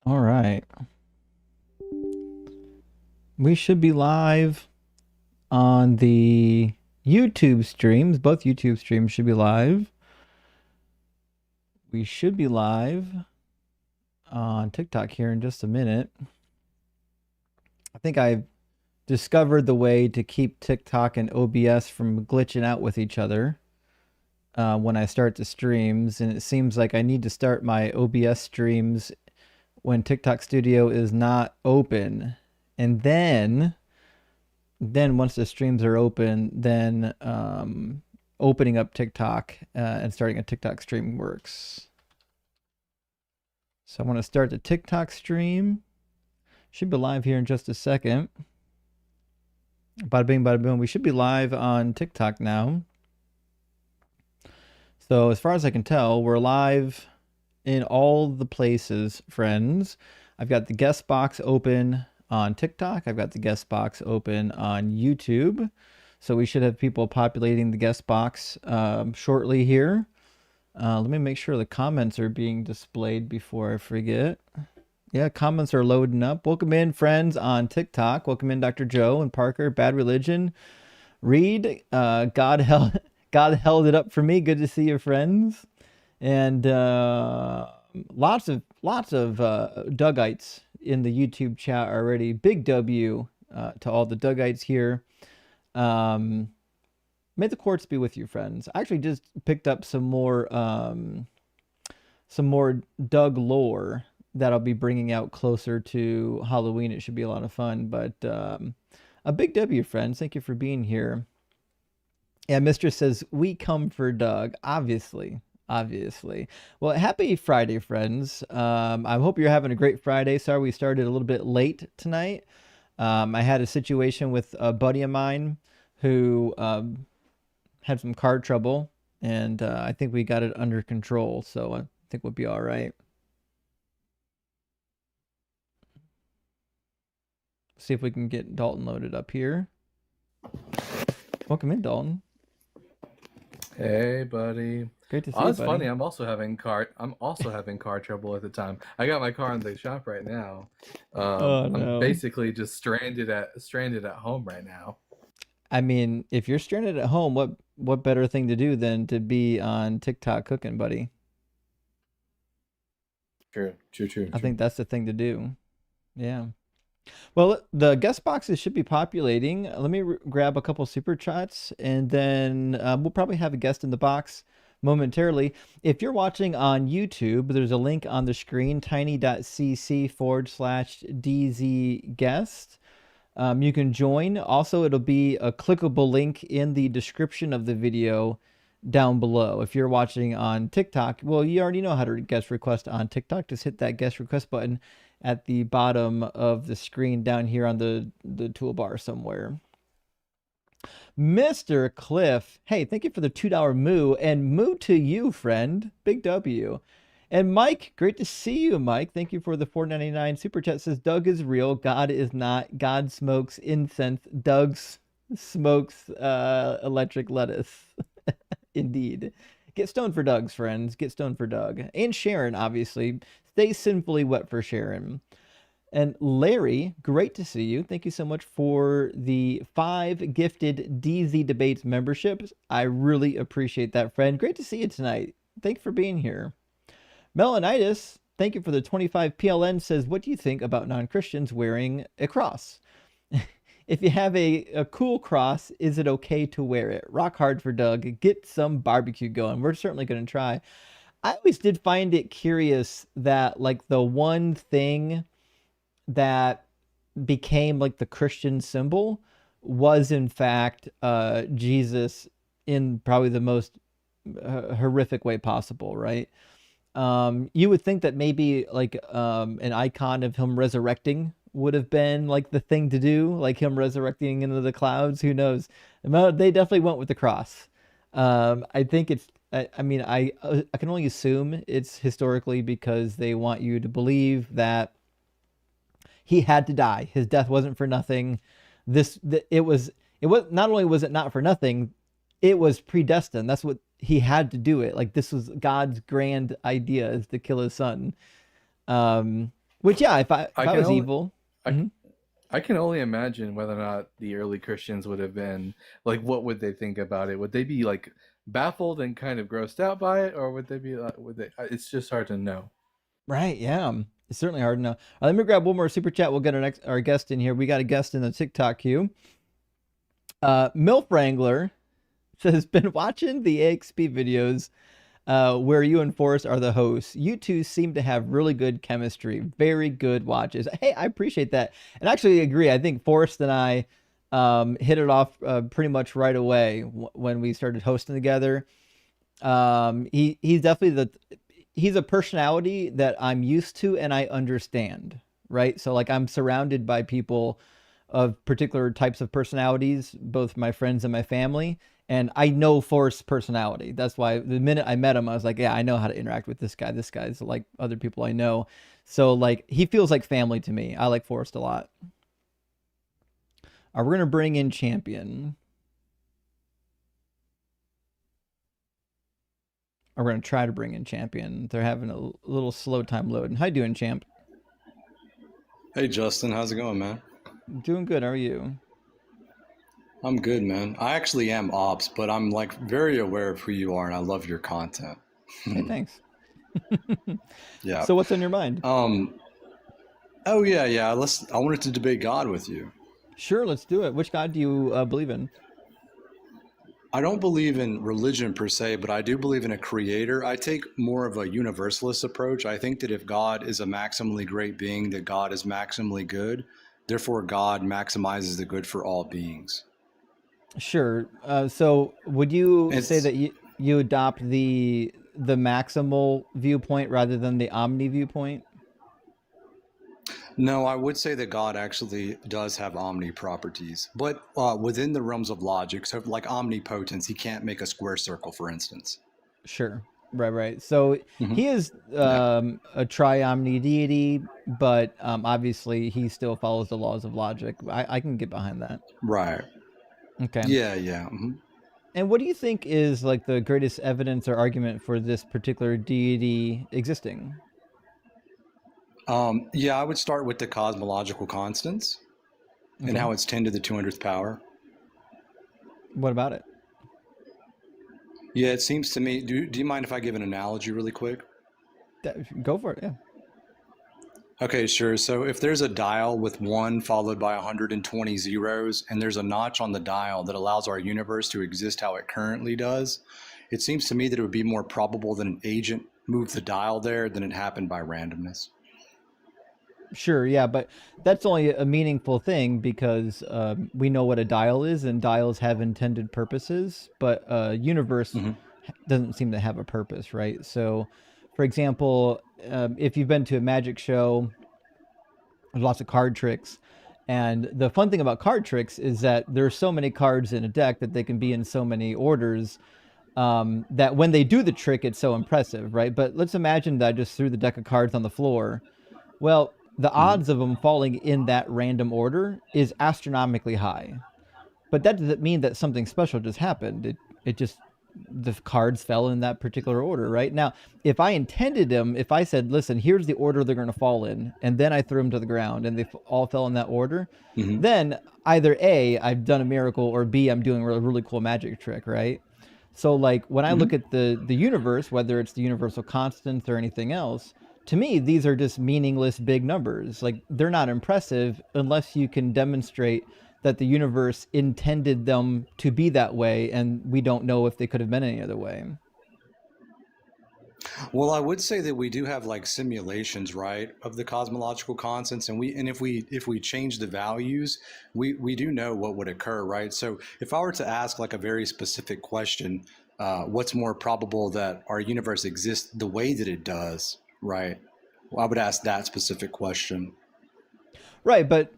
All right. We should be live on the YouTube streams. Both YouTube streams should be live. We should be live on TikTok here in just a minute. I think I've discovered the way to keep TikTok and OBS from glitching out with each other when I start the streams. And it seems like I need to start my OBS streams when TikTok Studio is not open. And then once the streams are open, then opening up TikTok and starting a TikTok stream works. So I want to start the TikTok stream. Should be live here in just a second. Bada bing, bada boom. We should be live on TikTok now. So as far as I can tell, we're live in all the places, friends. I've got the guest box open on TikTok. I've got the guest box open on YouTube. So we should have people populating the guest box shortly here. Let me make sure the comments are being displayed before I forget. Yeah, comments are loading up. Welcome in, friends, on TikTok. Welcome in, Dr. Joe and Parker. Bad Religion. Reed, God held it up for me. Good to see you, friends. And lots of Dougites in the YouTube chat already. Big W to all the Dougites here. May the courts be with you, friends. I actually just picked up some more Doug lore that I'll be bringing out closer to Halloween. It should be a lot of fun. But a big W, friends. Thank you for being here. Yeah, Mistress says, we come for Doug. Obviously. Well, happy Friday, friends. I hope you're having a great Friday. Sorry we started a little bit late tonight. I had a situation with a buddy of mine who had some car trouble, and I think we got it under control, so I think we'll be all right. See if we can get Dalton loaded up here. Welcome in, Dalton. Hey, buddy. Great to see Oh, you, it's buddy. funny. I'm also having car trouble at the time. I got my car in the shop right now. Oh, no. I'm basically just stranded at home right now. I mean, if you're stranded at home, what better thing to do than to be on TikTok cooking, buddy? True. I think that's the thing to do. Yeah. Well, the guest boxes should be populating. Let me grab a couple super chats, and then we'll probably have a guest in the box momentarily. If you're watching on YouTube, there's a link on the screen, tiny.cc/dzguest. You can join. Also, it'll be a clickable link in the description of the video down below. If you're watching on TikTok, well, you already know how to guest request on TikTok. Just hit that guest request button at the bottom of the screen down here on the toolbar somewhere. Mr. Cliff, hey, thank you for the $2 moo, and moo to you, friend. Big W. And Mike, great to see you, Mike. Thank you for the $4.99 super chat. Says Doug is real, God is not. God smokes incense. Doug smokes electric lettuce. Indeed. Get stoned for Doug's, friends. Get stoned for Doug. And Sharon, obviously. Stay sinfully wet for Sharon. And Larry, great to see you. Thank you so much for the 5 gifted DZ Debates memberships. I really appreciate that, friend. Great to see you tonight. Thanks for being here. Melanitis, thank you for the 25 PLN. Says, what do you think about non-Christians wearing a cross? If you have a cool cross, is it okay to wear it? Rock hard for Doug. Get some barbecue going. We're certainly going to try. I always did find it curious that, like, the one thing that became, like, the Christian symbol was, in fact, Jesus in probably the most horrific way possible, right? You would think that maybe, like, an icon of him resurrecting would have been like the thing to do, like him resurrecting into the clouds. Who knows? They definitely went with the cross. I think it's, I mean, I can only assume it's historically because they want you to believe that he had to die. His death wasn't for nothing. It was not only was it not for nothing, it was predestined. That's what he had to do it. Like, this was God's grand idea, is to kill his son. Which, yeah, if I I can was only evil, I, mhm. I can only imagine whether or not the early Christians would have been like, what would they think about it? Would they be like baffled and kind of grossed out by it, or would they be like, would they? It's just hard to know. Right? Yeah, it's certainly hard to know. Let me grab one more super chat. We'll get our guest in here. We got a guest in the TikTok queue. Milf Wrangler says, been watching the AXP videos where you and Forrest are the hosts. You two seem to have really good chemistry. Very good watches. Hey, I appreciate that. And actually agree. I think Forrest and I hit it off pretty much right away when we started hosting together. He's definitely he's a personality that I'm used to and I understand, right? So like I'm surrounded by people of particular types of personalities, both my friends and my family, and I know Forrest's personality. That's why the minute I met him, I was like, yeah, I know how to interact with this guy. This guy's like other people I know. So like he feels like family to me. I like Forrest a lot. We're gonna bring in Champion. We're gonna try to bring in Champion. They're having a little slow time loading. How you doing, Champ? Hey Justin, how's it going, man? Doing good. How are you? I'm good, man. I actually am ops, but I'm like very aware of who you are and I love your content. Hey, thanks. Yeah. So what's on your mind? Um oh yeah. I wanted to debate God with you. Sure, let's do it. Which God do you believe in? I don't believe in religion per se, but I do believe in a creator. I take more of a universalist approach. I think that if God is a maximally great being, that God is maximally good. Therefore, God maximizes the good for all beings. Sure. So would you say It's that you adopt the maximal viewpoint rather than the omni viewpoint? No, I would say that God actually does have omni properties, but within the realms of logic, so like omnipotence, he can't make a square circle, for instance. Sure. Right, right. So Hmm. he is Yeah, a tri-omni deity, but obviously he still follows the laws of logic. I can get behind that. right. Okay. Yeah. And what do you think is like the greatest evidence or argument for this particular deity existing? Yeah, I would start with the cosmological constants and Okay. how it's 10 to the 200th power. What about it? Yeah, it seems to me. Do you mind if I give an analogy really quick? Go for it. Yeah. Okay, sure. So if there's a dial with 1 followed by 120 zeros, and there's a notch on the dial that allows our universe to exist how it currently does, it seems to me that it would be more probable that an agent moved the dial there than it happened by randomness. Sure, yeah, but that's only a meaningful thing because we know what a dial is, and dials have intended purposes, but universe Hmm. doesn't seem to have a purpose, right? So, for example, if you've been to a magic show, there's lots of card tricks, and the fun thing about card tricks is that there's so many cards in a deck that they can be in so many orders that when they do the trick, it's so impressive, right? But let's imagine that I just threw the deck of cards on the floor. Well, the Hmm. odds of them falling in that random order is astronomically high. But that doesn't mean that something special just happened. It just the cards fell in that particular order, right? Now, if I intended them, if I said, "Listen, here's the order they're going to fall in," and then I threw them to the ground and they all fell in that order, Hmm. then either A, I've done a miracle, or B, I'm doing a really cool magic trick, right? So like when I look Hmm. at the universe, whether it's the universal constants or anything else, to me these are just meaningless big numbers. Like they're not impressive unless you can demonstrate that the universe intended them to be that way and we don't know if they could have been any other way. Well, I would say that we do have like simulations, right, of the cosmological constants, and if we change the values, we do know what would occur, right? So if I were to ask like a very specific question, what's more probable that our universe exists the way that it does, right? Well, I would ask that specific question. Right, but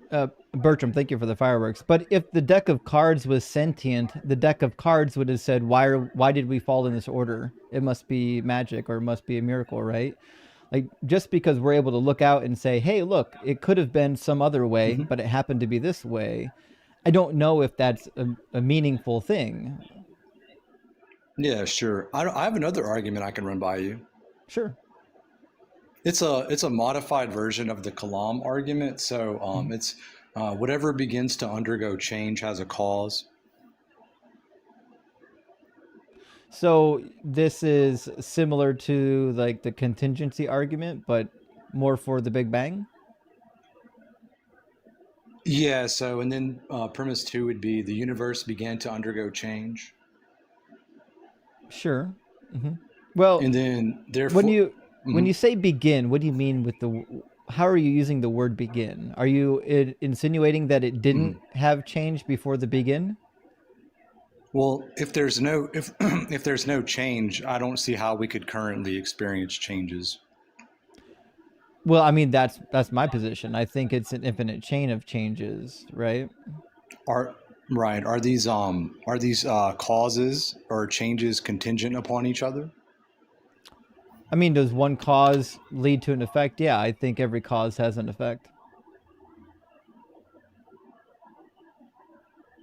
Bertram, thank you for the fireworks. But if the deck of cards was sentient, the deck of cards would have said, why did we fall in this order? It must be magic or it must be a miracle, right?" Like just because we're able to look out and say, "Hey, look, it could have been some other way, Hmm. but it happened to be this way." I don't know if that's a meaningful thing. Yeah, sure. I have another argument I can run by you. Sure. It's a modified version of the Kalam argument. So Mhm. it's whatever begins to undergo change has a cause. So this is similar to like the contingency argument, but more for the Big Bang. Yeah. So and then premise two would be the universe began to undergo change, Sure. Hmm. Well, and then when therefore. you when Mhm. you say begin, what do you mean with how are you using the word begin? Are you insinuating that it Mhm. didn't have change before the begin? Well, if there's no if if there's no change, I don't see how we could currently experience changes. Well, I mean that's my position. I think it's an infinite chain of changes, right? Are right? Are these causes or changes contingent upon each other? I mean, does one cause lead to an effect? Yeah, I think every cause has an effect.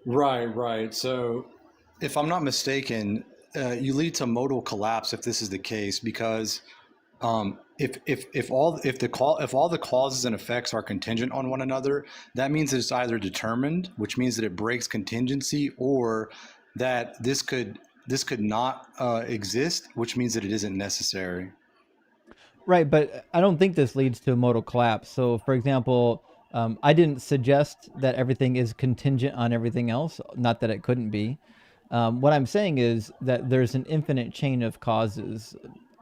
Right, right. So, if I'm not mistaken, you lead to modal collapse if this is the case, because if all the causes and effects are contingent on one another, that means it's either determined, which means that it breaks contingency, or that this could not exist, which means that it isn't necessary. Right, but I don't think this leads to a modal collapse. So, for example, I didn't suggest that everything is contingent on everything else, not that it couldn't be. What I'm saying is that there's an infinite chain of causes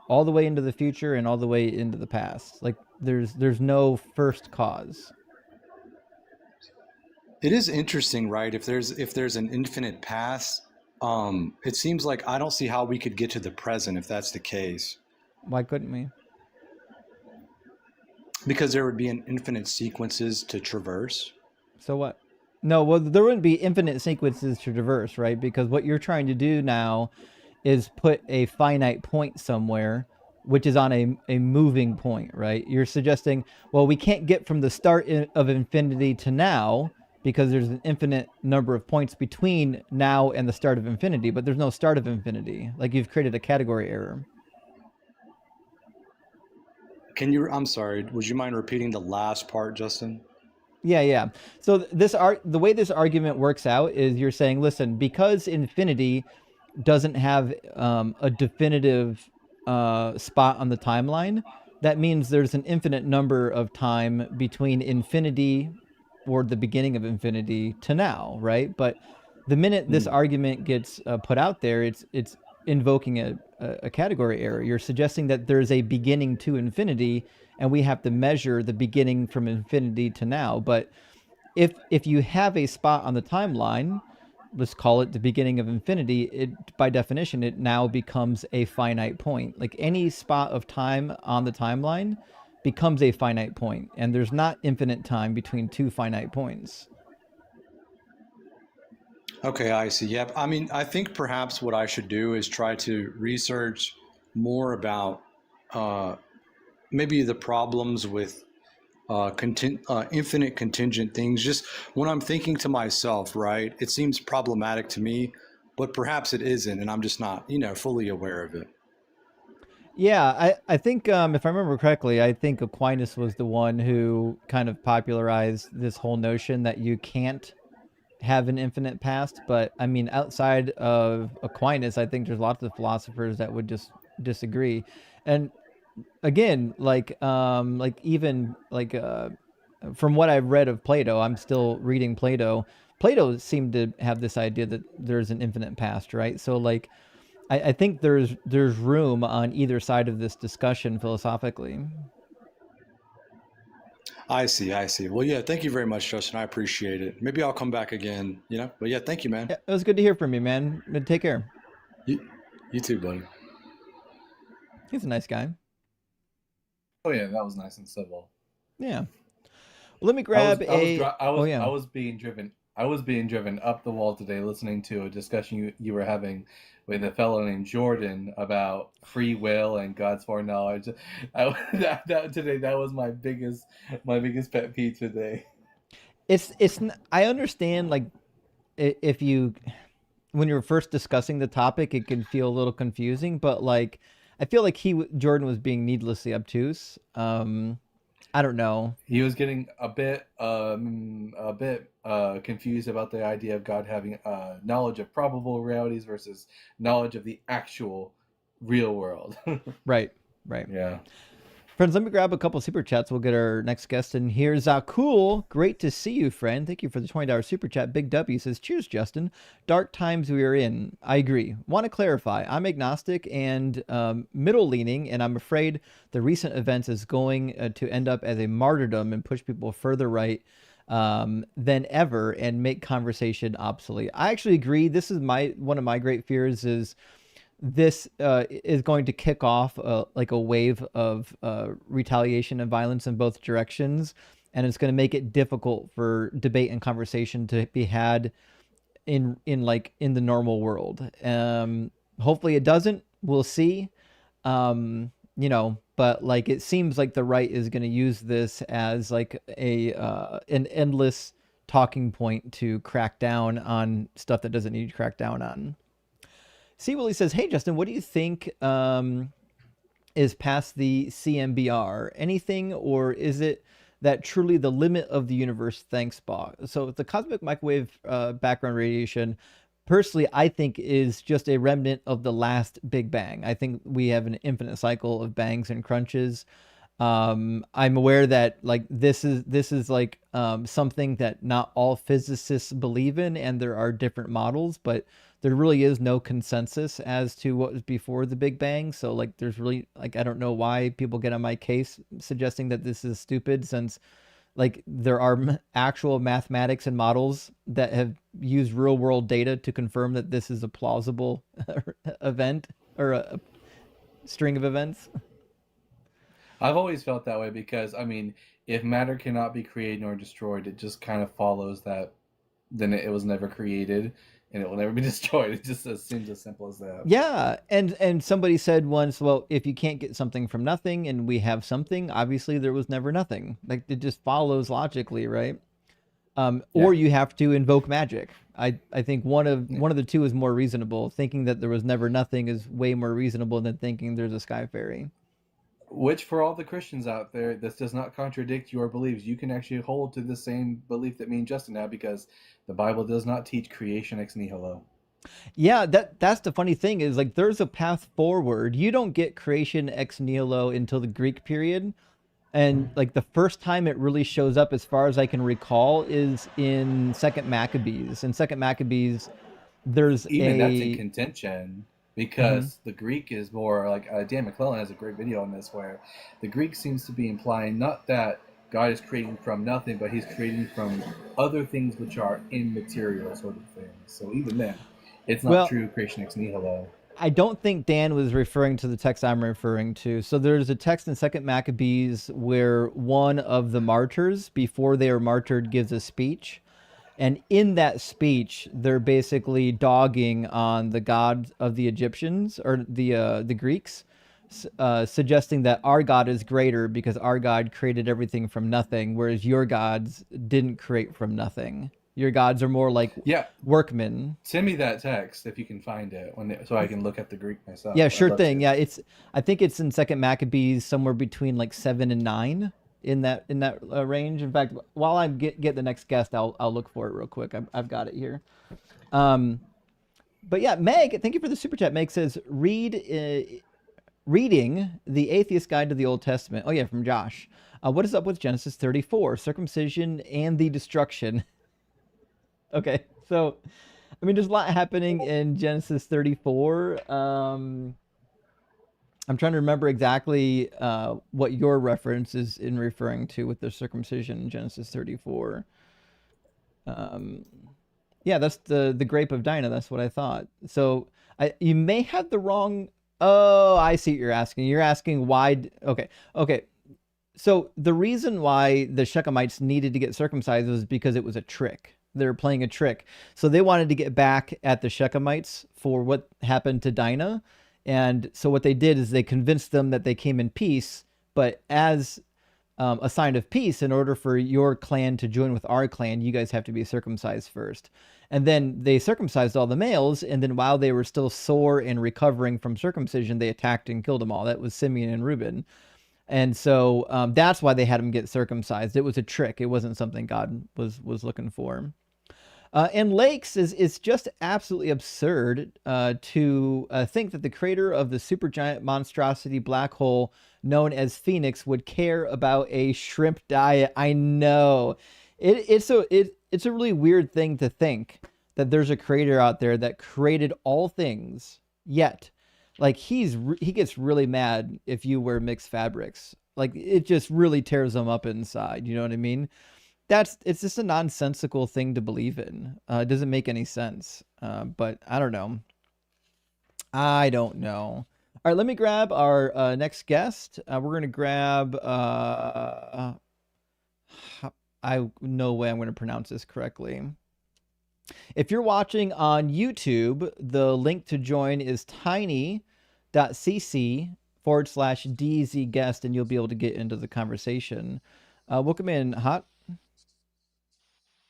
all the way into the future and all the way into the past. Like there's no first cause. It is interesting, right? If there's an infinite past, it seems like I don't see how we could get to the present if that's the case, Why couldn't we? because there would be an infinite sequences to traverse. So what? No, well, there wouldn't be infinite sequences to traverse, right? Because what you're trying to do now is put a finite point somewhere, which is on a moving point, right? You're suggesting, well, we can't get from the start of infinity to now because there's an infinite number of points between now and the start of infinity, but there's no start of infinity. Like you've created a category error. Can you? I'm sorry. Would you mind repeating the last part, Justin? Yeah, yeah. So the way this argument works out is you're saying, listen, because infinity doesn't have a definitive spot on the timeline, that means there's an infinite number of time between infinity or the beginning of infinity to now, right? But the minute this Mm. argument gets put out there, it's invoking a category error. You're suggesting that there's a beginning to infinity, and we have to measure the beginning from infinity to now. But if you have a spot on the timeline, let's call it the beginning of infinity, it by definition it now becomes a finite point. Like any spot of time on the timeline becomes a finite point, and there's not infinite time between two finite points. Okay, I see. Yep. I mean, I think perhaps what I should do is try to research more about uh, maybe the problems with infinite contingent things. Just when I'm thinking to myself, right, it seems problematic to me, but perhaps it isn't, and I'm just not, fully aware of it. Yeah, I think if I remember correctly, I think Aquinas was the one who kind of popularized this whole notion that you can't have an infinite past. But I mean, outside of Aquinas, I think there's lots of philosophers that would just disagree. And again, like even like from what I've read of Plato, I'm still reading Plato. Plato seemed to have this idea that there's an infinite past, right? So like I think there's room on either side of this discussion philosophically. I see. I see. Well, yeah. Thank you very much, Justin. I appreciate it. Maybe I'll come back again. But yeah, thank you, man. Yeah, it was good to hear from you, man. Take care. You, you too, buddy. He's a nice guy. Oh yeah, that was nice and civil. Yeah. Well, let me grab Oh I yeah. was being driven. I was being driven up the wall today, listening to a discussion you were having with a fellow named Jordan about free will and God's foreknowledge. Today that was my biggest pet peeve today. I understand like if you when you're first discussing the topic, it can feel a little confusing, but like I feel like Jordan was being needlessly obtuse. I don't know. He was getting a bit confused about the idea of God having knowledge of probable realities versus knowledge of the actual real world. Right, right. Yeah. Friends, let me grab a couple super chats. We'll get our next guest in here. Zakul, great to see you, friend. Thank you for the $20 super chat. Big W says, cheers, Justin. Dark times we are in. I agree. Want to clarify, I'm agnostic and middle leaning, and I'm afraid the recent events is going to end up as a martyrdom and push people further right than ever and make conversation obsolete. I actually agree. This is one of my great fears is this is going to kick off like a wave of retaliation and violence in both directions, and it's going to make it difficult for debate and conversation to be had in the normal world. Hopefully it doesn't. We'll see. But like it seems like the right is going to use this as like an endless talking point to crack down on stuff that doesn't need to crack down on. See, Willie says, hey, Justin, what do you think is past the CMBR? Anything, or is it that truly the limit of the universe? Thanks, Bob. So the cosmic microwave background radiation, personally, I think is just a remnant of the last Big Bang. I think we have an infinite cycle of bangs and crunches. I'm aware that like this is like something that not all physicists believe in, and there are different models, but there really is no consensus as to what was before the Big Bang. So like there's really like I don't know why people get on my case suggesting that this is stupid, since like there are actual mathematics and models that have used real world data to confirm that this is a plausible event or a string of events. I've always felt that way because, I mean, if matter cannot be created nor destroyed, it just kind of follows that then it was never created and it will never be destroyed. It just seems as simple as that. Yeah, and somebody said once, well, if you can't get something from nothing and we have something, obviously there was never nothing. Like it just follows logically, right? Or you have to invoke magic. I think one of the two is more reasonable. Thinking that there was never nothing is way more reasonable than thinking there's a sky fairy. Which, for all the Christians out there, this does not contradict your beliefs. You can actually hold to the same belief that me and Justin have, because the Bible does not teach creation ex nihilo. Yeah, that's the funny thing is like there's a path forward. You don't get creation ex nihilo until the Greek period. And like the first time it really shows up, as far as I can recall, is in Second Maccabees. In Second Maccabees, there's that's in contention. Because the Greek is more like Dan McClellan has a great video on this, where the Greek seems to be implying not that God is creating from nothing, but he's creating from other things which are immaterial sort of things. So even then, it's not true creation ex nihilo. I don't think Dan was referring to the text I'm referring to. So there's a text in Second Maccabees where one of the martyrs, before they are martyred, gives a speech. And in that speech, they're basically dogging on the god of the Egyptians or the Greeks, suggesting that our God is greater because our God created everything from nothing, whereas your gods didn't create from nothing. Your gods are more like workmen. Send me that text if you can find it, so I can look at the Greek myself. Yeah, sure thing. Yeah, I think it's in Second Maccabees, somewhere between like 7 and 9. In that range. In fact, while I get the next guest, I'll look for it real quick. I've got it here. But yeah, Meg, thank you for the super chat. Meg says, reading the Atheist Guide to the Old Testament. Oh yeah, from Josh. What is up with Genesis 34, circumcision and the destruction? Okay, so I mean, there's a lot happening in Genesis 34. I'm trying to remember exactly what your reference is in referring to with the circumcision in Genesis 34. Yeah, that's the grape of Dinah. That's what I thought. So you may have the wrong. Oh, I see what you're asking. You're asking why. Okay. So the reason why the Shechemites needed to get circumcised was because it was a trick. They were playing a trick. So they wanted to get back at the Shechemites for what happened to Dinah. And so what they did is they convinced them that they came in peace, but as a sign of peace. In order for your clan to join with our clan, you guys have to be circumcised first. And then they circumcised all the males, and then while they were still sore and recovering from circumcision, they attacked and killed them all. That was Simeon and Reuben. And so that's why they had them get circumcised. It was a trick. It wasn't something God was looking for. And Lakes is just absolutely absurd to think that the creator of the supergiant monstrosity black hole known as Phoenix would care about a shrimp diet. I know it's a really weird thing to think that there's a creator out there that created all things, yet like he gets really mad if you wear mixed fabrics. Like it just really tears him up inside. You know what I mean? It's just a nonsensical thing to believe in. It doesn't make any sense. But I don't know. All right, let me grab our next guest. We're gonna grab. No way I'm going to pronounce this correctly. If you're watching on YouTube, the link to join is tiny.cc/DZ guest, and you'll be able to get into the conversation. Welcome in, Hot.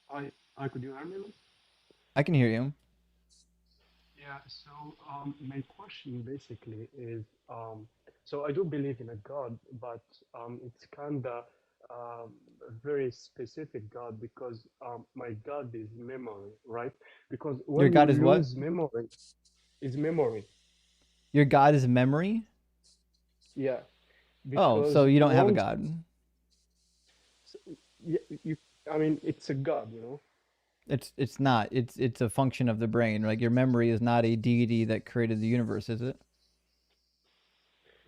Hi, could you hear me? I can hear you. Yeah, so my question basically is, so I do believe in a God, but it's kind of a very specific God because my God is memory, right? Because Your when you God is what? lose memory, is memory. Your God is memory? Yeah, Oh, so because you don't have a once, God. you, I mean, it's a God, you know? It's not. It's a function of the brain. Like your memory is not a deity that created the universe, is it?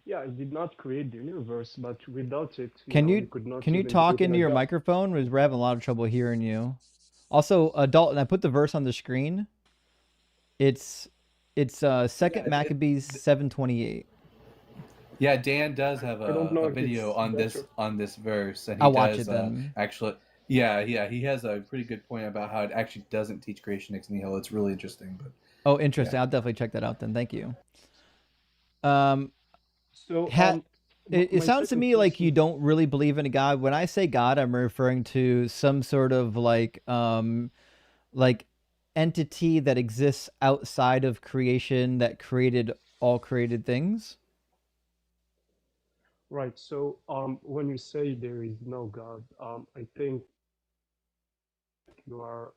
Yeah, it did not create the universe, but without it, Can you you could not can you even talk believe in into a your God. microphone? Because we're having a lot of trouble hearing you. Also, Dalton, I put the verse on the screen. It's Second Yeah, Maccabees 7:28. yeah. Dan does have I don't know a if video it's on better. this verse, and he I'll watch does it then. actually. Yeah. He has a pretty good point about how it actually doesn't teach creation ex nihilo. It's really interesting, but Oh, yeah. interesting. I'll definitely check that out then. Thank you. Um, So ha it my sounds to second me like you question, don't really believe in a God. When I say God, I'm referring to some sort of like entity that exists outside of creation that created all created things. right? So when you say there is no God, I think you are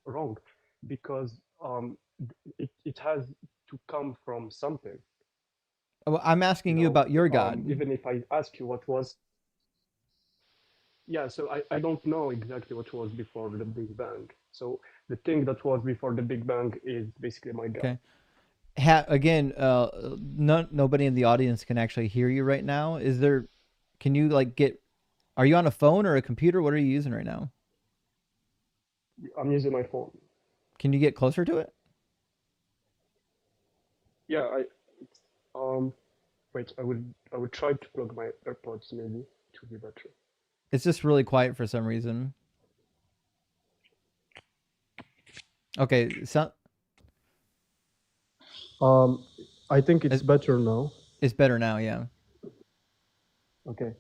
wrong because it has to come from something, Well, I'm you asking you know. about your God. Even if I ask you what was, yeah, so I don't know exactly what was before the Big Bang. So the thing that was before the Big Bang is basically my God. Okay. Again, nobody in the audience can actually hear you right now. Can you like are you on a phone or a computer? What are you using right now? I'm using my phone. Can you get closer to it? Yeah, um, wait, I would try to plug my AirPods maybe to be better. It's just really quiet for some reason. Okay, so Um, I think it's it's, better now. it's better now, yeah. Okay.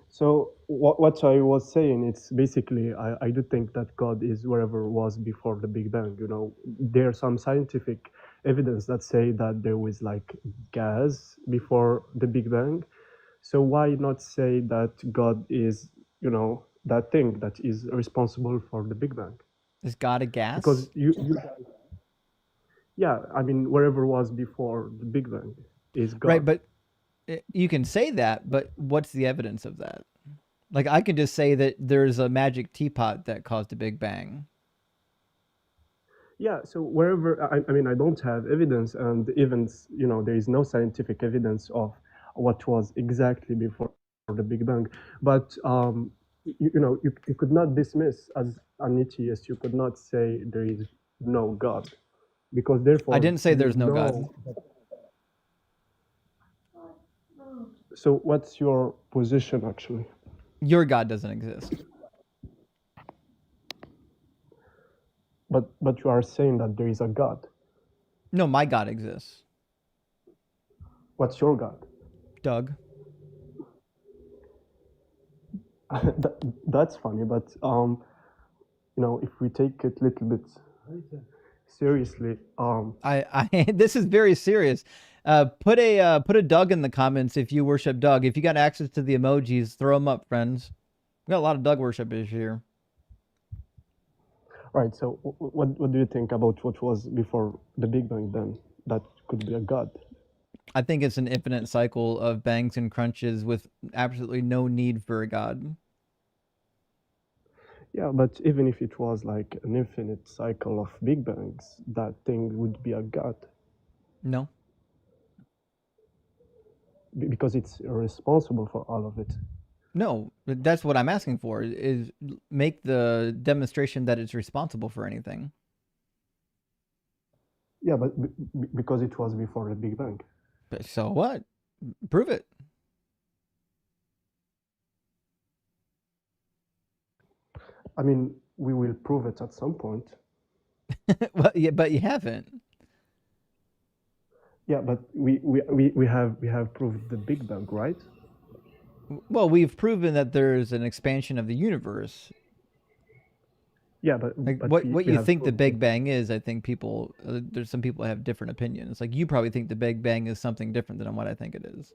So what I was saying, it's basically I do think that God is wherever was before the Big Bang. You know, there's some scientific evidence that say that there was like gas before the Big Bang. So why not say that God is, that thing that is responsible for the Big Bang? Is God a Because gas? yeah, I mean, wherever was before the Big Bang is Right, God. but you can say that, but what's the evidence of that? Like I could just say that there's a magic teapot that caused a big bang. Yeah, so wherever, I mean, I don't have evidence, and even, there is no scientific evidence of what was exactly before the Big Bang. But, you could not dismiss as an atheist, you could not say there is no God, because I therefore didn't say you there's no God. know. So what's your position actually? Your God doesn't exist. But you are saying that there is a God. No, my God exists. What's your God? Doug. That's funny, but if we take it a little bit seriously, This is very serious. Put a Doug in the comments if you worship Doug. If you got access to the emojis, throw them up, friends. We got a lot of Doug worshipers here. right. So, what do you think about what was before the Big Bang? Then that could be a god. I think it's an infinite cycle of bangs and crunches with absolutely no need for a god. Yeah, but even if it was like an infinite cycle of Big Bangs, that thing would be a god No. because it's responsible for all of it. No, that's what I'm asking for, is make the demonstration that it's responsible for anything. Yeah, but because it was before the Big Bang. But so what? Prove it. I mean, we will prove it at some point. Well, yeah, but you haven't. Yeah, but we have proved the Big Bang, right? Well, we've proven that there's an expansion of the universe. Yeah, but what you have think the proved Big Bang is, I think people there's some people have different opinions. Like you probably think the Big Bang is something different than what I think it is.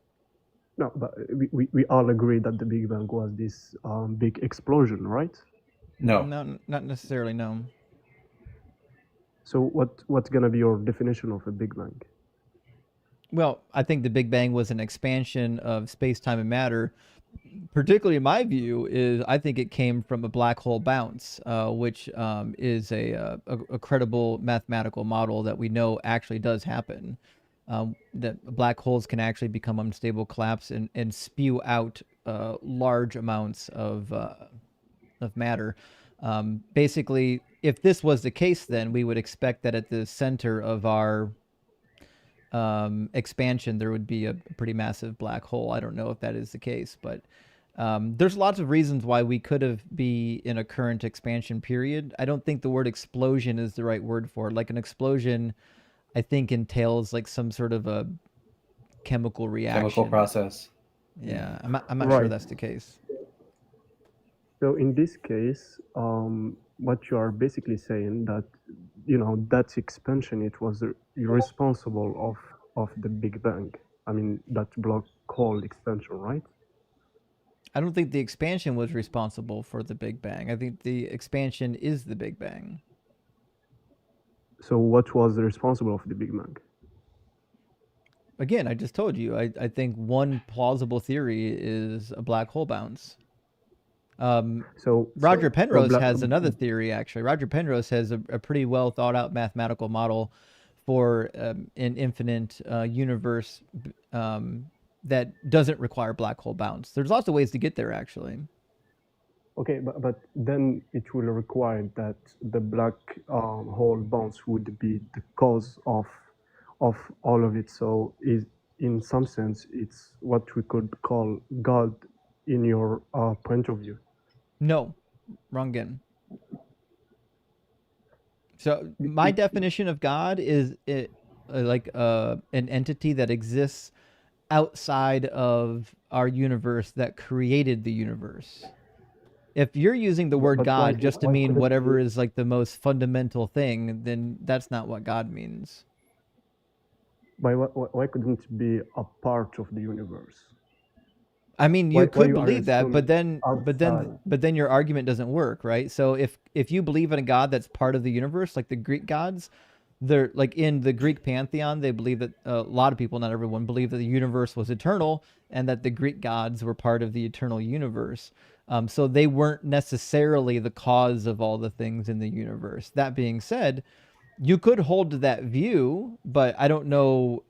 No, but we all agree that the Big Bang was this big explosion, right? No. No, not necessarily. No. So what's gonna be your definition of a Big Bang? Well, I think the Big Bang was an expansion of space, time, and matter. Particularly, my view is I think it came from a black hole bounce, which is a credible mathematical model that we know actually does happen. That black holes can actually become unstable, collapse, and spew out large amounts of matter. Basically, if this was the case, then we would expect that at the center of our expansion, there would be a pretty massive black hole. I don't know if that is the case, but there's lots of reasons why we could have be in a current expansion period. I don't think the word explosion is the right word for it. Like an explosion, I think entails like some sort of a chemical reaction. Chemical process. Yeah, I'm not Right. sure that's the case. So in this case, what you are basically saying that that expansion, it was irresponsible of the Big Bang. I mean, that black hole expansion, right? I don't think the expansion was responsible for the Big Bang. I think the expansion is the Big Bang. So what was responsible of the Big Bang? Again, I just told you. I think one plausible theory is a black hole bounce. Roger Penrose has another theory, actually. Roger Penrose has a pretty well thought out mathematical model for an infinite universe that doesn't require black hole bounce. There's lots of ways to get there, actually. Okay, but then it will require that the black hole bounce would be the cause of all of it. So in some sense, it's what we could call God in your point of view. No, wrong again. So my definition of God is like an entity that exists outside of our universe that created the universe. If you're using the word God just to mean whatever is like the most fundamental thing, then that's not what God means. Why couldn't it be a part of the universe? I mean, you could believe that, but outside? then your argument doesn't work, right? So if you believe in a God that's part of the universe, like the Greek gods, they're like in the Greek pantheon, they believe that a lot of people, not everyone, believe that the universe was eternal and that the Greek gods were part of the eternal universe. So they weren't necessarily the cause of all the things in the universe. That being said, you could hold to that view, but I don't know.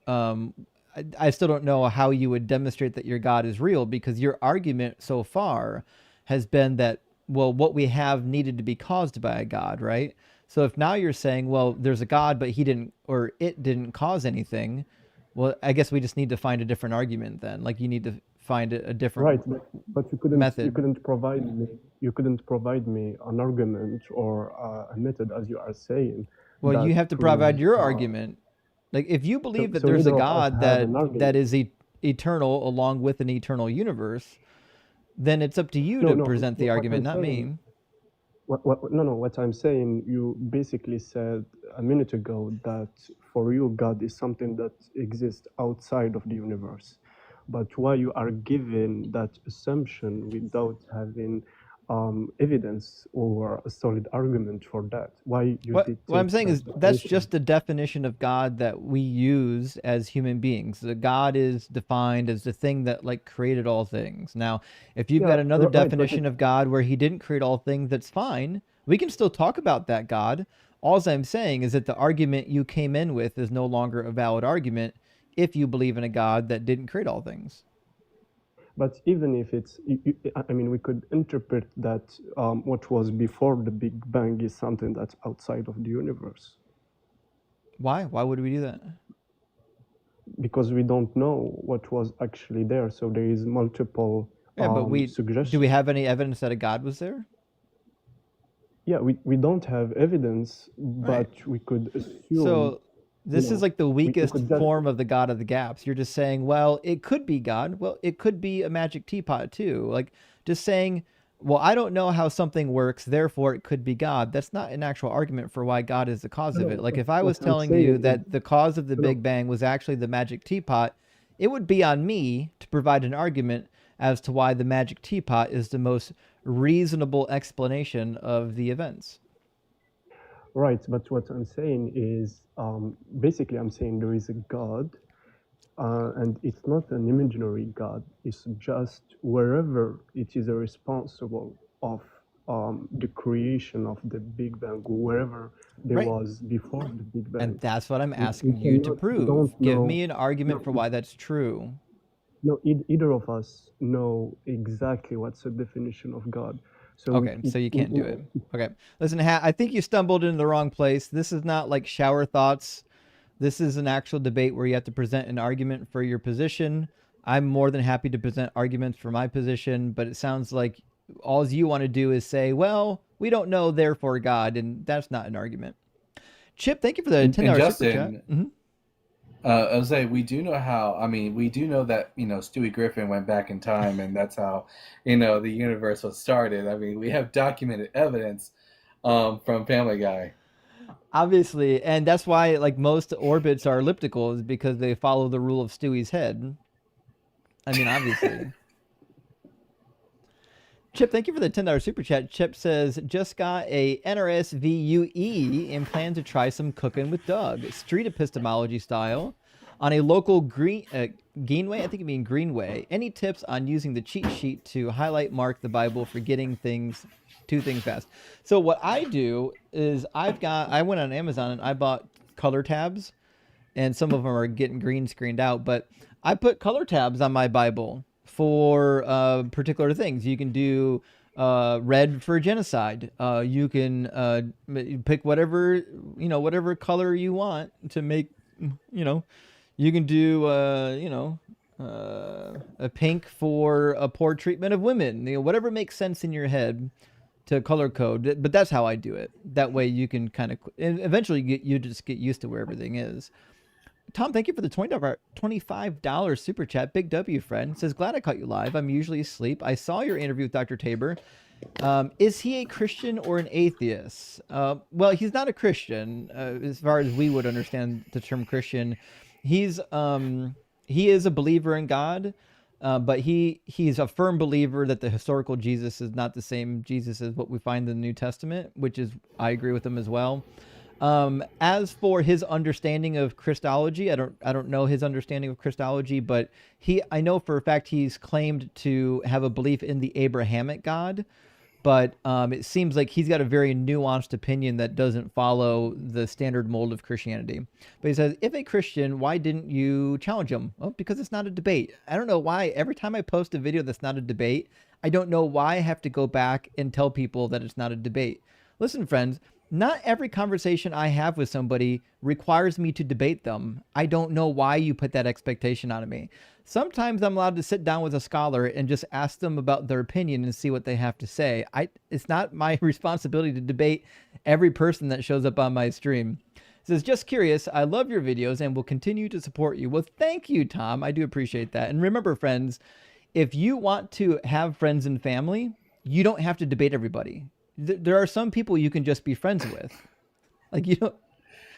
I still don't know how you would demonstrate that your God is real, because your argument so far has been that, well, what we have needed to be caused by a God, right? So if now you're saying, well, there's a God, but he didn't, or it didn't cause anything, well, I guess we just need to find a different argument then. Like you need to find a different but you couldn't method. you couldn't provide me an argument or a method, as you are saying. Well, you that have to proves, provide your argument. Like if you believe that so there's a neither of us God have an that argument. is eternal along with an eternal universe, then it's up to you No, to no. present the What argument, I'm not saying, me. no. What I'm saying, you basically said a minute ago that for you, God is something that exists outside of the universe. But why you are giving that assumption without having evidence or a solid argument for that? Why you What did what I'm take saying that is that's definition? just the definition of God that we use as human beings. The God is defined as the thing that like created all things. Now, if you've Yeah, got another right. But definition of God where he didn't create all things, that's fine. We can still talk about that God. All I'm saying is that the argument you came in with is no longer a valid argument if you believe in a God that didn't create all things. But even if it's, I mean, we could interpret that what was before the Big Bang is something that's outside of the universe Why? Why would we do that? because we don't know what was actually there. So there is multiple Yeah, but do we suggestions. have any evidence that a God was there? Yeah, we don't have evidence, Right. but we could assume, So this is like the we weakest could just, form of the God of the gaps. You're just saying, well, it could be God. Well, it could be a magic teapot too. Like just saying, well, I don't know how something works, therefore it could be God. That's not an actual argument for why God is the cause of it. Like if I what was I'm telling you saying is, that the cause of the no, Big Bang was actually the magic teapot, it would be on me to provide an argument as to why the magic teapot is the most reasonable explanation of the events. right, but what I'm saying is, basically I'm saying there is a God, and it's not an imaginary God. It's just wherever it is responsible of the creation of the Big Bang, wherever there Right. was before the Big And Bang. that's what I'm We asking you to cannot, we prove. don't Give know. me an argument No, for why that's true. no, either of us know exactly what's the definition of God. So Okay, so you can't do it. Okay. Listen, I think you stumbled into the wrong place. This is not like shower thoughts. This is an actual debate where you have to present an argument for your position. I'm more than happy to present arguments for my position, but it sounds like all you want to do is say, well, we don't know, therefore God, and that's not an argument. Chip, thank you for the And $10 super chat. Justin, I was saying we do know how. I mean, we do know that Stewie Griffin went back in time, and that's how the universe was started. I mean, we have documented evidence from Family Guy. Obviously, and that's why like most orbits are elliptical is because they follow the rule of Stewie's head. I mean, obviously. Chip, thank you for the $10 super chat. Chip says, just got a NRSVUE and plan to try some cooking with Doug, street epistemology style, on a local Greenway. I think you mean Greenway. Any tips on using the cheat sheet to highlight mark the Bible for getting two things fast? So what I do is I went on Amazon and I bought color tabs, and some of them are getting green screened out, but I put color tabs on my Bible for particular things. You can do red for genocide. You can pick whatever color you want to make. You can do a pink for a poor treatment of women. Whatever makes sense in your head to color code. But that's how I do it. That way you can kind of eventually you just get used to where everything is. Tom, thank you for the $25 super chat. Big W friend says, glad I caught you live. I'm usually asleep. I saw your interview with Dr. Tabor. Is he a Christian or an atheist? Well, he's not a Christian as far as we would understand the term Christian. He is a believer in God, but he's a firm believer that the historical Jesus is not the same Jesus as what we find in the New Testament, which is I agree with him as well. As for his understanding of Christology, I don't know his understanding of Christology, but I know for a fact he's claimed to have a belief in the Abrahamic God, but it seems like he's got a very nuanced opinion that doesn't follow the standard mold of Christianity. But he says, if a Christian, why didn't you challenge him? Oh, because it's not a debate. I don't know why. Every time I post a video that's not a debate, I don't know why I have to go back and tell people that it's not a debate. Listen, friends, not every conversation I have with somebody requires me to debate them. I don't know why you put that expectation on me. Sometimes I'm allowed to sit down with a scholar and just ask them about their opinion and see what they have to say. It's not my responsibility to debate every person that shows up on my stream. It says, just curious, I love your videos and will continue to support you. Well, thank you, Tom. I do appreciate that. And remember, friends, if you want to have friends and family, you don't have to debate everybody. There are some people you can just be friends with. Like, you don't.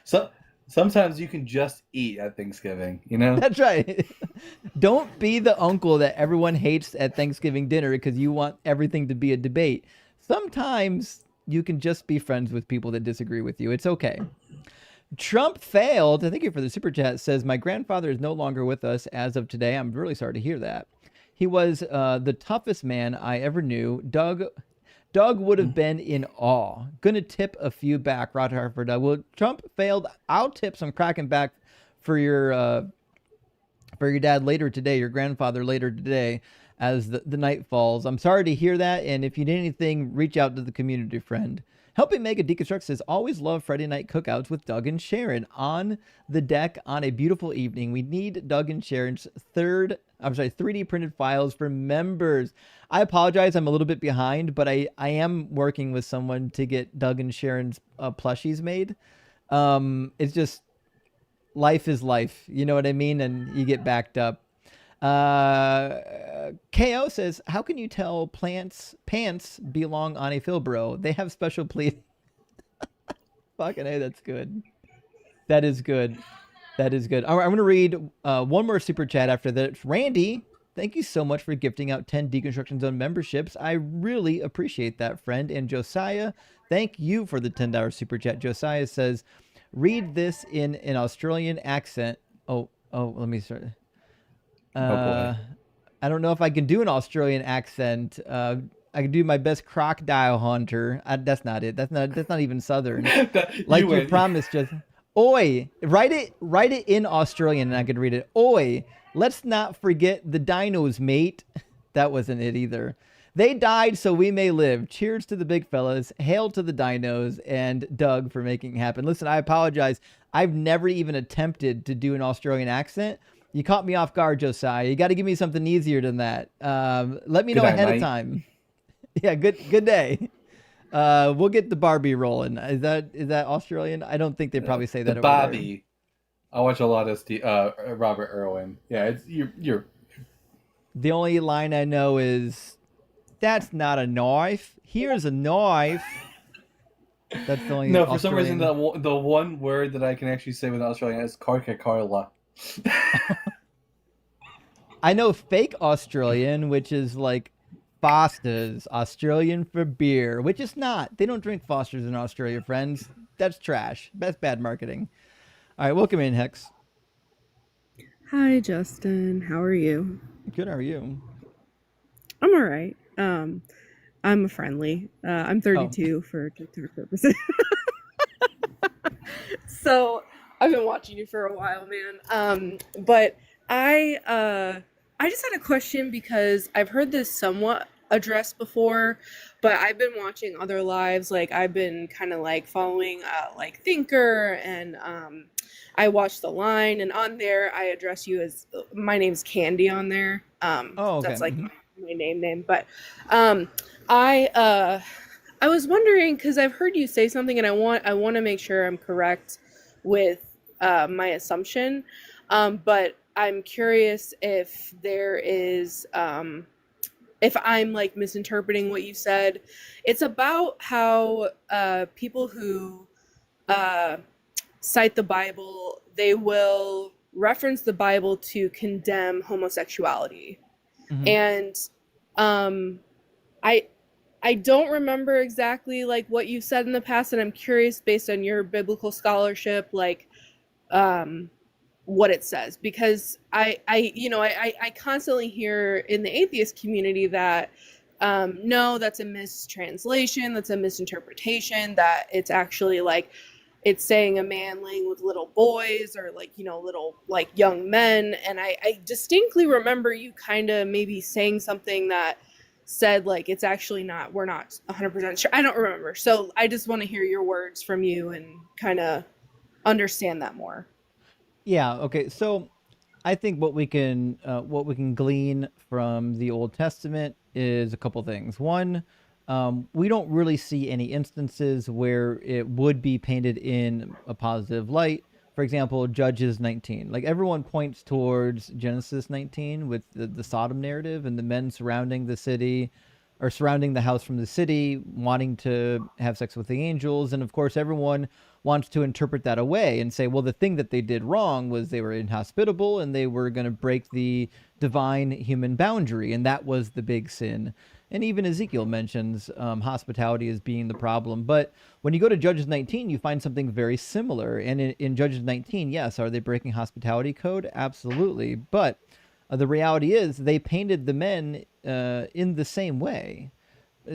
So sometimes you can just eat at Thanksgiving, you know? That's right. Don't be the uncle that everyone hates at Thanksgiving dinner because you want everything to be a debate. Sometimes you can just be friends with people that disagree with you. It's okay. Trump failed. Thank you for the super chat. Says, my grandfather is no longer with us as of today. I'm really sorry to hear that. He was the toughest man I ever knew. Doug would have been in awe. Gonna tip a few back. Roger for Doug. Well, Trump failed. I'll tip some cracking back for your dad later today, your grandfather later today, as the night falls. I'm sorry to hear that. And if you need anything, reach out to the community friend. Helping Mega Deconstruct says, always love Friday night cookouts with Doug and Sharon on the deck on a beautiful evening. We need Doug and Sharon's 3D printed files for members. I apologize. I'm a little bit behind, but I am working with someone to get Doug and Sharon's plushies made. It's just, life is life. You know what I mean? And you get backed up. KO says, how can you tell pants belong on a filbro? They have special pleating. Fucking A, that's good. That is good. That is good. All right, I'm going to read one more super chat after that. Randy, thank you so much for gifting out 10 Deconstruction Zone memberships. I really appreciate that, friend. And Josiah, thank you for the $10 super chat. Josiah says, read this in an Australian accent. Oh, let me start. Boy. I don't know if I can do an Australian accent. I can do my best crocodile hunter. That's not it. That's not even Southern. Like you promised, just oi. Write it in Australian, and I could read it. Oi, let's not forget the dinos, mate. That wasn't it either. They died so we may live. Cheers to the big fellas. Hail to the dinos, and Doug for making it happen. Listen, I apologize. I've never even attempted to do an Australian accent. You caught me off guard, Josiah. You got to give me something easier than that. Let me know ahead of time. Yeah, good day. We'll get the Barbie rolling. Is that Australian? I don't think they probably say that. The Bobby. I watch a lot of Robert Irwin. Yeah, it's you're. The only line I know is, "That's not a knife. Here's a knife." That's the only. No, for Australian. some reason the one word that I can actually say with Australian is Coca-Cola. I know fake Australian, which is like Foster's, Australian for beer, which is not. They don't drink Foster's in Australia, friends. That's trash. That's bad marketing. All right, welcome in, Hex. Hi, Justin. How are you? Good, how are you? I'm all right. I'm a friendly. I'm 32 for TikTok purposes. So I've been watching you for a while, man. But I just had a question because I've heard this somewhat addressed before, but I've been watching other lives. Like I've been kind of like following like Thinker, and I watched The Line, and on there I address you as my name's Candy on there. Okay. That's like my name. But I was wondering, because I've heard you say something, and I want to make sure I'm correct with my assumption, but I'm curious if there is if I'm like misinterpreting what you said. It's about how people who cite the Bible, they will reference the Bible to condemn homosexuality. And I don't remember exactly like what you said in the past, and I'm curious, based on your biblical scholarship, like what it says, because I constantly hear in the atheist community that no, that's a mistranslation, that's a misinterpretation, that it's actually like it's saying a man laying with little boys, or like, little like young men. And I distinctly remember you kind of maybe saying something that said like it's actually not, we're not 100% sure. I don't remember, so I just want to hear your words from you and kind of understand that more. Yeah. Okay. So I think what we can glean from the Old Testament is a couple things. One, we don't really see any instances where it would be painted in a positive light for example, Judges 19. Like everyone points towards Genesis 19 with the Sodom narrative and the men surrounding the city or surrounding the house from the city, wanting to have sex with the angels. And of course, everyone wants to interpret that away and say, well, the thing that they did wrong was they were inhospitable and they were going to break the divine human boundary. And that was the big sin. And even Ezekiel mentions hospitality as being the problem. But when you go to Judges 19, you find something very similar. And in Judges 19, yes, are they breaking hospitality code? Absolutely. But the reality is they painted the men in the same way.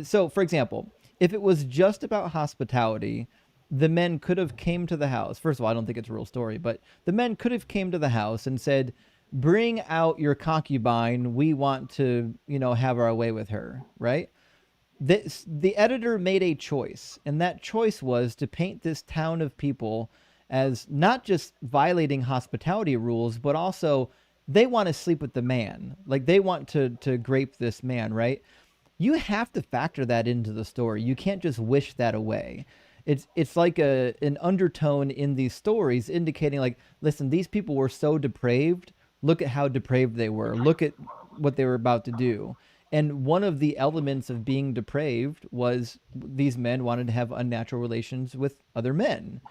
So, for example, if it was just about hospitality, the men could have came to the house. First of all, I don't think it's a real story, but the men could have came to the house and said, bring out your concubine. We want to, have our way with her, right? The editor made a choice, and that choice was to paint this town of people as not just violating hospitality rules, but also they want to sleep with the man. Like they want to grape this man, right? You have to factor that into the story. You can't just wish that away. It's like an undertone in these stories indicating like, listen, these people were so depraved. Look at how depraved they were. Look at what they were about to do. And one of the elements of being depraved was these men wanted to have unnatural relations with other men.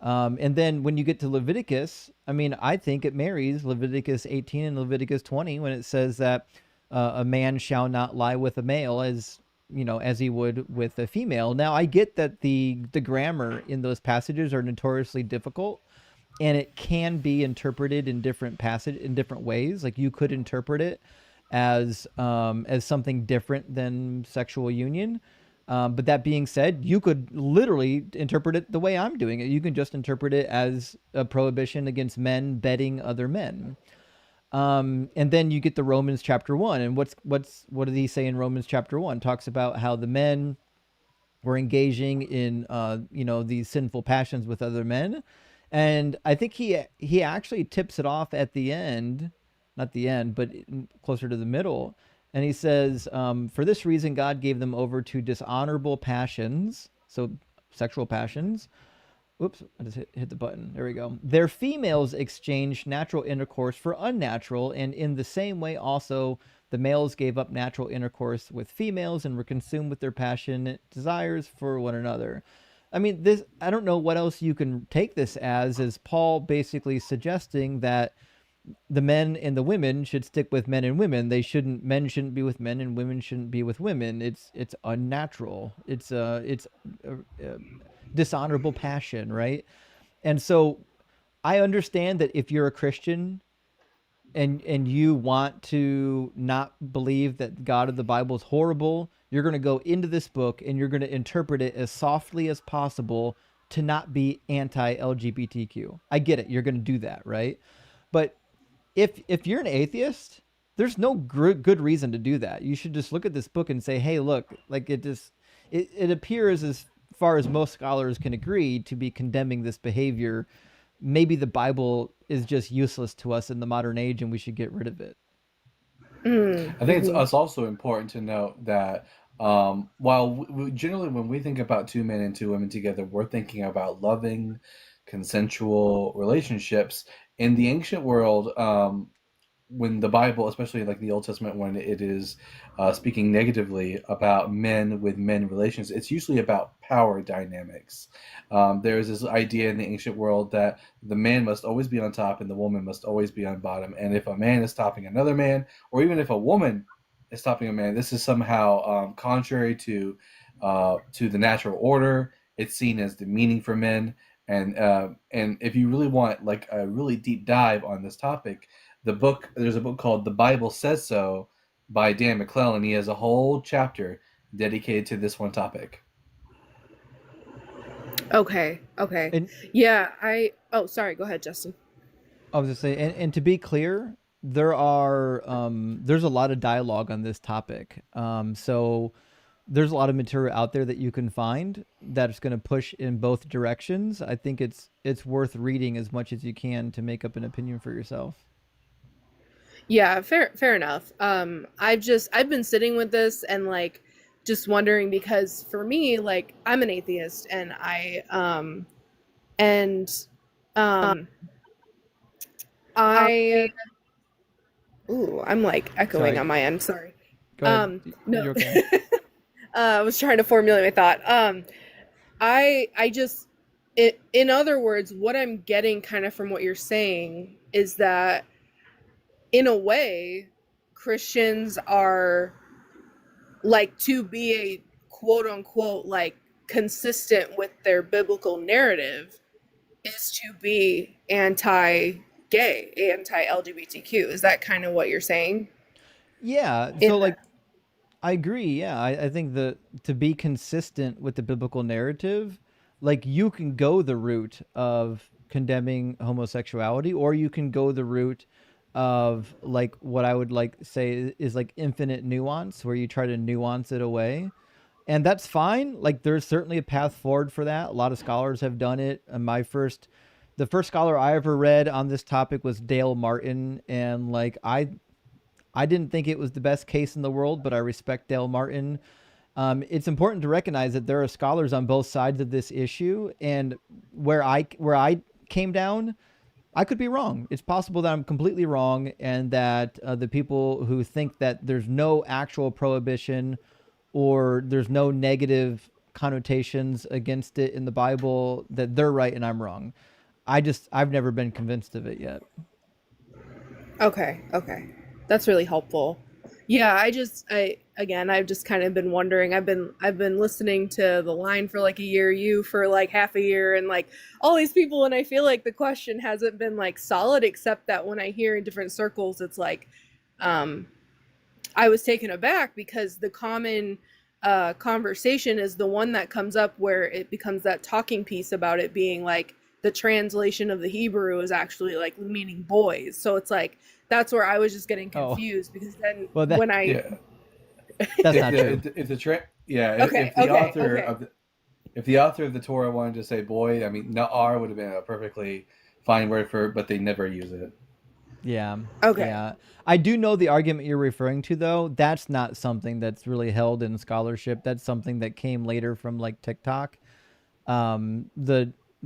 And then when you get to Leviticus, I mean, I think it marries Leviticus 18 and Leviticus 20 when it says that a man shall not lie with a male as he would with a female. Now, I get that the grammar in those passages are notoriously difficult, and it can be interpreted in different ways. Like you could interpret it as something different than sexual union. But that being said, you could literally interpret it the way I'm doing it. You can just interpret it as a prohibition against men bedding other men. And then you get the Romans chapter 1. And what did he say in Romans chapter 1? Talks about how the men were engaging in these sinful passions with other men. And I think he actually tips it off at the end, not the end, but closer to the middle. And he says, for this reason, God gave them over to dishonorable passions, so sexual passions. Oops, I just hit the button. There we go. Their females exchanged natural intercourse for unnatural, and in the same way also the males gave up natural intercourse with females and were consumed with their passionate desires for one another. I mean, I don't know what else you can take this as Paul basically suggesting that the men and the women should stick with men and women. Men shouldn't be with men and women shouldn't be with women. It's unnatural. It's dishonorable passion, right? And so I understand that if you're a Christian and you want to not believe that God of the Bible is horrible, you're going to go into this book and you're going to interpret it as softly as possible to not be anti-LGBTQ. I get it. You're going to do that, right? But if you're an atheist, there's no good reason to do that. You should just look at this book and say, hey, look, like it appears, as far as most scholars can agree, to be condemning this behavior. Maybe the Bible is just useless to us in the modern age and we should get rid of it. I think it's also important to note that while generally when we think about two men and two women together, we're thinking about loving, consensual relationships. In the ancient world, when the Bible, especially like the Old Testament, when it is speaking negatively about men with men relations, it's usually about power dynamics. There's this idea in the ancient world that the man must always be on top and the woman must always be on bottom. And if a man is stopping another man, or even if a woman is stopping a man, this is somehow contrary to the natural order. It's seen as demeaning for men. And if you really want like a really deep dive on this topic, there's a book called The Bible Says So by Dan McClellan. He has a whole chapter dedicated to this one topic. Okay. And Yeah, sorry, go ahead, Justin. I was just saying, and to be clear, there's a lot of dialogue on this topic. So there's a lot of material out there that you can find that's going to push in both directions. I think it's worth reading as much as you can to make up an opinion for yourself. Yeah, fair enough. I've been sitting with this and like just wondering, because for me, like I'm an atheist and Um, I I'm like echoing Sorry. on my end. Sorry. Go ahead. No. You're okay. I was trying to formulate my thought. I just in other words, what I'm getting kind of from what you're saying is that in a way, Christians are like to be a quote unquote like consistent with their biblical narrative is to be anti-gay, anti-LGBTQ. Is that kind of what you're saying? Yeah. In So, the, like, I agree. Yeah. I think that to be consistent with the biblical narrative, like, you can go the route of condemning homosexuality, or you can go the route of, like, what I would like say is like infinite nuance, where you try to nuance it away. And that's fine. Like, there's certainly a path forward for that. A lot of scholars have done it. And the first scholar I ever read on this topic was Dale Martin, and like I didn't think it was the best case in the world, but I respect Dale Martin. It's important to recognize that there are scholars on both sides of this issue, and where I came down, I could be wrong. It's possible that I'm completely wrong, and that the people who think that there's no actual prohibition or there's no negative connotations against it in the Bible, that they're right and I'm wrong. I've never been convinced of it yet. okay. That's really helpful. Yeah, I've just kind of been wondering. I've been listening to The Line for like a year, you for like half a year, and like all these people, and I feel like the question hasn't been like solid, except that when I hear in different circles, it's like um I was taken aback because the common conversation is the one that comes up where it becomes that talking piece about it being like the translation of the Hebrew is actually like meaning boys. So it's like that's where I was just getting Oh, confused because then well, when I Yeah. that's If not true. okay, if the okay, author okay, of the Torah wanted to say boy, I mean, Na'ar would have been a perfectly fine word for it, but they never use it. Yeah. okay, Yeah. I do know the argument you're referring to, though. That's not something that's really held in scholarship. That's something that came later from like TikTok.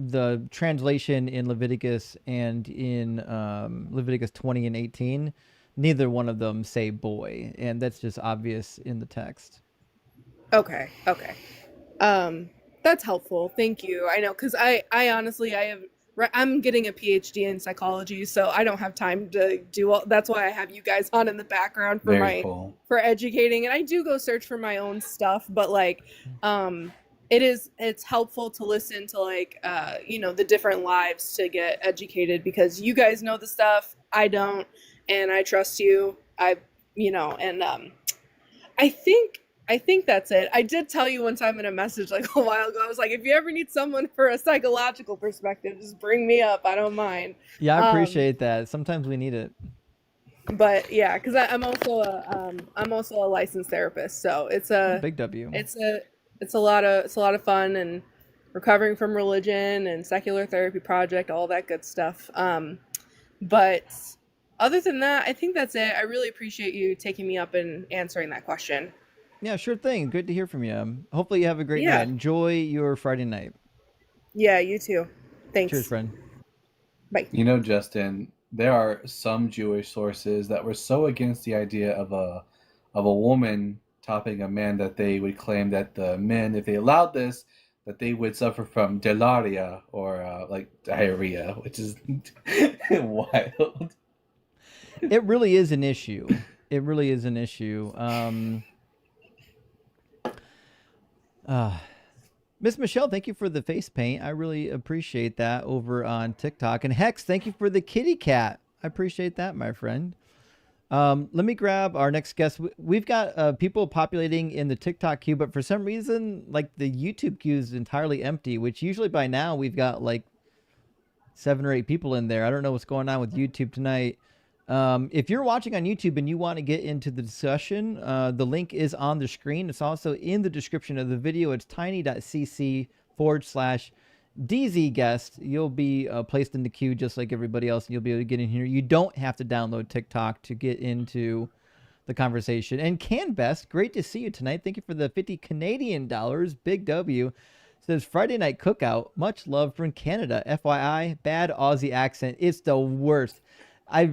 The translation in Leviticus and in Leviticus 20 and 18, neither one of them say boy, and that's just obvious in the text. okay. Um, that's helpful. Thank you. I know because I honestly I'm getting a PhD in psychology, so I don't have time to do all. That's why I have you guys on in the background for Very my cool. for educating, and I do go search for my own stuff. But like, um, it's helpful to listen to like the different lives to get educated because you guys know the stuff I don't, and I trust you. And I think that's it. I did tell you one time in a message like a while ago. I was like, if you ever need someone for a psychological perspective, just bring me up. I don't mind. Yeah, I Um, appreciate that. Sometimes we need it. but yeah, because I'm also a licensed therapist, so Oh, big W. it's a it's a lot of fun and recovering from religion and secular therapy project, all that good stuff. But other than that, I think that's it. I really appreciate you taking me up and answering that question. Yeah, sure thing. Good to hear from you. Hopefully you have a great night. Yeah. Enjoy your Friday night. Yeah, you too. Cheers, Thanks. friend. Bye. You know, Justin, there are some Jewish sources that were so against the idea of a woman topping a man that they would claim that the men, if they allowed this, that they would suffer from delaria or like diarrhea, which is wild. It really is an issue. It really is an issue. Miss Michelle, thank you for the face paint. I really appreciate that over on TikTok. And Hex, thank you for the kitty cat. I appreciate that, my friend. Let me grab our next guest. We've got people populating in the TikTok queue, but for some reason, like the YouTube queue is entirely empty, which usually by now we've got like 7 or 8 people in there. I don't know what's going on with YouTube tonight. If you're watching on YouTube and you want to get into the discussion, the link is on the screen. It's also in the description of the video. It's tiny.cc/DZ guest. You'll be placed in the queue just like everybody else, and you'll be able to get in here. You don't have to download TikTok to get into the conversation. And Can Best, great to see you tonight. Thank you for the 50 Canadian dollars. Big W. says Friday night cookout. Much love from Canada. FYI, bad Aussie accent. It's the worst. I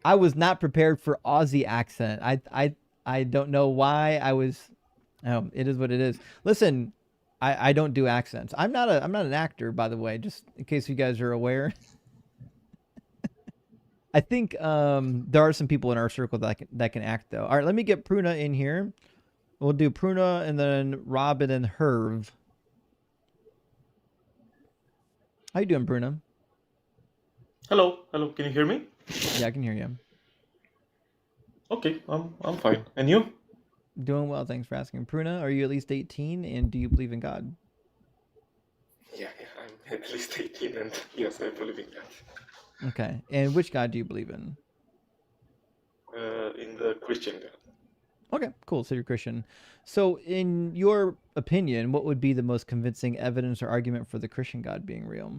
was not prepared for Aussie accent. I don't know why I was. Oh, it is what it is. Listen, I don't do accents. I'm not an actor, by the way, just in case you guys are aware. I think there are some people in our circle that can act though. All right, let me get Pruna in here. We'll do Pruna and then Robin and Herv. How you doing, Pruna? Hello, hello. Can you hear me? Yeah, I can hear you. Okay, I'm fine. And you? Doing well, thanks for asking. Pruna, are you at least 18 and do you believe in God? Yeah, I'm at least 18 and yes, I believe in that. Okay. And which God do you believe in? In the Christian God. Okay, cool. So you're Christian. So in your opinion, what would be the most convincing evidence or argument for the Christian God being real?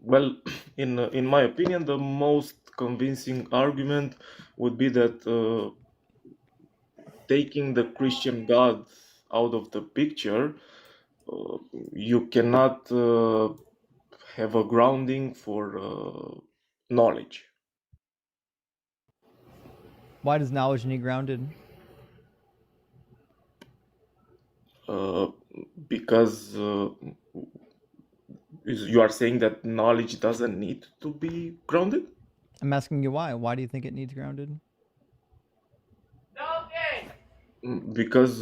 Well, in my opinion, the most convincing argument would be that taking the Christian God out of the picture, you cannot have a grounding for knowledge. Why does knowledge need grounded? Because you are saying that knowledge doesn't need to be grounded? I'm asking you why. Why do you think it needs grounded? Because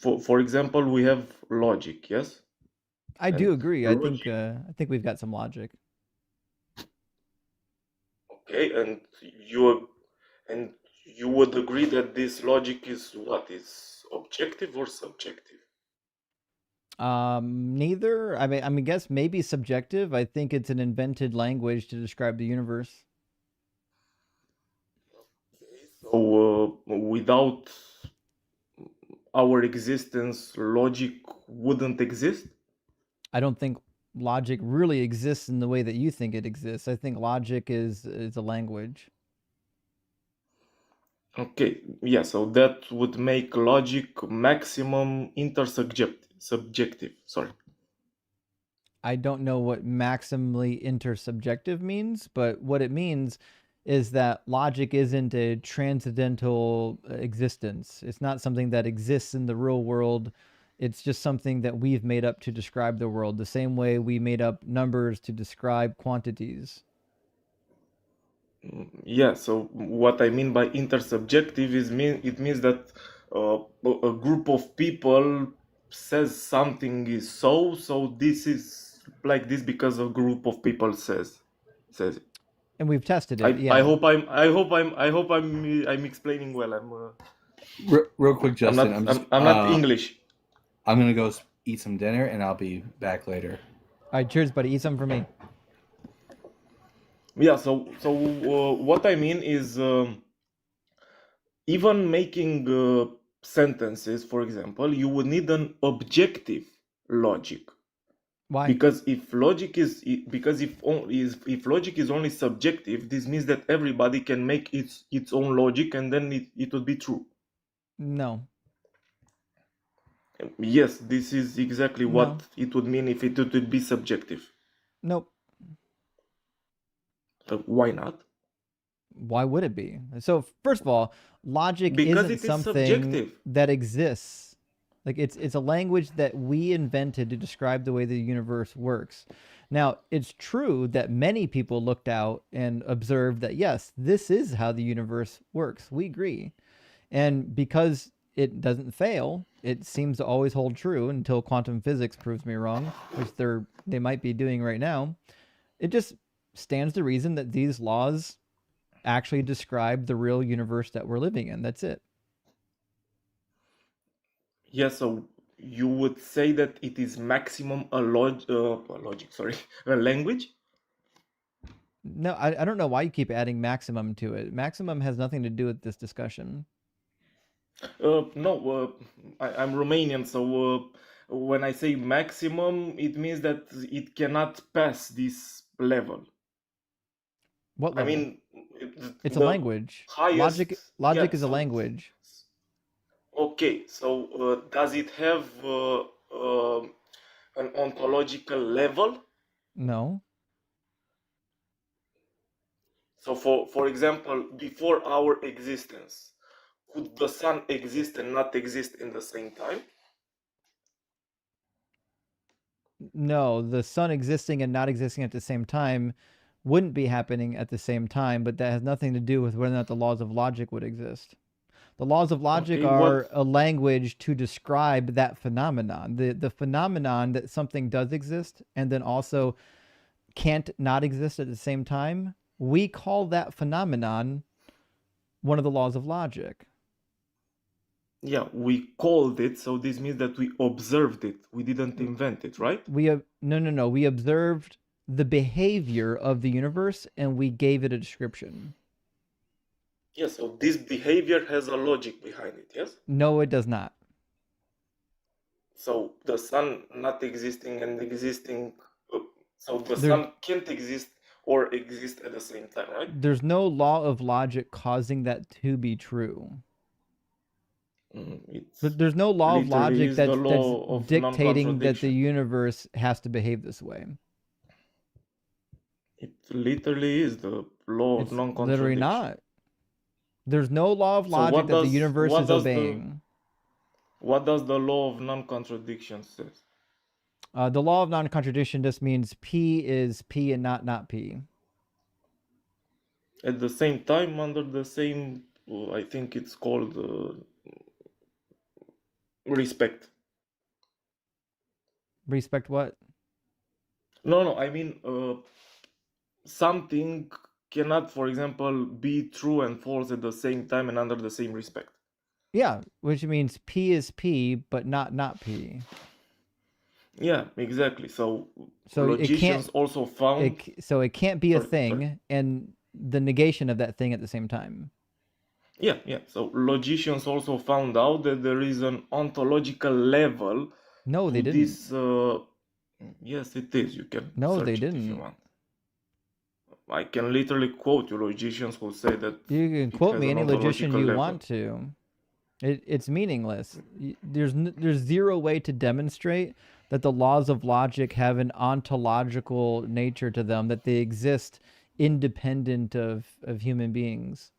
for example, we have logic, yes? I do And agree. logic, I think we've got some logic. okay, and you would agree that this logic is what, is objective or subjective? Neither. I mean, guess maybe subjective. I think it's an invented language to describe the universe. So without our existence, logic wouldn't exist? I don't think logic really exists in the way that you think it exists. I think logic is a language. Okay, yeah, so that would make logic maximum subjective. Sorry. I don't know what maximally intersubjective means, but what it means is that logic isn't a transcendental existence. It's not something that exists in the real world. It's just something that we've made up to describe the world, the same way we made up numbers to describe quantities. Yeah, so what I mean by intersubjective it means that a group of people says something is so this is like this because a group of people says it. And we've tested it. Yeah. I hope I'm explaining well. Real quick, Justin. I'm not English. I'm gonna go eat some dinner, and I'll be back later. All right, cheers, buddy. Eat something for me. Yeah. So what I mean is even making sentences, for example, you would need an objective logic. Why? Because if logic is if logic is only subjective, this means that everybody can make its own logic, and then it would be true. No. Yes, this is exactly what it would mean if it would be subjective. Nope. Why not? Why would it be? So first of all, logic Because isn't it is something subjective. that exists. Like it's a language that we invented to describe the way the universe works. Now, it's true that many people looked out and observed that yes, this is how the universe works. We agree. And because it doesn't fail, it seems to always hold true until quantum physics proves me wrong, which they might be doing right now. It just stands to reason that these laws actually describe the real universe that we're living in. That's it. Yeah, so you would say that it is maximum a logic, sorry, a language? No, I don't know why you keep adding maximum to it. Maximum has nothing to do with this discussion. No, I'm Romanian, so when I say maximum, it means that it cannot pass this level. What level? I mean, it's a language. Highest, Logic yeah, is a language. Okay, so does it have an ontological level? No. So, for example, before our existence, could the sun exist and not exist in the same time? No, the sun existing and not existing at the same time wouldn't be happening at the same time, but that has nothing to do with whether or not the laws of logic would exist. The laws of logic Okay, are what? a language to describe that phenomenon. The phenomenon that something does exist and then also can't not exist at the same time, we call that phenomenon one of the laws of logic. Yeah, we called it, so this means that we observed it. We didn't invent it, right? No. We observed the behavior of the universe and we gave it a description. Yes, so this behavior has a logic behind it, yes? No, it does not. So the sun not existing and existing, so the There's sun can't exist or exist at the same time, right? there's no law of logic causing that to be true. It's There's no law of literally logic is the that's law of dictating that the non-contradiction. universe has to behave this way. It literally is the law of It's literally non-contradiction. not. There's no law of So logic that the universe is obeying. what does the law of non-contradiction says? The law of non-contradiction just means P is P and not P. At the same time, under the same, I think it's called respect. Respect what? No, I mean something cannot, for example, be true and false at the same time and under the same respect. Yeah, which means P is P, but not P. Yeah, exactly. So So it logicians can't. also found. So it can't be a Sorry. thing and the negation of that thing at the same time. Yeah. So logicians also found out that there is an ontological level. No, they to didn't. This, yes, it is. You can No, search they it if you didn't. want. I can literally quote you logicians who say that. You can it quote has me an any logician ontological you level. want to. It's meaningless. There's zero way to demonstrate that the laws of logic have an ontological nature to them, that they exist independent of human beings.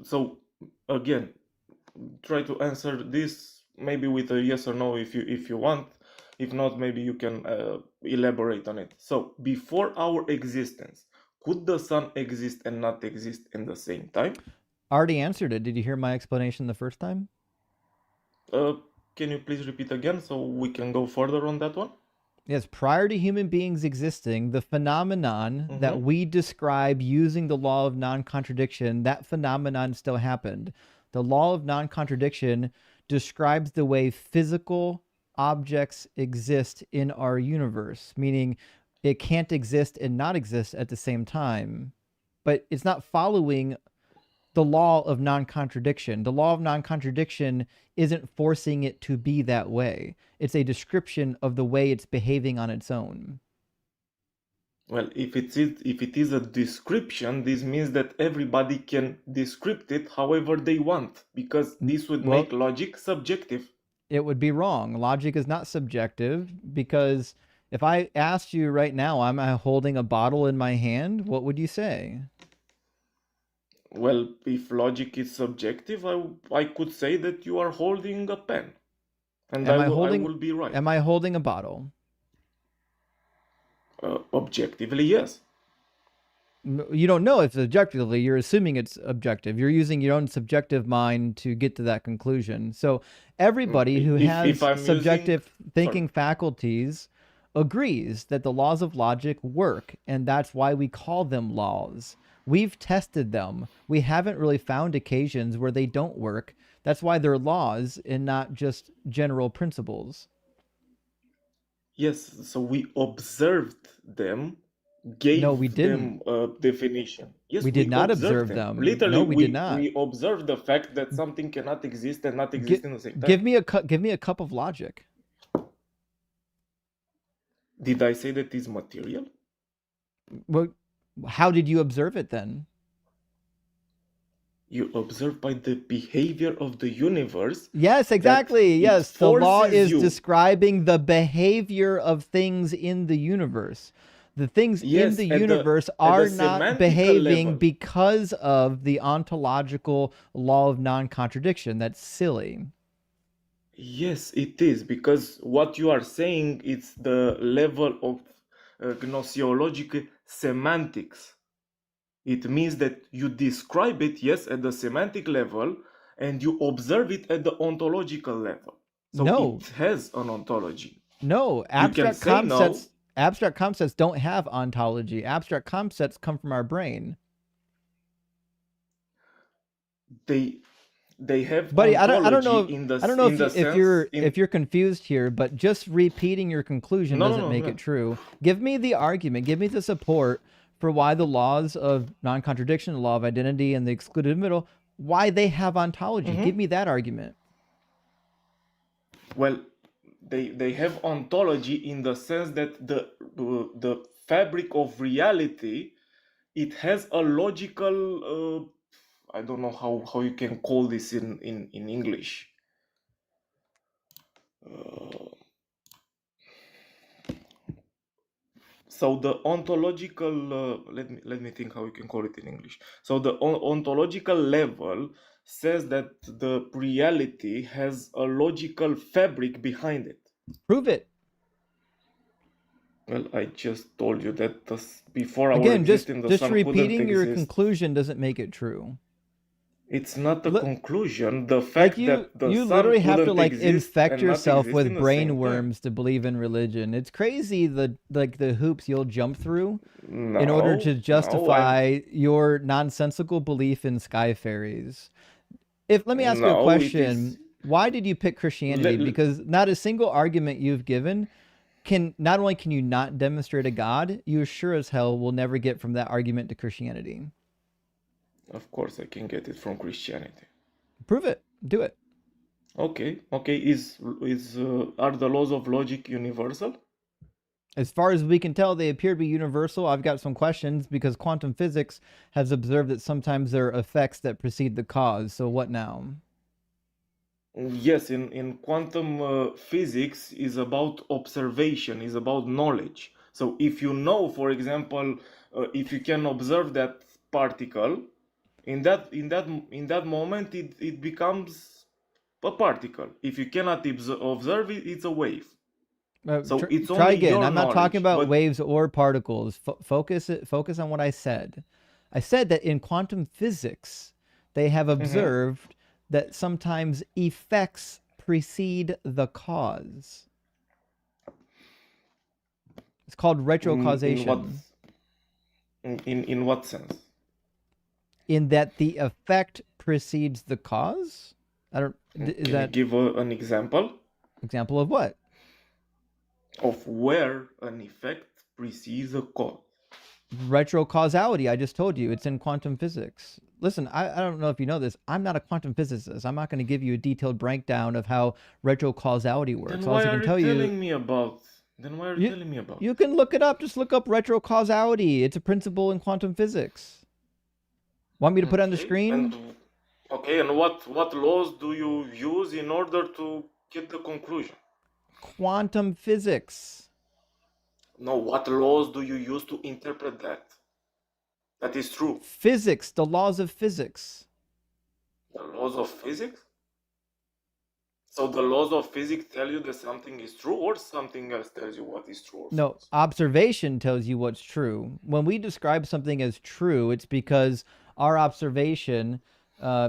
So again, try to answer this maybe with a yes or no if you want. If not, maybe you can elaborate on it. So before our existence, could the sun exist and not exist in the same time? I already answered it. Did you hear my explanation the first time? Can you please repeat again so we can go further on that one? Yes, prior to human beings existing, the phenomenon that we describe using the law of non-contradiction, that phenomenon still happened. The law of non-contradiction describes the way physical objects exist in our universe, meaning it can't exist and not exist at the same time. But it's not following the law of non-contradiction. The law of non-contradiction isn't forcing it to be that way. It's a description of the way it's behaving on its own. Well, if it is a description, this means that everybody can descript it however they want, because this would make logic subjective. It would be wrong. Logic is not subjective, because if I asked you right now, am I holding a bottle in my hand? What would you say? Well, if logic is subjective, I could say that you are holding a pen, and I will be right. Am I holding a bottle? Objectively, yes. You don't know if it's objectively. You're assuming it's objective. You're using your own subjective mind to get to that conclusion. So everybody who has subjective thinking faculties agrees that the laws of logic work, and that's why we call them laws. We've tested them. We haven't really found occasions where they don't work. That's why they're laws and not just general principles. Yes, so we observed them, gave them a definition. Yes, we did not observe them. Literally, no, we did not. We observed the fact that something cannot exist and not exist in the same time. Give me a cup of logic. Did I say that is material? Well, how did you observe it then? You observe by the behavior of the universe Yes, that exactly. it Yes, the law forces is you. describing the behavior of things in the universe. The things in Yes, the at universe the are not semantical behaving level. because of the ontological law of non-contradiction. That's silly. Yes, it is, because what you are saying is the level of gnoseological semantics. It means that you describe it, yes, at the semantic level, and you observe it at the ontological level. So No, it has an ontology. no, You can say no. abstract concepts don't have ontology. Abstract concepts come from our brain. They have Buddy, I don't ontology know. in the I don't know in the sense in if you're confused here, but just repeating your conclusion no no doesn't no make yeah. it true. Give me the argument. Give me the support for why the laws of non-contradiction, the law of identity, and the excluded middle, why they have ontology. Give me that argument. Well, they have ontology in the sense that the fabric of reality, it has a logical I don't know how you can call this in English. So the ontological let me think how you can call it in English. So the ontological level says that the reality has a logical fabric behind it. Prove it. Well, I just told you that before our Again, existence, the just sun couldn't repeating your exist. conclusion doesn't make it true. It's not a Look, conclusion. The like fact you that the sun literally have to couldn't like exist infect and not yourself exist in with the same time. brainworms to believe in religion. It's crazy the hoops you'll jump through in order to No, justify your nonsensical belief in sky fairies. Let me ask you a no, it is. question. Why did you pick Christianity? Because not a single argument you've given not only can you not demonstrate a God, you sure as hell will never get from that argument to Christianity. Of course, I can get it from Christianity. Prove it. Do it. Okay. Are the laws of logic universal? As far as we can tell, they appear to be universal. I've got some questions because quantum physics has observed that sometimes there are effects that precede the cause. So what now? Yes, in quantum physics is about observation, is about knowledge. So if you know, for example, if you can observe that particle, in that moment it becomes a particle. If you cannot observe it, it's a wave. So it's Try only again. your I'm not talking knowledge, about but waves or particles. Focus on what I said. I said that in quantum physics, they have observed that sometimes effects precede the cause. It's called retrocausation. In what sense? In that the effect precedes the cause? I don't. Is Can that you give an example example of what? of where an effect precedes a cause? Retrocausality. I just told you it's in quantum physics. Listen, I don't know if you know this. I'm not a quantum physicist. I'm not going to give you a detailed breakdown of how retrocausality works. Then why are you telling me about? Then why are you telling me about? You can look it up. Just look up retrocausality. It's a principle in quantum physics. Want me to put it on the screen? And what laws do you use in order to get the conclusion? Quantum physics. No, what laws do you use to interpret that? That is true. Physics, the laws of physics. The laws of physics? So the laws of physics tell you that something is true, or something else tells you what is true? No, observation tells you what's true. When we describe something as true, it's because our observation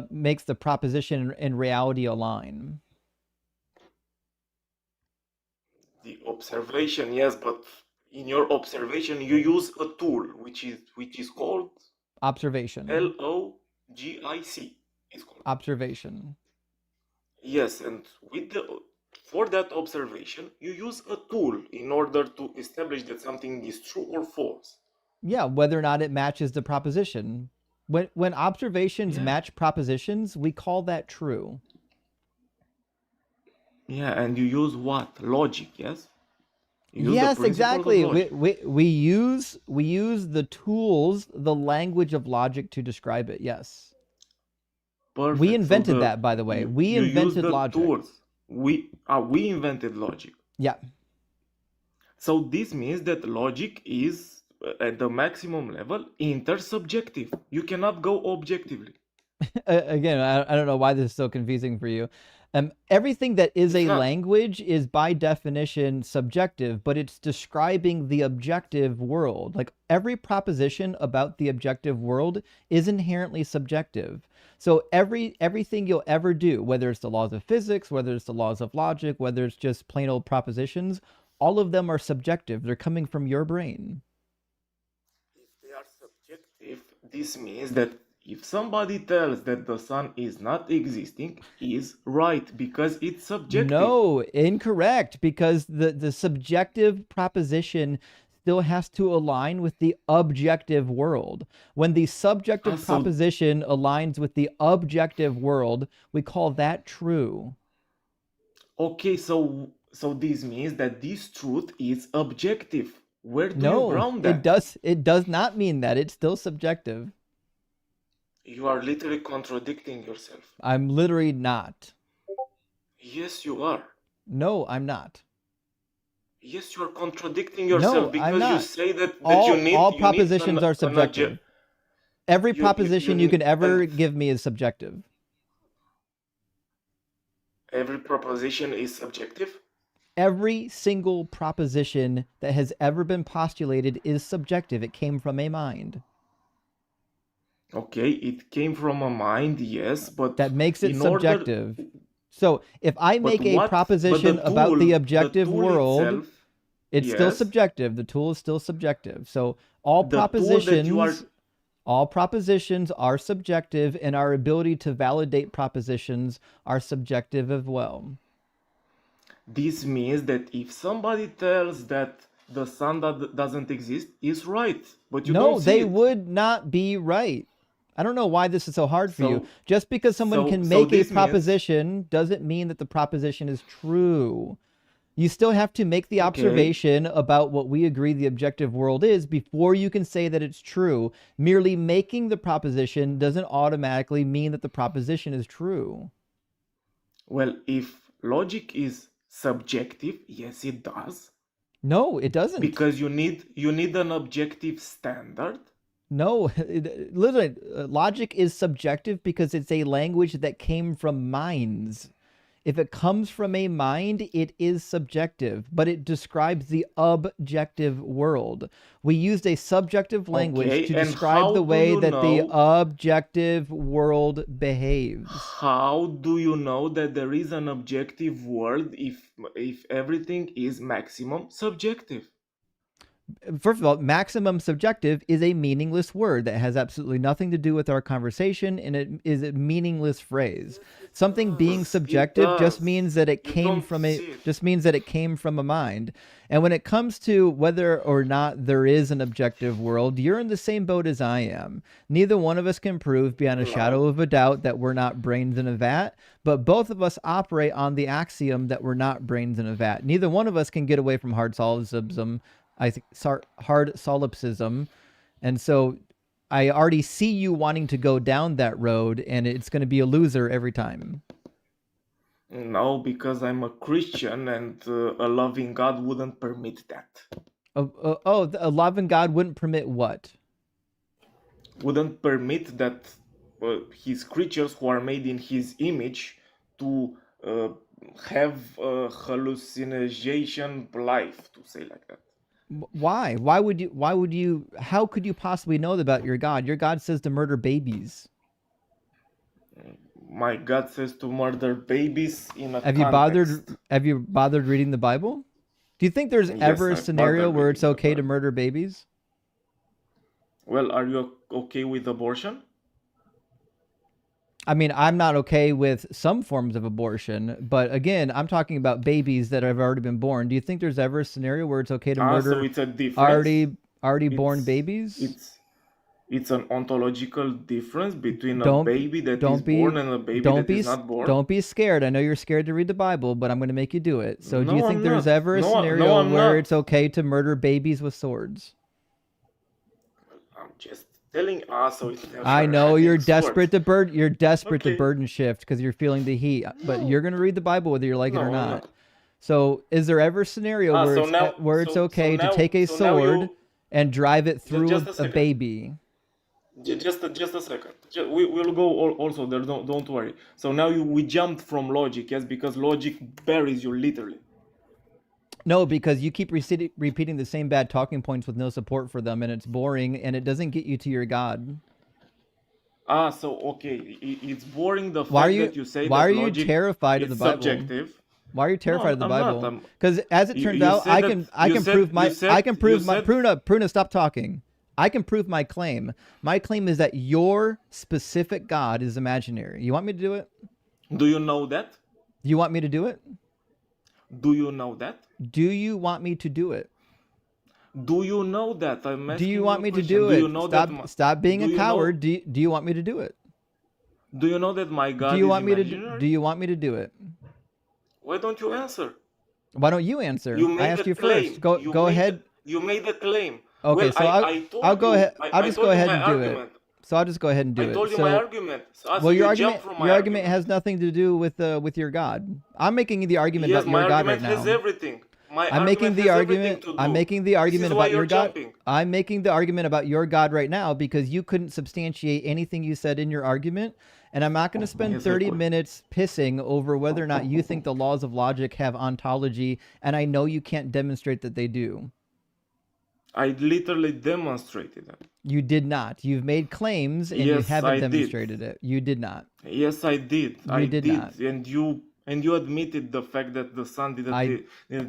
makes the proposition and reality align. The observation, yes, but in your observation you use a tool which is called observation. LOGIC. It's called observation. Yes, and for that observation you use a tool in order to establish that something is true or false. Yeah, whether or not it matches the proposition. When observations match propositions, we call that true. Yeah, and you use what? Logic, yes? Yes, exactly. We use the tools, the language of logic to describe it. Yes. Perfect. We So invented that, by the way. We you use invented the logic. tools. We invented logic. Yeah. So this means that logic is at the maximum level intersubjective. You cannot go objectively. Again, I don't know why this is so confusing for you. Everything that is It's a not. language is by definition subjective, but it's describing the objective world. Like every proposition about the objective world is inherently subjective. So everything you'll ever do, whether it's the laws of physics, whether it's the laws of logic, whether it's just plain old propositions, all of them are subjective. They're coming from your brain. If they are subjective, this means that if somebody tells that the sun is not existing, is right because it's subjective. No, incorrect, because the subjective proposition still has to align with the objective world. When the subjective So proposition aligns with the objective world, we call that true. okay, so this means that this truth is objective. Where do you No, ground it that? does not mean that. It's still subjective. You are literally contradicting yourself. I'm literally not. Yes, you are. No, I'm not. Yes, you are contradicting yourself No, I'm because you not. say that All you need propositions are subjective. Every you proposition you need can ever give me is subjective. every proposition is subjective. Every single proposition that has ever been postulated is subjective. It came from a mind. Okay, it came from a mind, yes, but That makes it in order, subjective. So if I but make a what? But proposition about the objective tool world, itself, it's still yes, subjective. The tool is still subjective. So all the tool that you are, propositions are subjective, and our ability to validate propositions are subjective as well. this means that if somebody tells that the sun doesn't exist, is right, but you No, don't see they it. would not be right. I don't know why this is so hard for you. So, Just because someone can so make a this means, proposition doesn't mean that the proposition is true. You still have to make the okay, observation about what we agree the objective world is before you can say that it's true. Merely making the proposition doesn't automatically mean that the proposition is true. well, if logic is subjective, yes, it does, No, it doesn't. because you need an objective standard. No, literally, logic is subjective because it's a language that came from minds. If it comes from a mind, it is subjective, but it describes the objective world. We used a subjective language Okay, to and describe how the do way you that the know? objective world behaves. How do you know that there is an objective world if everything is maximum subjective? First of all, maximum subjective is a meaningless word that has absolutely nothing to do with our conversation, and it is a meaningless phrase. Something being It subjective just does. means that it You came don't from see it. just means that it came from a mind. And when it comes to whether or not there is an objective world, you're in the same boat as I am. Neither one of us can prove beyond a shadow No. of a doubt that we're not brains in a vat, but both of us operate on the axiom that we're not brains in a vat. Neither one of us can get away from hard solipsism. Hard solipsism. And so I already see you wanting to go down that road, and it's going to be a loser every time. No, because I'm a Christian and a loving God wouldn't permit that. A loving God wouldn't permit what? Wouldn't permit that his creatures who are made in his image to have a hallucination life, to say like that. Why? How could you possibly know about your God? Your God says to murder babies. My God says to murder babies in a Have context. you bothered reading the Bible? Do you think there's Yes, ever a I've scenario bothered where it's reading the okay to Bible. murder babies? Well, are you okay with abortion? I mean, I'm not okay with some forms of abortion, but again, I'm talking about babies that have already been born. Do you think there's ever a scenario where it's okay to So murder it's a difference. already born It's babies? it's an ontological difference between a Don't baby that is don't be born and a baby that is not born. don't be scared. I know you're scared to read the Bible, but I'm going to make you do it. So do you No, think I'm there's not. ever a No, scenario I'm where not. it's okay to murder babies with swords? I'm just telling us. So I know you're desperate to Okay. burden shift because you're feeling the heat, but No, you're gonna read the Bible whether you like it or no, no. not. So, is there ever a scenario Ah, where so it's now, okay to take a so now sword you and drive it through just a a second. baby? Just a second. We'll go also there. Don't worry. So now we jumped from logic, yes, because logic buries you literally. No, because you keep repeating the same bad talking points with no support for them, and it's boring, and it doesn't get you to your God. Ah, so okay, it's boring the Why are fact you that you say Why that are you logic terrified of the is Bible? subjective. Why are you terrified No, of the I'm not. Bible? Because as it turns You out, said that I can prove my said Pruna, stop talking. I can prove my claim. My claim is that your specific God is imaginary. You want me to do it? Do you know that? You want me to do it? Do you know that? Do you want me to do it? Do you know that? I'm Do you asking you want a me to question. do Do you it? know that? Stop being Do a you know? coward. Do you want me to do it? Do you know that my Do God you is want me to imaginary? do you want me to do it? Why don't you answer? Why don't you answer? You I made a asked you first. claim. Go ahead. You made a claim. Okay, Well, so I I'll told go you. ahead. I'll I just go told you ahead my and do it. argument. So I'll just go ahead and do I it. told you my So, argument. So well, you jump from my your argument argument. has nothing to do with your God. I'm making the argument Yes, about my your God right argument has now. everything. My I'm making argument the has everything argument. to I'm do. making the This argument is why about your you're God. jumping. I'm making the argument about your God right now because you couldn't substantiate anything you said in your argument, and I'm not going to spend Yes, I 30 could. minutes pissing over whether or not you think the laws of logic have ontology, and I know you can't demonstrate that they do. I literally demonstrated that. You did not. You've made claims and you Yes, haven't I did. demonstrated it. You did not. Yes, I did. You I did did. not. And you admitted the fact that the sun didn't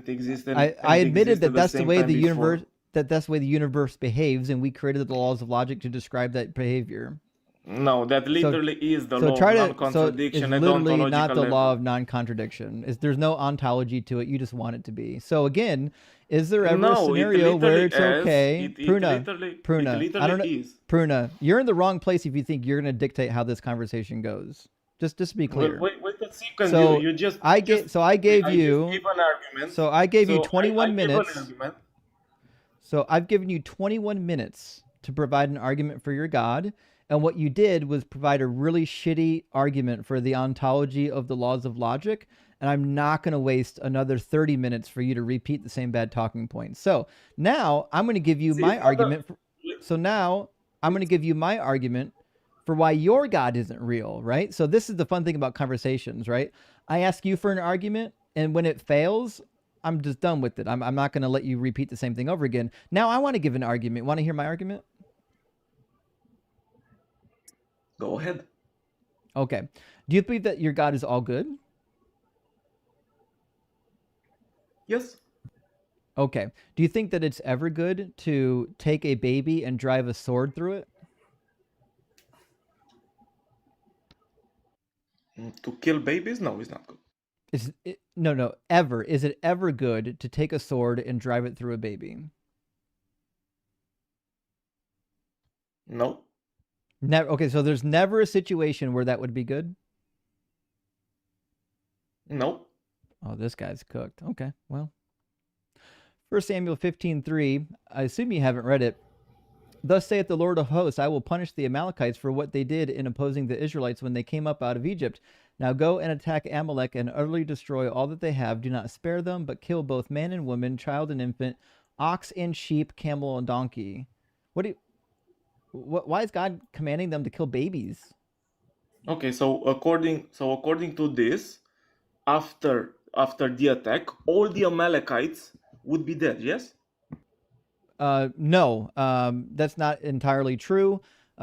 exist and I it admitted that existed the that's the same way time the before. universe that's the way the universe behaves, and we created the laws of logic to describe that behavior. No, that So literally is the so law of so it's non-contradiction at literally not ontological the law level. of non-contradiction. There's no ontology to it. You just want it to be. So again, is there ever a No, it scenario where literally it's is. okay? It Pruna, literally I don't know. is. Pruna, you're in the wrong place if you think you're going to dictate how this conversation goes. Just to be Well, clear. wait a second. So You just I just gave I just gave an argument. so I gave you So 21 I gave an minutes. argument. So I've given you 21 minutes to provide an argument for your God. And what you did was provide a really shitty argument for the ontology of the laws of logic. And I'm not going to waste another 30 minutes for you to repeat the same bad talking points. So now I'm going to give you See, my it's not argument. So now I'm going to give you my argument for why your God isn't real, right? So this is the fun thing about conversations, right? I ask you for an argument, and when it fails, I'm just done with it. I'm not going to let you repeat the same thing over again. Now I want to give an argument. Want to hear my argument? Go ahead. Okay. Do you believe that your God is all good? Yes. Okay. Do you think that it's ever good to take a baby and drive a sword through it? To kill babies? No, it's not good. No, ever. Is it ever good to take a sword and drive it through a baby? No. Never. Okay, so there's never a situation where that would be good? No. Oh, this guy's cooked. Okay, well. 1 Samuel 15:3. I assume you haven't read it. Thus saith the Lord of hosts, I will punish the Amalekites for what they did in opposing the Israelites when they came up out of Egypt. Now go and attack Amalek and utterly destroy all that they have. Do not spare them, but kill both man and woman, child and infant, ox and sheep, camel and donkey. Why is God commanding them to kill babies? Okay, so according to this, after the attack, all the Amalekites would be dead, yes? No, that's not entirely true.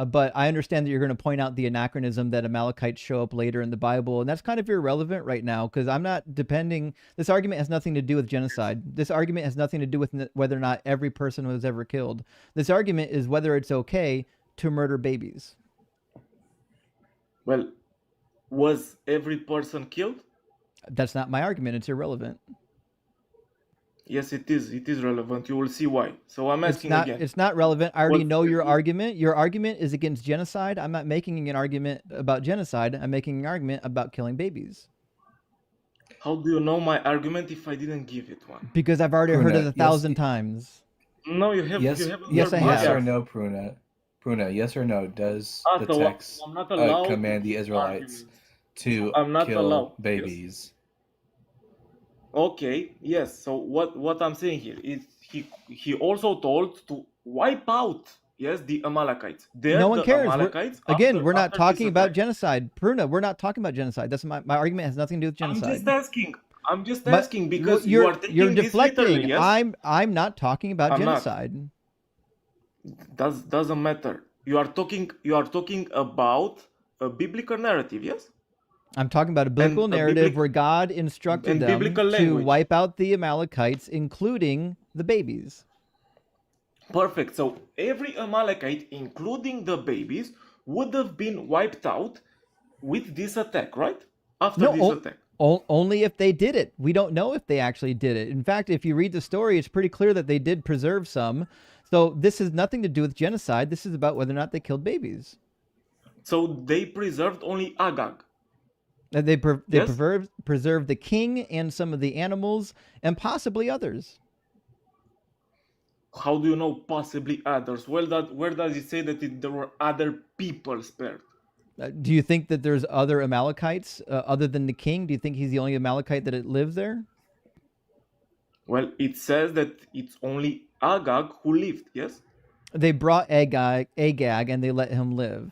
But I understand that you're going to point out the anachronism that Amalekites show up later in the Bible, and that's kind of irrelevant right now because I'm not depending. This argument has nothing to do with genocide. This argument has nothing to do with whether or not every person was ever killed. This argument is whether it's okay to murder babies. Well, was every person killed? That's not my argument. It's irrelevant. Yes, it is. It is relevant. You will see why. So I'm asking again. It's not relevant. I already Was know your every- argument. Your argument is against genocide. I'm not making an argument about genocide. I'm making an argument about killing babies. How do you know my argument if I didn't give it one? Because I've already heard it 1,000 times. No, you have. Yes, You haven't yes, heard I my have. yes or argument. no, Pruna? Pruna, yes or no? Does Ah, the so text I'm not allowed to command the give Israelites arguments. to I'm not kill allowed. Yes. babies? Okay, yes. So what I'm saying here is he also told to wipe out, yes, the Amalekites. They're No one the cares. Amalekites We're not after this talking about attack. genocide. Pruna, we're not talking about genocide. That's my argument has nothing to do with I'm genocide. just asking. I'm just But asking because you you're are taking this deflecting. literally, yes? I'm not talking about I'm not. genocide. Doesn't matter. You are talking about a biblical narrative, yes? I'm talking about a biblical And a narrative where God instructed and them biblical to language. wipe out the Amalekites, including the babies. Perfect. So every Amalekite, including the babies, would have been wiped out with this attack, right? After this attack. Only if they did it. We don't know if they actually did it. In fact, if you read the story, it's pretty clear that they did preserve some. So this has nothing to do with genocide. This is about whether or not they killed babies. So they preserved only Agag. They Yes? preserved the king and some of the animals and possibly others. How do you know possibly others? Well, where does it say that there were other people spared? Do you think that there's other Amalekites other than the king? Do you think he's the only Amalekite that lives there? Well, it says that it's only Agag who lived, yes? They brought Agag and they let him live.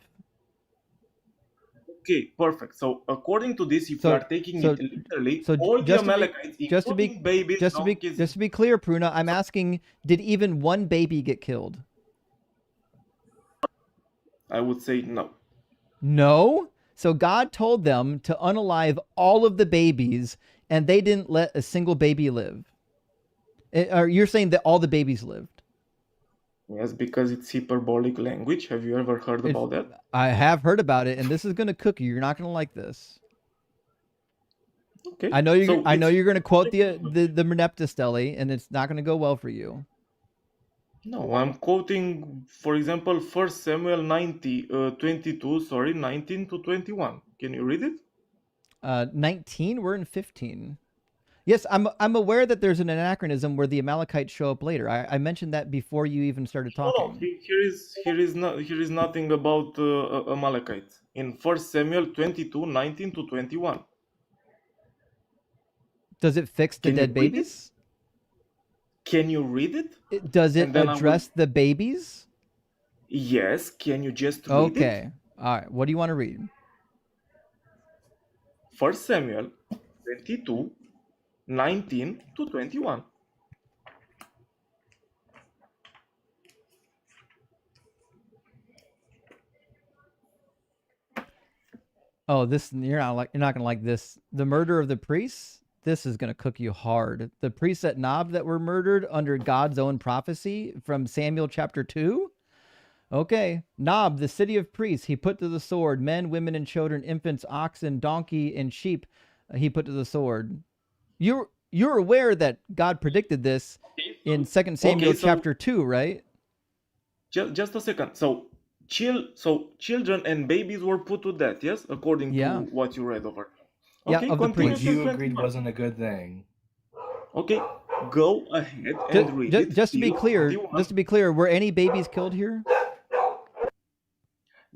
Okay, perfect. So according to this, if we are taking it literally, all the Amalekites, including babies, donkeys... Just to be clear, Pruna, I'm asking, did even one baby get killed? I would say no. No? So God told them to unalive all of the babies, and they didn't let a single baby live. Or you're saying that all the babies lived? Yes, because it's hyperbolic language. Have you ever heard about that? I have heard about it, and this is going to cook you. You're not going to like this. Okay. I know you're going to quote the Merneptah Stele, and it's not going to go well for you. No, I'm quoting, for example, 1 Samuel 19 to 21. Can you read it? 19? We're in 15. Yes, I'm aware that there's an anachronism where the Amalekites show up later. I mentioned that before you even started talking. No, here is nothing about Amalekites. In 1 Samuel 22, 19 to 21. Does it fix the dead babies? Can you read it? Does it address the babies? Yes. Can you just read it? Okay. All right. What do you want to read? 1 Samuel 22, 19 to 21. Oh, this you're not gonna like this. The murder of the priests. This is gonna cook you hard. The priests at Nob that were murdered under God's own prophecy from Samuel chapter 2. Okay, Nob, the city of priests, he put to the sword men, women, and children, infants, oxen, donkey, and sheep. He put to the sword. You're aware that God predicted this in 2 Samuel chapter 2, right? Just a second. So children and babies were put to death, yes, according to what you read over. Okay, which you agreed wasn't a good thing. Okay, go ahead and read it. Just to be clear, were any babies killed here?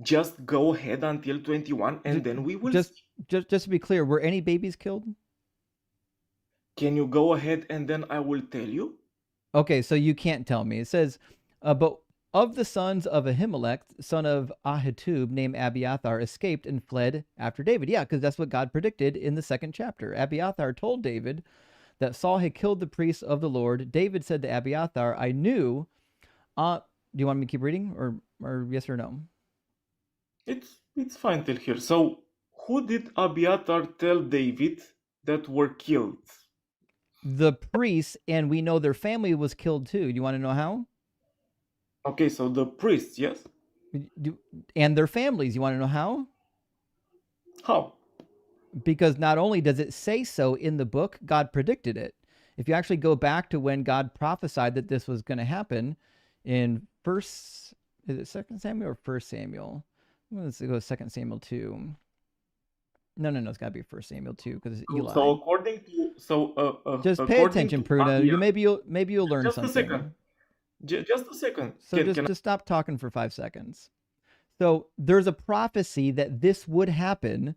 Just go ahead until 21, and then we will. Just to be clear, were any babies killed? Can you go ahead and then I will tell you? Okay, so you can't tell me. It says, but of the sons of Ahimelech, son of Ahitub, named Abiathar, escaped and fled after David. Yeah, because that's what God predicted in the 2nd chapter. Abiathar told David that Saul had killed the priests of the Lord. David said to Abiathar, I knew. Do you want me to keep reading or yes or no? It's fine till here. So who did Abiathar tell David that were killed? The priests, and we know their family was killed too. Do you want to know how? Okay, so the priests, yes? And their families. You want to know how? How? Because not only does it say so in the book, God predicted it. If you actually go back to when God prophesied that this was going to happen in 2 Samuel or 1 Samuel? Let's go 2 Samuel 2. No, it's got to be 1 Samuel 2 because it's Eli. So according to just pay attention, Pruna. Maybe you'll learn something. Just a second. Just a second. So Can just stop talking for 5 seconds. So there's a prophecy that this would happen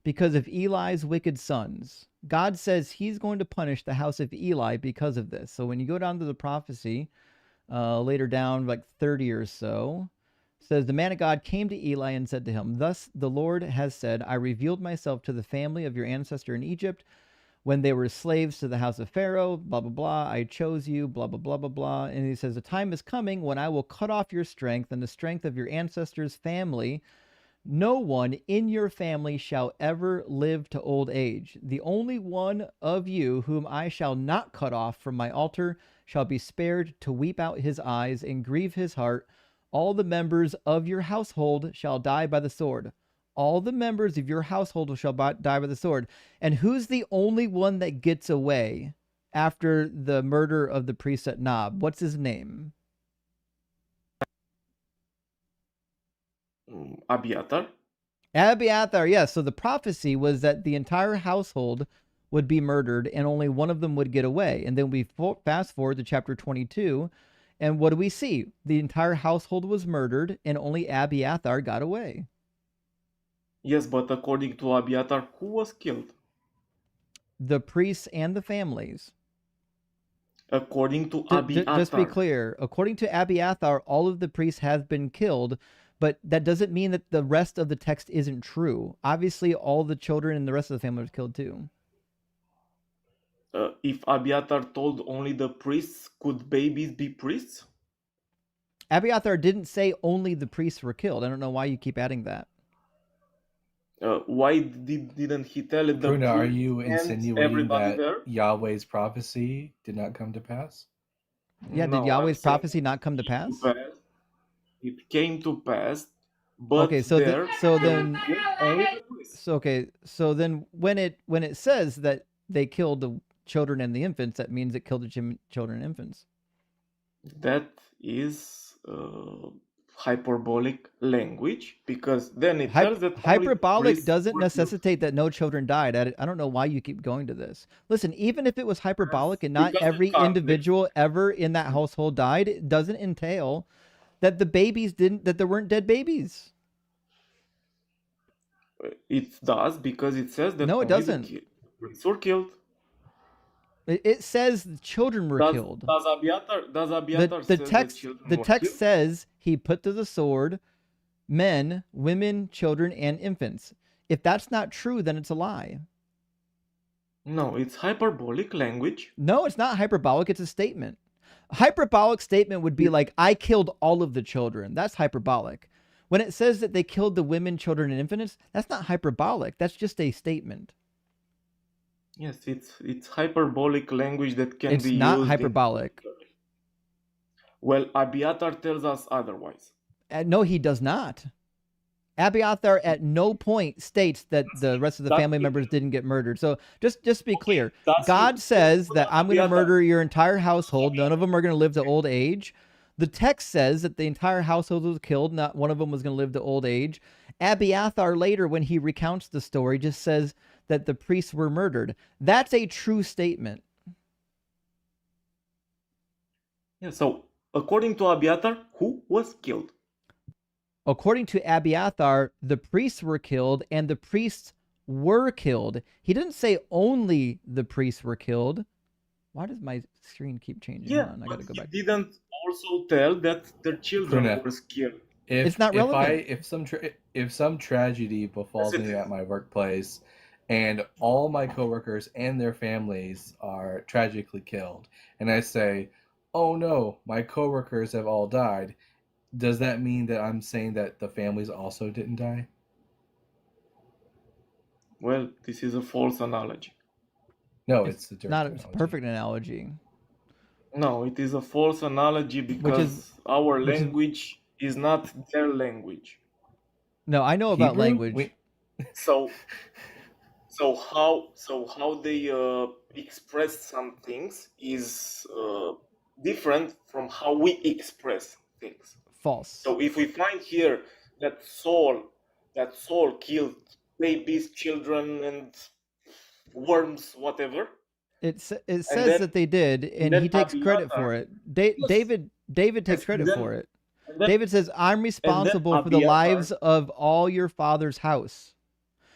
because of Eli's wicked sons. God says he's going to punish the house of Eli because of this. So when you go down to the prophecy, later down, like 30 or so, says, the man of God came to Eli and said to him, thus the Lord has said, I revealed myself to the family of your ancestor in Egypt when they were slaves to the house of Pharaoh, blah, blah, blah. I chose you, blah, blah, blah, blah, blah. And he says, the time is coming when I will cut off your strength and the strength of your ancestors' family. No one in your family shall ever live to old age. The only one of you whom I shall not cut off from my altar shall be spared to weep out his eyes and grieve his heart. All the members of your household shall die by the sword. All the members of your household shall die by the sword. And who's the only one that gets away after the murder of the priest at Nob? What's his name? Abiathar? Abiathar, yes. So the prophecy was that the entire household would be murdered and only one of them would get away. And then we fast forward to chapter 22. And what do we see? The entire household was murdered and only Abiathar got away. Yes, but according to Abiathar, who was killed? The priests and the families. According to Abiathar. Just be clear. According to Abiathar, all of the priests have been killed, but that doesn't mean that the rest of the text isn't true. Obviously, all the children and the rest of the family were killed too. If Abiathar told only the priests, could babies be priests? Abiathar didn't say only the priests were killed. I don't know why you keep adding that. Why didn't he tell it? Pruna, are you insinuating that there? Yahweh's prophecy did not come to pass? Yeah, No, did Yahweh's I'm saying prophecy not come to pass? It came to pass, but Okay, so then when it says that they killed the children and the infants, that means it killed the children and infants. That is hyperbolic language, because then it tells that hyperbolic doesn't necessitate that no children died. I don't know why you keep going to this. Listen, even if it was hyperbolic and not every individual ever in that household died, it doesn't entail that there weren't dead babies. It does, because it says that no, it doesn't. Priests were killed. It says the children were killed. Does Abiathar say that children were text killed? says he put to the sword men, women, children, and infants. If that's not true, then it's a lie. No, it's hyperbolic language. No, it's not hyperbolic. It's a statement. A hyperbolic statement would be like, I killed all of the children. That's hyperbolic. When it says that they killed the women, children, and infants, that's not hyperbolic. That's just a statement. Yes, it's hyperbolic language that can be used. It's not hyperbolic. Well, Abiathar tells us otherwise. No, he does not. Abiathar at no point states that the rest of the family members didn't get murdered. So just be clear. God says that I'm going to murder your entire household. None of them are going to live to old age. The text says that the entire household was killed. Not one of them was going to live to old age. Abiathar later, when he recounts the story, just says that the priests were murdered. That's a true statement. Yeah, so according to Abiathar, who was killed? According to Abiathar, the priests were killed, and the priests were killed. He didn't say only the priests were killed. Why does my screen keep changing? Yeah, I gotta go back. He didn't also tell that their children were killed. It's not relevant. If some tragedy befalls me at my workplace, and all my coworkers and their families are tragically killed, and I say, "Oh no, my coworkers have all died," does that mean that I'm saying that the families also didn't die? Well, this is a false analogy. No, it's a not a perfect analogy. No, it is a false analogy because our language is not their language. No, I know about language. So how they express some things is different from how we express things. False. So if we find here that Saul killed babies, children, and worms, whatever. It says that they did, and he takes credit for it. David David takes Yes, credit for it. and then, David says, I'm and then responsible for the Abiathar. lives of all your father's house.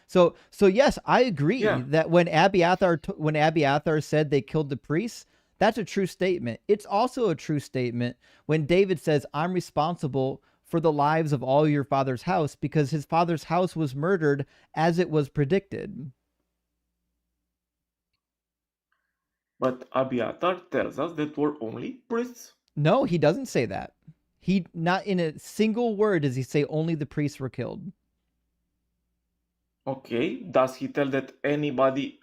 So yes, I agree Yeah, that when Abiathar said they killed the priests, that's a true statement. It's also a true statement when David says, I'm responsible for the lives of all your father's house, because his father's house was murdered as it was predicted. but Abiathar tells us that were only priests. No, he doesn't say that. He, not in a single word does he say only the priests were killed. Okay, does he tell that anybody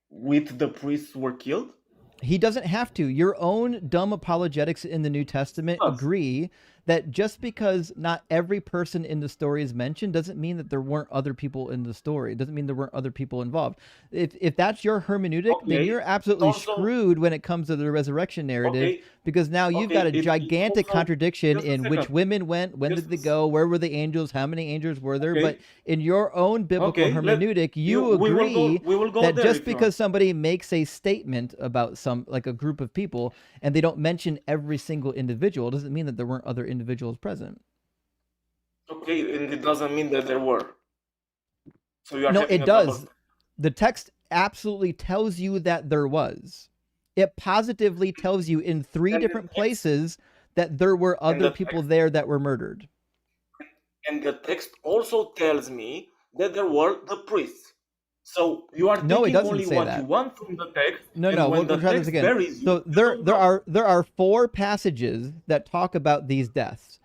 with the priests were killed? He doesn't have to. Your own dumb apologetics in the New Testament Does. agree that just because not every person in the story is mentioned doesn't mean that there weren't other people in the story. It doesn't mean there weren't other people involved. If that's your hermeneutic, then Okay, you're it absolutely also screwed when it comes to the resurrection narrative, okay, because now you've got a it gigantic also contradiction just a in which second. women went, when Just did a they s- go, where were the angels, how many angels were there. But okay, in your own biblical okay. hermeneutic, you We will agree go. We will go that there just if you want. because somebody makes a statement about some, like a group of people, and they don't mention every single individual, doesn't mean that there weren't other individuals present. Okay, and it doesn't mean that there were. So you are No, having it a double does. standard. The text absolutely tells you that there was. It positively tells you in 3 And the different text places that there were and other the people text there that were murdered. and the text also tells me that there were the priests. So you are No, it taking doesn't only say what you that. want from the text, No, and when we'll the try this text again. buries you, So you there don't know. are 4 passages that talk about these deaths.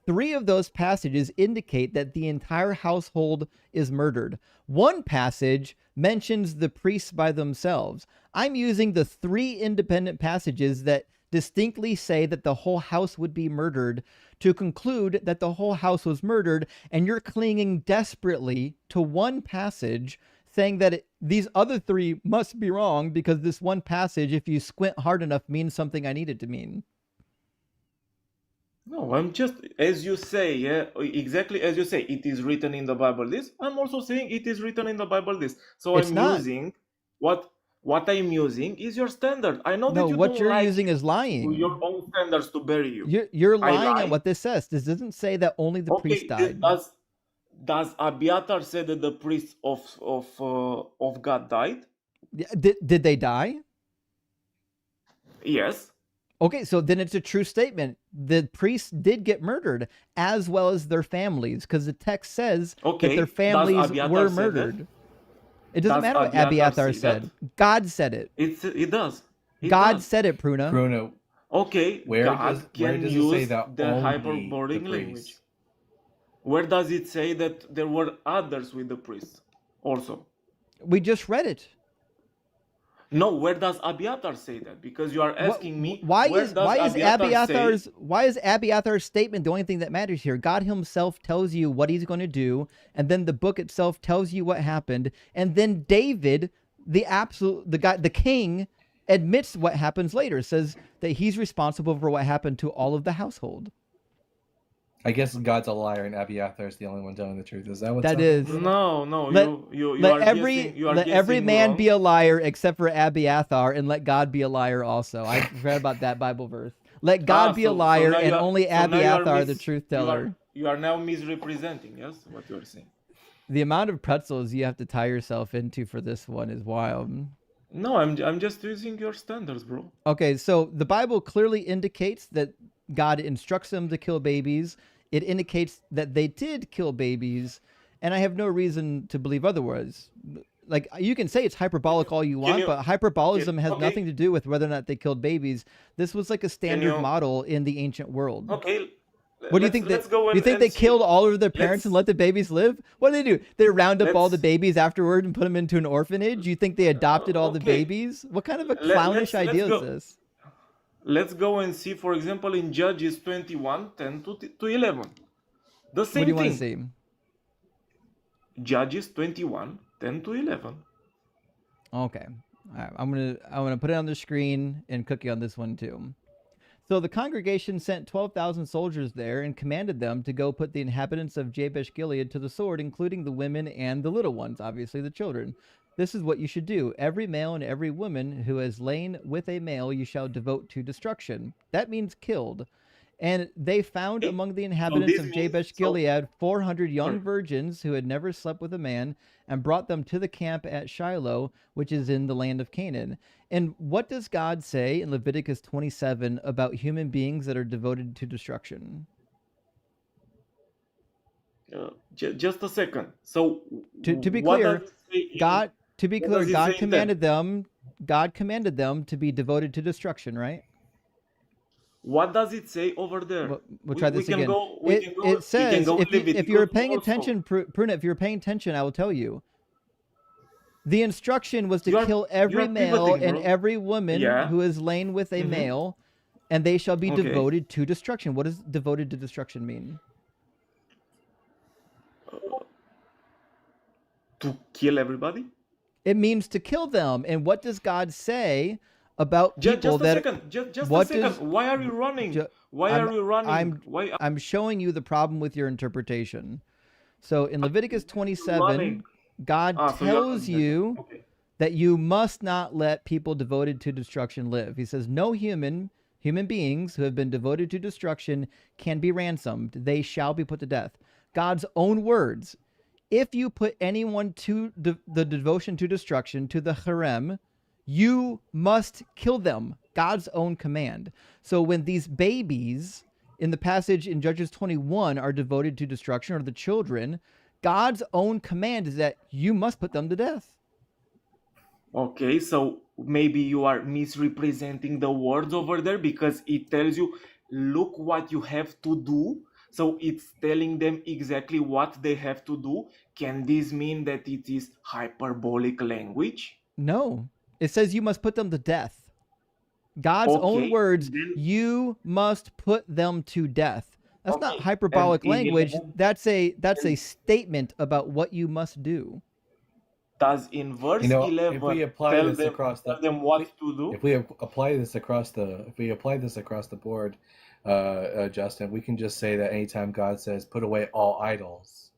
3 of those passages indicate that the entire household is murdered. 1 passage mentions the priests by themselves. I'm using the 3 independent passages that distinctly say that the whole house would be murdered to conclude that the whole house was murdered, and you're clinging desperately to 1 passage saying that these other 3 must be wrong because this 1 passage, if you squint hard enough, means something I need it to mean. No, I'm just, as you say, yeah, exactly as you say, it is written in the Bible this. I'm also saying it is written in the Bible this. So It's I'm not. using what I'm using is your standard. I know No, that you what don't you're like using is your lying. own standards to bury you. You're I lying on lie. what this says. This doesn't say that only the priest Okay, died. does Abiathar say that the priests of God died? Did they die? Yes. Okay, so then it's a true statement. The priests did get murdered, as well as their families, because the text says that their Okay. Does families Abiathar were say that? murdered. It doesn't Does matter what Abiathar Abiathar say said. that? God said it. It does. It God does. said it, Pruna. Pruna, Okay, where God does can it say use that the only hyperbolic the language. priests? Where does it say that there were others with the priests also? We just read it. No, where does Abiathar say that? Because you are asking me, Why where is does Abiathar say? Abiathar's statement the only thing that matters here? God himself tells you what he's going to do, and then the book itself tells you what happened, and then David, the king, admits what happens later, says that he's responsible for what happened to all of the household. I guess God's a liar and Abiathar is the only one telling the truth. Is that what's That happening, is. Bruno? No, Let, you let are every guessing. You are let every guessing man wrong. be a liar except for Abiathar, and let God be a liar also. I forgot about that Bible verse. Let God be a liar, now and only now you are Abiathar the truth teller. you are now misrepresenting, yes, what you are saying. The amount of pretzels you have to tie yourself into for this one is wild. No, I'm just using your standards, bro. Okay, so the Bible clearly indicates that God instructs them to kill babies. It indicates that they did kill babies, and I have no reason to believe otherwise. Like, you can say it's hyperbolic all you want, but hyperbolism has nothing to do with whether or not they killed babies. This was like a standard model in the ancient world. Okay. What do you think? You think they killed all of their parents and let the babies live? What do they do? They round up all the babies afterward and put them into an orphanage? You think they adopted all the babies? What kind of a clownish idea is this? Let's go and see, for example, in Judges 21, 10 to 11. The same thing. What do you want to see? Judges 21, 10 to 11. Okay. All right. I'm gonna put it on the screen and Cookie on this one too. So the congregation sent 12,000 soldiers there and commanded them to go put the inhabitants of Jabesh Gilead to the sword, including the women and the little ones, obviously the children. This is what you should do. Every male and every woman who has lain with a male you shall devote to destruction. That means killed. And they found Okay. among the So inhabitants this of means Jabesh so. Gilead 400 young Sorry. virgins who had never slept with a man, and brought them to the camp at Shiloh, which is in the land of Canaan. And what does God say in Leviticus 27 about human beings that are devoted to destruction? Just a second. So To be what clear, does it say in, God to be what clear, does it God say in there? commanded them to be devoted to destruction, right? What does it say over there? We'll try We this can again. go. We can It says, go if Leviticus you're paying also. attention, Pruna, if you're paying attention, I will tell you. The instruction was to You are kill every male pivoting, and bro. every woman Yeah. who is lain with a Mhm. male, and they shall be Okay. devoted to destruction. What does devoted to destruction mean? To kill everybody? It means to kill them. And what does God say about people Just a that? second. Just a What second. does? Why are you running? ju- Why I'm are you running? Why I'm showing you the problem with your interpretation. So in Leviticus are you 27, running? God So you are tells running. you Okay. that you must not let people devoted to destruction live. He says no human beings who have been devoted to destruction can be ransomed. They shall be put to death. God's own words. If you put anyone to the devotion to destruction, to the harem, you must kill them. God's own command. So when these babies in the passage in Judges 21 are devoted to destruction, or the children, God's own command is that you must put them to death. Okay, so maybe you are misrepresenting the words over there because it tells you, look what you have to do. So it's telling them exactly what they have to do. Can this mean that it is hyperbolic language? No, it says you must put them to death. God's own Okay, words, then you must put them to death. That's not okay. hyperbolic And in language. 11, That's a and statement about what you must do. does in verse You know, if 11 we apply tell this them across the, what to do? if we apply this across the board, Justin, we can just say that anytime God says, "Put away all idols,"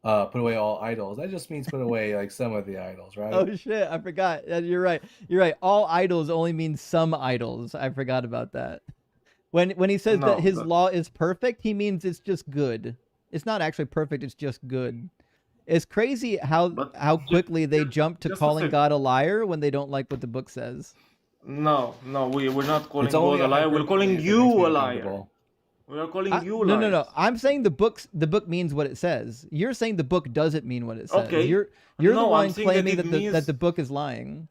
that just means put away like some of the idols, right? Oh shit, I forgot. You're right. You're right. All idols only means some idols. I forgot about that. When he says that No, his law is perfect, he means it's just good. It's not actually perfect, it's just good. It's crazy how but quickly they jump to just a calling second. God a liar when they don't like what the book says. No, we're not calling It's only God a liar. We're calling hyperbole if it makes me you a liar. uncomfortable. We are calling you No, liars. I'm saying the book means what it says. You're saying the book doesn't mean what it says. Okay. You're the No, I'm one saying that claiming it means that the book is lying.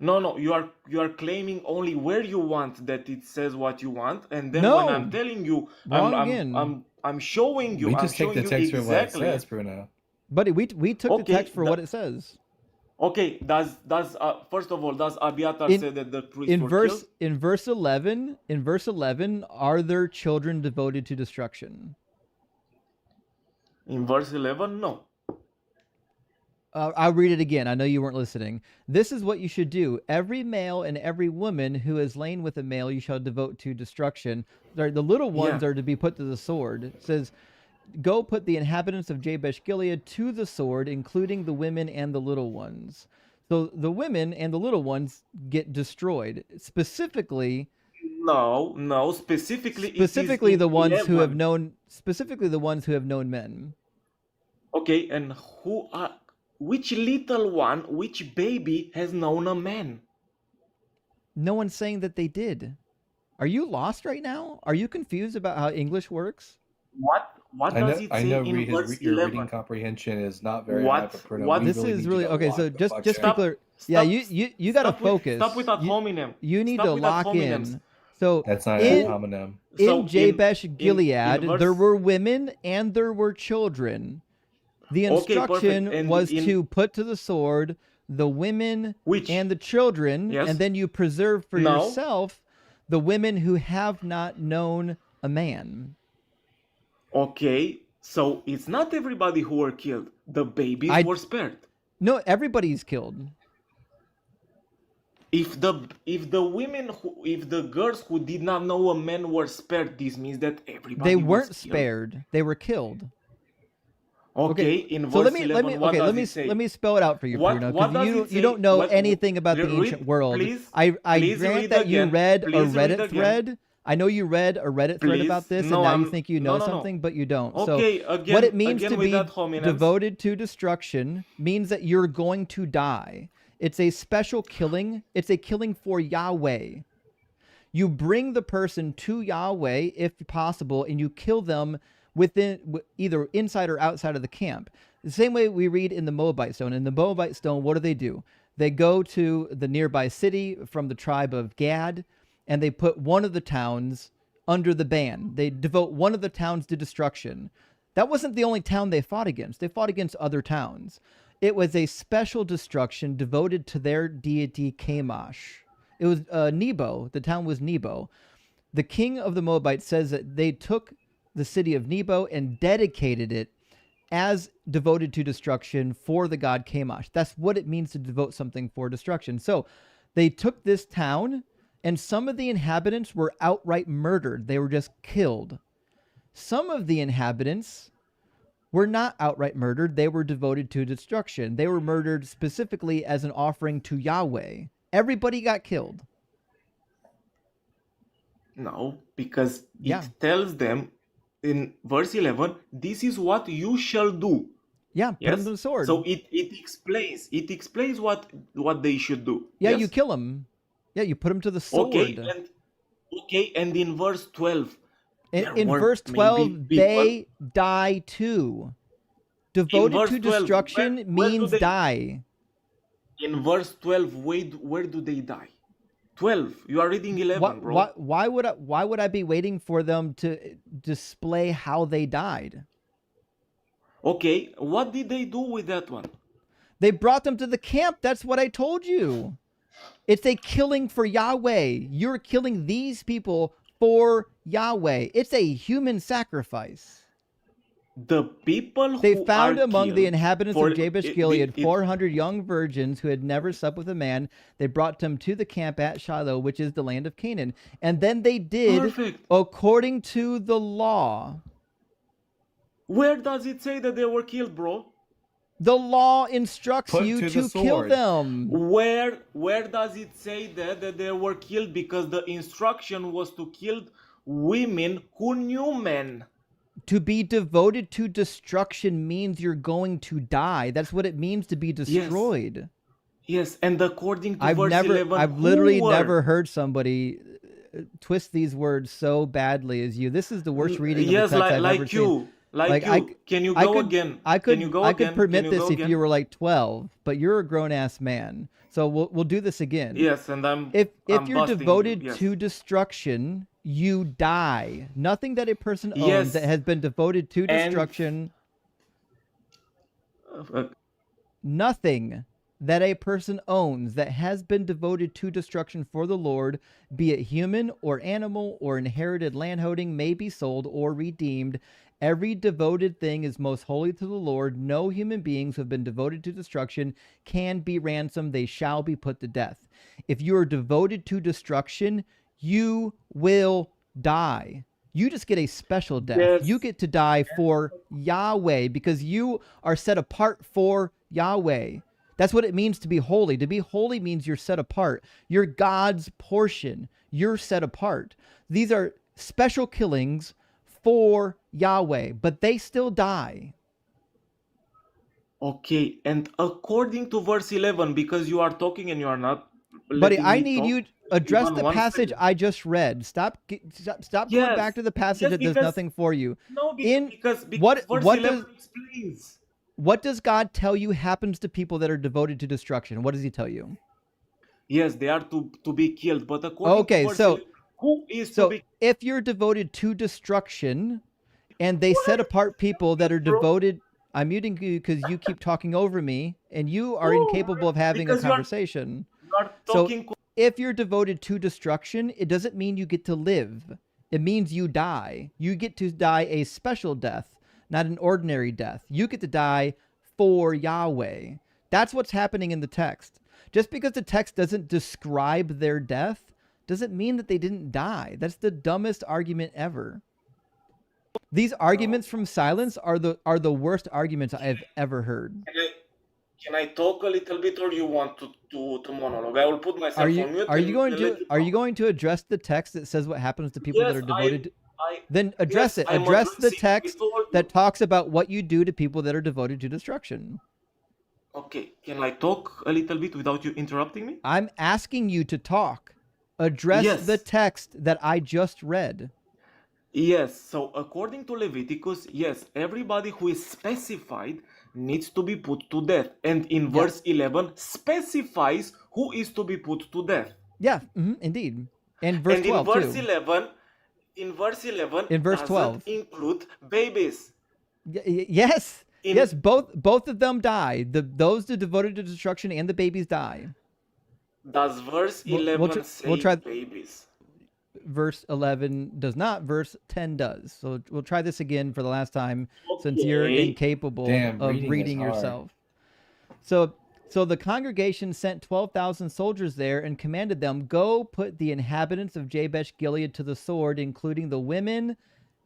no. You are claiming only where you want that it says what you want, and then when I'm No, telling you, wrong again. I'm showing you. We I'm just take showing the you text for what it exactly. says, Pruna. Buddy, we took the Okay. text for what it says. Okay. Does first of all, does Abiatar In say that the priests were killed? in verse 11, are there children devoted to destruction? In verse 11, no. I'll read it again. I know you weren't listening. This is what you should do. Every male and every woman who has lain with a male you shall devote to destruction. The little ones Yeah. are to be put to the sword. It says, go put the inhabitants of Jabesh Gilead to the sword, including the women and the little ones. So the women and the little ones get destroyed. Specifically Specifically, it is the in ones who have 11. known men. Okay, and which little one, which baby has known a man? No one's saying that they did. Are you lost right now? Are you confused about how English works? What does it I say know in verse your 11? reading comprehension is not very high, What- but Pruna, what- we This really is need really you to okay. lock So the just fuck be down. clear. Yeah, Stop- you got to stop with- focus. stop with ad hominem. You need Stop to with ad lock hominems. in. So That's not in ad hominem. So in Jabesh in Gilead, verse- there were women and there were children. The Okay, instruction perfect. And was in- to put to the sword the women Which? and the children, Yes. and then you preserve for No. yourself the women who have not known a man. Okay, so it's not everybody who were killed. The babies I- were spared. No, everybody's killed. If the girls who did not know a man were spared, this means that everybody They was weren't killed. spared. They were killed. Okay, in So verse let 11, me what okay, does it say? let me spell it out for you, Pruna, What because does it you say? don't know What, anything about the read, ancient world. please, I please grant read that you again. read a Please read Reddit again. thread. I know you read a Reddit thread about Please. this, and No, now you think you know no. something, but you don't. So Okay, what it means again to with be that hominins. devoted to destruction means that you're going to die. It's a special killing. It's a killing for Yahweh. You bring the person to Yahweh, if possible, and you kill them within either inside or outside of the camp. The same way we read in the Moabite stone. In the Moabite stone, what do? They go to the nearby city from the tribe of Gad, and they put one of the towns under the ban. They devote one of the towns to destruction. That wasn't the only town they fought against. They fought against other towns. It was a special destruction devoted to their deity Chemosh. It was Nebo. The town was Nebo. The king of the Moabites says that they took the city of Nebo and dedicated it as devoted to destruction for the god Chemosh. That's what it means to devote something for destruction. So they took this town, and some of the inhabitants were outright murdered. They were just killed. Some of the inhabitants were not outright murdered. They were devoted to destruction. They were murdered specifically as an offering to Yahweh. Everybody got killed. No, because Yeah. it tells them in verse 11, this is what you shall do. Yeah, put them to the sword. So it explains what they should do. Yeah, yes? you kill them. Yeah, you put them to the sword. And in verse 12, in verse 12, they die too. Devoted to destruction means die. In verse 12, where do they die? 12. You are reading 11, bro. Why would I be waiting for them to display how they died? Okay, what did they do with that one? They brought them to the camp. That's what I told you. It's a killing for Yahweh. You're killing these people for Yahweh. It's a human sacrifice. The people they who found are among killed the inhabitants for of Jabesh Gilead 400 young virgins who had never slept with a man. They brought them to the camp at Shiloh, which is the land of Canaan. And then they did according to the law. Where does it say that they were killed, bro? The law instructs you to kill them. Where does it say that they were killed? Because the instruction was to kill women who knew men. To be devoted to destruction means you're going to die. That's what it means to be destroyed. Yes, and according to verse 11, I've literally never heard somebody twist these words so badly as you. This is the worst reading of the text I've ever seen. Can you go again? I could permit this if you were like 12, but you're a grown-ass man. So we'll do this again. Yes, and if you're devoted to destruction, you die. Nothing that a person owns that has been devoted to destruction. Nothing that a person owns that has been devoted to destruction for the Lord, be it human or animal or inherited landholding, may be sold or redeemed. Every devoted thing is most holy to the Lord. No human beings who have been devoted to destruction can be ransomed. They shall be put to death. If you are devoted to destruction, you will die. You just get a special death. Yes. You get to die for Yahweh because you are set apart for Yahweh. That's what it means to be holy. To be holy means you're set apart. You're God's portion. You're set apart. These are special killings for Yahweh, but they still die. Okay, and according to verse 11, because you are talking and you are not Buddy, I need you to address the passage I just read. Stop going back to the passage that does nothing for you. No, because verse 11 explains. What does God tell you happens to people that are devoted to destruction? What does he tell you? Yes, they are to be killed, but according to verse 11, who is to be... if you're devoted to destruction and they set apart people that are devoted... I'm muting you because you keep talking over me and you are incapable of having a conversation. So if you're devoted to destruction, it doesn't mean you get to live. It means you die. You get to die a special death, not an ordinary death. You get to die for Yahweh. That's what's happening in the text. Just because the text doesn't describe their death doesn't mean that they didn't die. That's the dumbest argument ever. These arguments from silence are the worst arguments I've ever heard. Can I talk a little bit, or you want to monologue? I will put myself on mute. Are you going and to let you are you talk. going to address the text that says what happens to people that Yes, are devoted? I Then address yes, it. I'm Address the addressing. I text told you. that talks about what you do to people that are devoted to destruction. Okay, can I talk a little bit without you interrupting me? I'm asking you to talk. Address Yes. the text that I just read. Yes, so according to Leviticus, yes, everybody who is specified needs to be put to death. And in verse 11 specifies who is to be put to death. Yeah, indeed. And verse And 12 in verse too. 11, in verse 11 In verse doesn't 12. include babies. Yes. Yes, both of them die. Those that are devoted to destruction and the babies die. Does verse 11 say we'll try babies? Verse 11 does not. Verse 10 does. So we'll try this again for the last time, since you're Okay. incapable Damn, of reading is reading hard. yourself. So the congregation sent 12,000 soldiers there and commanded them, go put the inhabitants of Jabesh Gilead to the sword, including the women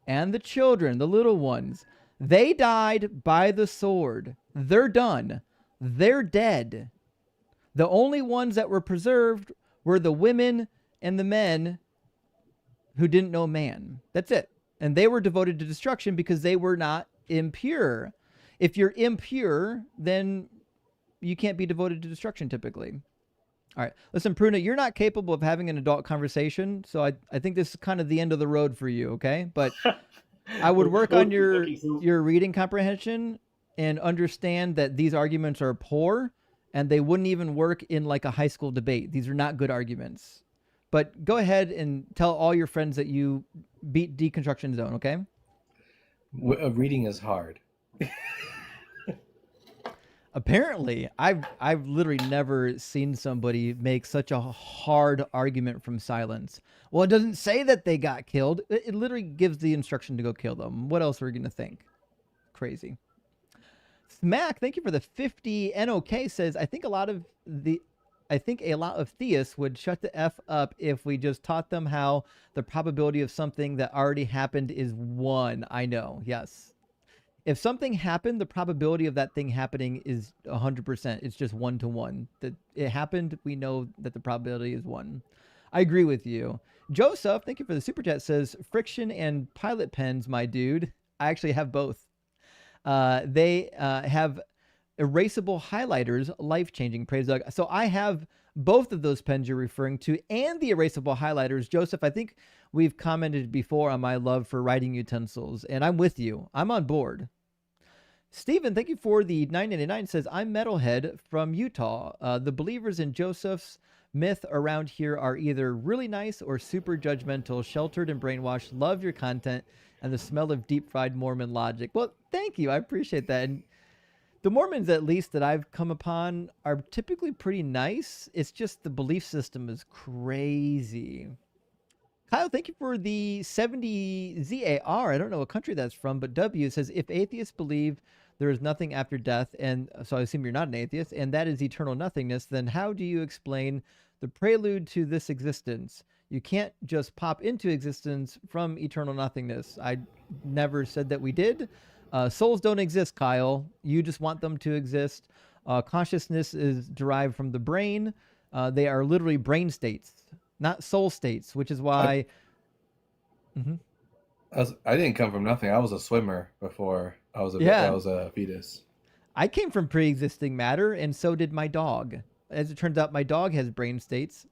and the children, the little ones. They died by the sword. They're done. They're dead. The only ones that were preserved were the women and the men who didn't know man. That's it. And they were devoted to destruction because they were not impure. If you're impure, then you can't be devoted to destruction typically. All right. Listen, Pruna, you're not capable of having an adult conversation, so I think this is kind of the end of the road for you, okay? But I would work on your reading comprehension and understand that these arguments are poor and they wouldn't even work in like a high school debate. These are not good arguments. But go ahead and tell all your friends that you beat Deconstruction Zone, okay? Reading is hard. Apparently, I've literally never seen somebody make such a hard argument from silence. Well, it doesn't say that they got killed. It literally gives the instruction to go kill them. What else are we going to think? Crazy. Smack, thank you for the 50. NOK says, I think a lot of theists would shut the F up if we just taught them how the probability of something that already happened is 1. I know, yes. If something happened, the probability of that thing happening is 100%. It's just 1 to 1. That it happened, we know that the probability is 1. I agree with you. Joseph, thank you for the super chat, says, friction and pilot pens, my dude. I actually have both. They have erasable highlighters, life-changing. Praise Doug. So I have both of those pens you're referring to and the erasable highlighters. Joseph, I think we've commented before on my love for writing utensils, and I'm with you. I'm on board. Stephen, thank you for the $9.99. Says, I'm Metalhead from Utah. The believers in Joseph's myth around here are either really nice or super judgmental, sheltered and brainwashed. Love your content and the smell of deep-fried Mormon logic. Well, thank you. I appreciate that. And the Mormons, at least, that I've come upon are typically pretty nice. It's just the belief system is crazy. Kyle, thank you for the 70 ZAR. I don't know what country that's from, but W says, if atheists believe there is nothing after death, and so I assume you're not an atheist, and that is eternal nothingness, then how do you explain the prelude to this existence? You can't just pop into existence from eternal nothingness. I never said that we did. Souls don't exist, Kyle. You just want them to exist. Consciousness is derived from the brain. They are literally brain states, not soul states, which is why... I didn't come from nothing. I was a swimmer before I was a fetus. I came from pre-existing matter, and so did my dog. As it turns out, my dog has brain states,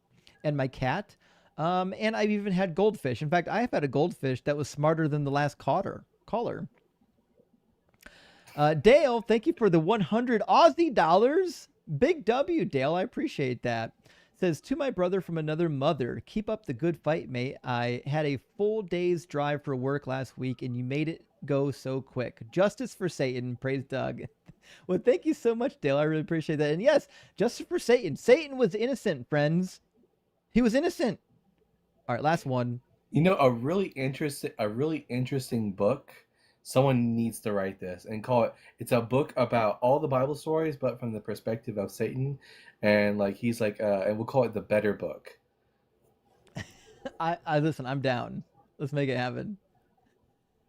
and my cat. And I've even had goldfish. In fact, I've had a goldfish that was smarter than the last caller. Dale, thank you for the 100 Aussie dollars. Big W, Dale. I appreciate that. Says, to my brother from another mother, keep up the good fight, mate. I had a full day's drive for work last week, and you made it go so quick. Justice for Satan. Praise Doug. Well, thank you so much, Dale. I really appreciate that. And yes, justice for Satan. Satan was innocent, friends. He was innocent. All right, last one. You know, a really interesting book. Someone needs to write this and call it. It's a book about all the Bible stories, but from the perspective of Satan, and like he's like, and we'll call it the Better Book. I listen. I'm down. Let's make it happen.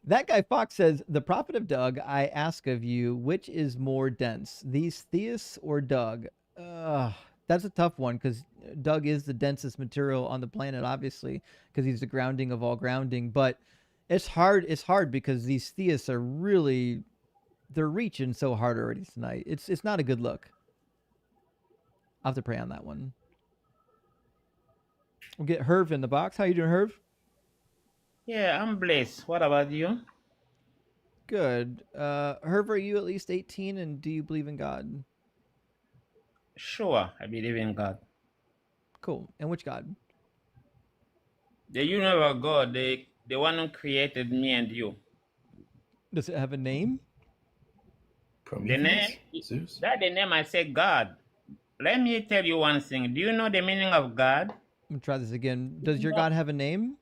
That guy Fox says, the prophet of Doug, I ask of you, which is more dense, these theists or Doug? That's a tough one because Doug is the densest material on the planet, obviously, because he's the grounding of all grounding. But it's hard. It's hard because these theists are really, they're reaching so hard already tonight. It's not a good look. I'll have to pray on that one. We'll get Herv in the box. How you doing, Herv? Yeah, I'm blessed. What about you? Good. Herv, are you at least 18 and do you believe in God? Sure, I believe in God. Cool. And which God? The universe God, the one who created me and you. Does it have a name? The name, Zeus? that the name I said God. Let me tell you one thing. Do you know the meaning of God? Let me try this again. Does your God have a name?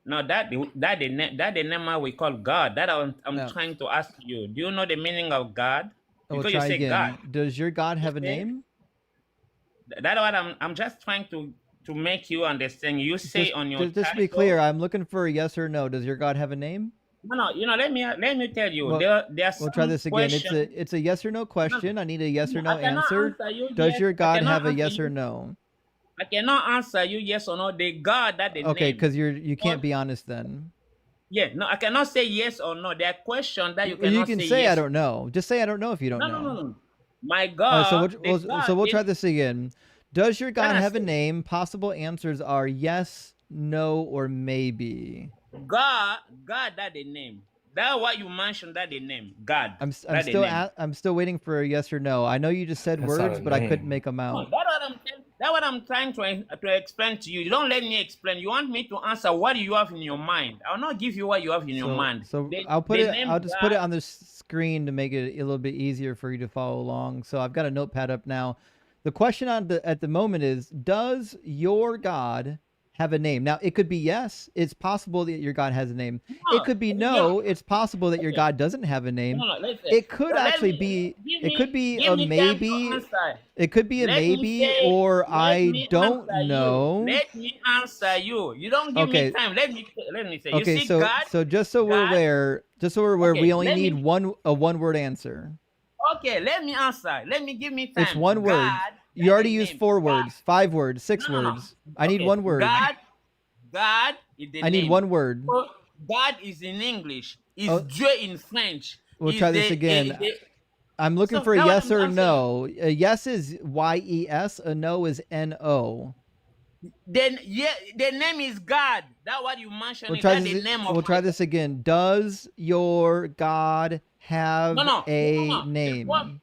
No, that the name we call God. That I'm No. trying to ask you. Do you know the meaning of God? We'll Because you try say again. God. Does your God have a Okay. name? That's what I'm just trying to make you understand. You say on your Just to be title- clear, I'm looking for a yes or no. Does your God have a name? No, let me tell you. Well, There's We'll try this again. It's a yes or no question. I need a yes or no I cannot answer. answer you Does yes. your I God cannot have a answer yes you- or no? I cannot answer you yes or no. The God that the Okay, name. because you can't be honest then. Yeah, no, I cannot say yes or no. There are questions that you Well, cannot you can say yes. I don't know. Just say I don't know if you don't No, know. no. My All God. right, so the we'll God try is- this again. Does your God Can I have a say- name? Possible answers are yes, no, or maybe. God that the name. That what you mentioned. That the name. God. I'm that the name. I'm still waiting for a yes or no. I know you just said That's not words, a but I name. couldn't make them No, out. that's what I'm trying to explain to you. You don't let me explain. You want me to answer what you have in your mind. I'll not give you what you have in your mind. So The- I'll the name just put it God- on the screen to make it a little bit easier for you to follow along. So I've got a notepad up now. The question at the moment is, does your God have a name? Now, it could be yes. It's possible that your God has a name. No, It could be no. no. It's possible that your Okay. God doesn't have a name. No, listen. It could Let actually me- be. give It me- could be give a me time to maybe. answer. It could be a Let me maybe, say- or let I me don't answer you. know. Let me answer you. You don't give Okay. me time. Let me say. You Okay, see, so God. just so we're God- aware, Okay, we only let me- need a one word answer. Okay, let me answer. Let me give me time. It's one word. God, You that's already the used name. 4 God. words, 5 words, 6 No, no, no. words. I need Okay, one word. God is the I need name. one word. So, God is in English. Is Oh. Dieu in French. We'll Is try this the- again. the- I'm looking So for a now yes I'm or answering. no. A yes is YES, a no is NO. Then yeah, the name is God. That's what you mentioned. We'll Is try that the this. name of We'll try my- this again. Does your God have No. a name? No.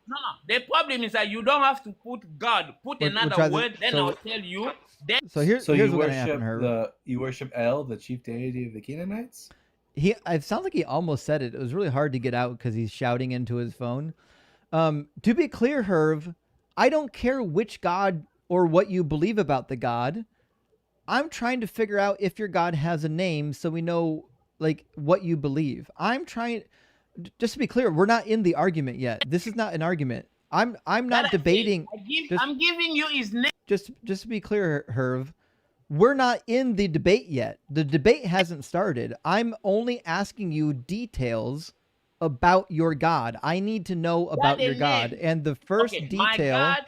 The problem is that you don't have to put God. Put We'll another try this- word. Then so- I'll tell you. Then So here's So what's you gonna happen. Her. worship El, the chief deity of the Canaanites? It sounds like he almost said it. It was really hard to get out because he's shouting into his phone. To be clear, Herv, I don't care which God or what you believe about the God. I'm trying to figure out if your God has a name so we know like what you believe. I'm trying just to be clear, we're not in the argument yet. This is not an argument. I'm not that I say, debating. I'm giving you his name. Just to be clear, Herv, we're not in the debate yet. The debate hasn't started. I'm only asking you details about your God. I need to know about the your God. name. And the first Okay, my detail God.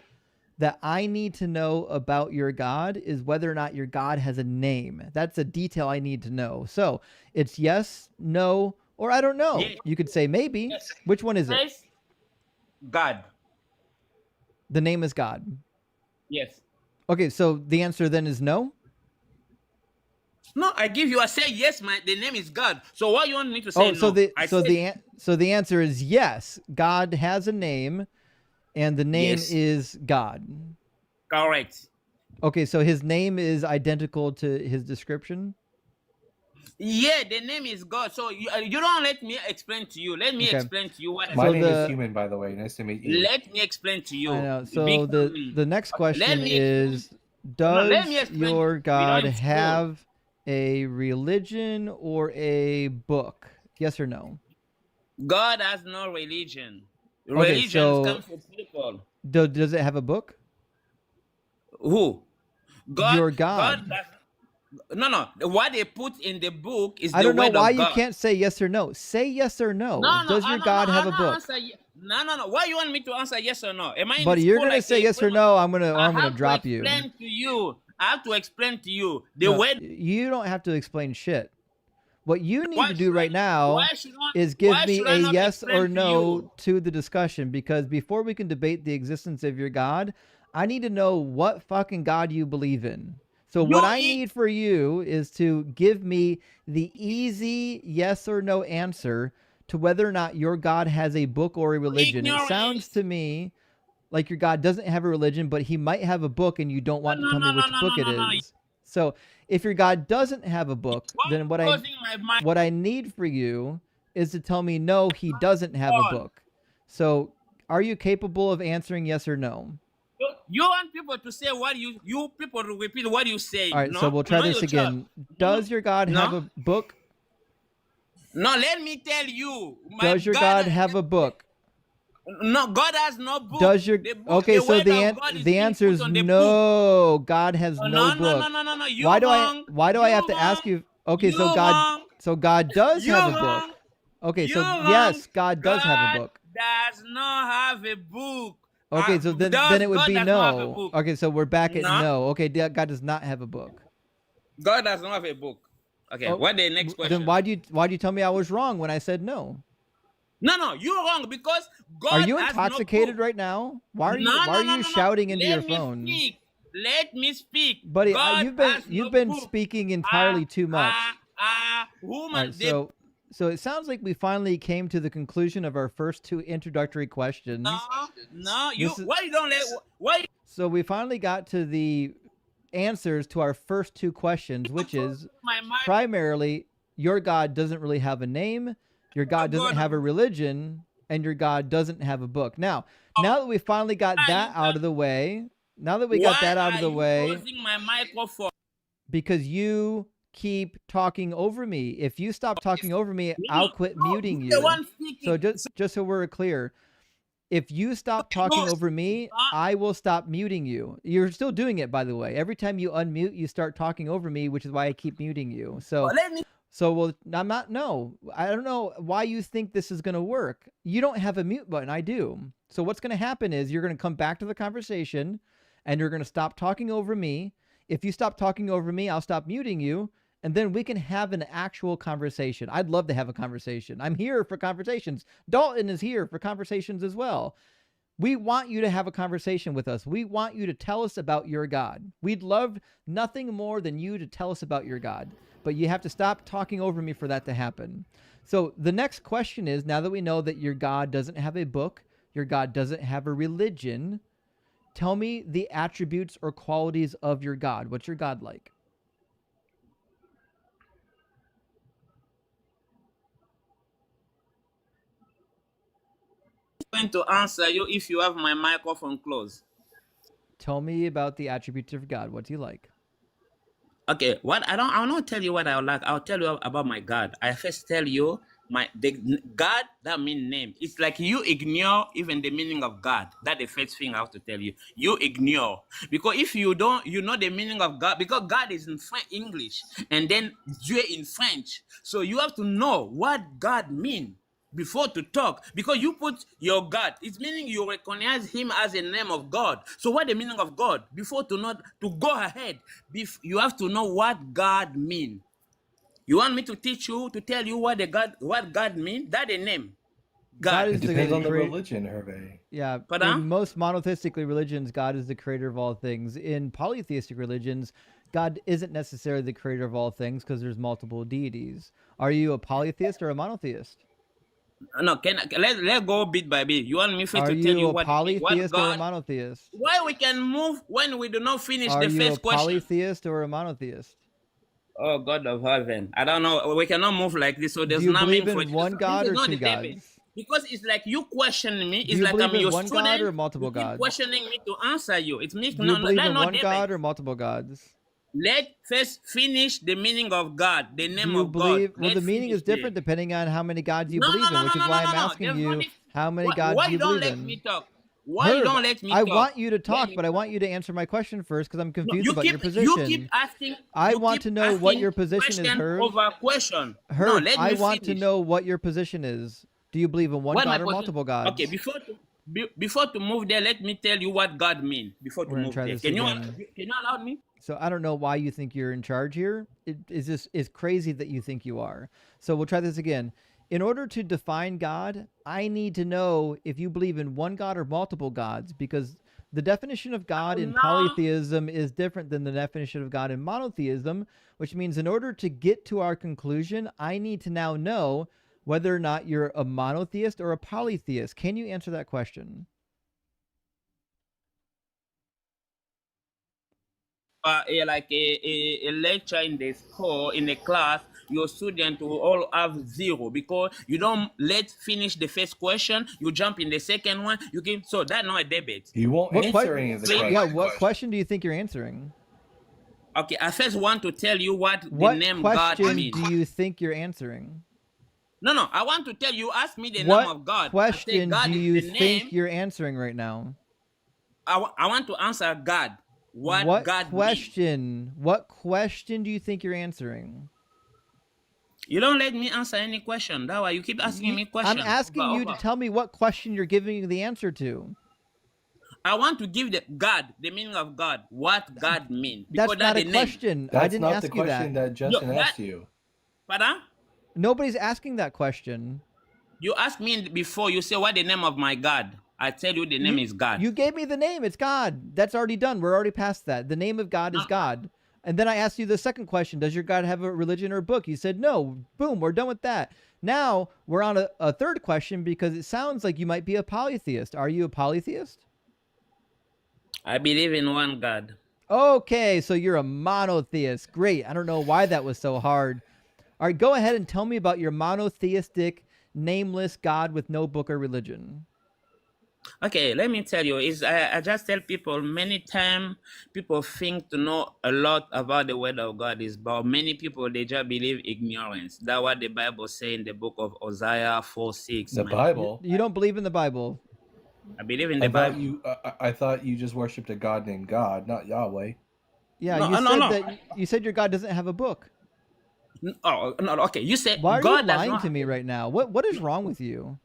that I need to know about your God is whether or not your God has a name. That's a detail I need to know. So it's yes, no, or I don't know. Yeah. You could say maybe. Yes. Which one is it? First, God. The name is God. Yes. Okay, so the answer then is no? No, I give you. I say yes. The name is God. So what you want me to say? Oh, so no? the answer is yes. God has a name, and the name Yes. is God. Correct. Okay, so his name is identical to his description. Yeah, the name is God. So you don't let me explain to you. Let me Okay. explain to you what. My So name the- is Human, by the way. Nice to meet you. Let me explain to you. I know. So Big- the next question me- is: let does me explain. your We God don't have a religion or a book? Yes or no? God has no religion. Okay, Religions so- come from people. Does it have a book? Who? God. Your God. No. What they put in the book is I the don't know word why of you God. can't say yes or no. Say yes or no. No, Does your no, God have a I'm not book? answer. No. Why you want me to answer yes or no? Am I in Buddy, you're school gonna like say a yes or women? no. I'm gonna I have to drop you. explain to you. I have to explain to you the No, word. you don't have to explain shit. What you need Why to should do I? right now is give Why me should a I not yes or explain to no you? to the discussion, because before we can debate the existence of your God, I need to know what fucking God you believe in. So what I need for you is to give me the easy yes or no answer to whether or not your God has a book or a religion. It sounds to me like your God doesn't have a religion, but he might have a book and you don't want to tell me which book it is. So if your God doesn't have a book, then what I need for you is to tell me no, he doesn't have a book. So are you capable of answering yes or no? You want people to say what you people to repeat what you say. All right, so we'll try this again. Does your God have a book? No, let me tell you. Does your God have a book? No, God has no book. Does your okay? The So word of God is the being answer put is on the no. God has no book. No. You Why do wrong. why do I have to ask you? Okay, You wrong. so God does You have a wrong. book. Okay, You so wrong. yes, God does have a book. Does not have a book. Okay, so then it would be no. Okay, so we're back at no. Okay, God does not have a book. God does not have a book. Okay, Oh, what the next question? Then why do you tell me I was wrong when I said no? No, you're wrong because God. Are you has intoxicated no book right now? Why are you No. shouting into your Let me phone? speak. Let me speak. Buddy, God you've been book. speaking entirely too much. Woman, All right, so it sounds like we finally came to the conclusion of our first two introductory questions. No, why you don't let why? So we finally got to the answers to our first two questions, which is primarily your God doesn't really have a name, your God doesn't have a religion, and your God doesn't have a book. Now that we finally got that out of the way, Closing my microphone? Because you keep talking over me. If you stop talking over me, I'll quit muting you. So just so we're clear, if you stop talking over me, I will stop muting you. You're still doing it, by the way. Every time you unmute, you start talking over me, which is why I keep muting you. So I'm not, no, I don't know why you think this is going to work. You don't have a mute button. I do. So what's going to happen is you're going to come back to the conversation and you're going to stop talking over me. If you stop talking over me, I'll stop muting you. And then we can have an actual conversation. I'd love to have a conversation. I'm here for conversations. Dalton is here for conversations as well. We want you to have a conversation with us. We want you to tell us about your God. We'd love nothing more than you to tell us about your God. But you have to stop talking over me for that to happen. So the next question is, now that we know that your God doesn't have a book, your God doesn't have a religion, tell me the attributes or qualities of your God. What's your God like? I'm going to answer you if you have my microphone closed. Tell me about the attributes of God. What's he like? Okay, I'll not tell you what I like. I'll tell you about my God. I first tell you the God, that means name. It's like you ignore even the meaning of God. That's the first thing I have to tell you. You ignore. Because if you don't, you know the meaning of God, because God is in English and then Dieu in French. So you have to know what God means before to talk, because you put your God, it's meaning you recognize him as a name of God. So what the meaning of God? Before to go ahead, you have to know what God means. You want me to teach you, to tell you what God means? That's a name. God. It depends on the religion, Hervé. Yeah, in most monotheistic religions, God is the creator of all things. In polytheistic religions, God isn't necessarily the creator of all things because there's multiple deities. Are you a polytheist or a monotheist? No, let's go bit by bit. You want me to tell you what? Are you a polytheist or a monotheist? Why we can move when we do not finish the first question? Are you a polytheist or a monotheist? Oh, God of heaven. I don't know. We cannot move like this. So there's nothing. Do you believe in one God or two gods? Because it's like you questioning me. It's Do you like I'm in your one student. God or multiple you keep gods? questioning me to answer you. It's me. Do you believe in one God or multiple gods? Let's first finish the meaning of God, the name of God. Well, the meaning is different depending on how many gods you believe in, which is why I'm asking you how many gods you believe in. Why don't let me talk? Why you Herb, don't let me I talk? want you to Let talk, me but I talk. want you to answer my question first because I'm No, confused you about your keep you keep position. asking I you want keep to know what asking your position is, question Herb. over question. No, Herb, let I me want to finish. know what your position is. Do you believe in one What my God or position? multiple Okay, gods? before to move there, let me tell you what God mean before to We're gonna move try there. this Can again. you allow me? So I don't know why you think you're in charge here. It's crazy that you think you are. So we'll try this again. In order to define God, I need to know if you believe in one God or multiple gods, because the definition of God in No. polytheism is different than the definition of God in monotheism, which means in order to get to our conclusion, I need to now know whether or not you're a monotheist or a polytheist. Can you answer that question? A lecture in the school in a class, your student will all have 0 because you don't let finish the first question, you jump in the second one, you give, so that's not a debate. You won't What answer any of the questions. Yeah, what question do you think you're answering? Okay, I first want to tell you what the What name God question means. do you think you're answering? No, I want to tell you, ask me the name What of God. I say question God do is you the think name. you're answering right now? I want to answer God. What God means. What question do you think you're answering? You don't let me answer any question. That's why you keep asking me questions. I'm asking you to tell me what question you're giving the answer to. I want to give the God, the meaning of God, what God means. That's not a the question. I That's didn't not ask the you question that Justin asked you. Pardon? Nobody's asking that question. You asked me before, you say, what the name of my God? I tell you the name is God. You gave me the name. It's God. That's already done. We're already past that. The name of God is God. And then I asked you the second question. Does your God have a religion or a book? You said no. Boom. We're done with that. Now we're on a third question because it sounds like you might be a polytheist. Are you a polytheist? I believe in one God. Okay, so you're a monotheist. Great. I don't know why that was so hard. All right, go ahead and tell me about your monotheistic, nameless God with no book or religion. Okay, let me tell you, I just tell people many times people think to know a lot about the word of God is, but many people, they just believe ignorance. That's what the Bible says in the book of Hosea 4:6. The Bible? You don't believe in the Bible. I believe in the Bible. I thought you just worshipped a God named God, not Yahweh. Yeah, No. You said your God doesn't have a book. Oh, no, okay. You said Why are God you does lying not to have me right now? What is wrong with you?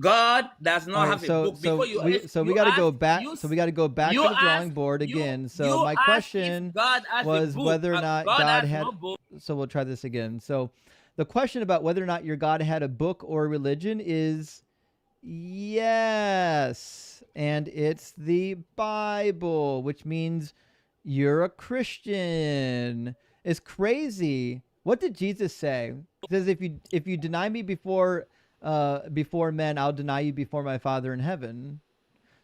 God does not All right, have a book. we got to go back. So we got to go back to the drawing board again. So my question was whether or not God had. So we'll try this again. So the question about whether or not your God had a book or religion is yes, and it's the Bible, which means you're a Christian. It's crazy. What did Jesus say? He says, if you deny me before men, I'll deny you before my Father in heaven.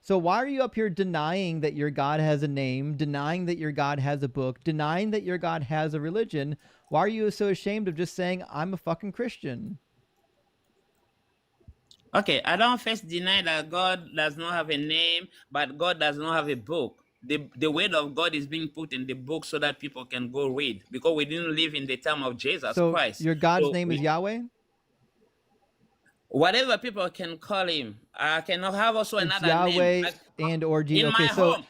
So why are you up here denying that your God has a name, denying that your God has a book, denying that your God has a religion? Why are you so ashamed of just saying, I'm a fucking Christian? Okay, I don't first deny that God does not have a name, but God does not have a book. The word of God is being put in the book so that people can go read, because we didn't live in the time of Jesus Christ. Your God's name is Yahweh? Whatever people can call him. I cannot have also It's another Yahweh name. and or Jesus. In my home.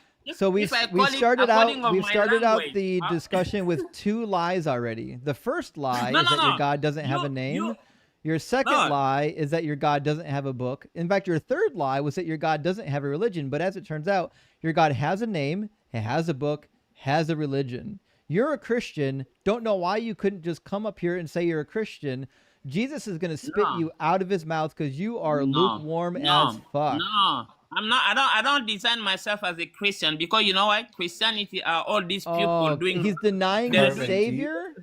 We started out the discussion with 2 lies already. The first lie is that your God doesn't have a name. Your second lie is that your God doesn't have a book. In fact, your third lie was that your God doesn't have a religion. But as it turns out, your God has a name, he has a book, has a religion. You're a Christian. Don't know why you couldn't just come up here and say you're a Christian. Jesus is going to spit you out of his mouth because you are lukewarm as fuck. No, I'm not. I don't design myself as a Christian, because you know what? Christianity are all these people doing. He's denying the Savior?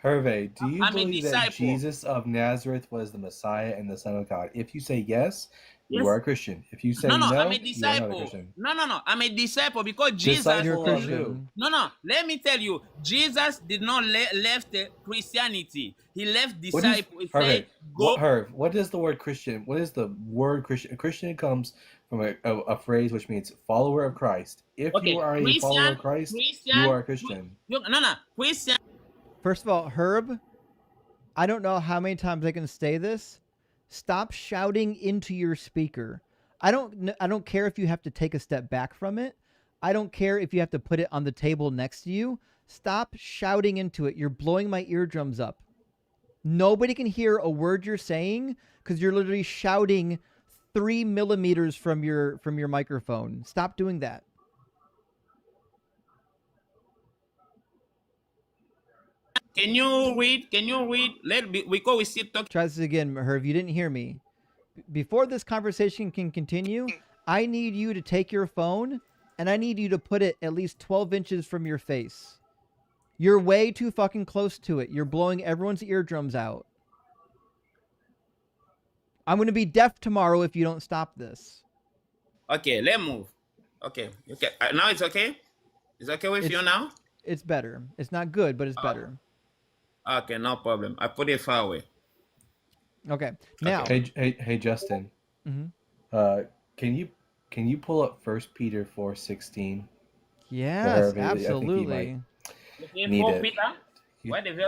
Hervé, do you I'm a believe that disciple. Jesus of Nazareth was the Messiah and the Son of God? If you say yes, you are a Christian. If you say no, I'm a you are disciple. not a Christian. No, I'm a disciple, because Jesus. You're a Christian. No. Let me tell you, Jesus did not left Christianity. He left disciple. Herv, what is the word Christian? What is the word Christian? Christian comes from a phrase which means follower of Christ. If you are a follower of Christ, you are a Christian. No, Christian. First of all, Herb, I don't know how many times I can say this. Stop shouting into your speaker. I don't care if you have to take a step back from it. I don't care if you have to put it on the table next to you. Stop shouting into it. You're blowing my eardrums up. Nobody can hear a word you're saying because you're literally shouting 3 millimeters from your microphone. Stop doing that. Can you read? Because we still talking. Try this again, Herv. You didn't hear me. Before this conversation can continue, I need you to take your phone and I need you to put it at least 12 inches from your face. You're way too fucking close to it. You're blowing everyone's eardrums out. I'm going to be deaf tomorrow if you don't stop this. Okay, let's move. Okay. Now it's okay? It's okay with you now? It's better. It's not good, but it's better. Okay, no problem. I put it far away. Okay. Now. Hey, Justin. Mm-hmm. Can you pull up 1 Peter 4:16? Yes, absolutely. Need it.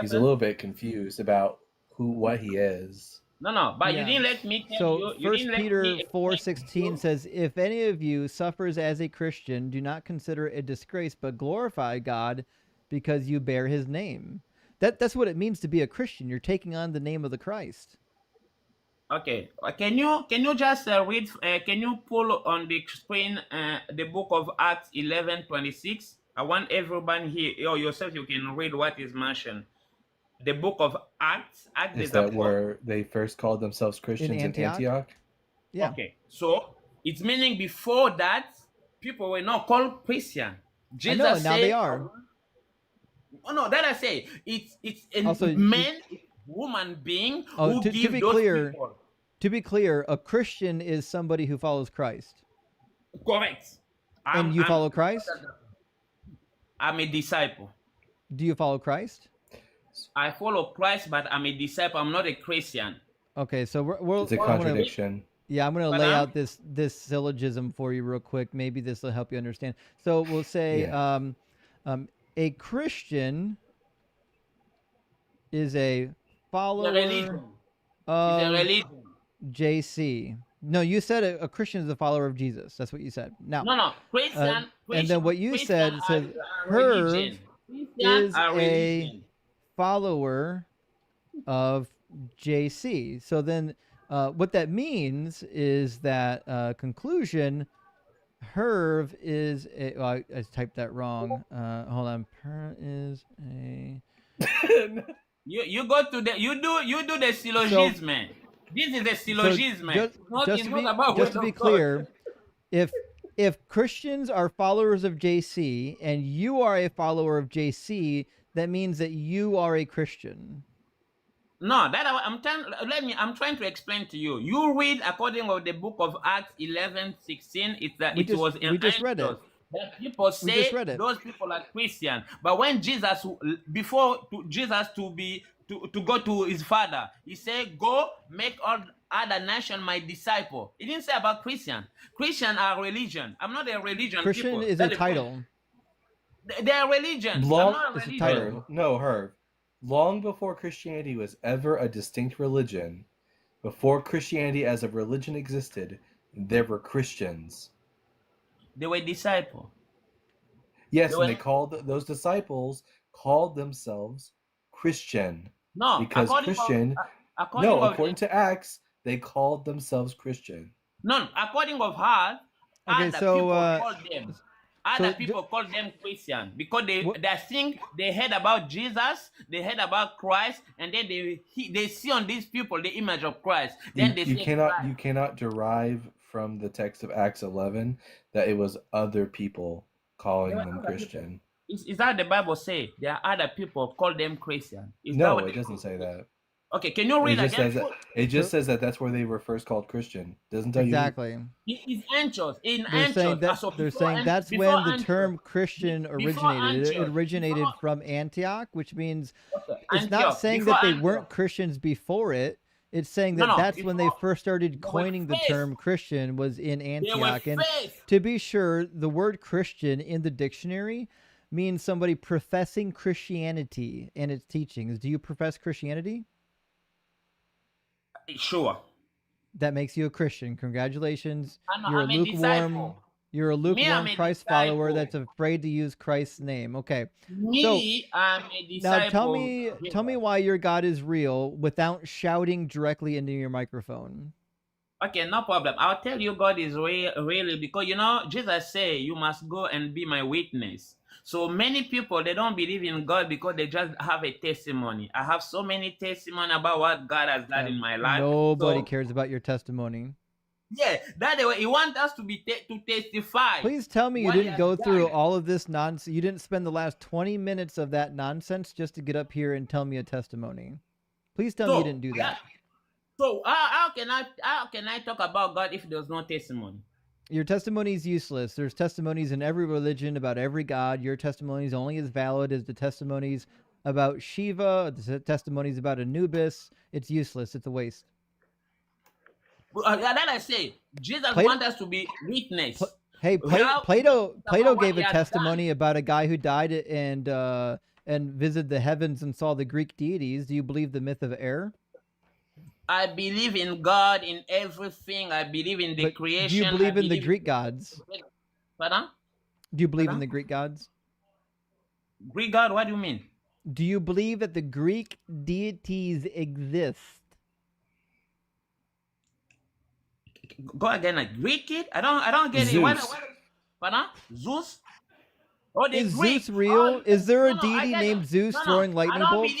He's a little bit confused about what he is. No, but you didn't let me tell you. So 1 Peter 4:16 says, if any of you suffers as a Christian, do not consider it a disgrace, but glorify God because you bear his name. That's what it means to be a Christian. You're taking on the name of the Christ. Okay. Can you just read? Can you pull on the screen the book of Acts 11:26? I want everyone here, or yourself, you can read what is mentioned. The book of Acts. Is that where they first called themselves Christians in Antioch? Yeah. Okay. So it's meaning before that, people were not called Christian. Jesus I know, now they are. Oh no, that I say it's a man, woman being who to give be those clear, people. To be clear, a Christian is somebody who follows Christ. Correct. And you follow Christ? I'm a disciple. Do you follow Christ? I follow Christ, but I'm a disciple. I'm not a Christian. Okay, so it's a contradiction. I'm going to lay out this syllogism for you real quick. Maybe this will help you understand. So we'll say a Christian is a follower of JC. No, you said a Christian is a follower of Jesus. That's what you said. Now, no, Christian. And then what you said says Herb is a follower of JC. So then what that means is that conclusion, Herb is a, well, I typed that wrong. Hold on. Is a you go to the you do the syllogism. This is a syllogism. Just to be clear, if Christians are followers of JC and you are a follower of JC, that means that you are a Christian. No, that I'm trying to explain to you. You read according to the book of Acts 11:16. We just read it. That people say those people are Christian, but when Jesus, Jesus to go to his father, he said, "Go make all other nation my disciple." He didn't say about Christian. Christian are religion. I'm not a religion. Christian people. is a title. They are religion. I'm not a religion. No, Herb. Long before Christianity was ever a distinct religion, before Christianity as a religion existed, there were Christians. They were disciples. Yes, and those disciples called themselves Christian. No, because Christian. According to Acts, they called themselves Christian. No, according of her, other people call them Christian because they think they heard about Jesus, they heard about Christ, and then they see on these people the image of Christ. Then you cannot derive from the text of Acts 11 that it was other people calling them Christian. Is that the Bible say there are other people call them Christian? No, it doesn't say that. Okay, can you read again? It just says that that's where they were first called Christian. Doesn't tell exactly. you. It's Antioch. They're saying that's when the term Christian originated. It originated from Antioch, which means it's not saying that they weren't Christians before it. It's saying that that's when they first started coining the term Christian was in Antioch. And to be sure, the word Christian in the dictionary means somebody professing Christianity and its teachings. Do you profess Christianity? Sure. That makes you a Christian. Congratulations. I know, You're a I'm a lukewarm. disciple. You're a Me, I'm lukewarm a Christ follower that's disciple. afraid to use Christ's name. Okay. So Me, I'm a now tell disciple. me why your God is real without shouting directly into your microphone. Okay, no problem. I'll tell you God is real, really, because Jesus say you must go and be my witness. So many people, they don't believe in God because they just have a testimony. I have so many testimony about what God has done in my life. Nobody So cares about your testimony. yeah, that way he wants us to be to testify. Please tell me you what he didn't has go through done. all of this nonsense. You didn't spend the last 20 minutes of that nonsense just to get up here and tell me a testimony. Please tell me you didn't do that. So how can I talk about God if there's no testimony? Your testimony is useless. There's testimonies in every religion about every god. Your testimony is only as valid as the testimonies about Shiva, the testimonies about Anubis. It's useless. It's a waste. That I say, Jesus wants us to be witness. Hey, Plato gave a testimony about a guy who died and visited the heavens and saw the Greek deities. Do you believe the myth of air? I believe in God in everything. I believe in the creation. Do you believe in the Greek gods? Pardon? Do you believe in the Greek gods? Greek god? What do you mean? Do you believe that the Greek deities exist? Go again. Like Greek kid? I don't get Zeus. it. Pardon? Zeus? Oh, the Is Greek. Zeus real? Is there a No, deity named Zeus throwing lightning bolts?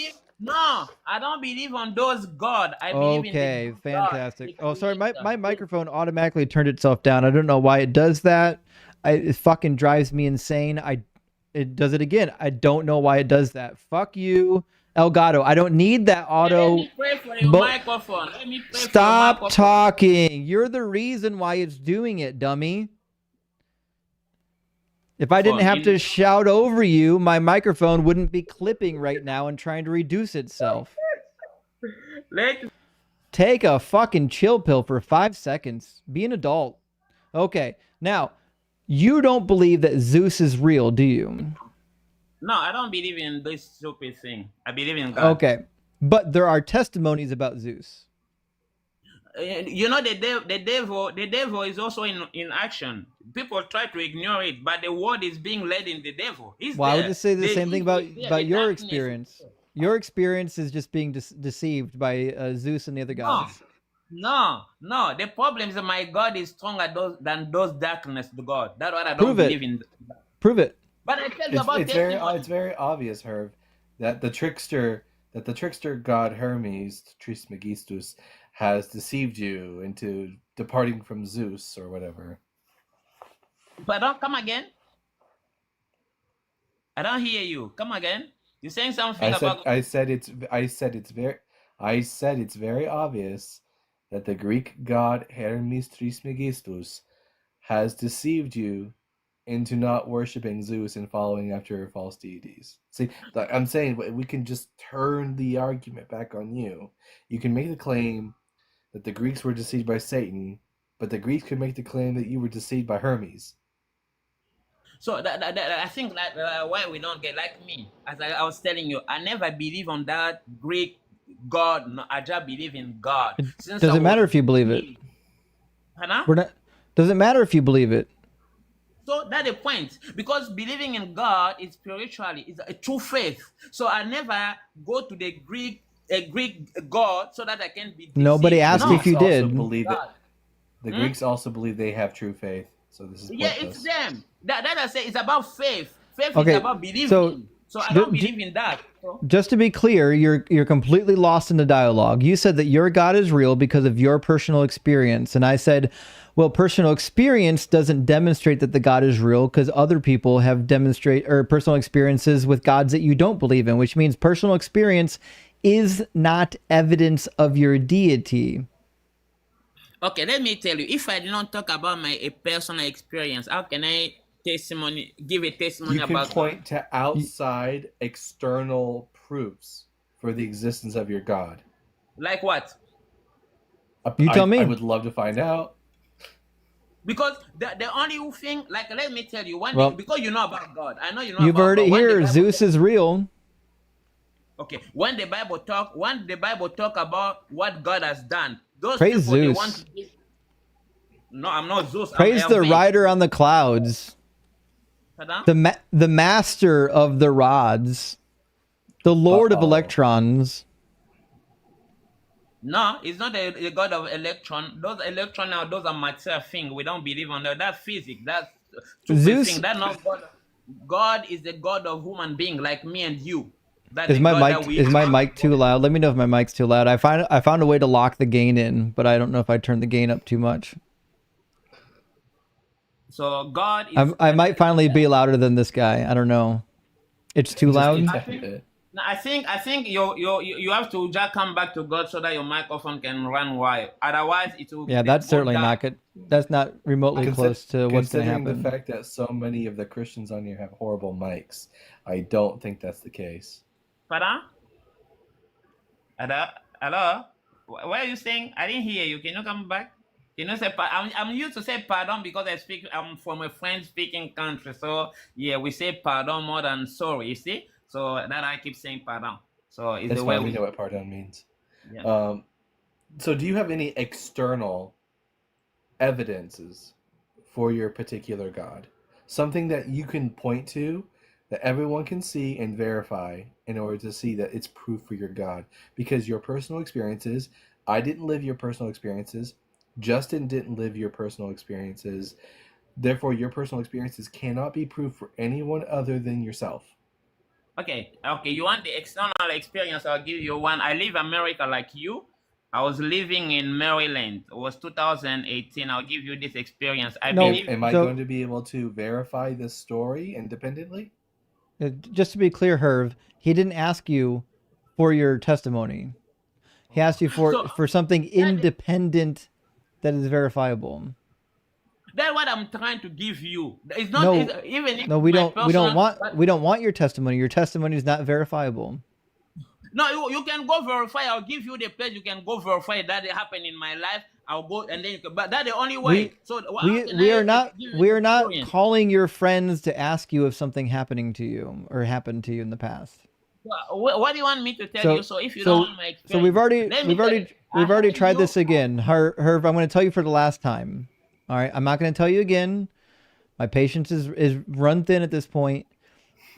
I don't believe on those God. I believe in the fantastic. God, Oh, sorry, my creator. microphone automatically turned itself down. I don't know why it does that. It fucking drives me insane. It does it again. I don't know why it does that. Fuck you, Elgato. I don't need that auto. Let me pray for your microphone. Let me pray Stop for your talking. You're the reason why it's doing it, dummy. If I didn't have to shout over you, my microphone wouldn't be clipping right now and trying to reduce itself. Take a fucking chill pill for 5 seconds. Be an adult. Okay, now, you don't believe that Zeus is real, do you? No, I don't believe in this stupid thing. I believe in God. Okay, but there are testimonies about Zeus. The devil is also in action. People try to ignore it, but the world is being led in the devil. Well, I would just say the same thing about your experience. Your experience is just being deceived by Zeus and the other gods. No. The problem is that my God is stronger than those darkness to God. That's what I don't believe in. Prove it. But I tell you about testimony. It's very obvious, Herb, that the trickster god Hermes, Trismegistus, has deceived you into departing from Zeus or whatever. But don't come again. I don't hear you. Come again. You're saying something about. I said it's very obvious that the Greek god Hermes Trismegistus has deceived you into not worshiping Zeus and following after false deities. See, like I'm saying, we can just turn the argument back on you. You can make the claim that the Greeks were deceived by Satan, but the Greeks could make the claim that you were deceived by Hermes. So I think that why we don't get like me, as I was telling you, I never believe on that Greek God. No, I just believe in God. Doesn't matter if you believe it. Doesn't matter if you believe it. So that's the point, because believing in God is spiritually, is a true faith. So I never go to the Greek God so that I can be deceived. Nobody asked if you did. The Greeks also believe they have true faith. So this is pointless. It's them. That I say, it's about faith. Faith is about believing. So I don't believe in that. Just to be clear, you're completely lost in the dialogue. You said that your God is real because of your personal experience, and I said, well, personal experience doesn't demonstrate that the God is real because other people have personal experiences with gods that you don't believe in, which means personal experience is not evidence of your deity. Okay, let me tell you, if I did not talk about my personal experience, how can I give a testimony about God? You can point to outside external proofs for the existence of your God. Like what? You tell me. I would love to find out. Because the only thing, like, let me tell you, because you know about God. I know you know You've about heard God. it here. Zeus is real. Okay, when the Bible talk about what God has done, Those Praise people they want Zeus. to give. No, I'm not Zeus. Praise I'm the Hervé. rider on the clouds, Pardon? the master of the rods, the lord of Uh-oh. electrons. No, it's not the god of electron. Those electron now, those are material thing. We don't believe on that. That's physics. That's stupid Zeus thing. That's not God. God is the God of human being like me and you. That's is the my God that mic we is my mic too loud? Let me know if my mic's too loud. I found a way to lock the gain in, but I don't know if I turned the gain up too much. So God is. I might finally be louder than this guy. I don't know. It's too Just loud. a I tiny think. bit. No, I think you have to just come back to God so that your microphone can run wide. Otherwise, it will Yeah, that's go certainly down. not good. That's not remotely close to what's going to Considering the happen. fact that so many of the Christians on here have horrible mics, I don't think that's the case. Pardon? Hello? Hello? What are you saying? I didn't hear you. Can you come back? Can you say I'm used to say pardon because I'm from a French speaking country. So yeah, we say pardon more than sorry, you see? So that I keep saying pardon. So it's It's the way fine. We we know what pardon means. yeah. So do you have any external evidences for your particular God? Something that you can point to that everyone can see and verify in order to see that it's proof for your God. Because your personal experiences, I didn't live your personal experiences. Justin didn't live your personal experiences. Therefore, your personal experiences cannot be proof for anyone other than yourself. Okay, you want the external experience? I'll give you one. I live America like you. I was living in Maryland. It was 2018. I'll give you this experience. I No, believe. Am I so- going to be able to verify this story independently? Just to be clear, Herv, he didn't ask you for your testimony. He asked you for something independent that is verifiable. That's what I'm trying to give you. It's not No, even if no, we my don't personal- want your testimony. Your testimony is not verifiable. No, you can go verify. I'll give you the page. You can go verify that it happened in my life. I'll go and then. But that's the only way. We are not calling your friends to ask you if something happened to you in the past. What do you want me to tell you? So if you don't want my experience, so we've already tried this again. Herv, I'm going to tell you for the last time. All right, I'm not going to tell you again. My patience is run thin at this point.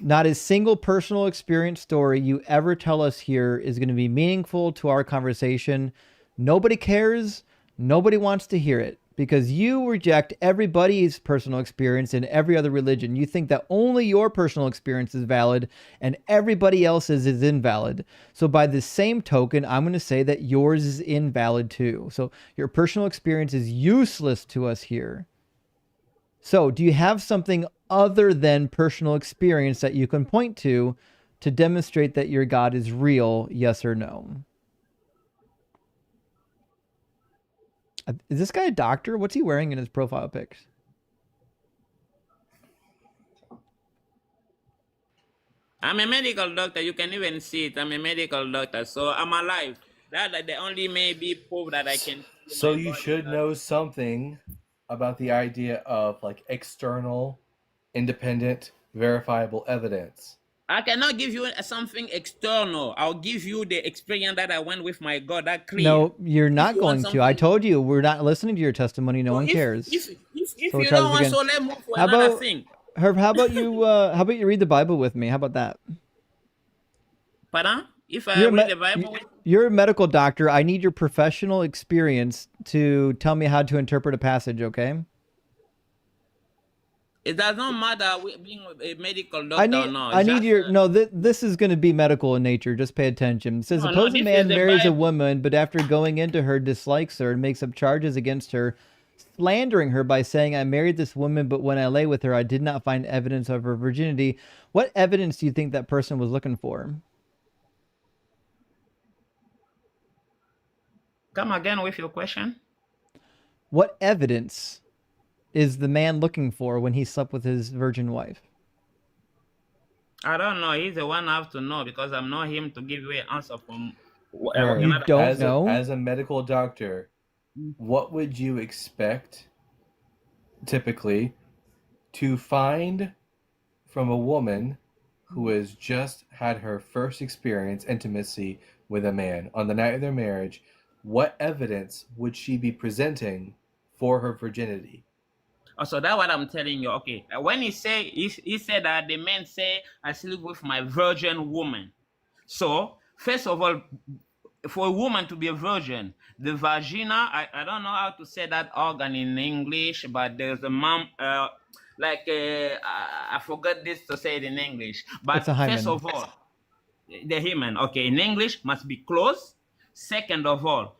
Not a single personal experience story you ever tell us here is going to be meaningful to our conversation. Nobody cares. Nobody wants to hear it because you reject everybody's personal experience in every other religion. You think that only your personal experience is valid and everybody else's is invalid. So by the same token, I'm going to say that yours is invalid too. So your personal experience is useless to us here. So do you have something other than personal experience that you can point to demonstrate that your God is real, yes or no? Is this guy a doctor? What's he wearing in his profile pics? I'm a medical doctor. You can even see it. I'm a medical doctor, so I'm alive. That the only maybe proof that I can. So you should know something about the idea of like external, independent, verifiable evidence. I cannot give you something external. I'll give you the experience that I went with my God. That clear. No, you're not you going to. I told you we're not listening to your testimony. No one cares. If So you don't want, so let's move for How another about- thing. Herb, how about you read the Bible with me? How about that? Pardon? If I You're a read the Bible, You're a medical doctor. I need your professional experience to tell me how to interpret a passage, okay? it does not matter being a medical doctor or not. I need your no. This is going to be medical in nature. Just pay attention. It says, No, suppose a this man is the marries a Bible. woman, but after going into her, dislikes her and makes up charges against her, slandering her by saying, "I married this woman, but when I lay with her, I did not find evidence of her virginity." What evidence do you think that person was looking for? Come again with your question. What evidence is the man looking for when he slept with his virgin wife? I don't know. He's the one I have to know because I'm not him to give you an answer from. You don't know? As a medical doctor, what would you expect typically to find from a woman who has just had her first experience intimacy with a man on the night of their marriage? what evidence would she be presenting for her virginity? So that's what I'm telling you. Okay, when he said that the men say, I sleep with my virgin woman. So first of all, for a woman to be a virgin, the vagina, I don't know how to say that organ in English, but there's a I forgot this to say it in English. But It's a hymen. first of all, the hymen, okay, in English must be closed. Second of all,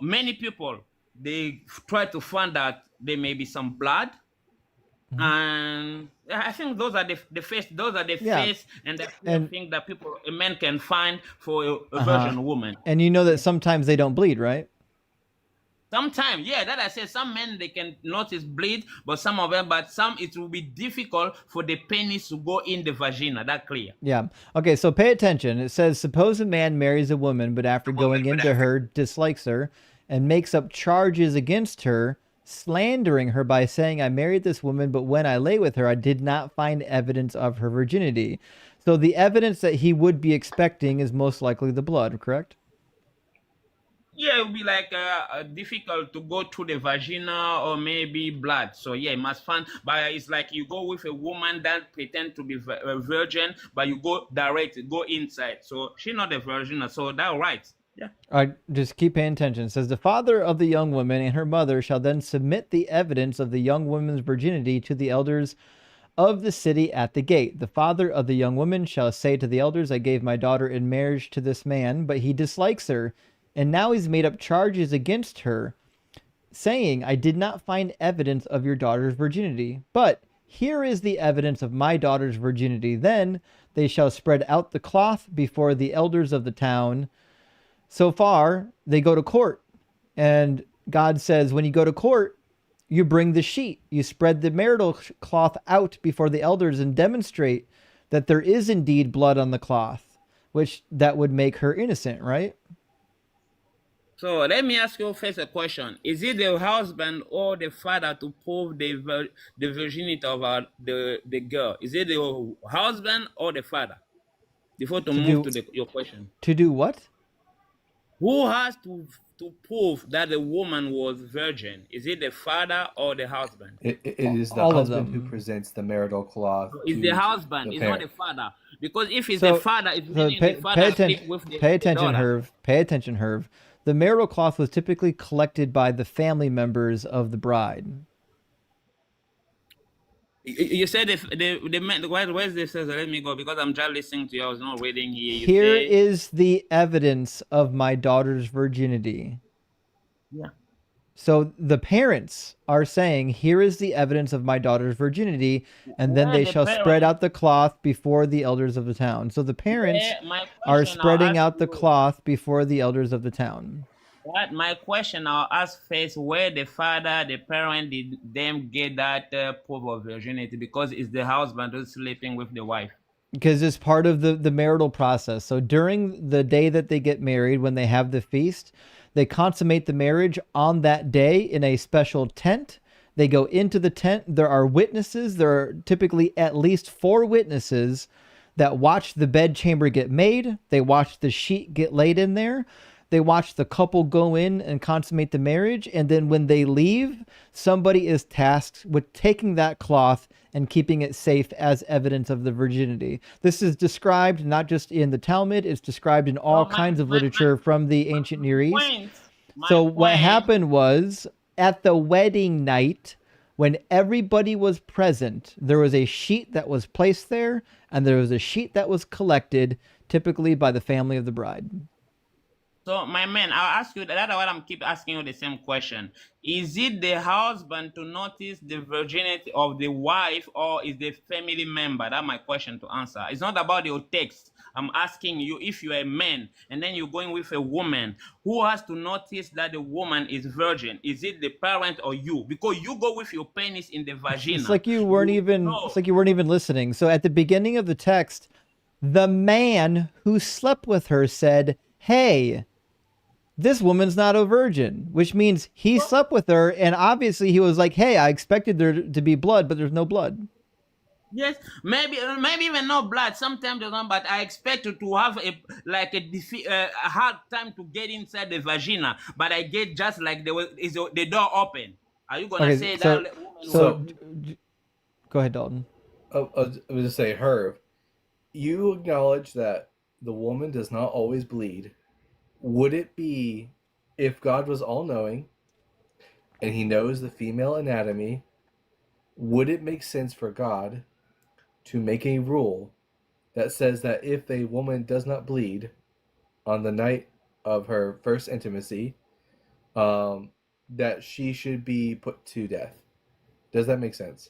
many people, they try to find that there may be some blood. And I think those are the face, face and the thing that a man can find for a virgin woman. And you know that sometimes they don't bleed, right? Sometimes, yeah, that I said, some men, they can notice bleed, but some it will be difficult for the penis to go in the vagina. That clear. Yeah. Okay, so pay attention. It says, suppose a man marries a woman, but after going into her, dislikes her, and makes up charges against her, slandering her by saying, I married this woman, but when I lay with her, I did not find evidence of her virginity. So the evidence that he would be expecting is most likely the blood, correct? Yeah, it would be like difficult to go through the vagina or maybe blood. So yeah, it must find. But it's like you go with a woman that pretend to be a virgin, but you go inside. So she's not a virgin. So that's right. Yeah. All right, just keep paying attention. It says, the father of the young woman and her mother shall then submit the evidence of the young woman's virginity to the elders of the city at the gate. The father of the young woman shall say to the elders, I gave my daughter in marriage to this man, but he dislikes her. And now he's made up charges against her, saying, I did not find evidence of your daughter's virginity. But here is the evidence of my daughter's virginity. Then they shall spread out the cloth before the elders of the town. So far, they go to court. And God says, when you go to court, you bring the sheet. You spread the marital cloth out before the elders and demonstrate that there is indeed blood on the cloth, which that would make her innocent, right? So let me ask you first a question. Is it the husband or the father to prove the virginity of the girl? Is it the husband or the father? Before to move to your question. To do what? Who has to prove that the woman was virgin? Is it the father or the husband? It is the husband who presents the marital cloth. It's the husband. It's not the father. Because if it's the father, it's meaning the father sleep with the daughter. Pay attention, Herv. The marital cloth was typically collected by the family members of the bride. You said the man. Where's this? Let me go because I'm just listening to you. I was not reading here. Here is the evidence of my daughter's virginity. Yeah. So the parents are saying, here is the evidence of my daughter's virginity, and then they shall spread out the cloth before the elders of the town. So the parents are spreading out the cloth before the elders of the town. But my question I'll ask first, where the father, the parent, did them get that proof of virginity? Because it's the husband who's sleeping with the wife. Because it's part of the marital process. So during the day that they get married, when they have the feast, they consummate the marriage on that day in a special tent. They go into the tent. There are witnesses. There are typically at least 4 witnesses that watch the bed chamber get made. They watch the sheet get laid in there. They watch the couple go in and consummate the marriage. And then when they leave, somebody is tasked with taking that cloth and keeping it safe as evidence of the virginity. This is described not just in the Talmud, it's described in all kinds of literature from the ancient Near East. So what happened was, at the wedding night, when everybody was present, there was a sheet that was placed there, and there was a sheet that was collected, typically by the family of the bride. So, my man, I'll ask you, that's why I'm keep asking you the same question. Is it the husband to notice the virginity of the wife, or is the family member? That's my question to answer. It's not about your text. I'm asking you, if you're a man and then you're going with a woman, who has to notice that the woman is virgin? Is it the parent or you? Because you go with your penis in the vagina. It's like you weren't even listening. So at the beginning of the text, the man who slept with her said, hey, this woman's not a virgin, which means he slept with her, and obviously he was like, hey, I expected there to be blood, but there's no blood. Yes, maybe even no blood. Sometimes they don't, but I expect to have a hard time to get inside the vagina, but I get just like the door open. Are you gonna Okay, say that so woman so will? So go ahead, Dalton. I was just say, Herb, you acknowledge that the woman does not always bleed. Would it be, if God was all knowing and he knows the female anatomy, would it make sense for God to make a rule that says that if a woman does not bleed on the night of her first intimacy, that she should be put to death? Does that make sense?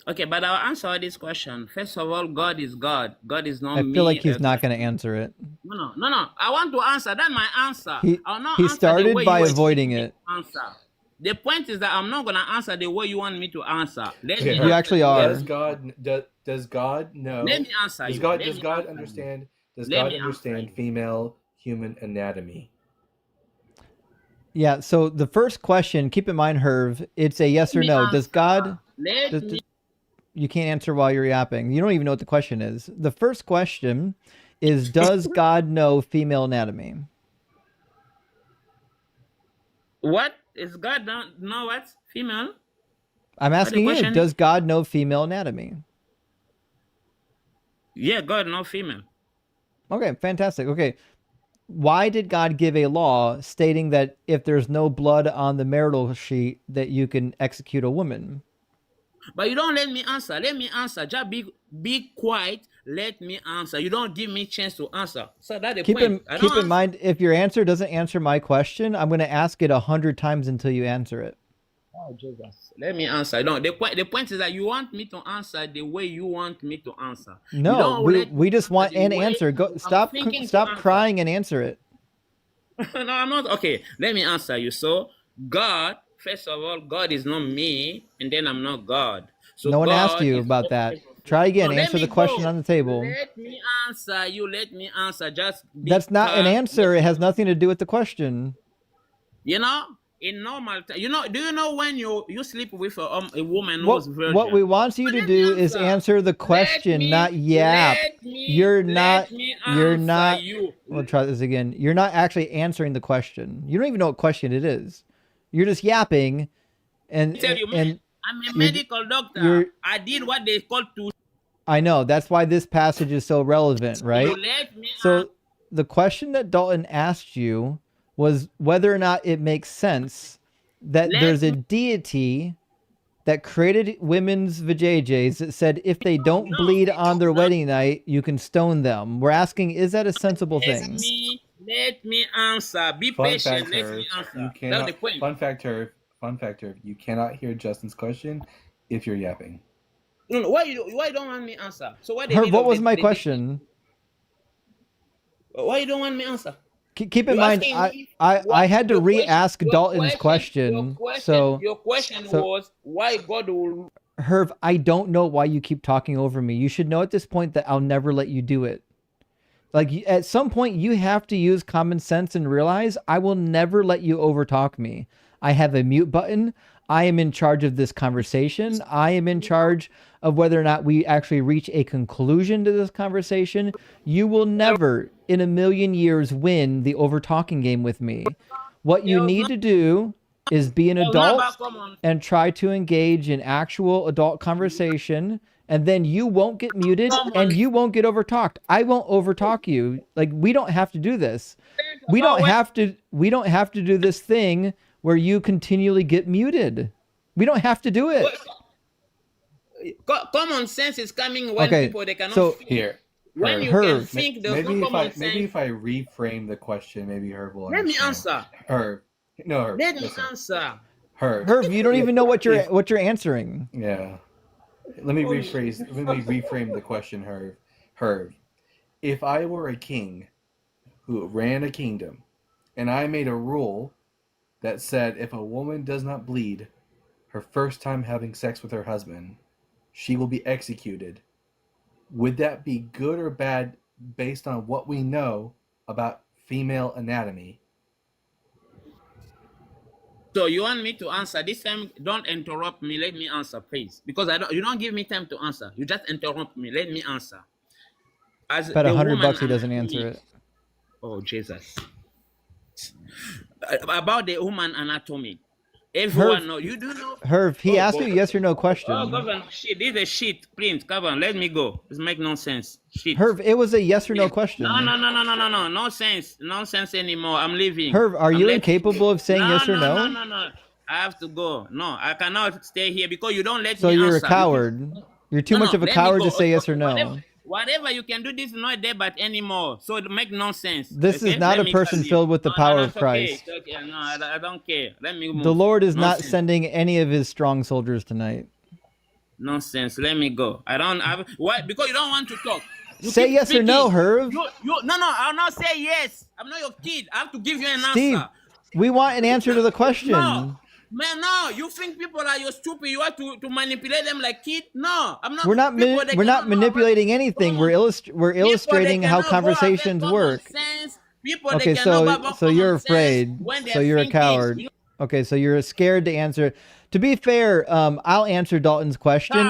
Okay, but I'll answer this question. First of all, God is God. God is not I feel like me. he's not going to answer it. No. I want to answer. That's my answer. He I'll not he answer the started way by you expect avoiding me it. to answer. The point is that I'm not gonna answer the way you want me to answer. Let Okay, me You Herb, answer actually the way. are. does God know? Let me answer Does you. God Let does me God answer you. understand? Does Let God me answer understand you. female human anatomy? Yeah, so the first question, keep in mind, Herv, it's a yes Let or me no. Does answer. God Let does, me. you can't answer while you're yapping. You don't even know what the question is. The first question is, does God know female anatomy? What is God don't know what female? I'm What the asking you, question is? does God know female anatomy? Yeah, God no female. Okay, fantastic. Okay, why did God give a law stating that if there's no blood on the marital sheet that you can execute a woman? But you don't let me answer. Let me answer. Just be quiet. Let me answer. You don't give me chance to answer. So that's the point. I Keep don't in answer. mind, if your answer doesn't answer my question, I'm going to ask it 100 times until you answer it. Oh Jesus. Let me answer. No, the point is that you want me to answer the way you want me to answer. You No, don't let me we just answer want the an way answer. Go I'm stop thinking to stop answer. crying and answer it. No, I'm not. Okay, let me answer you. So, God, first of all, God is not me, and then I'm not God. So, No one asked God you is about all that. powerful. Try No, again. let Answer me the question go. on the table. Let me answer you. Let me answer. Just be That's not an calm. answer. Let It me has nothing answer. to do with the question. You know, in normal time, do you know when you sleep with a woman who's What we virgin? want you But to let me do is answer. answer the question, not yap. Let me You're answer not you. We'll try this again. You're not actually answering the question. You don't even know what question it is. You're just yapping and Tell you, man, and I'm a you're medical doctor. you're I did what they call to. I know. That's why this passage is so relevant, You right? let me So the question that Dalton asked you was whether or not it makes sense that there's let a me. deity that created women's vajayjays that said if they don't No, bleed on their wedding night, you can stone them. We're asking, is that a sensible let thing? me let me answer. Be Fun patient. fact, Let me Herb, you answer. That's the cannot. point. Fun fact, Herb, you cannot hear Justin's question if you're yapping. No. Why you don't want me answer? So what the Herb, need what of was my the question? why you don't want me answer? Keep in You're mind, asking me I what had to your question. re-ask Dalton's question. So Your question so was why God will. Herb, I don't know why you keep talking over me. You should know at this point that I'll never let you do it. Like at some point, you have to use common sense and realize I will never let you overtalk me. I have a mute button. I am in charge of this conversation. I am in charge of whether or not we actually reach a conclusion to this conversation. You will never in a million years win the overtalking game with me. What It you was need not. to do is be an It was not adult about common. and try to engage in actual adult conversation, and then you won't get muted and Common. you won't get overtalked. I won't overtalk you. Like, we don't have to do this. Think about We don't have to do this thing where you continually get muted. We don't have to do it. common sense is coming when Okay. people they cannot So, think. Here, When Herb. you can Herb, think, there's no common Maybe sense. if I reframe the question, maybe Herb will Let me understand. answer. Herb, no, Herb, Let me listen. answer. Herb, Herb, you don't if even know what if you're answering. yeah, let me rephrase. Let me reframe the question, Herb. Herb, if I were a king who ran a kingdom, and I made a rule that said if a woman does not bleed her first time having sex with her husband, she will be executed. Would that be good or bad based on what we know about female anatomy? So you want me to answer this time? Don't interrupt me. Let me answer, please, because I don't. You don't give me time to answer. You just interrupt me. Let me answer. As Bet the woman $100 he doesn't answer anatomy. it. Oh Jesus! About the human anatomy, everyone know. You do know. Herv, he Oh, asked you a yes or no oh, question. governor, shit. This is a shit. Please, governor, let me go. This make no sense. Shit. Herv, it was a yes or no question. No. No sense. No sense anymore. I'm leaving. Herv, are you leaving. incapable of saying yes or no? No. I have to go. No, I cannot stay here because you don't let me So you're answer. a coward. You're too much of a let me coward go. to say yes or no. Whatever you can do, this is not debate anymore. So it make no sense. This is not a person filled with the power of Christ. Okay. No, I don't care. Let me move. The Lord is not Nonsense. sending any of his strong soldiers tonight. Nonsense. Let me go. I don't have why because you don't want to talk. You say keep yes or no, speaking. Herv. No, I'll not say yes. I'm not your kid. I have to give you an Steve, answer. we want an answer to the question. No. Man, no, you think people are you stupid? You want to manipulate them like kid? No, I'm not. We're not manipulating anything. We're illustrating how conversations work. Okay, so you're afraid. So you're a coward. Okay, so you're scared to answer. To be fair, I'll answer Dalton's question.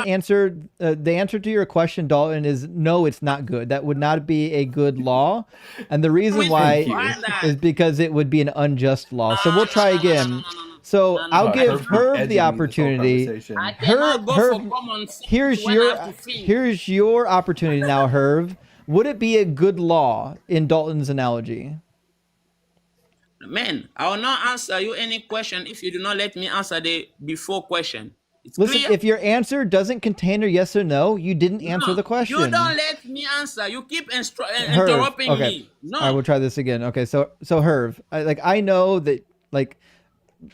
The answer to your question, Dalton, is no, it's not good. That would not be a good law. And the reason why is because it would be an unjust law. So we'll try again. So I'll give Herb the opportunity. Herb, here's your opportunity now, Herb. Would it be a good law in Dalton's analogy? Man, I will not answer you any question if you do not let me answer the before question. Listen, if your answer doesn't contain a yes or no, you didn't answer the question. You don't let me answer. You keep interrupting me. No. All right, we'll try this again. Okay, so Herv, I know that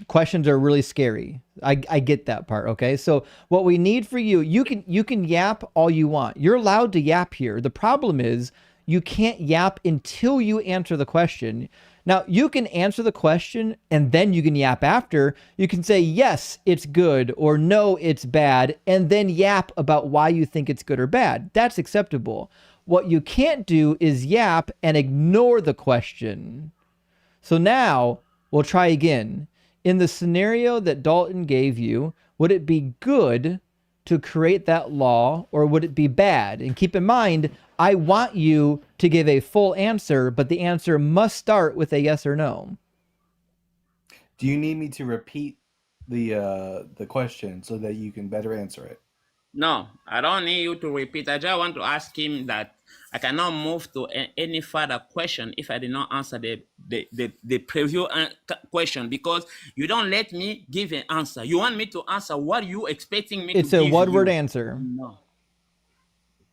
questions are really scary. I get that part. Okay, so what we need for you, you can yap all you want. You're allowed to yap here. The problem is you can't yap until you answer the question. Now, you can answer the question and then you can yap after. You can say, yes, it's good, or no, it's bad, and then yap about why you think it's good or bad. That's acceptable. What you can't do is yap and ignore the question. So now we'll try again. In the scenario that Dalton gave you, would it be good to create that law, or would it be bad? And keep in mind, I want you to give a full answer, but the answer must start with a yes or no. Do you need me to repeat the question so that you can better answer it? No, I don't need you to repeat. I just want to ask him that I cannot move to any further question if I did not answer the preview question, because you don't let me give an answer. You want me to answer what you expecting me to give. It's a one-word answer. No.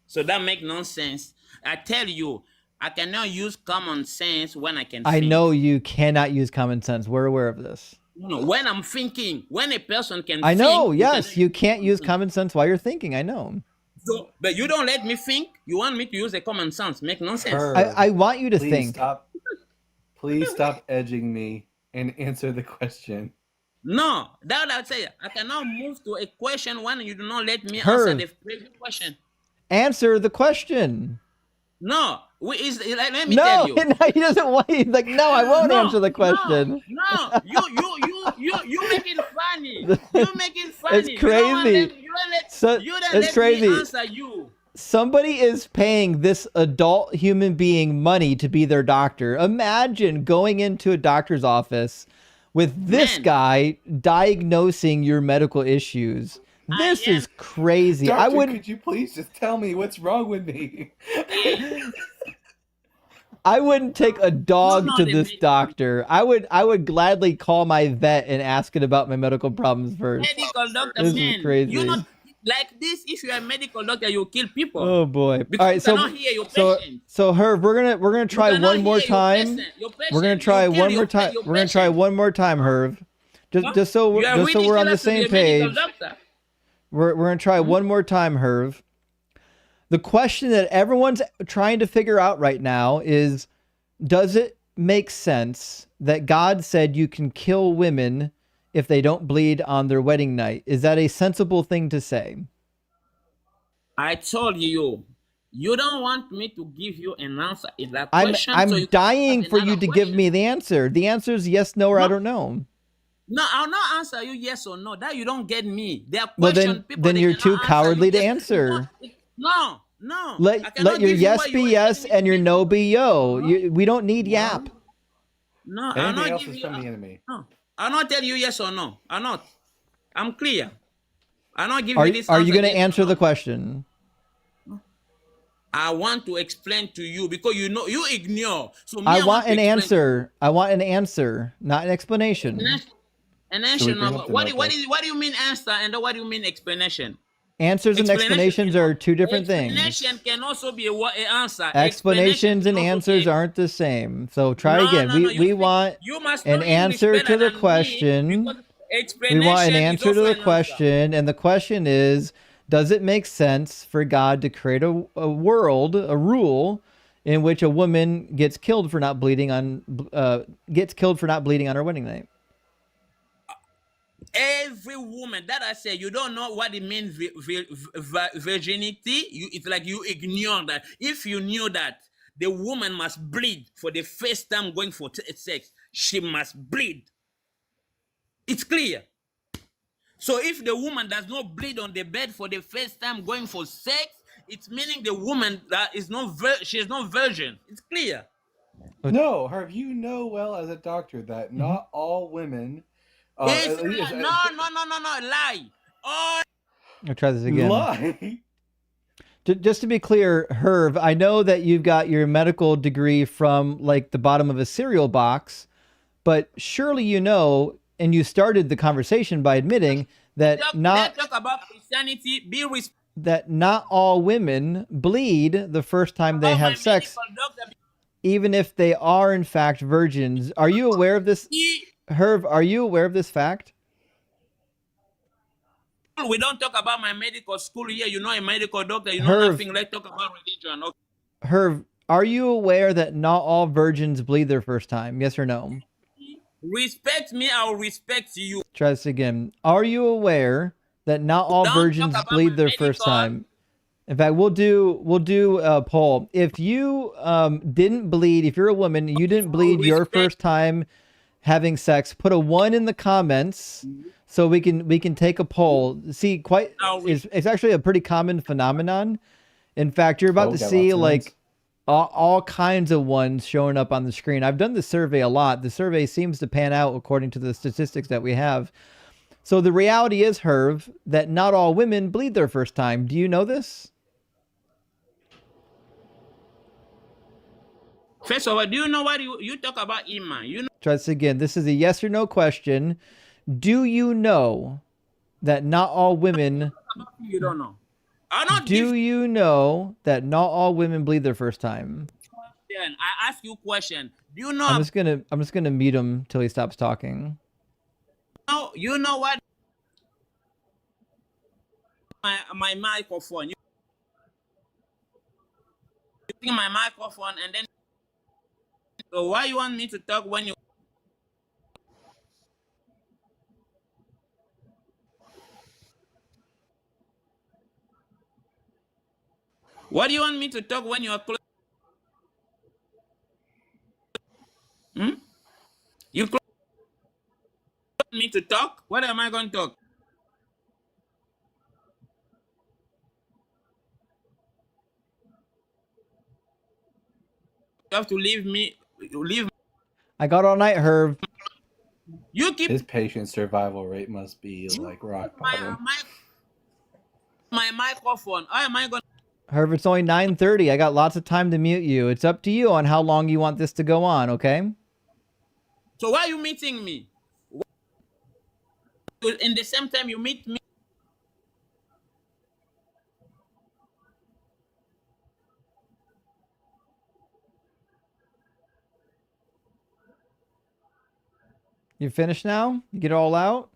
So that makes no sense. I tell you, I cannot use common sense when I can think. I know you cannot use common sense. We're aware of this. No, when I'm thinking, when a person can I know, think, yes, you can't use common sense while you're thinking. I know. So, but you don't let me think. You want me to use a common sense. Make no sense. I want you to think. Please stop edging me and answer the question. No, that I say, I cannot move to a question when you do not let me answer the previous question. Answer the question. No, let me tell you. No, he doesn't want. He's like, no, I won't answer the question. No, you make it funny. You make it funny. It's crazy. You don't let me answer you. Somebody is paying this adult human being money to be their doctor. Imagine going into a doctor's office with this guy diagnosing your medical issues. This is crazy. Doctor, could you please just tell me what's wrong with me? I wouldn't take a dog to this doctor. I would gladly call my vet and ask it about my medical problems first. Medical doctor, this is crazy. You know, like this, if you're a medical doctor, you kill people. Oh boy! Because all right, so hear your patient. so Herb, we're gonna try one more time. We're gonna try one more time. We're gonna try one more time, Herb. Just so we're on the same page. We're going to try one more time, Herv. The question that everyone's trying to figure out right now is, does it make sense that God said you can kill women if they don't bleed on their wedding night? Is that a sensible thing to say? I told you, you don't want me to give you an answer in that question. I'm dying for you to give me the answer. The answer is yes, no, or I don't know. No, I'll not answer you yes or no. That you don't get me. There are Well, questions people then they you're cannot too answer you cowardly to yes. answer. No, no. I Let cannot your give you yes what be you yes expecting me and to your give no you. be yo. We don't need yap. No, I'll Anything not else give is you. from the enemy. No, I'll not tell you yes or no. I'll not. I'm clear. I'll not give Are you this you answer. going to Yes or answer no. the question? I want to explain to you because you know you ignore. So me, I I want to an explain to you. answer. I want an answer, not an explanation. An Should we answer. bring up the What notebook? do you mean answer and what do you mean explanation? Answers and explanations are two different Explanation things. can also be an answer. Explanations Explanation and can also answers be aren't the same. So try no, again. no, no. We want You must know an English answer better to the than me question. because We want an explanation is answer to also the an answer. question, and the question is, does it make sense for God to create a world, a rule, in which a woman gets killed for not bleeding on her wedding night? Every woman that I say, you don't know what it means virginity. It's like you ignore that. If you knew that the woman must bleed for the first time going for sex, she must bleed. It's clear. So if the woman does not bleed on the bed for the first time going for sex, it's meaning the woman that is not she is not virgin. It's clear. No, Herb, you know well as a doctor that not all women. It's no, lie. All I'll try this again. Lie. Just to be clear, Herb, I know that you've got your medical degree from like the bottom of a cereal box, but surely you know, and you started the conversation by admitting that let's talk about Christianity. That not all women bleed the first time they have sex, even if they are in fact virgins. Are you aware of this, Herb? Are you aware of this fact? We don't talk about my medical school here. You know, a medical doctor. You know Herb, nothing. Let's talk about religion. Okay. Herb, are you aware that not all virgins bleed their first time? Yes or no? Respect me, I will respect you. Try this again. Are you aware that not all virgins bleed their first time? In fact, we'll do a poll. If you didn't bleed, if you're a woman, you didn't bleed your first time having sex, put a 1 in the comments so we can take a poll. See, it's actually a pretty common phenomenon. In fact, you're about to see like all kinds of ones showing up on the screen. I've done the survey a lot. The survey seems to pan out according to the statistics that we have. So the reality is, Herb, that not all women bleed their first time. Do you know this? First of all, do you know what you talk about Iman? You know. Try this again. This is a yes or no question. Do you know that not all women... You don't know. Do you know that not all women bleed their first time? I ask you a question. Do you know? I'm just gonna mute him till he stops talking. No, you know what? My microphone. You take my microphone and then. So why you want me to talk when you? What do you want me to talk when you are close? You close me to talk? What am I going to talk? You have to leave me. Leave. I got all night, Herb. You keep his patient survival rate must be like rock bottom. My microphone. How am I going? Herb, it's only 9:30. I got lots of time to mute you. It's up to you on how long you want this to go on, okay? So why are you meeting me? In the same time you meet me. You finished now? You get it all out?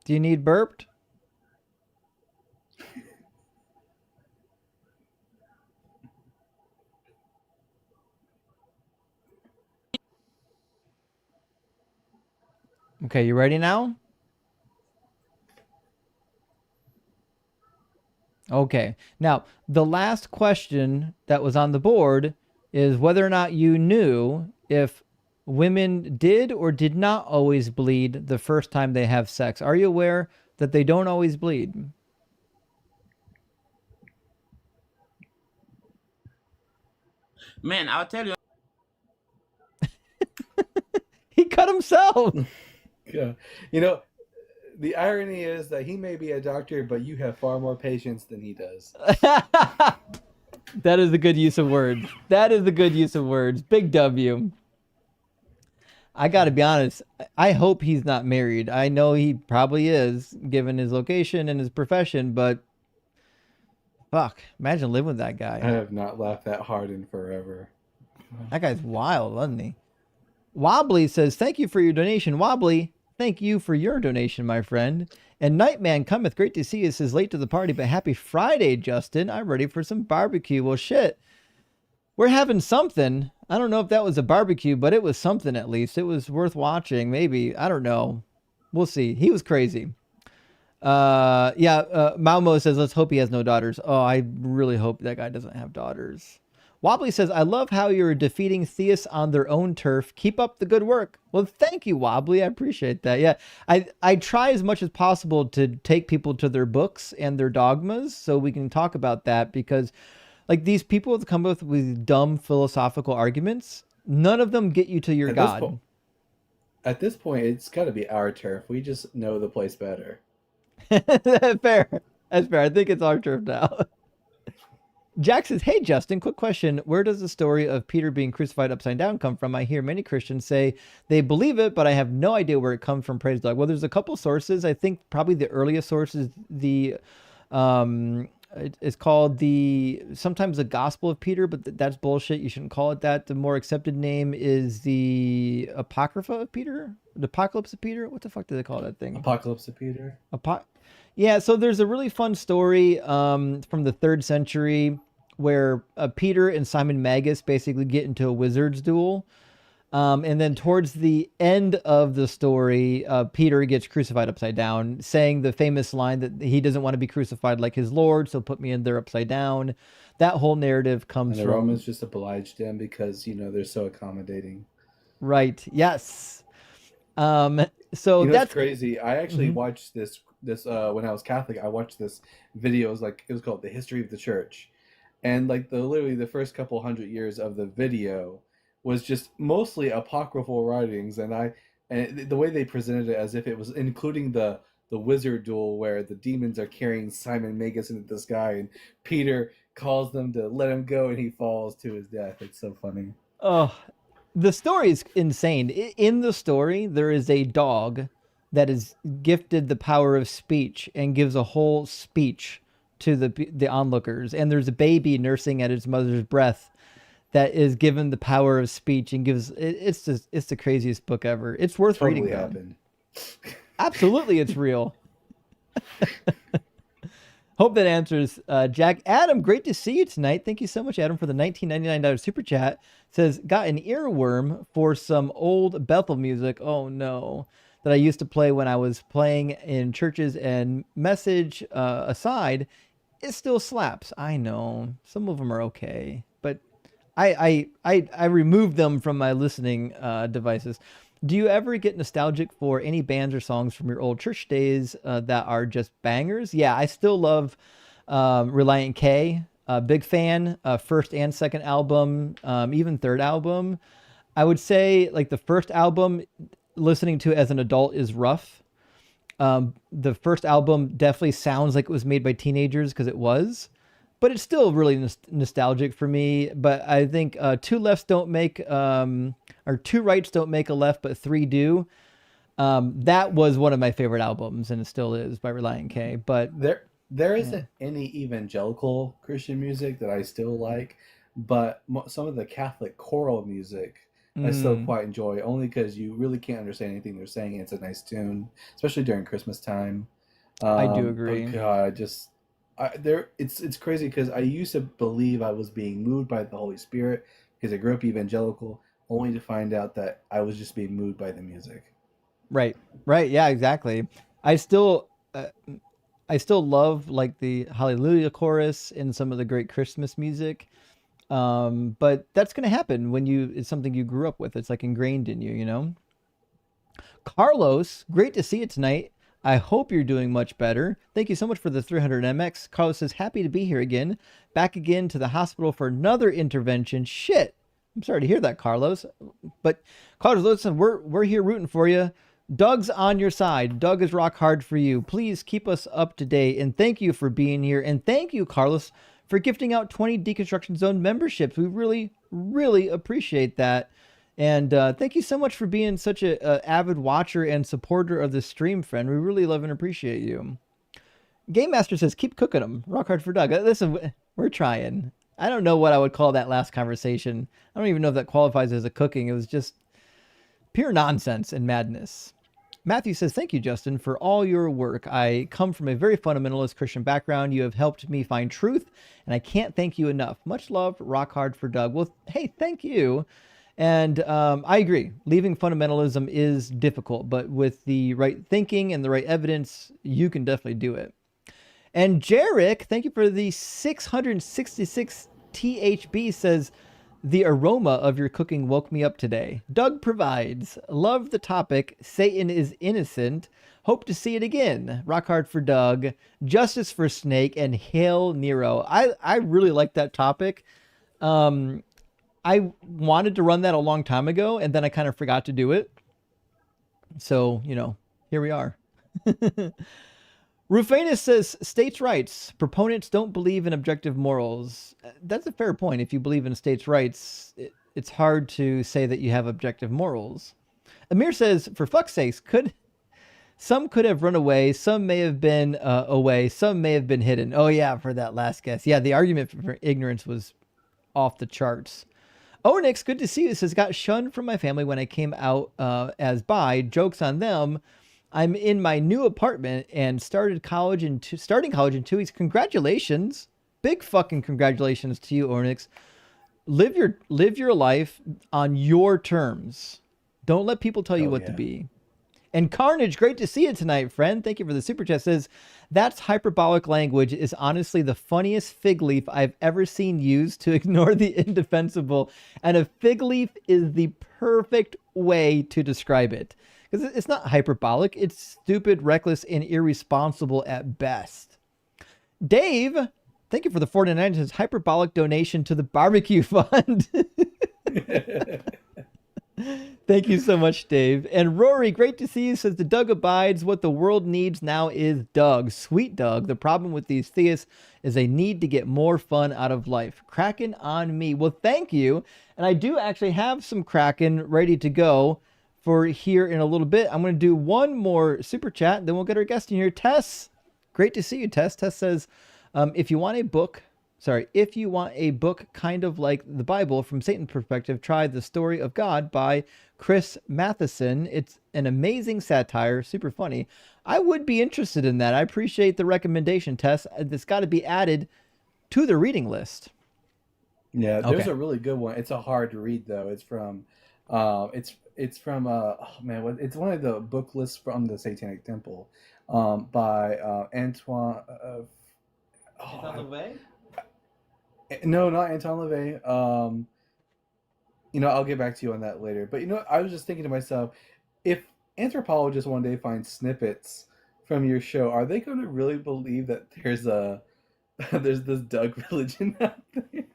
Do you need burped? Okay, you ready now? Okay. Now, the last question that was on the board is whether or not you knew if women did or did not always bleed the first time they have sex. Are you aware that they don't always bleed? Man, I'll tell you. He cut himself. Yeah. You know, the irony is that he may be a doctor, but you have far more patience than he does. That is a good use of words. That is a good use of words. Big W. I got to be honest. I hope he's not married. I know he probably is, given his location and his profession, but fuck, imagine living with that I guy. have not laughed that hard in forever. That guy's wild, wasn't he? Wobbly says, thank you for your donation. Wobbly, thank you for your donation, my friend. And Nightman cometh, great to see you. Says late to the party, but happy Friday, Justin. I'm ready for some barbecue. Well, shit. We're having something. I don't know if that was a barbecue, but it was something at least. It was worth watching. Maybe. I don't know. We'll see. He was crazy. Malmo says, let's hope he has no daughters. Oh, I really hope that guy doesn't have daughters. Wobbly says, I love how you're defeating theists on their own turf. Keep up the good work. Well, thank you, Wobbly. I appreciate that. Yeah, I try as much as possible to take people to their books and their dogmas so we can talk about that, because like these people that come up with dumb philosophical arguments, none of them get you to your God. At this point, it's got to be our turf. We just know the place better. Fair. That's fair. I think it's our turf now. Jack says, hey, Justin, quick question. Where does the story of Peter being crucified upside down come from? I hear many Christians say they believe it, but I have no idea where it comes from. Praise God. Well, there's a couple sources. I think probably the earliest source is it's called sometimes the Gospel of Peter, but that's bullshit. You shouldn't call it that. The more accepted name is the Apocrypha of Peter, the Apocalypse of Peter. What the fuck do they call that thing? Apocalypse of Peter. Yeah, so there's a really fun story from the 3rd century where Peter and Simon Magus basically get into a wizard's duel. And then towards the end of the story, Peter gets crucified upside down, saying the famous line that he doesn't want to be crucified like his Lord, so put me in there upside down. That whole narrative comes and the from... Romans just obliged him because, they're so accommodating. Right, yes. So that's crazy. I actually watched this when I was Catholic. I watched this video. It was called The History of the Church, and literally the first couple hundred years of the video was just mostly apocryphal writings, and the way they presented it as if it was including the wizard duel where the demons are carrying Simon Magus into the sky and Peter calls them to let him go and he falls to his death. It's so funny. Oh, the story is insane. In the story, there is a dog that is gifted the power of speech and gives a whole speech to the onlookers. And there's a baby nursing at its mother's breath that is given the power of speech and gives... It's the craziest book ever. It's worth reading. Happened. Absolutely, it's real. Hope that answers Jack. Adam, great to see you tonight. Thank you so much, Adam, for the $19.99 super chat. Says, got an earworm for some old Bethel music. Oh no. That I used to play when I was playing in churches, and message aside, it still slaps. I know. Some of them are okay, but I removed them from my listening devices. Do you ever get nostalgic for any bands or songs from your old church days that are just bangers? Yeah, I still love Reliant K. Big fan. First and second album, even third album. I would say the first album, listening to it as an adult is rough. The first album definitely sounds like it was made by teenagers, because it was. But it's still really nostalgic for me. But I think two rights don't make a left, but three do. That was one of my favorite albums, and it still is, by Reliant K. But there isn't any evangelical Christian music that I still like, but some of the Catholic choral music I still quite enjoy, only because you really can't understand anything they're saying. It's a nice tune, especially during Christmas time. I do agree. God, it's crazy because I used to believe I was being moved by the Holy Spirit because I grew up evangelical, only to find out that I was just being moved by the music. Right. Yeah, exactly. I still love the Hallelujah chorus and some of the great Christmas music. But that's going to happen when it's something you grew up with. It's like ingrained in you, you know? Carlos, great to see you tonight. I hope you're doing much better. Thank you so much for the 300 MX. Carlos says, happy to be here again. Back again to the hospital for another intervention. Shit. I'm sorry to hear that, Carlos. But Carlos, listen, we're here rooting for you. Doug's on your side. Doug is rock hard for you. Please keep us up to date. And thank you for being here. And thank you, Carlos, for gifting out 20 Deconstruction Zone memberships. We really, really appreciate that. And thank you so much for being such a avid watcher and supporter of the stream, friend. We really love and appreciate you. Game Master says, keep cooking them. Rock hard for Doug. Listen, we're trying. I don't know what I would call that last conversation. I don't even know if that qualifies as a cooking. It was just pure nonsense and madness. Matthew says, thank you, Justin, for all your work. I come from a very fundamentalist Christian background. You have helped me find truth, and I can't thank you enough. Much love, rock hard for Doug. Well, hey, thank you. And I agree. Leaving fundamentalism is difficult, but with the right thinking and the right evidence, you can definitely do it. And Jarek, thank you for the 666 THB, says, the aroma of your cooking woke me up today. Doug provides. Love the topic. Satan is innocent. Hope to see it again. Rock hard for Doug. Justice for Snake. And Hail Nero. I really like that topic. I wanted to run that a long time ago, and then I kind of forgot to do it. So, you know, here we are. Rufanus says, states' rights. Proponents don't believe in objective morals. That's a fair point. If you believe in states' rights, it's hard to say that you have objective morals. Amir says, for fuck's sakes, some could have run away, some may have been away, some may have been hidden. Oh yeah, for that last guess. Yeah, the argument for ignorance was off the charts. Onyx, good to see you. Says, got shunned from my family when I came out as bi. Jokes on them. I'm in my new apartment and starting college in 2 weeks. Congratulations. Big fucking congratulations to you, Onyx. Live your life on your terms. Don't let people tell you what to be. And Carnage, great to see you tonight, friend. Thank you for the super chat. Says, that's hyperbolic language is honestly the funniest fig leaf I've ever seen used to ignore the indefensible. And a fig leaf is the perfect way to describe it. Because it's not hyperbolic. It's stupid, reckless, and irresponsible at best. Dave, thank you for the 49 cents hyperbolic donation to the barbecue fund. Thank you so much, Dave. And Rory, great to see you. Says, the Doug abides. What the world needs now is Doug. Sweet Doug. The problem with these theists is they need to get more fun out of life. Kraken on me. Well, thank you. And I do actually have some Kraken ready to go for here in a little bit. I'm going to do one more super chat, then we'll get our guest in here. Tess, great to see you, Tess. Tess says, if you want a book kind of like the Bible from Satan's perspective, try The Story of God by Chris Matheson. It's an amazing satire, super funny. I would be interested in that. I appreciate the recommendation, Tess. It's got to be added to the reading list. Yeah, there's a really good one. It's a hard read though. It's from it's from it's one of the book lists from the Satanic Temple by Antoine LaVey? No, not Anton LaVey. I'll get back to you on that later. But I was just thinking to myself, if anthropologists one day find snippets from your show, are they going to really believe that there's this Doug religion out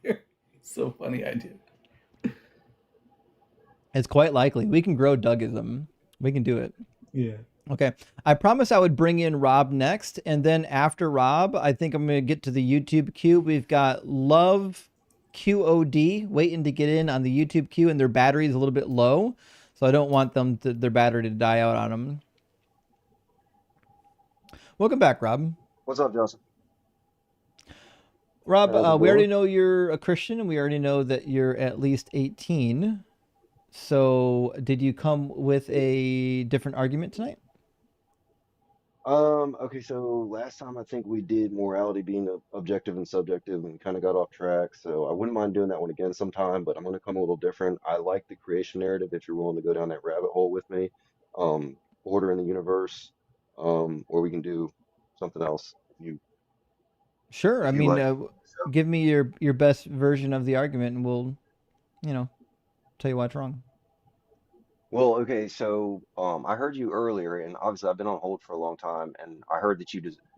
there? So funny idea. It's quite likely. We can grow Dougism. We can do it. Yeah. Okay. I promised I would bring in Rob next. And then after Rob, I think I'm going to get to the YouTube queue. We've got Love QOD waiting to get in on the YouTube queue, and their battery is a little bit low. So I don't want their battery to die out on them. Welcome back, Rob. What's up, Justin? Rob, we already know you're a Christian, and we already know that you're at least 18. So did you come with a different argument tonight? Okay, so last time I think we did morality being objective and subjective and kind of got off track. So I wouldn't mind doing that one again sometime, but I'm going to come a little different. I like the creation narrative if you're willing to go down that rabbit hole with me. Order in the universe, or we can do something else. Sure. I if you mean, like. So, give me your best version of the argument, and we'll, you know, tell you why it's wrong. well, okay, so I heard you earlier, and obviously I've been on hold for a long time, and I heard that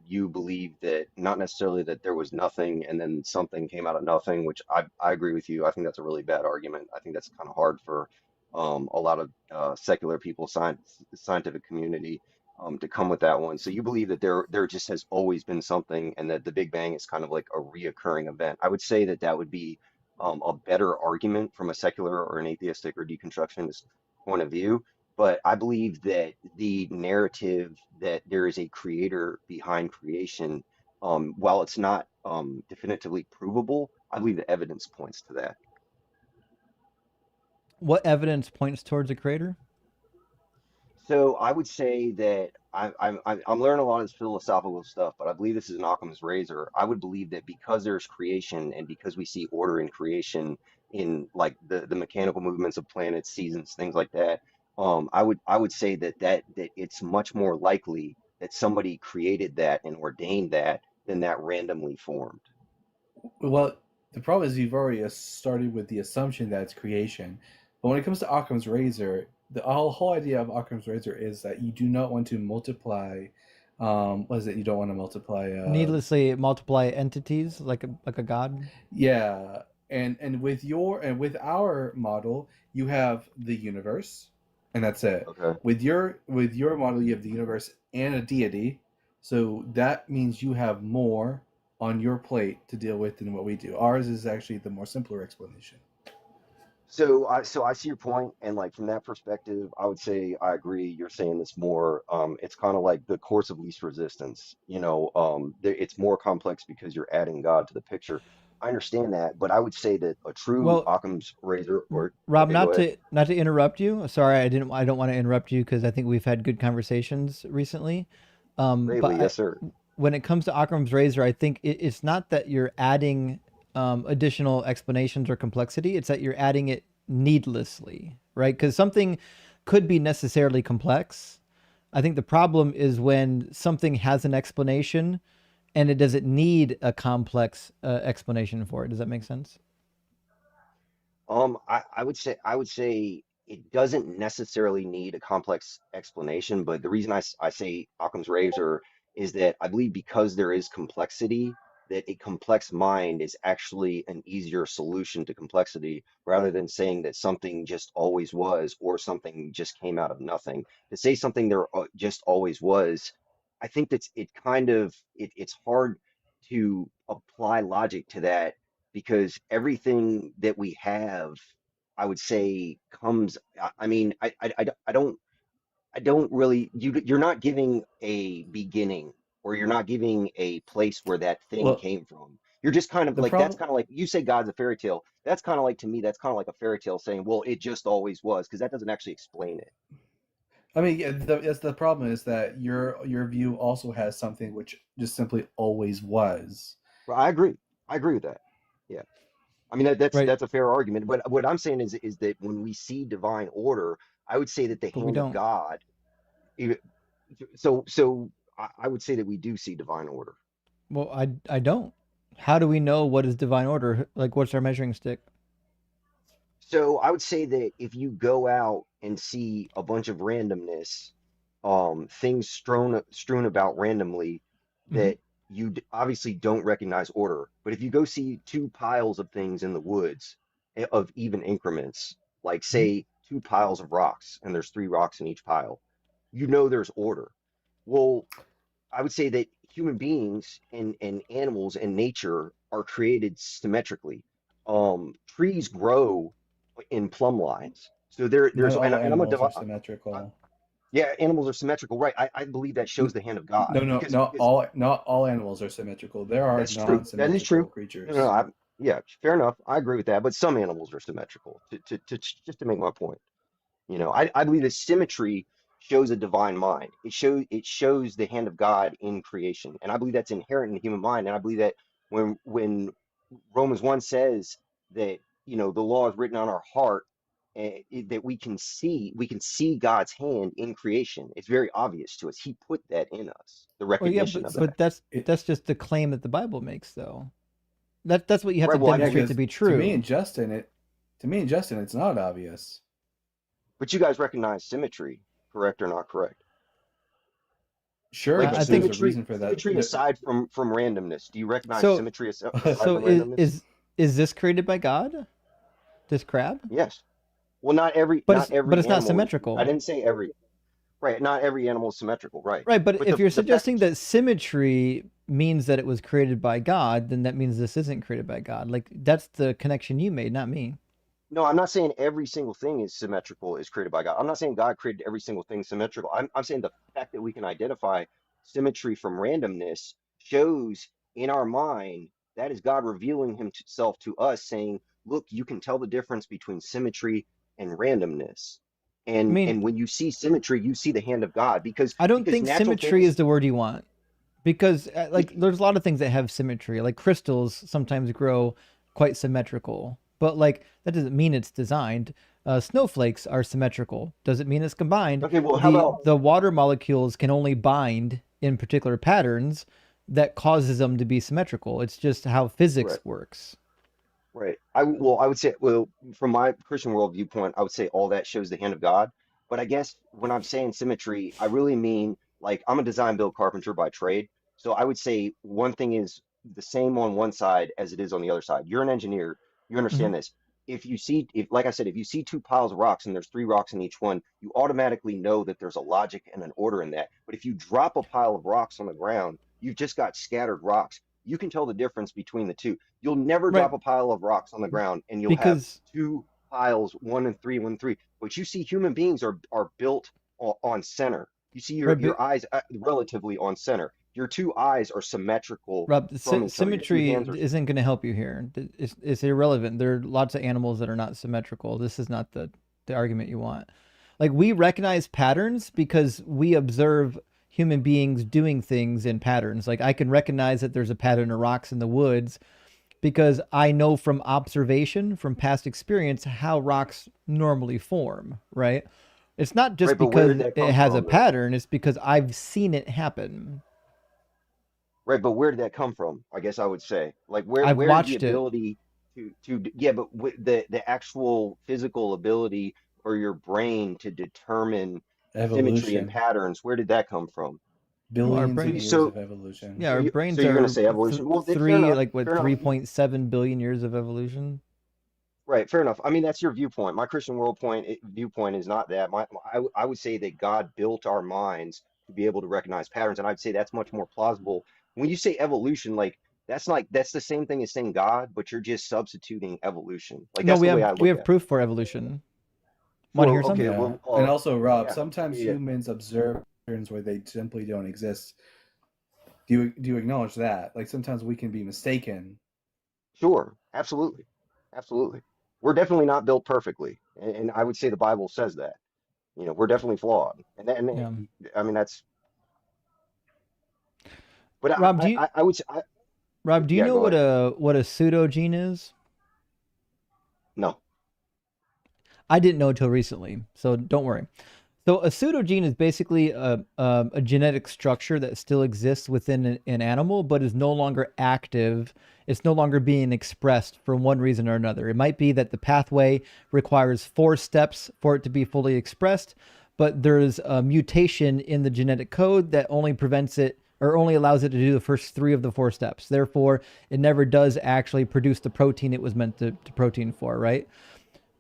you believe that not necessarily that there was nothing and then something came out of nothing, which I agree with you. I think that's a really bad argument. I think that's kind of hard for a lot of secular people, scientific community, to come with that one. So you believe that there just has always been something, and that the Big Bang is kind of like a reoccurring event. I would say that that would be a better argument from a secular or an atheistic or deconstructionist point of view. But I believe that the narrative that there is a creator behind creation, while it's not definitively provable, I believe the evidence points to that. What evidence points towards a creator? So I would say that I'm learning a lot of this philosophical stuff, but I believe this is an Occam's razor. I would believe that because there's creation and because we see order in creation in like the mechanical movements of planets, seasons, things like that, I would say that it's much more likely that somebody created that and ordained that than that randomly formed. Well, the problem is you've already started with the assumption that it's creation. But when it comes to Occam's razor, the whole idea of Occam's razor is that you do not want to multiply. What is it? You don't want to multiply. Needlessly multiply entities like a god. Yeah, and with our model, you have the universe, and that's it. Okay. With your model, you have the universe and a deity, so that means you have more on your plate to deal with than what we do. Ours is actually the more simpler explanation. So I see your point, and like from that perspective, I would say I agree. You're saying this more. It's kind of like the course of least resistance. It's more complex because you're adding God to the picture. I understand that, but I would say that a true Well, Occam's razor, or Rob, okay, go ahead. not to interrupt you. Sorry, I don't want to interrupt you because I think we've had good conversations recently. But Greatly, yes, sir. when it comes to Occam's razor, I think it's not that you're adding additional explanations or complexity. It's that you're adding it needlessly, right? Because something could be necessarily complex. I think the problem is when something has an explanation and it doesn't need a complex explanation for it. Does that make sense? I would say it doesn't necessarily need a complex explanation, but the reason I say Occam's razor is that I believe because there is complexity, that a complex mind is actually an easier solution to complexity rather than saying that something just always was or something just came out of nothing. To say something there just always was, I think it's hard to apply logic to that because everything that we have, I would say, comes. I mean, I don't really. You're not giving a beginning, or you're not giving a place where that thing Well, came from. You're just kind of the like that's problem. kind of like you say God's a fairy tale. That's kind of like to me. That's kind of like a fairy tale saying, well, it just always was, because that doesn't actually explain it. I mean, yeah, the problem is that your view also has something which just simply always was. But I agree. I agree with that. Yeah. I mean that's Right. that's a fair argument. But what I'm saying is that when we see divine order, I would say that the But we hand of don't. God. e- So I would say that we do see divine order. Well, I don't. How do we know what is divine order? Like, what's our measuring stick? So I would say that if you go out and see a bunch of randomness, things strewn about randomly, Hmm. that obviously don't recognize order. But if you go see two piles of things in the woods of even increments, like Hmm. say two piles of rocks, and there's three rocks in each pile, you know there's order. Well, I would say that human beings and animals and nature are created symmetrically. Trees grow in plumb lines. So Not and, all and I'm a animals are uh, symmetrical. yeah, animals are symmetrical, right? I believe that shows the hand of God No, no, because not all animals are symmetrical. There are that's true. That is non-symmetrical true. No, no, creatures. yeah, fair enough. I agree with that. But some animals are symmetrical. Just to make my point. I believe that symmetry shows a divine mind. It shows the hand of God in creation, and I believe that's inherent in the human mind. And I believe that when Romans 1 says that the law is written on our heart, that we can see God's hand in creation. It's very obvious to us. He put that in us, the Well, yeah, recognition of that. but that's It, just the claim that the Bible makes, though. That's what you have to Right. Well, I yeah, think, demonstrate to because be to me true. and Justin, it's not obvious. but you guys recognize symmetry, correct or not correct? Sure, Like I but think there's a reason for that. symmetry aside from randomness. Do you recognize so. symmetry aside So from randomness? is this created by God? This crab? Yes. Well, not every But it's not animal is. I symmetrical. didn't say every. Right. Not every animal is symmetrical. Right. Right, but But if you're the fact suggesting that symmetry means that it was created by God, then that means this isn't created by God. Like that's the connection you made, not me. No, I'm not saying every single thing is symmetrical is created by God. I'm not saying God created every single thing symmetrical. I'm saying the fact that we can identify symmetry from randomness shows in our mind that is God revealing himself to us, saying, look, you can tell the difference between symmetry and randomness. I mean, And when you see symmetry, you see the hand of God I don't because think natural symmetry is things the word you want because like be- there's a lot of things that have symmetry. Like crystals sometimes grow quite symmetrical, but like that doesn't mean it's designed. Snowflakes are symmetrical. Does it mean it's combined? okay, well, how about The water molecules can only bind in particular patterns that causes them to be symmetrical. It's just how physics right? works. Right. I would say, well, from my Christian world viewpoint, I would say all that shows the hand of God. But I guess when I'm saying symmetry, I really mean like I'm a design build carpenter by trade. So I would say one thing is the same on one side as it is on the other side. You're an engineer, you Mhm. understand this. If like I said, if you see two piles of rocks and there's three rocks in each one, you automatically know that there's a logic and an order in that. But if you drop a pile of rocks on the ground, you've just got scattered rocks. You can tell the difference between the two. You'll never Right, drop a pile of rocks on the ground and you'll have because two piles, one and three, one and three. But you see, human beings are built on center. You see right, but your eyes relatively on center. Your two eyes are symmetrical Rob, from each other. Your two symmetry hands are isn't going to help you here. It's irrelevant. There are lots of animals that are not symmetrical. This is not the argument you want. Like we recognize patterns because we observe human beings doing things in patterns. Like I can recognize that there's a pattern of rocks in the woods because I know from observation, from past experience, how rocks normally form, right? It's not just right. But where did because that it come has a from, though? pattern, it's because I've seen it happen. Right, but where did that come from? I guess I would say, like, I've where did the watched it. ability yeah, but the actual physical ability for your brain to determine symmetry and Evolution, patterns, where did that come from? Well, our billions of brain, years So of evolution. yeah, our so brains you're gonna are say evolution? Well, then fair three, enough, like what, fair enough. 3.7 billion years of evolution. Right, fair enough. I mean, that's your viewpoint. My Christian viewpoint is not that. I would say that God built our minds to be able to recognize patterns, and I'd say that's much more plausible. When you say evolution, like that's the same thing as saying God, but you're just substituting evolution. Like No, that's the way I we look have at it. proof for evolution. Want to hear For some? okay, Yeah, well, and also Rob, yeah, sometimes yeah, humans observe patterns where they simply don't exist. Do you acknowledge that? Like sometimes we can be mistaken. sure, absolutely, absolutely. We're definitely not built perfectly, and I would say the Bible says that. We're definitely flawed, Yeah. I mean that's. But Rob, do you I would say, Rob, do you yeah, know go ahead. what a pseudogene is? No. I didn't know until recently, so don't worry. So a pseudogene is basically a genetic structure that still exists within an animal, but is no longer active. It's no longer being expressed for one reason or another. It might be that the pathway requires 4 steps for it to be fully expressed, but there's a mutation in the genetic code that only prevents it or only allows it to do the first 3 of the 4 steps. Therefore, it never does actually produce the protein it was meant to protein for, right?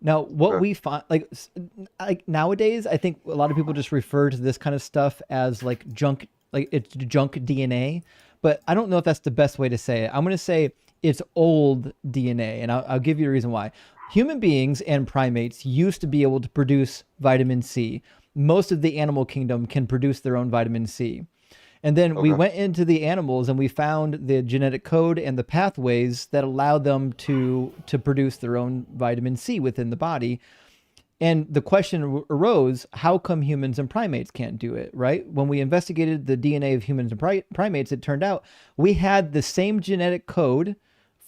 Now, what Okay. we find, like nowadays, I think a lot of people just refer to this kind of stuff as like junk, like it's junk DNA. But I don't know if that's the best way to say it. I'm going to say it's old DNA, and I'll give you a reason why. Human beings and primates used to be able to produce vitamin C. Most of the animal kingdom can produce their own vitamin C. And then we Okay. went into the animals and we found the genetic code and the pathways that allow them to produce their own vitamin C within the body. And the question arose, how come humans and primates can't do it, right? When we investigated the DNA of humans and primates, it turned out we had the same genetic code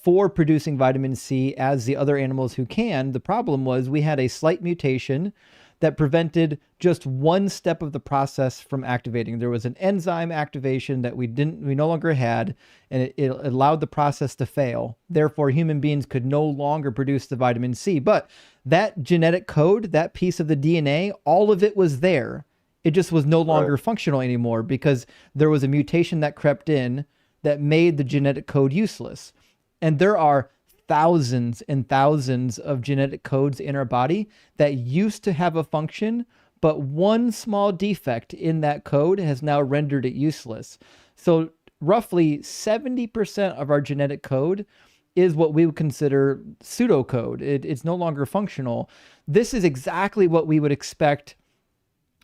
for producing vitamin C as the other animals who can. The problem was we had a slight mutation that prevented just one step of the process from activating. There was an enzyme activation that we no longer had, and it allowed the process to fail. Therefore, human beings could no longer produce the vitamin C. But that genetic code, that piece of the DNA, all of it was there. It just was no longer functional anymore because there was a mutation that crept in that made the genetic code useless. And there are thousands and thousands of genetic codes in our body that used to have a function, but one small defect in that code has now rendered it useless. So roughly 70% of our genetic code is what we would consider pseudocode. It's no longer functional. This is exactly what we would expect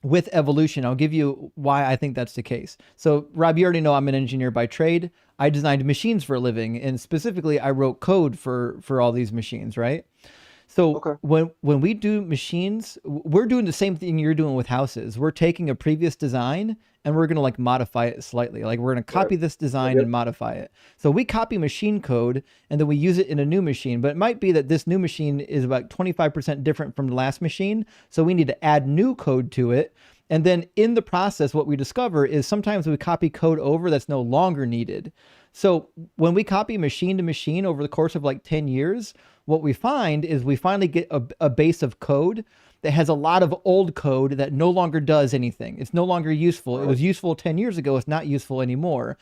with evolution. I'll give you why I think that's the case. So, Rob, you already know I'm an engineer by trade. I designed machines for a living, and specifically, I wrote code for all these machines, right? So when we do machines, we're doing the same thing you're doing with houses. We're taking a previous design and we're going to like modify it slightly. Like we're going to copy this design and modify it. So we copy machine code and then we use it in a new machine, but it might be that this new machine is about 25% different from the last machine. So we need to add new code to it. And then in the process, what we discover is sometimes we copy code over that's no longer needed. So when we copy machine to machine over the course of like 10 years, what we find is we finally get a base of code that has a lot of old code that no longer does anything. It's no longer useful. It was useful 10 years ago. It's not useful anymore.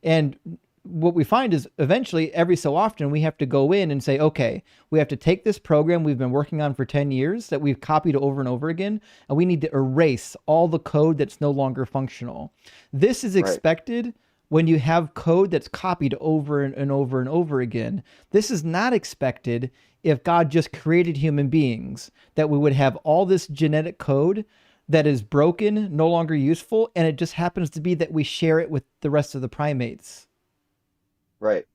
And what we find is eventually every so often we have to go in and say, okay, we have to take this program we've been working on for 10 years that we've copied over and over again, and we need to erase all the code that's no longer functional. This is expected when you have code that's copied over and over and over again. This is not expected if God just created human beings, that we would have all this genetic code that is broken, no longer useful, and it just happens to be that we share it with the rest of the primates. Right.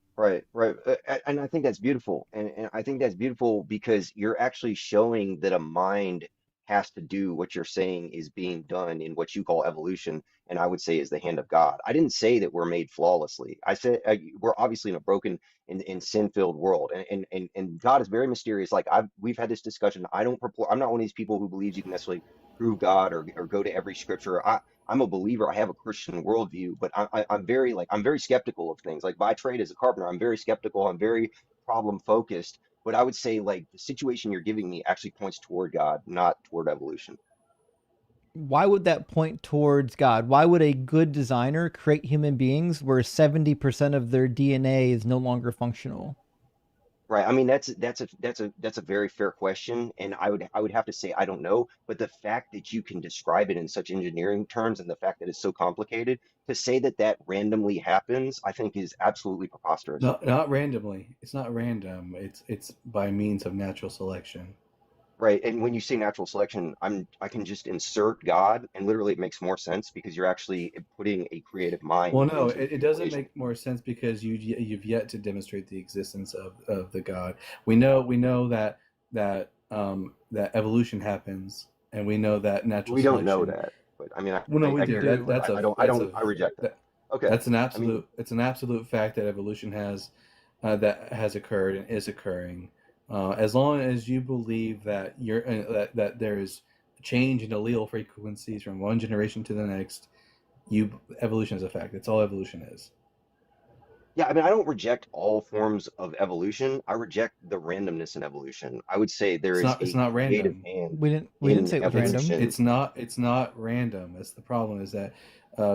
And I think that's beautiful. And I think that's beautiful because you're actually showing that a mind has to do what you're saying is being done in what you call evolution, and I would say is the hand of God. I didn't say that we're made flawlessly. I said we're obviously in a broken and sin-filled world, and God is very mysterious. Like we've had this discussion. I'm not one of these people who believes you can necessarily prove God or go to every scripture. I'm a believer. I have a Christian worldview, but I'm very skeptical of things. Like by trade as a carpenter, I'm very skeptical. I'm very problem focused. But I would say like the situation you're giving me actually points toward God, not toward evolution. Why would that point towards God? Why would a good designer create human beings where 70% of their DNA is no longer functional? Right. I mean, that's a very fair question, and I would have to say I don't know. But the fact that you can describe it in such engineering terms, and the fact that it's so complicated, to say that that randomly happens, I think is absolutely preposterous. Not randomly. It's not random. It's by means of natural selection. Right. And when you say natural selection, I can just insert God, and literally it makes more sense because you're actually putting a creative mind Well, no, into the it doesn't equation. make more sense because you've yet to demonstrate the existence of the God. We know that evolution happens, and we know that natural We don't know selection. that, but I mean, Well, no, we I do. hear you, but That's a I that's don't, a I reject that. that, Okay. that's an I mean, absolute. It's an absolute fact that evolution has occurred and is occurring. As long as you believe that that there is change in allele frequencies from one generation to the next, evolution is a fact. That's all evolution is. yeah, I mean, I don't reject all forms of evolution. I reject the randomness in evolution. I would say there is It's a not creative random. hand We didn't in say it was random. evolution. It's not random. That's the problem. Is that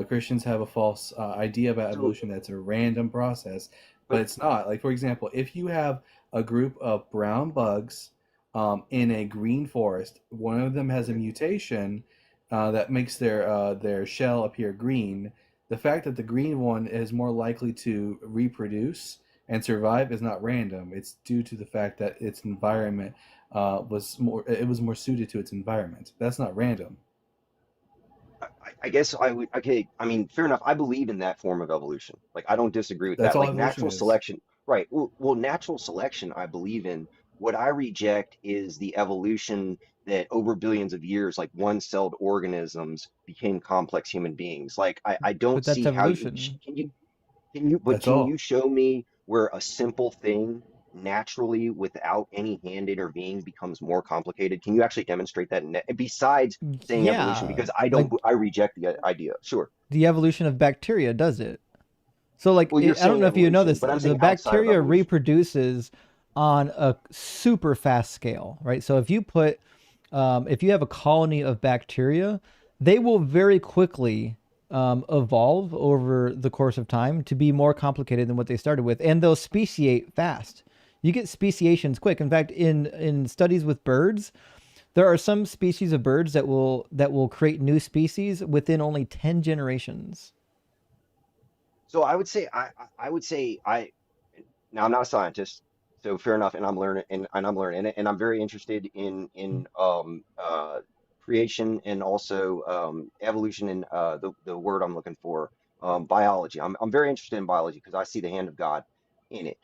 Christians have a false idea about So, evolution. That's a random process, but but it's not. Like for example, if you have a group of brown bugs in a green forest, one of them has a okay, mutation that makes their shell appear green. The fact that the green one is more likely to reproduce and survive is not random. It's due to the fact that its environment was more suited to its environment. That's not random. I guess I would, okay, I mean, fair enough. I believe in that form of evolution. Like, I don't disagree with That's that. all Like, evolution natural is. selection, right. Well, natural selection, I believe in. What I reject is the evolution that over billions of years, like one-celled organisms became complex human beings. Like, I don't But that's see how evolution. but That's can you all. show me where a simple thing naturally, without any hand intervening, becomes more complicated? Can you actually demonstrate that? Besides saying evolution, Yeah, because like I reject the idea. Sure. the evolution of bacteria does it. So like Well, you're I don't saying know if you know evolution, this, but I'm the saying outside of bacteria evolution. reproduces on a super fast scale, right? So if you have a colony of bacteria, they will very quickly evolve over the course of time to be more complicated than what they started with, and they'll speciate fast. You get speciations quick. In fact, in studies with birds, there are some species of birds that will create new species within only 10 generations. So I would say now I'm not a scientist, so fair enough, and I'm learning it, and I'm very interested in creation and also evolution and the word I'm looking for, biology. I'm very interested in biology because I see the hand of God in it.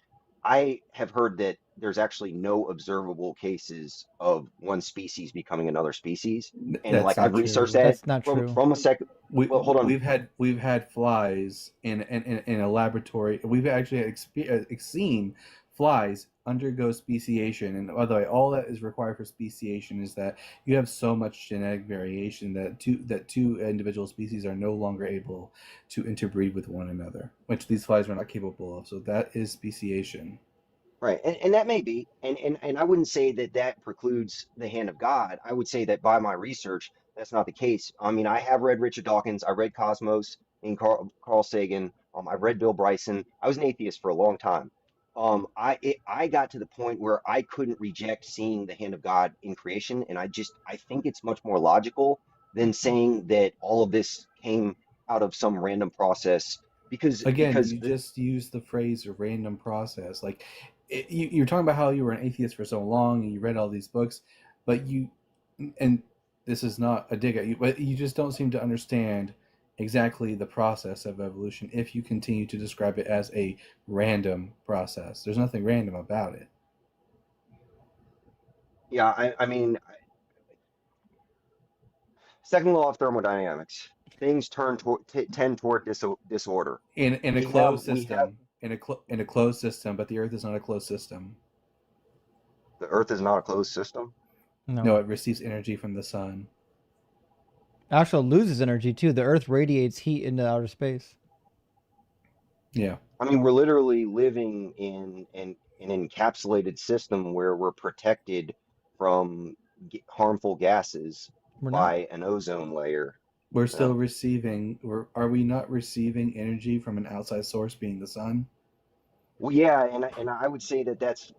I have heard that there's actually no observable cases of one species becoming another species, and That's like not I've researched true. that That's not true. from a sec. we Well, hold on. we've had flies in a laboratory. We've actually seen flies undergo speciation, and by the way, all that is required for speciation is that you have so much genetic variation that two individual species are no longer able to interbreed with one another, which these flies were not capable of. So that is speciation. Right, and that may be, and I wouldn't say that that precludes the hand of God. I would say that by my research, that's not the case. I mean, I have read Richard Dawkins, I read Cosmos and Carl Sagan. I've read Bill Bryson. I was an atheist for a long time. I got to the point where I couldn't reject seeing the hand of God in creation, and I think it's much more logical than saying that all of this came out of some random process Again, because you just use the phrase "a random process." Like you're talking about how you were an atheist for so long and you read all these books, but and this is not a dig at you, but you just don't seem to understand exactly the process of evolution if you continue to describe it as a random process. There's nothing random about it. yeah, I mean, second law of thermodynamics. Things tend toward disorder. In a We have closed we have system, in a closed system, but the Earth is not a closed system. the Earth is not a closed system. No. No, it receives energy from the sun. Also loses energy too. The Earth radiates heat into outer space. Yeah. I mean, we're literally living in an encapsulated system where we're protected from harmful gases We're not. by an ozone layer. We're Yeah. still receiving. Are we not receiving energy from an outside source, being the sun? Well, yeah, and I would say that that's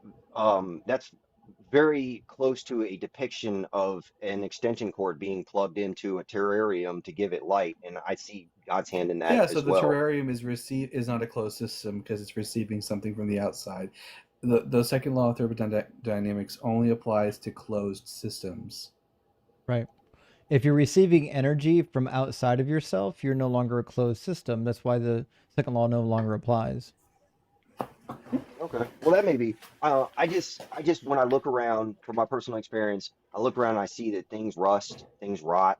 very close to a depiction of an extension cord being plugged into a terrarium to give it light, and I see God's hand in that Yeah. So as the well. terrarium is not a closed system because it's receiving something from the outside. The second law of thermodynamics only applies to closed systems. Right. If you're receiving energy from outside of yourself, you're no longer a closed system. That's why the second law no longer applies. Okay, well that may be. I just when I look around from my personal experience, I look around and I see that things rust, things rot,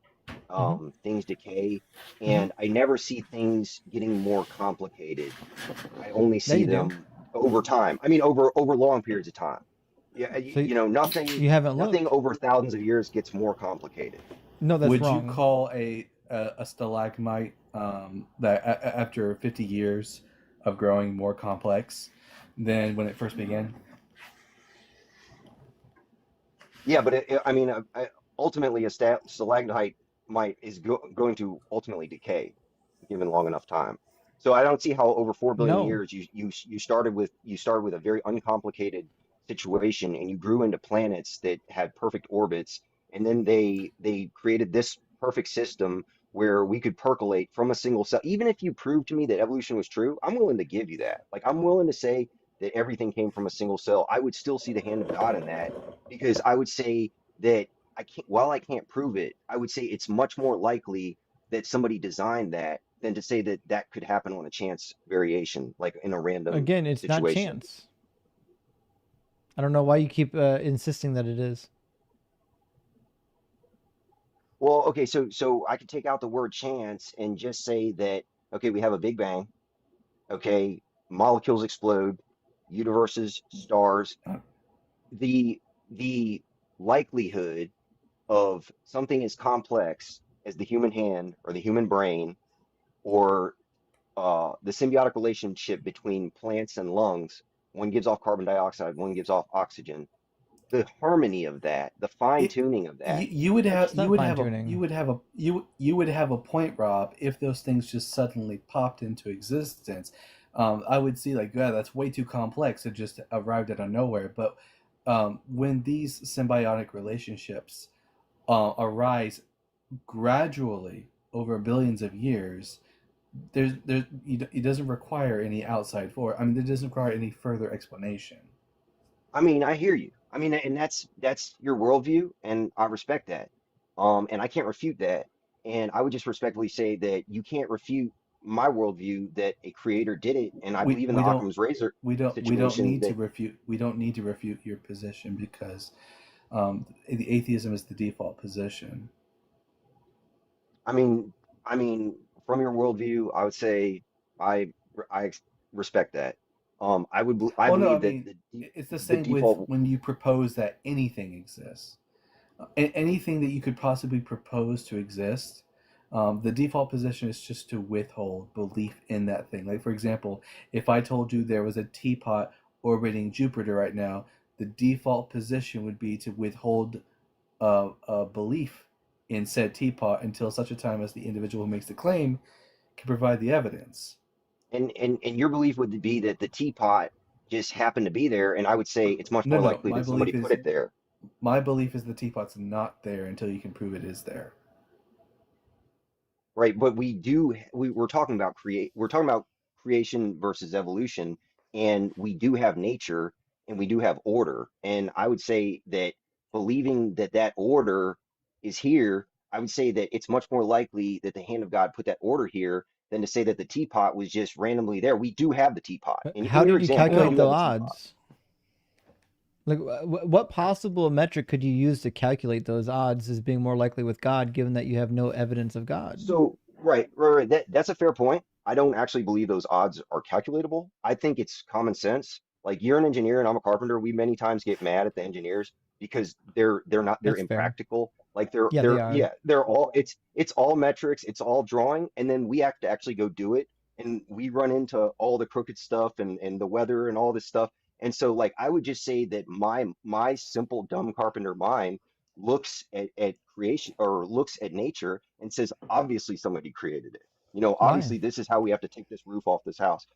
Hmm. things decay, Hmm. and I never see things getting more complicated. I only Yeah, see you do. them over time. I mean, over long periods of time. Yeah, So nothing you haven't nothing looked. over thousands of years gets more complicated. No, that's Would you wrong. call a stalagmite that after 50 years of growing more complex than when it first began? Yeah, but I mean, ultimately, a stalagmite is going to ultimately decay, given long enough time. So I don't see how over 4 billion No. years you started with a very uncomplicated situation, and you grew into planets that had perfect orbits, and then they created this perfect system where we could percolate from a single cell. Even if you prove to me that evolution was true, I'm willing to give you that. Like I'm willing to say that everything came from a single cell. I would still see the hand of God in that because I would say that while I can't prove it, I would say it's much more likely that somebody designed that than to say that that could happen on a chance variation, like in a random Again, it's not situation. chance. I don't know why you keep insisting that it is. Well, okay, so I could take out the word chance and just say that okay, we have a big bang, okay, molecules explode, universes, stars, the likelihood of something as complex as the human hand or the human brain or the symbiotic relationship between plants and lungs, one gives off carbon dioxide, one gives off oxygen. The harmony of that, the fine tuning of that. You would have It's not fine-tuning. you would have a point, Rob, if those things just suddenly popped into existence. I would see like, yeah, that's way too complex. It just arrived out of nowhere. But when these symbiotic relationships arise gradually over billions of years, it doesn't require any outside force. I mean, it doesn't require any further explanation. I mean, I hear you. I mean, and that's your worldview, and I respect that. And I can't refute that. And I would just respectfully say that you can't refute my worldview that a creator did it. And I believe in the Occam's razor situation that We don't need to refute your position because the atheism is the default position. I mean, from your worldview, I would say I respect that. I believe that it's the the same with default. when you propose that anything exists. Anything that you could possibly propose to exist, the default position is just to withhold belief in that thing. Like, for example, if I told you there was a teapot orbiting Jupiter right now, the default position would be to withhold a belief in said teapot until such a time as the individual who makes the claim can provide the evidence. And your belief would be that the teapot just happened to be there, and I would say it's much more likely that somebody put it there. My belief is the teapot's not there until you can prove it is there. Right, but we're talking about creation versus evolution, and we do have nature and we do have order. And I would say that believing that that order is here, I would say that it's much more likely that the hand of God put that order here than to say that the teapot was just randomly there. We do have the teapot. How did you calculate the odds? odds? Like, what possible metric could you use to calculate those odds as being more likely with God, given that you have no evidence of God? So, right. That's a fair point. I don't actually believe those odds are calculatable. I think it's common sense. Like, you're an engineer and I'm a carpenter. We many times get mad at the engineers because they're That's impractical. Like they're all it's all metrics, it's all drawing, and then we have to actually go do it, and we run into all the crooked stuff and the weather and all this stuff. And so, like, I would just say that my simple dumb carpenter mind looks at creation or looks at nature and says, obviously somebody created it. Obviously this is how we have to take this roof off this house.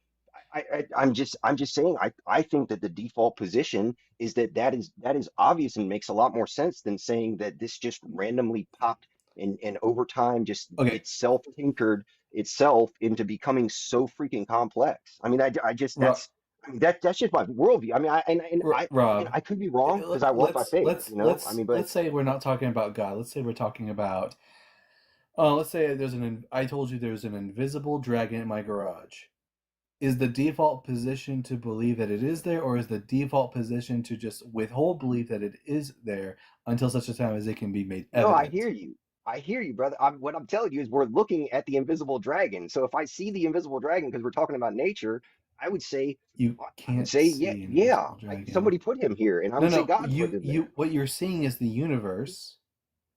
I'm just saying I think that the default position is that is obvious and makes a lot more sense than saying that this just randomly popped and over time just itself tinkered itself into becoming so freaking complex. I mean, that's just my worldview. I mean, I could be wrong because I walk by faith. Let's say we're not talking about God. Let's say we're talking about. Let's say I told you there's an invisible dragon in my garage. Is the default position to believe that it is there, or is the default position to just withhold belief that it is there until such a time as it can be made evident? No, I hear you, brother. What I'm telling you is we're looking at the invisible dragon. So if I see the invisible dragon, because we're talking about nature, I would say you can't see somebody put him here, and I would say God put him there. What you're seeing is the universe.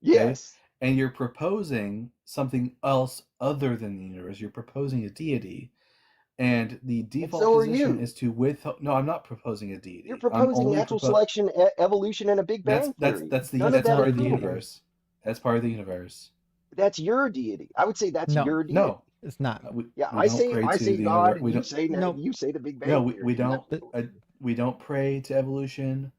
Yes. Okay? And you're proposing something else other than the universe. You're proposing a deity. And the default position is to withhold. No, I'm not proposing a deity. You're proposing natural selection, evolution, and a Big Bang theory. That's part of the universe. That's part of the universe. That's your deity. I would say that's your deity. No, it's not. I say God. You say the Big Bang. No, we don't. We don't pray to evolution.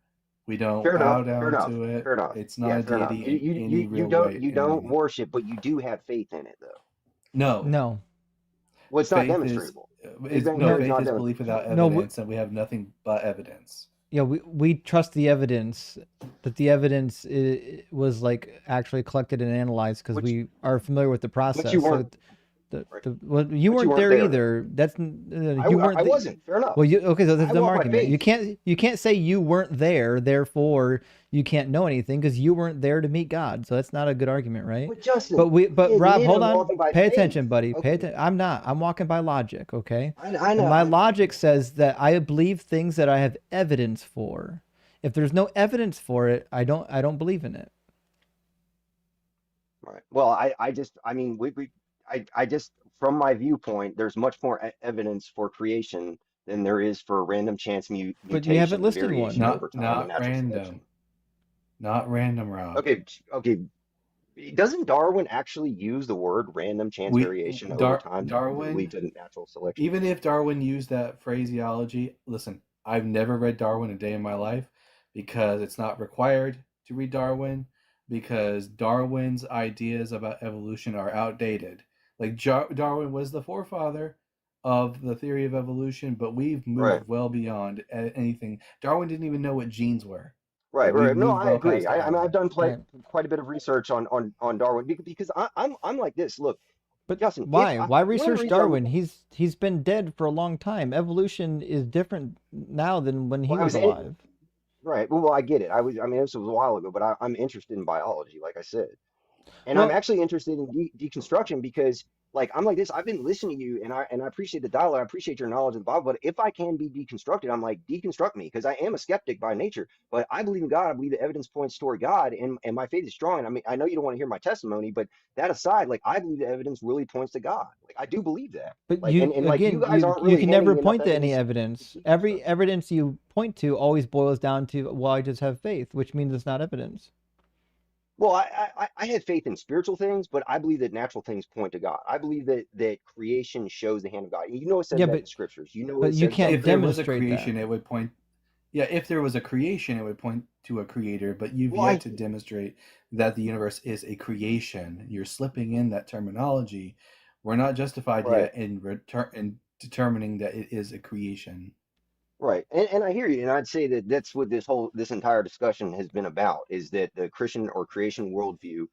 We don't bow down to it. Fair enough. It's not a deity. You don't worship, but you do have faith in it, though. No. Well, it's not demonstrable. Faith is belief without evidence, and we have nothing but evidence. Yeah, we trust the evidence, that the evidence was like actually collected and analyzed because we are familiar with the process. Well, you But you weren't weren't there there. either. That's you weren't. I wasn't. Fair enough. Well, okay, so that's I a dumb walk by argument. faith. You can't say you weren't there, therefore you can't know anything because you weren't there to meet God. So that's not a good argument, right? But Justin, But I Rob, admit hold I'm on. walking by Pay faith. attention, buddy. Pay Okay. attention. I'm not. I'm walking by logic, okay? I And know. my logic says that I believe things that I have evidence for. If there's no evidence for it, I don't believe in it. Right. Well, I mean, I just, from my viewpoint, there's much more evidence for creation than there is for random chance But you haven't mutations, listed variation one. over time, and Not natural selection. random, Rob. Okay. Doesn't Darwin actually use the word random chance variation over time to lead to natural selection? Even if Darwin used that phraseology, listen, I've never read Darwin a day in my life because it's not required to read Darwin, because Darwin's ideas about evolution are outdated. Like Darwin was the forefather of the theory of evolution, but we've moved Right. well beyond anything. Darwin didn't even know what genes were. Right. We've No, moved I well agree. past all I mean, I've that. done Right. quite a bit of research on Darwin because I'm like this. Look, But Justin, why? Why one of the research reasons Darwin? He's been dead for a long time. Evolution is different now than when he well, I was was alive. right. Well, I get it. I mean, this was a while ago, but I'm interested in biology, like I said. And I'm Well, actually interested in deconstruction because, like, I'm like this. I've been listening to you, and I appreciate the dialogue. I appreciate your knowledge of the Bible. But if I can be deconstructed, I'm like, deconstruct me because I am a skeptic by nature. But I believe in God. I believe the evidence points toward God, and my faith is strong. And I mean, I know you don't want to hear my testimony, but that aside, like, I believe the evidence really points to God. Like, I do believe that. but Like, and like, you guys aren't you really can handing never me enough point to any evidence evidence. to Every deconstruct. evidence you point to always boils down to, well, I just have faith, which means it's not evidence. Well, I have faith in spiritual things, but I believe that natural things point to God. I believe that creation shows the hand of God. You know, it says Yeah, that in the scriptures. You know, but it you says that can't If there was a demonstrate that. creation, it would point. Yeah, if there was a creation, it would point to a creator. But you've well, yet to demonstrate that the universe is a creation. You're slipping in that terminology. We're not justified right, yet in determining that it is a creation. right, and I hear you, and I'd say that that's what this entire discussion has been about, is that the Christian or creation worldview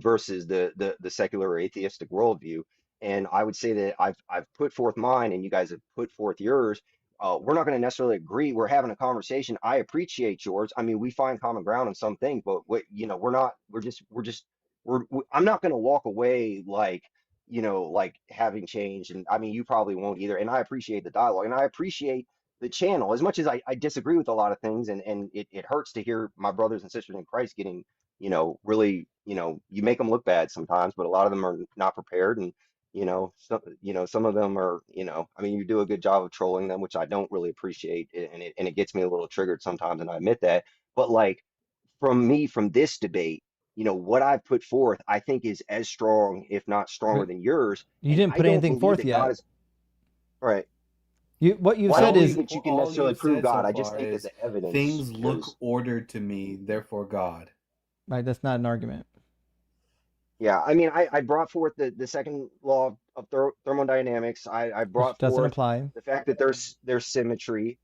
versus the secular or atheistic worldview. And I would say that I've put forth mine, and you guys have put forth yours. We're not going to necessarily agree. We're having a conversation. I appreciate yours. I mean, we find common ground on some things, but we're not. I'm not going to walk away like, like having changed. And I mean, you probably won't either. And I appreciate the dialogue, and I appreciate the channel as much as I disagree with a lot of things, and it hurts to hear my brothers and sisters in Christ getting, really, you make them look bad sometimes, but a lot of them are not prepared. And some of them are, I mean, you do a good job of trolling them, which I don't really appreciate, and it gets me a little triggered sometimes, and I admit that. But like, from this debate, what I've put forth, I think is as strong, if not stronger But than yours. you And didn't I put don't anything believe forth that God yet. is right. What you've Well, I don't said believe is that you can All necessarily you've prove said so God. I just far think that is the evidence things look shows. ordered to me, therefore God. right. That's not an argument. Yeah, I mean, I brought forth the second law of thermodynamics. I Which brought doesn't forth apply, the fact that there's symmetry.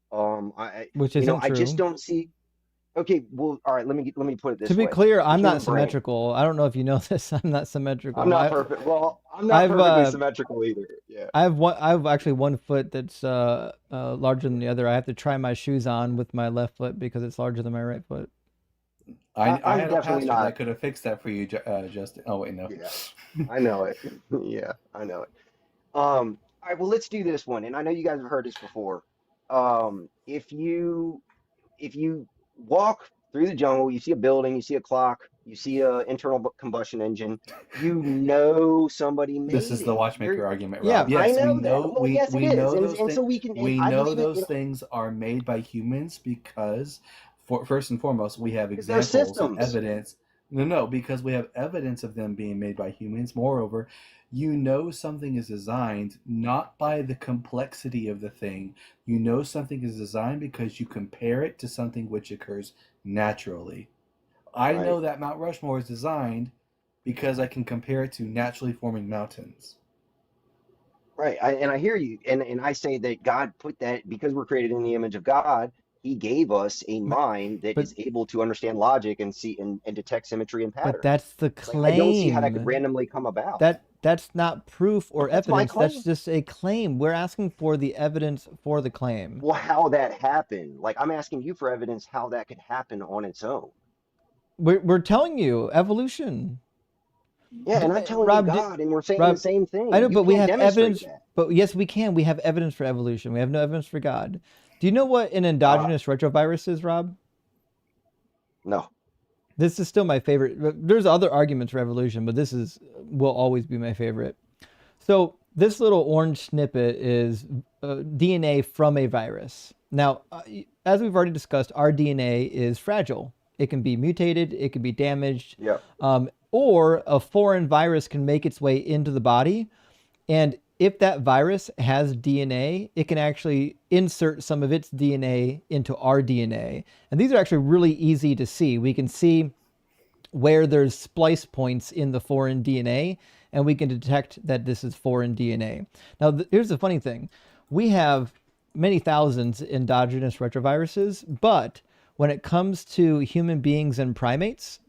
which isn't I just true. don't see. Okay, well, all right. Let me put it To this be way: clear, the I'm human not brain. symmetrical. I don't know if you know this. I'm not I'm symmetrical. not perfect. Well, I'm not I've perfectly symmetrical either. Yeah. I've actually one foot that's larger than the other. I have to try my shoes on with my left foot because it's larger than my right foot. I I'm had a definitely pastor not. that could have fixed that for you, Justin. Oh wait, no. Yeah, I know it. Yeah, I know it. All right, well, let's do this one. And I know you guys have heard this before. If you walk through the jungle, you see a building, you see a clock, you see a internal combustion engine, somebody This made is the it. watchmaker argument, Yeah, Rob. I Yes, we know that. know Well, yes, it we is. know And those and things. so we can, and We I know believe it, those things are made by humans because, first and foremost, we have because they're examples and systems. evidence. No, because we have evidence of them being made by humans. Moreover, you know something is designed not by the complexity of the thing. You know something is designed because you compare it to something which occurs naturally. I Right. know that Mount Rushmore is designed because I can compare it to naturally forming mountains. Right. And I hear you. And I say that God put that because we're created in the image of God. He gave us a mind that but is able to understand logic and see and detect symmetry and but patterns. that's the Like, I don't see how that could claim. randomly come about. That That's not proof or That's my evidence. That's claim. just a claim. We're asking for the evidence for the claim. Well, how that happened? Like I'm asking you for evidence how that could happen on its own. We're telling you evolution. Yeah, and I'm telling you Rob, God, and we're saying the Rob, same I thing. know, You but we can't have demonstrate evidence. that. But yes, we can. We have evidence for evolution. We have no evidence for God. Do you know what an Uh, endogenous retrovirus is, Rob? no. This is still my favorite. There's other arguments for evolution, but this will always be my favorite. So this little orange snippet is DNA from a virus. Now, as we've already discussed, our DNA is fragile. It can be mutated, it can be damaged, Yep. or a foreign virus can make its way into the body. And if that virus has DNA, it can actually insert some of its DNA into our DNA. And these are actually really easy to see. We can see where there's splice points in the foreign DNA, and we can detect that this is foreign DNA. Now, here's the funny thing. We have many thousands endogenous retroviruses, but when it comes to human beings and primates,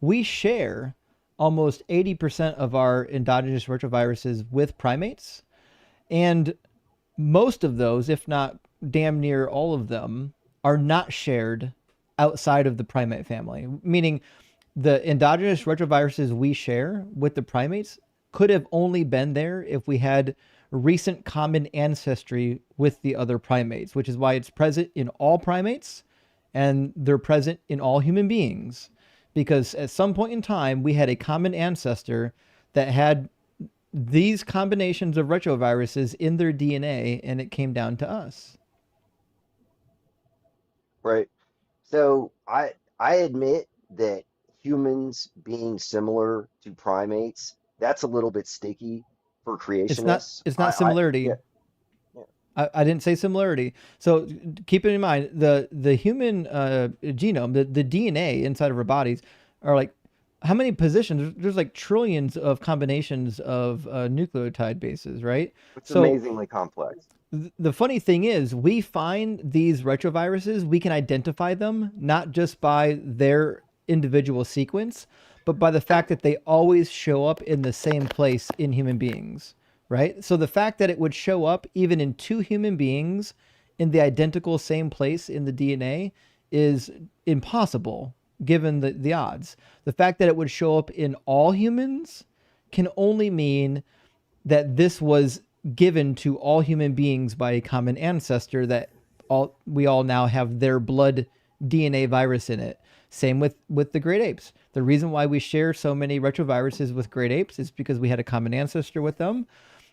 we share almost 80% of our endogenous retroviruses with primates. And most of those, if not damn near all of them, are not shared outside of the primate family, meaning the endogenous retroviruses we share with the primates could have only been there if we had recent common ancestry with the other primates, which is why it's present in all primates and they're present in all human beings. Because at some point in time, we had a common ancestor that had these combinations of retroviruses in their DNA, and it came down to us. Right. So I admit that humans being similar to primates, that's a little bit sticky for creationists. It's not similarity. Yeah, yeah. I didn't say similarity. So keep it in mind, the human genome, the DNA inside of our bodies are like, how many positions? There's like trillions of combinations of nucleotide bases, right? It's So amazingly complex. the funny thing is, we find these retroviruses, we can identify them not just by their individual sequence, but by the fact that they always show up in the same place in human beings, right? So the fact that it would show up even in two human beings in the identical same place in the DNA is impossible given the odds. The fact that it would show up in all humans can only mean that this was given to all human beings by a common ancestor that we all now have their blood DNA virus in it. Same with the great apes. The reason why we share so many retroviruses with great apes is because we had a common ancestor with them,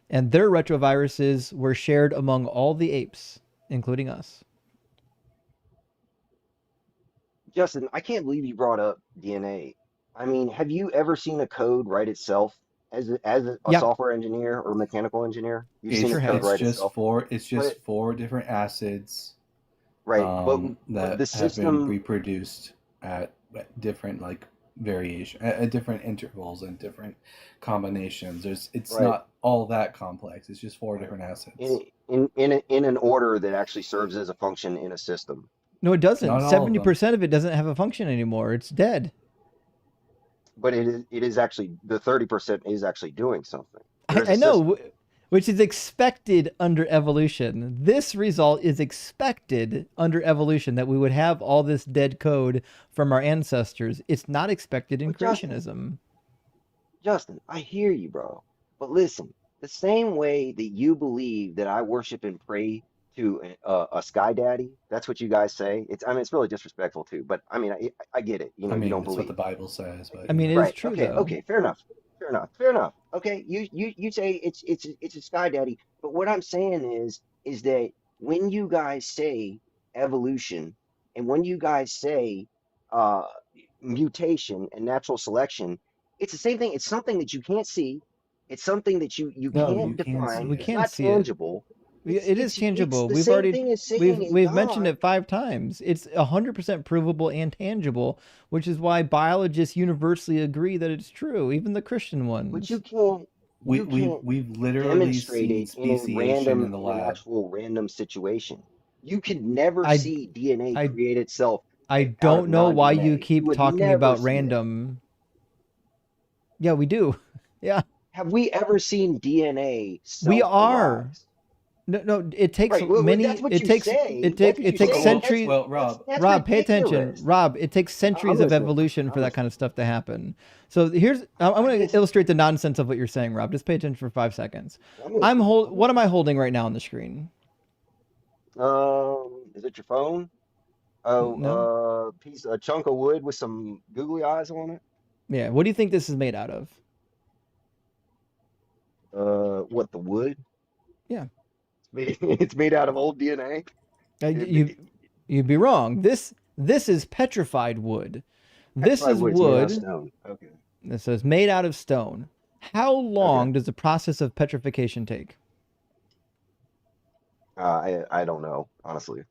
and their retroviruses were shared among all the apes, including us. Justin, I can't believe you brought up DNA. I mean, have you ever seen a code write itself as a Yeah, software engineer or mechanical engineer? You've seen sure a have. code It's write just itself. four But different acids right, but that the have been system, reproduced at different like variation at different intervals and different combinations. It's right, not all that complex. It's just four right, different acids. in an order that actually serves as a function in a system. No, it doesn't. Not all of them. 70% of it doesn't have a function anymore. It's dead. But it is actually the 30% is actually doing something. There's I a system. know, which is expected under evolution. This result is expected under evolution, that we would have all this dead code from our ancestors. It's not expected in But Justin, creationism. Justin, I hear you, bro. But listen, the same way that you believe that I worship and pray to a sky daddy, that's what you guys say. I mean, it's really disrespectful too. But I mean, I get it. You I know, you mean, don't it's what the believe. Bible says, but I mean, it yeah. is Right. true Okay. though. Okay. Fair enough. Fair enough. Fair enough. Okay. You say it's a sky daddy, but what I'm saying is that when you guys say evolution and when you guys say uh mutation and natural selection, it's the same thing. It's something that you can't see. It's something that you No, can't You can see define. we It's it. can not see it. tangible. It is It's tangible. the same thing as saying in We've mentioned God, it 5 times. It's 100% provable and tangible, which is why biologists universally agree that it's true, even the Christian but ones. you can't We've literally demonstrate seen it speciation in the in an lab. actual random situation. You could never I see DNA I create itself I out of don't know why you non-DNA. You keep would talking never about see that. random. Yeah, we do. Yeah. Have we ever seen DNA We are. self-arise? No, it takes Right. Well, that's what you say. That's what it you takes say, but centuries. that's Rob, pay attention. ridiculous. Rob, it takes centuries I'm of listening. evolution for I'm that kind listening. of stuff to happen. So I'm going to illustrate the nonsense of what you're saying, Rob. Just pay attention for 5 seconds. What am I holding right now on the screen? Is it your phone? No. A chunk of wood with some googly eyes on it. Yeah. What do you think this is made out of? What, the wood? Yeah. It's made out of old DNA. You'd be wrong. This is petrified wood. This is Petrified wood. It's made out of wood. stone. Okay. This is made out of stone. How long does the process of petrification take? I don't know, honestly.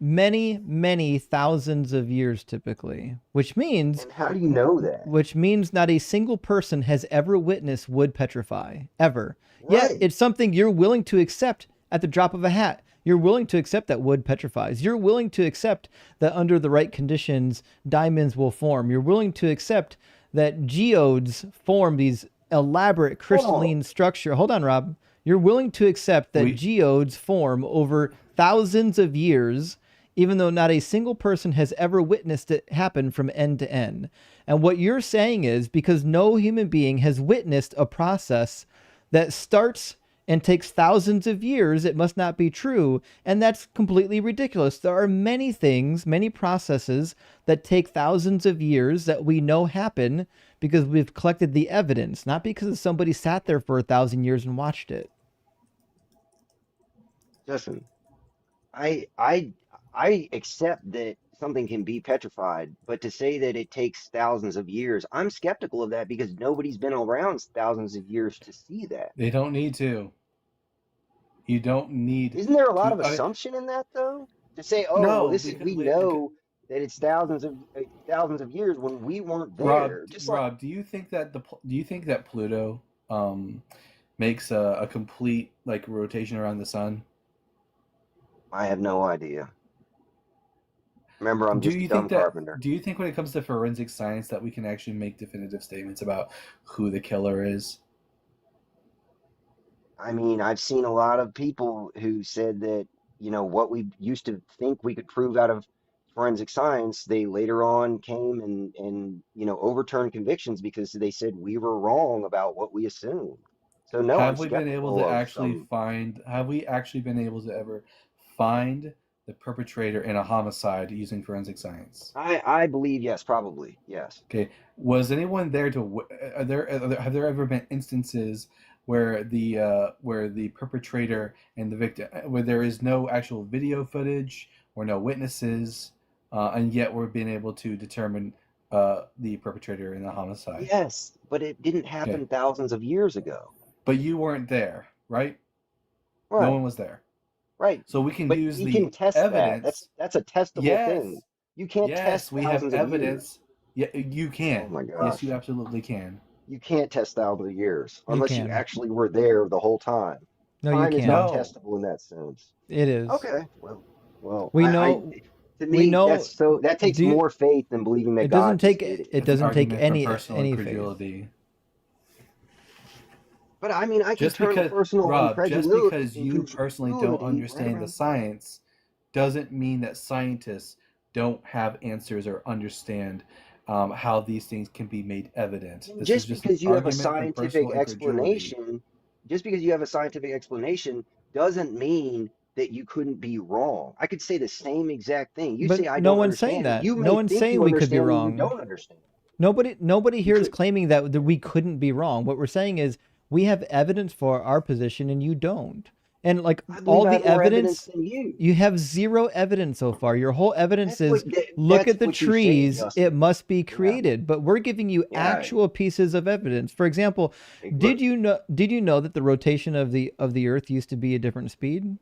Many thousands of years typically, which means And how do you know that? which means not a single person has ever witnessed wood petrify ever. Yet Right. it's something you're willing to accept at the drop of a hat. You're willing to accept that wood petrifies. You're willing to accept that under the right conditions, diamonds will form. You're willing to accept that geodes form these elaborate crystalline structure. Hold on, Rob. You're willing to accept that geodes form over thousands of years, even though not a single person has ever witnessed it happen from end to end. And what you're saying is because no human being has witnessed a process that starts and takes thousands of years, it must not be true. And that's completely ridiculous. There are many things, many processes that take thousands of years that we know happen because we've collected the evidence, not because somebody sat there for 1,000 years and watched it. Listen, I accept that something can be petrified, but to say that it takes thousands of years, I'm skeptical of that because nobody's been around thousands of years to see that. They don't need to. You don't need. Isn't there a lot of assumption in that though? To say, oh, No, well, we know that it's thousands of years when we weren't there. Rob, do you think that Pluto makes a complete rotation around the sun? I have no idea. Remember, I'm just a dumb carpenter. Do you think when it comes to forensic science that we can actually make definitive statements about who the killer is? I mean, I've seen a lot of people who said that, what we used to think we could prove out of forensic science, they later on came and overturned convictions because they said we were wrong about what we assumed. So no, Have we been able to actually ever find the perpetrator in a homicide using forensic science? I believe yes, probably yes. Okay, was anyone there to? Have there ever been instances where the perpetrator and the victim, where there is no actual video footage or no witnesses, and yet we're being able to determine the perpetrator in the homicide? Yes, but it didn't happen thousands of years ago. But you weren't there, right? Right. No one was there. Right. So we can use the can test evidence. That's a testable thing. You can't test we have thousands of evidence. years. Yeah, you can. Oh my gosh. Yes, you absolutely can. You can't test thousands of years unless you can. actually were there the whole time. No, Time you is can't. not testable in that sense. It is. Okay. Well, We know. to me, we know. that takes more faith than believing that It doesn't God take. did it. It doesn't take any personal faith. incredulity. But I mean, I can Just turn because, personal Rob, just incredulity because you personally don't understand the science doesn't mean that scientists don't have answers or understand how these things can be made evident. Just because you have a scientific explanation, doesn't mean that you couldn't be wrong. I could say the same exact thing. You say I don't understand. No one's saying that. No one's saying we could be wrong. You don't understand. Nobody here is claiming that we couldn't be wrong. What we're saying is we have evidence for our position and you don't. And all the evidence than you. You have zero evidence so far. Your whole evidence is look at the trees, it must be created. But we're giving you actual pieces of evidence. For example, did you know that the rotation of the earth used to be a different speed?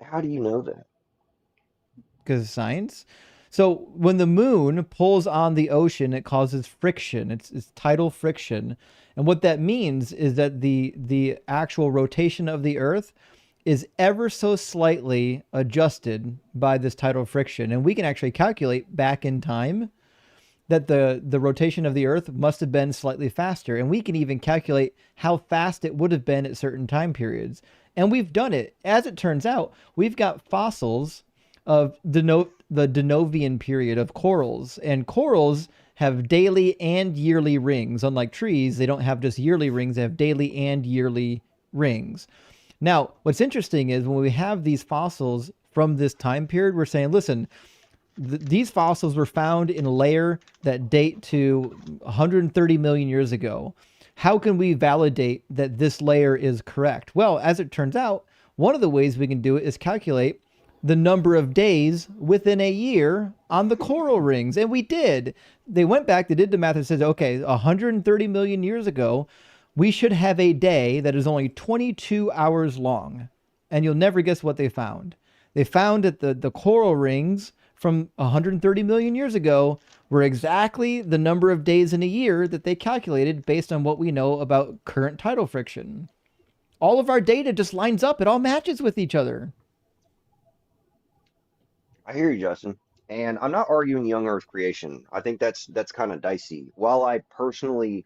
How do you know that? Because of science. So when the moon pulls on the ocean, it causes friction. It's tidal friction. And what that means is that the actual rotation of the earth is ever so slightly adjusted by this tidal friction. And we can actually calculate back in time that the rotation of the Earth must have been slightly faster, and we can even calculate how fast it would have been at certain time periods. And we've done it. As it turns out, we've got fossils of the Denovian period of corals, and corals have daily and yearly rings. Unlike trees, they don't have just yearly rings, they have daily and yearly rings. Now, what's interesting is when we have these fossils from this time period, we're saying, listen, these fossils were found in a layer that date to 130 million years ago. How can we validate that this layer is correct? Well, as it turns out, one of the ways we can do it is calculate the number of days within a year on the coral rings. And we did. They went back, they did the math and says, okay, 130 million years ago, we should have a day that is only 22 hours long. And you'll never guess what they found. They found that the coral rings from 130 million years ago were exactly the number of days in a year that they calculated based on what we know about current tidal friction. All of our data just lines up. It all matches with each other. I hear you, Justin. And I'm not arguing young Earth creation. I think that's kind of dicey. While I personally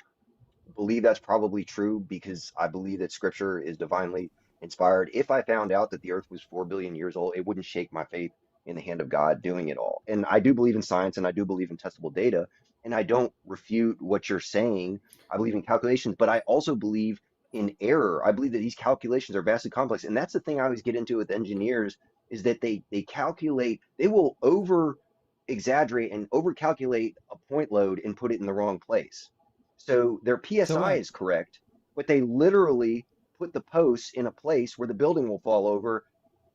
believe that's probably true because I believe that scripture is divinely inspired, if I found out that the earth was 4 billion years old, it wouldn't shake my faith in the hand of God doing it all. And I do believe in science and I do believe in testable data. And I don't refute what you're saying. I believe in calculations, but I also believe in error. I believe that these calculations are vastly complex. And that's the thing I always get into with engineers is that they calculate, they will over exaggerate and over calculate a point load and put it in the wrong place. So their PSI is correct, but they literally put the posts in a place where the building will fall over,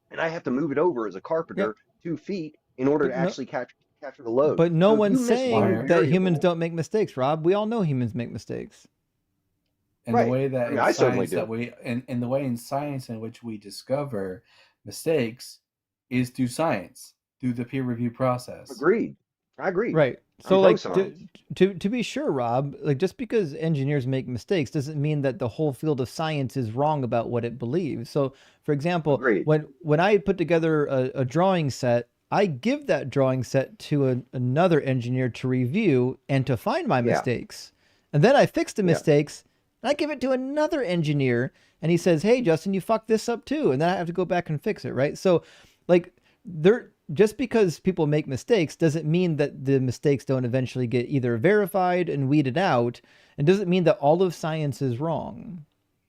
and I have to move it over as a carpenter 2 feet in order to actually capture the load. But no So if one's you miss one saying that humans variable- don't make mistakes, Rob. We all know humans make mistakes. And Right. the way that I mean, in I certainly science that do. we and the way in science in which we discover mistakes is through science, through the peer review process. Agreed. I agree. Right. So I'm like pro-science. to be sure, Rob, like just because engineers make mistakes doesn't mean that the whole field of science is wrong about what it believes. So for example, Agreed. when I put together a drawing set, I give that drawing set to another engineer to review and to find my Yeah. mistakes. And then I fix the Yeah. mistakes and I give it to another engineer and he says, "Hey, Justin, you fucked this up too." And then I have to go back and fix it, right? So like just because people make mistakes doesn't mean that the mistakes don't eventually get either verified and weeded out, and doesn't mean that all of science is wrong.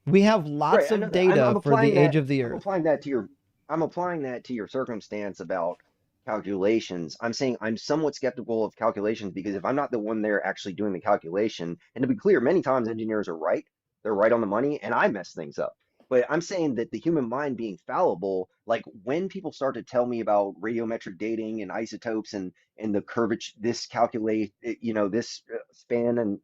We have lots Right. I know of that. I'm data for the applying age that. of the I'm Earth. applying that to your. I'm applying that to your circumstance about calculations. I'm saying I'm somewhat skeptical of calculations because if I'm not the one there actually doing the calculation, and to be clear, many times engineers are right. They're right on the money, and I mess things up. But I'm saying that the human mind being fallible, like when people start to tell me about radiometric dating and isotopes and the curvature, this calculate, this span and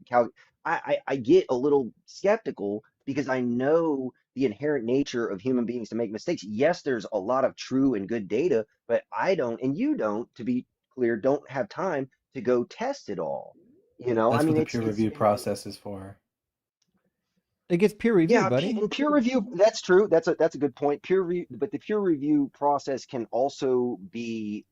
I get a little skeptical because I know the inherent nature of human beings to make mistakes. Yes, there's a lot of true and good data, but I don't, and you don't, to be clear, don't have time to go test it all. I That's mean, what the it's peer review process is for. It gets peer reviewed, yeah, buddy. and peer review, that's true. That's a good point. Peer review, but the peer review process can also be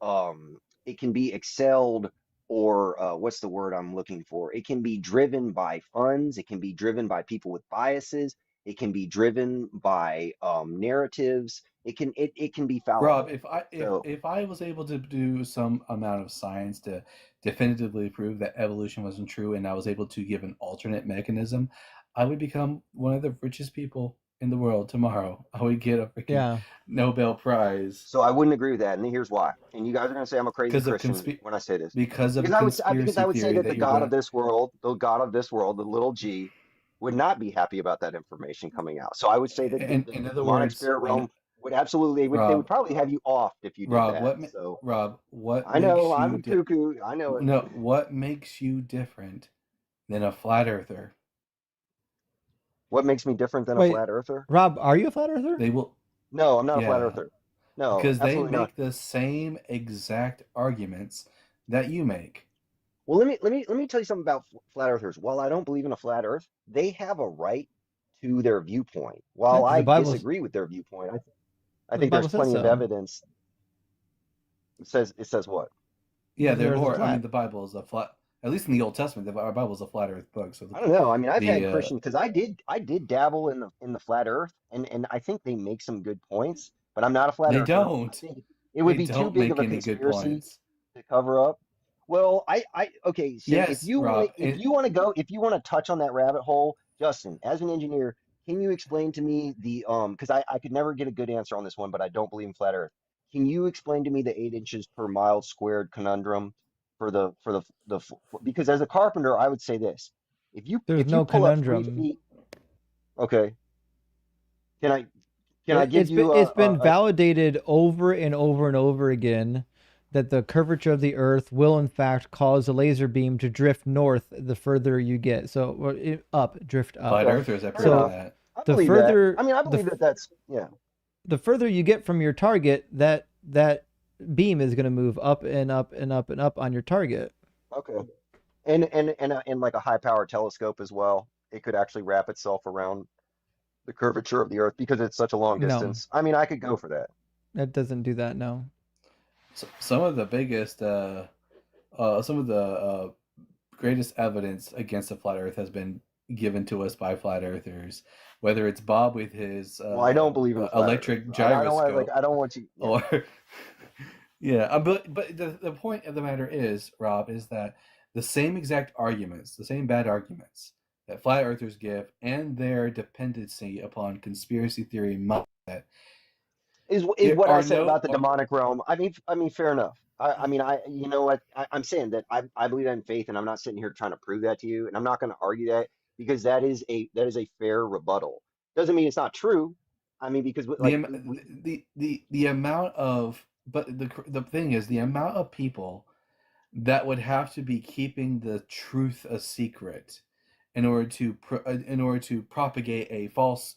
it can be excelled or what's the word I'm looking for? It can be driven by funds, it can be driven by people with biases, it can be driven by narratives. It can be Rob, fallible. if I if So if I was able to do some amount of science to definitively prove that evolution wasn't true, and I was able to give an alternate mechanism, I would become one of the richest people in the world tomorrow. I would get a freaking Yeah. Nobel Prize so I wouldn't agree with that, and here's why. And you guys are gonna say I'm a crazy because of Christian when I say this. because of Because conspiracy I would say theory that that you're going. the God of this world, the little G, would not be happy about that information coming out. So I would say that In the other demonic words, spirit realm would absolutely they would Rob, probably have you off if you did that. So Rob, what I know makes I'm you a cuckoo. I know it. no, what makes you different than a flat earther? What makes me different than a Wait, flat earther? Rob, are you a flat earther? They will, No, I'm not a flat yeah, earther. No, because they absolutely not. make the same exact arguments that you make. Well, let me tell you something about flat earthers. While I don't believe in a flat earth, they have a right to their viewpoint. Yeah, While because I disagree with their viewpoint, I the think there's Bible says plenty of so. evidence. It says what? Yeah, The they're Earth is more. I mean, flat. the Bible is a flat. At least in the Old Testament, our Bible's a flat Earth book. So I don't know. I mean, I've had the Christians because I did dabble in the flat Earth, and I think they make some good points, but I'm not a flat they earther. I don't. think it would They be too don't big of make a any good conspiracy points. to cover up. Well, okay, so Yes, Rob. if you want to go, if you want to touch on that rabbit hole, Justin, as an engineer, can you explain to me the because I could never get a good answer on this one, but I don't believe in flat Earth. Can you explain to me the 8 inches per mile squared conundrum for because as a carpenter, I would say this. There's If you no pull up 3 conundrum. feet, okay, can I can I give you It's been validated over and over and over again that the curvature of the Earth will in fact cause a laser beam to drift north the further you get. So drift up. Flat okay, Earthers have fair proven enough. that. I The believe that. further I mean, I the believe that that's yeah. the further you get from your target, that beam is going to move up and up and up and up on your target. Okay. And like a high power telescope as well. It could actually wrap itself around the curvature of the Earth because it's such a long No, distance. I mean, I could go for that. that doesn't do that. No. So, some of the biggest, some of the greatest evidence against the flat Earth has been given to us by flat earthers, whether it's Bob with his Well, I don't believe in the flat Earth. electric I don't want gyroscope, I don't want you. Yeah. or yeah, but the point of the matter is, Rob, is that the same exact arguments, the same bad arguments that flat earthers give, and their dependency upon conspiracy theory mindset Is what I are said about the no. demonic realm. I mean, fair enough. I mean, you know what? I'm saying that I believe that in faith, and I'm not sitting here trying to prove that to you, and I'm not going to argue that because that is a fair rebuttal. Doesn't mean it's not true. I mean, because the like am- the amount of but the thing is the amount of people that would have to be keeping the truth a secret in order to propagate a false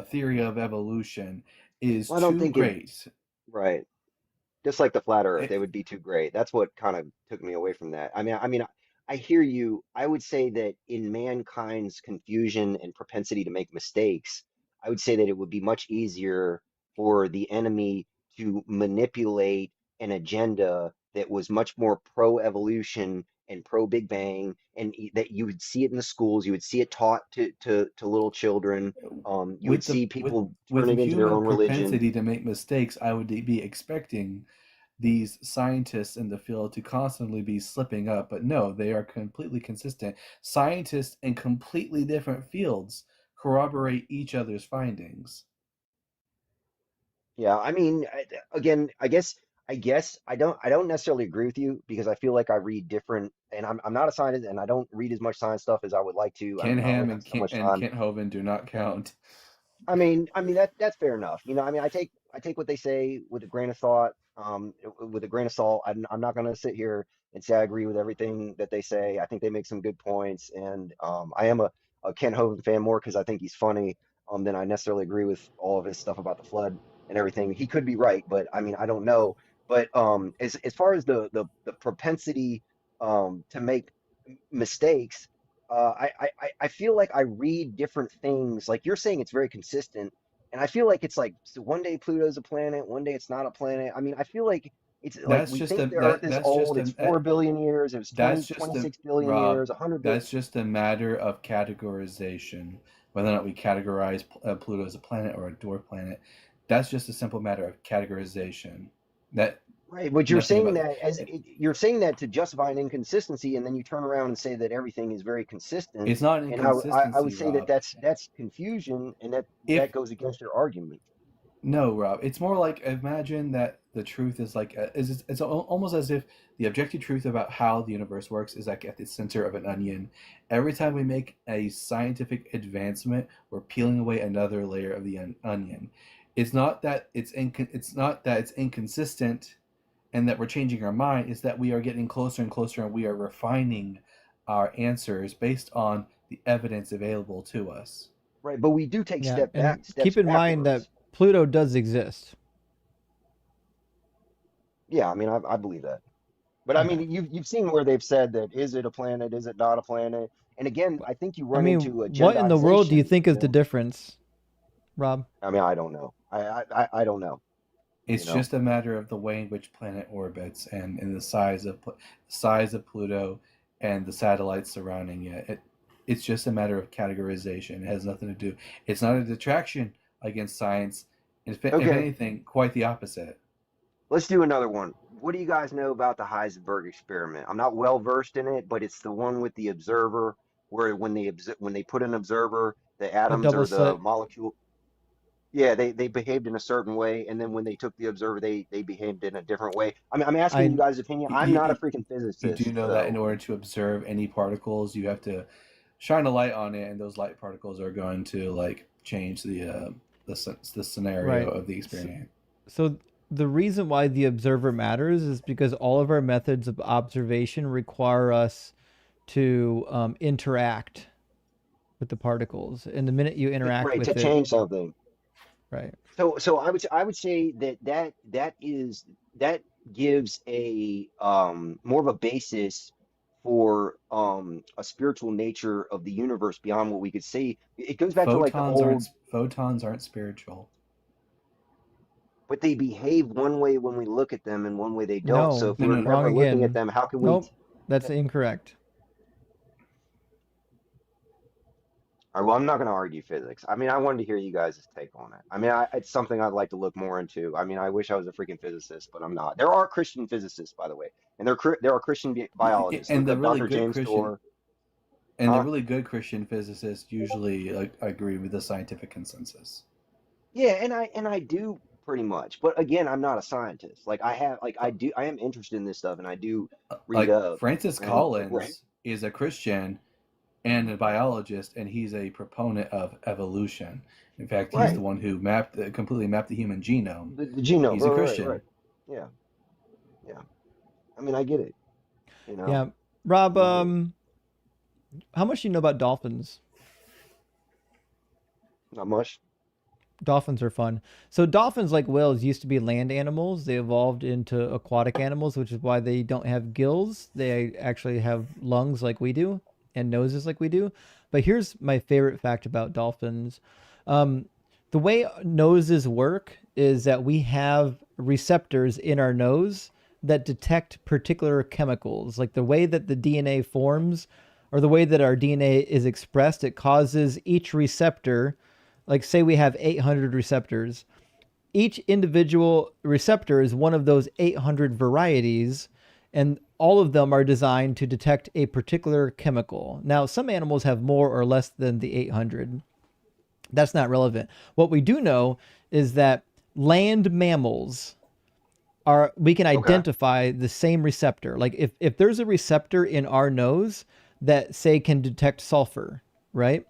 theory of evolution is well, I don't too think it great. right. Just like the flat Earth, It, it would be too great. That's what kind of took me away from that. I hear you. I would say that in mankind's confusion and propensity to make mistakes, I would say that it would be much easier for the enemy to manipulate an agenda that was much more pro-evolution and pro-Big Bang, and that you would see it in the schools, you would see it taught to little children. You would with the see people turn with it into their human own religion. propensity to make mistakes, I would be expecting these scientists in the field to constantly be slipping up, but no, they are completely consistent. Scientists in completely different fields corroborate each other's findings. Yeah, I mean, again, I guess I don't necessarily agree with you because I feel like I read different, and I'm not a scientist, and I don't read as much science stuff as I would like to. Ken I only Ham have and so much and time. Kent Hovind do not count. I mean that's fair enough. You know, I mean, I take what they say with a grain of thought, with a grain of salt. I'm not going to sit here and say I agree with everything that they say. I think they make some good points, and I am a Ken Hovind fan more because I think he's funny, than I necessarily agree with all of his stuff about the flood and everything. He could be right, but I mean, I don't know. But as far as the propensity to make mistakes, I feel like I read different things. Like you're saying, it's very consistent, and I feel like it's like so one day Pluto's a planet, one day it's not a planet. I mean, I feel like it's like That's we just think a the Earth is that's just old. It's a 4 billion years. It was that's 20, just a 26 billion Rob. years, 100 billion. That's just a matter of categorization. Whether or not we categorize Pluto as a planet or a dwarf planet, that's just a simple matter of categorization. That Right, but you're nothing saying about that it. you're saying that to justify an inconsistency, and then you turn around and say that everything is very consistent. It's not an And I would inconsistency, say that Rob. that's confusion, and that If goes against your argument. No, Rob. It's more like imagine that the truth is like it's almost as if the objective truth about how the universe works is like at the center of an onion. Every time we make a scientific advancement, we're peeling away another layer of the onion. It's not that it's inconsistent and that we're changing our mind. It's that we are getting closer and closer, and we are refining our answers based on the evidence available to us. Right, but we do take Yeah, and steps keep in mind that backwards. Pluto does exist. Yeah, I mean, I believe that. But I Okay. mean, you've seen where they've said that is it a planet, is it not a planet? And again, I think you I run mean, into what in the world do you agendization. think is You the know, difference, Rob? I mean, I don't know. I don't know. You It's know, just a matter of the way in which planet orbits and the size of Pluto and the satellites surrounding it. It's just a matter of categorization. It has nothing to do. It's not a detraction against science. If Okay, anything, quite the opposite. let's do another one. What do you guys know about the Heisenberg experiment? I'm not well versed in it, but it's the one with the observer, where when they put an observer, the The atoms double or the slit. molecule, yeah, they behaved in a certain way, and then when they took the observer, they behaved in a different way. I mean, I'm asking you I guys' opinion. I'm not a You, freaking you do physicist, know that in so order to observe any particles, you have to shine a light on it, and those light particles are going to like change the scenario right. of the So, experience. so the reason why the observer matters is because all of our methods of observation require us to interact with the particles. And the minute you interact right to with it, change something. right? So I would say that gives a more of a basis for a spiritual nature of the universe beyond what we could see. It goes back to like the old, Photons aren't spiritual. but they behave one way when we look at them and one way they don't. So No, if No, we're no. wrong never looking at again. them, how can we? Nope, that's incorrect. All right, well, I'm not going to argue physics. I mean, I wanted to hear you guys' take on it. I mean, it's something I'd like to look more into. I mean, I wish I was a freaking physicist, but I'm not. There are Christian physicists, by the way, and there are Christian biologists. And Look the up really Dr. good James Christian Storr. and the Huh? really good Christian physicists usually agree with the scientific consensus. Yeah, and I do pretty much. But again, I'm not a scientist. I am interested in this stuff, and I do read Like up. Francis And right, Collins is a Christian and a biologist, and he's a proponent of evolution. In fact, he's the right, one who completely mapped the human genome. the genome. He's a Right, right, right. Christian. Yeah, yeah. I mean, I get it. You know. Yeah, Rob. hmm How much do you know about dolphins? Not much. Dolphins are fun. So dolphins, like whales, used to be land animals. They evolved into aquatic animals, which is why they don't have gills. They actually have lungs like we do and noses like we do. But here's my favorite fact about dolphins. Um, the way noses work is that we have receptors in our nose that detect particular chemicals. Like the way that the DNA forms or the way that our DNA is expressed, it causes each receptor, like say we have 800 receptors, each individual receptor is one of those 800 varieties, and all of them are designed to detect a particular chemical. Now, some animals have more or less than the 800. That's not relevant. What we do know is that land mammals are, we can Okay. identify the same receptor. Like if there's a receptor in our nose that say can detect sulfur, right?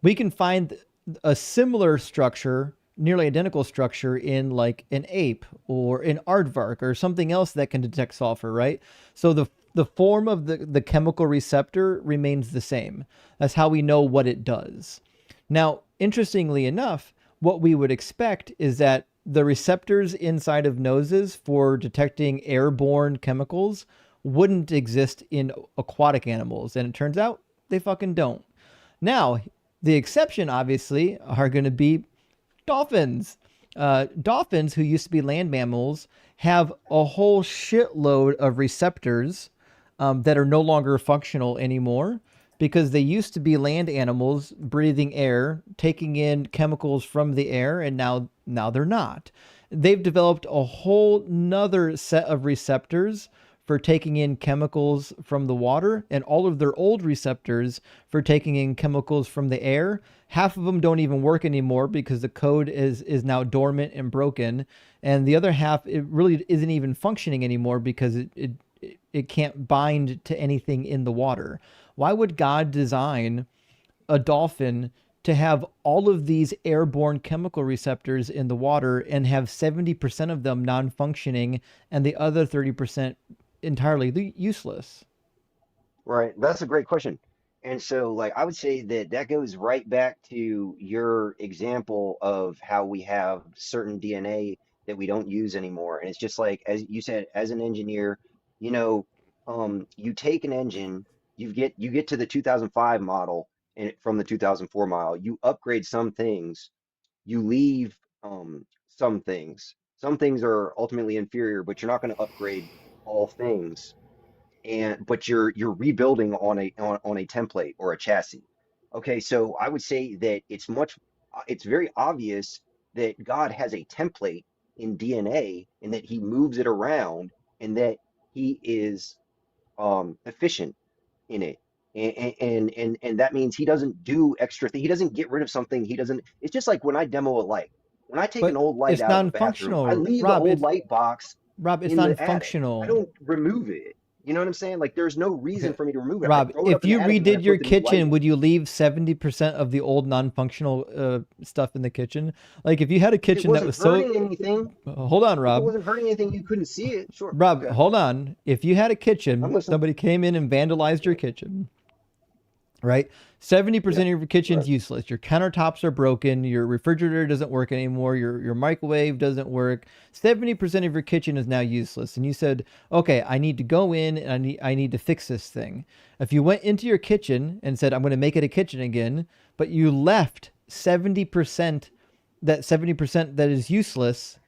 We can find a similar structure, nearly identical structure in like an ape or an aardvark or something else that can detect sulfur, right? So the form of the chemical receptor remains the same. That's how we know what it does. Now, interestingly enough, what we would expect is that the receptors inside of noses for detecting airborne chemicals wouldn't exist in aquatic animals. And it turns out they fucking don't. Now, the exception, obviously, are going to be dolphins. Dolphins, who used to be land mammals, have a whole shitload of receptors that are no longer functional anymore because they used to be land animals breathing air, taking in chemicals from the air, and now they're not. They've developed a whole nother set of receptors for taking in chemicals from the water, and all of their old receptors for taking in chemicals from the air. Half of them don't even work anymore because the code is now dormant and broken, and the other half, it really isn't even functioning anymore because it can't bind to anything in the water. Why would God design a dolphin to have all of these airborne chemical receptors in the water and have 70% of them non-functioning and the other 30% entirely useless? Right. That's a great question. And so, like, I would say that that goes right back to your example of how we have certain DNA that we don't use anymore. And it's just like, as you said, as an engineer, you know, you take an engine, you get to the 2005 model and from the 2004 model, you upgrade some things, you leave some things. Some things are ultimately inferior, but you're not going to upgrade all things. but you're rebuilding on a template or a chassis. Okay, so I would say that it's very obvious that God has a template in DNA and that he moves it around and that he is efficient in it. And that means he doesn't do extra thing. He doesn't get rid of something. He doesn't. It's just like when I demo a light. When I take an But old light it's out of the bathroom, I non-functional, leave the Rob. old light box It's in the attic. I non-functional. don't remove it. You know what I'm saying? Like there's no reason Okay. for me to remove it. I Rob, throw it up if in the you attic and then I redid your put the new light kitchen, in. would you leave 70% of the old non-functional stuff in the kitchen? Like if you had a If it kitchen that wasn't was so... hurting anything, Hold on, if it Rob. wasn't hurting anything, you couldn't see it. Sure. Rob, Okay. hold on. If you had a I'm kitchen, listening. somebody came in and vandalized your kitchen, right? 70% Yeah. of your kitchen's Right. useless. Your countertops are broken. Your refrigerator doesn't work anymore. Your microwave doesn't work. 70% of your kitchen is now useless. And you said, okay, I need to go in and I need to fix this thing. If you went into your kitchen and said, I'm going to make it a kitchen again, but you left 70%, that 70% that is useless,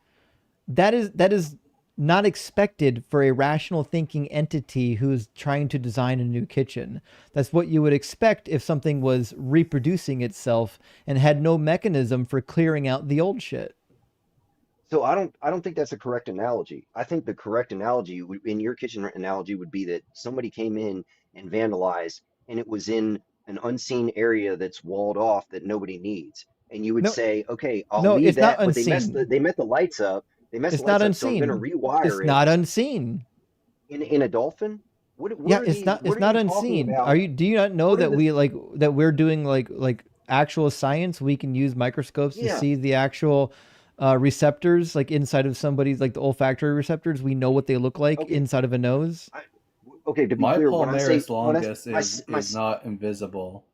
that is not expected for a rational thinking entity who's trying to design a new kitchen. That's what you would expect if something was reproducing itself and had no mechanism for clearing out the old shit. So I don't think that's a correct analogy. I think the correct analogy in your kitchen analogy would be that somebody came in and vandalized and it was in an unseen area that's walled off that nobody needs. And you would No, say, okay, I'll no, leave it's not that, but unseen. they met the lights up. They messed the It's not lights up, so I'm gonna unseen. It's rewire it not unseen. in a dolphin. What Yeah, are it's these not what are not you talking unseen. about? Do you not know What are that the we're doing like actual science? We can use microscopes to yeah, see the actual receptors like inside of somebody's, like the olfactory receptors. We know what they look like okay. inside of a nose. I, okay, to be My clear, palmaris when I longus my my is not invisible.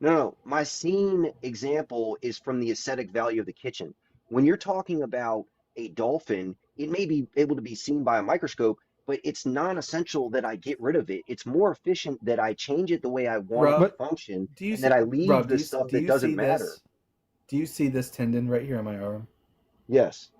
No, my scene example is from the aesthetic value of the kitchen. When you're talking about a dolphin, it may be able to be seen by a microscope, but it's non-essential that I get rid of it. It's more efficient that I change it the way I want it to Rob, But function do you and that see I leave Rob, the stuff do that you see doesn't matter. this? Do you see this tendon right here on my arm? Yes.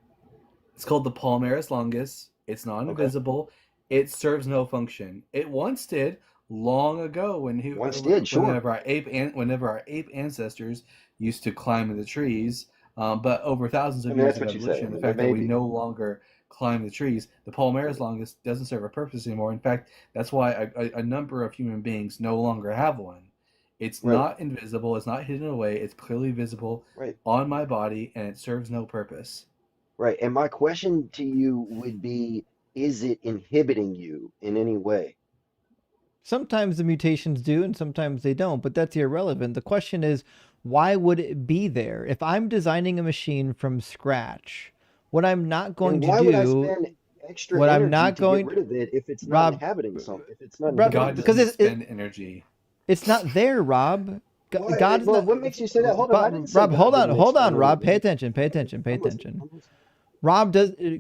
It's called the palmaris longus. It's not Okay. invisible. It serves no function. It once did long ago Once did, sure. whenever our ape ancestors used to climb the trees. But over thousands I of mean, years that's of what you say. I evolution, the mean, that fact that may we be. no longer climb the trees, the palmaris longus doesn't serve a purpose anymore. In fact, that's why a number of human beings no longer have one. It's Right, not invisible. It's not hidden away. It's clearly visible right, on my body, and it serves no purpose. right. And my question to you would be, is it inhibiting you in any way? Sometimes the mutations do and sometimes they don't, but that's irrelevant. The question is, why would it be there? If I'm designing a machine from scratch, what I'm not And going to why would I do, spend extra what I'm energy not to get going rid of it if it's not Rob, inhabiting if it's not Rob, inhibiting God because doesn't something? spend energy. it's not there, Rob. God is Well, not. what makes you say that? Hold on, I didn't say Rob, God didn't hold on, expend Rob. Pay energy. attention. I'm listening. I'm listening.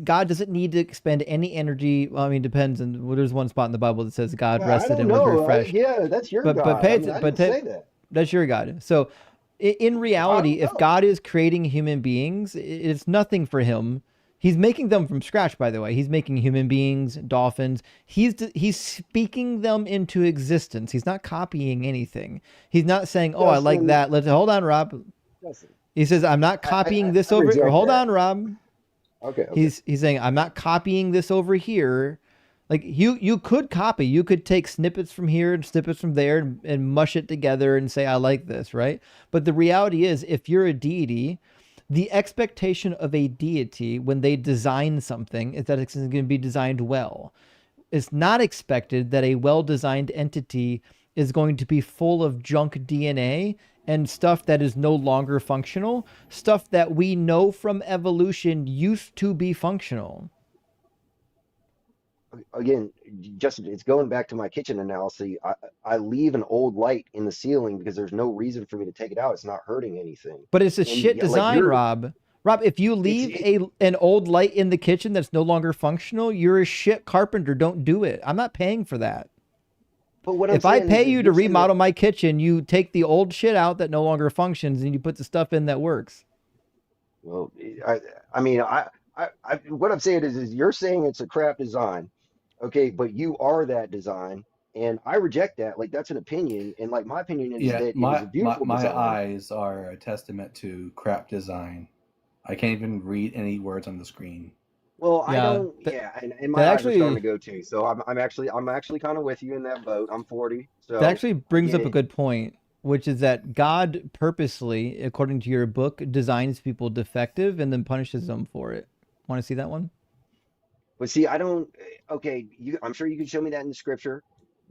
God doesn't need to expend any energy. Well, I mean, depends. And well, there's one spot in the Bible that says God Yeah, I rested don't and was know. refreshed. Yeah, that's your But God. I mean, I didn't say that. that's your God. So in I reality, don't if know. God is creating human beings, it's nothing for him. He's making them from scratch, by the way. He's making human beings, dolphins. He's speaking them into existence. He's not copying anything. He's not saying, "Oh, I like Justin, that." Let's hold on, Rob. Justin, He says, "I'm not copying this I over." Or reject hold that. on, Rob. Okay, okay. He's saying, "I'm not copying this over here." Like you could copy. You could take snippets from here and snippets from there and mush it together and say, "I like this," right? But the reality is, if you're a deity, the expectation of a deity when they design something is that it's going to be designed well. It's not expected that a well-designed entity is going to be full of junk DNA and stuff that is no longer functional, stuff that we know from evolution used to be functional. Again, Justin, it's going back to my kitchen analogy. I leave an old light in the ceiling because there's no reason for me to take it out. It's not hurting anything. But it's a And shit yeah, like design, Rob. Rob, if you leave it, an old light in the kitchen that's no longer functional, you're a shit carpenter. Don't do it. I'm not paying for that. but what I'm If I saying pay is you to you're saying that, remodel my kitchen, you take the old shit out that no longer functions and you put the stuff in that works. well, I mean, what I'm saying is you're saying it's a crap design. Okay, but you are that design, and I reject that. Like that's an opinion, and like my opinion is Yeah, that it is a beautiful my design. eyes are a testament to crap design. I can't even read any words on the screen. Well, I Yeah, don't. Yeah, and my that eyes are starting to actually go too. So I'm actually kind of with you in that boat. I'm 40, that so actually I brings get up a it. good point, which is that God purposely, according to your book, designs people defective and then punishes them for it. Want to see that one? But see, I don't. Okay, I'm sure you can show me that in the scripture,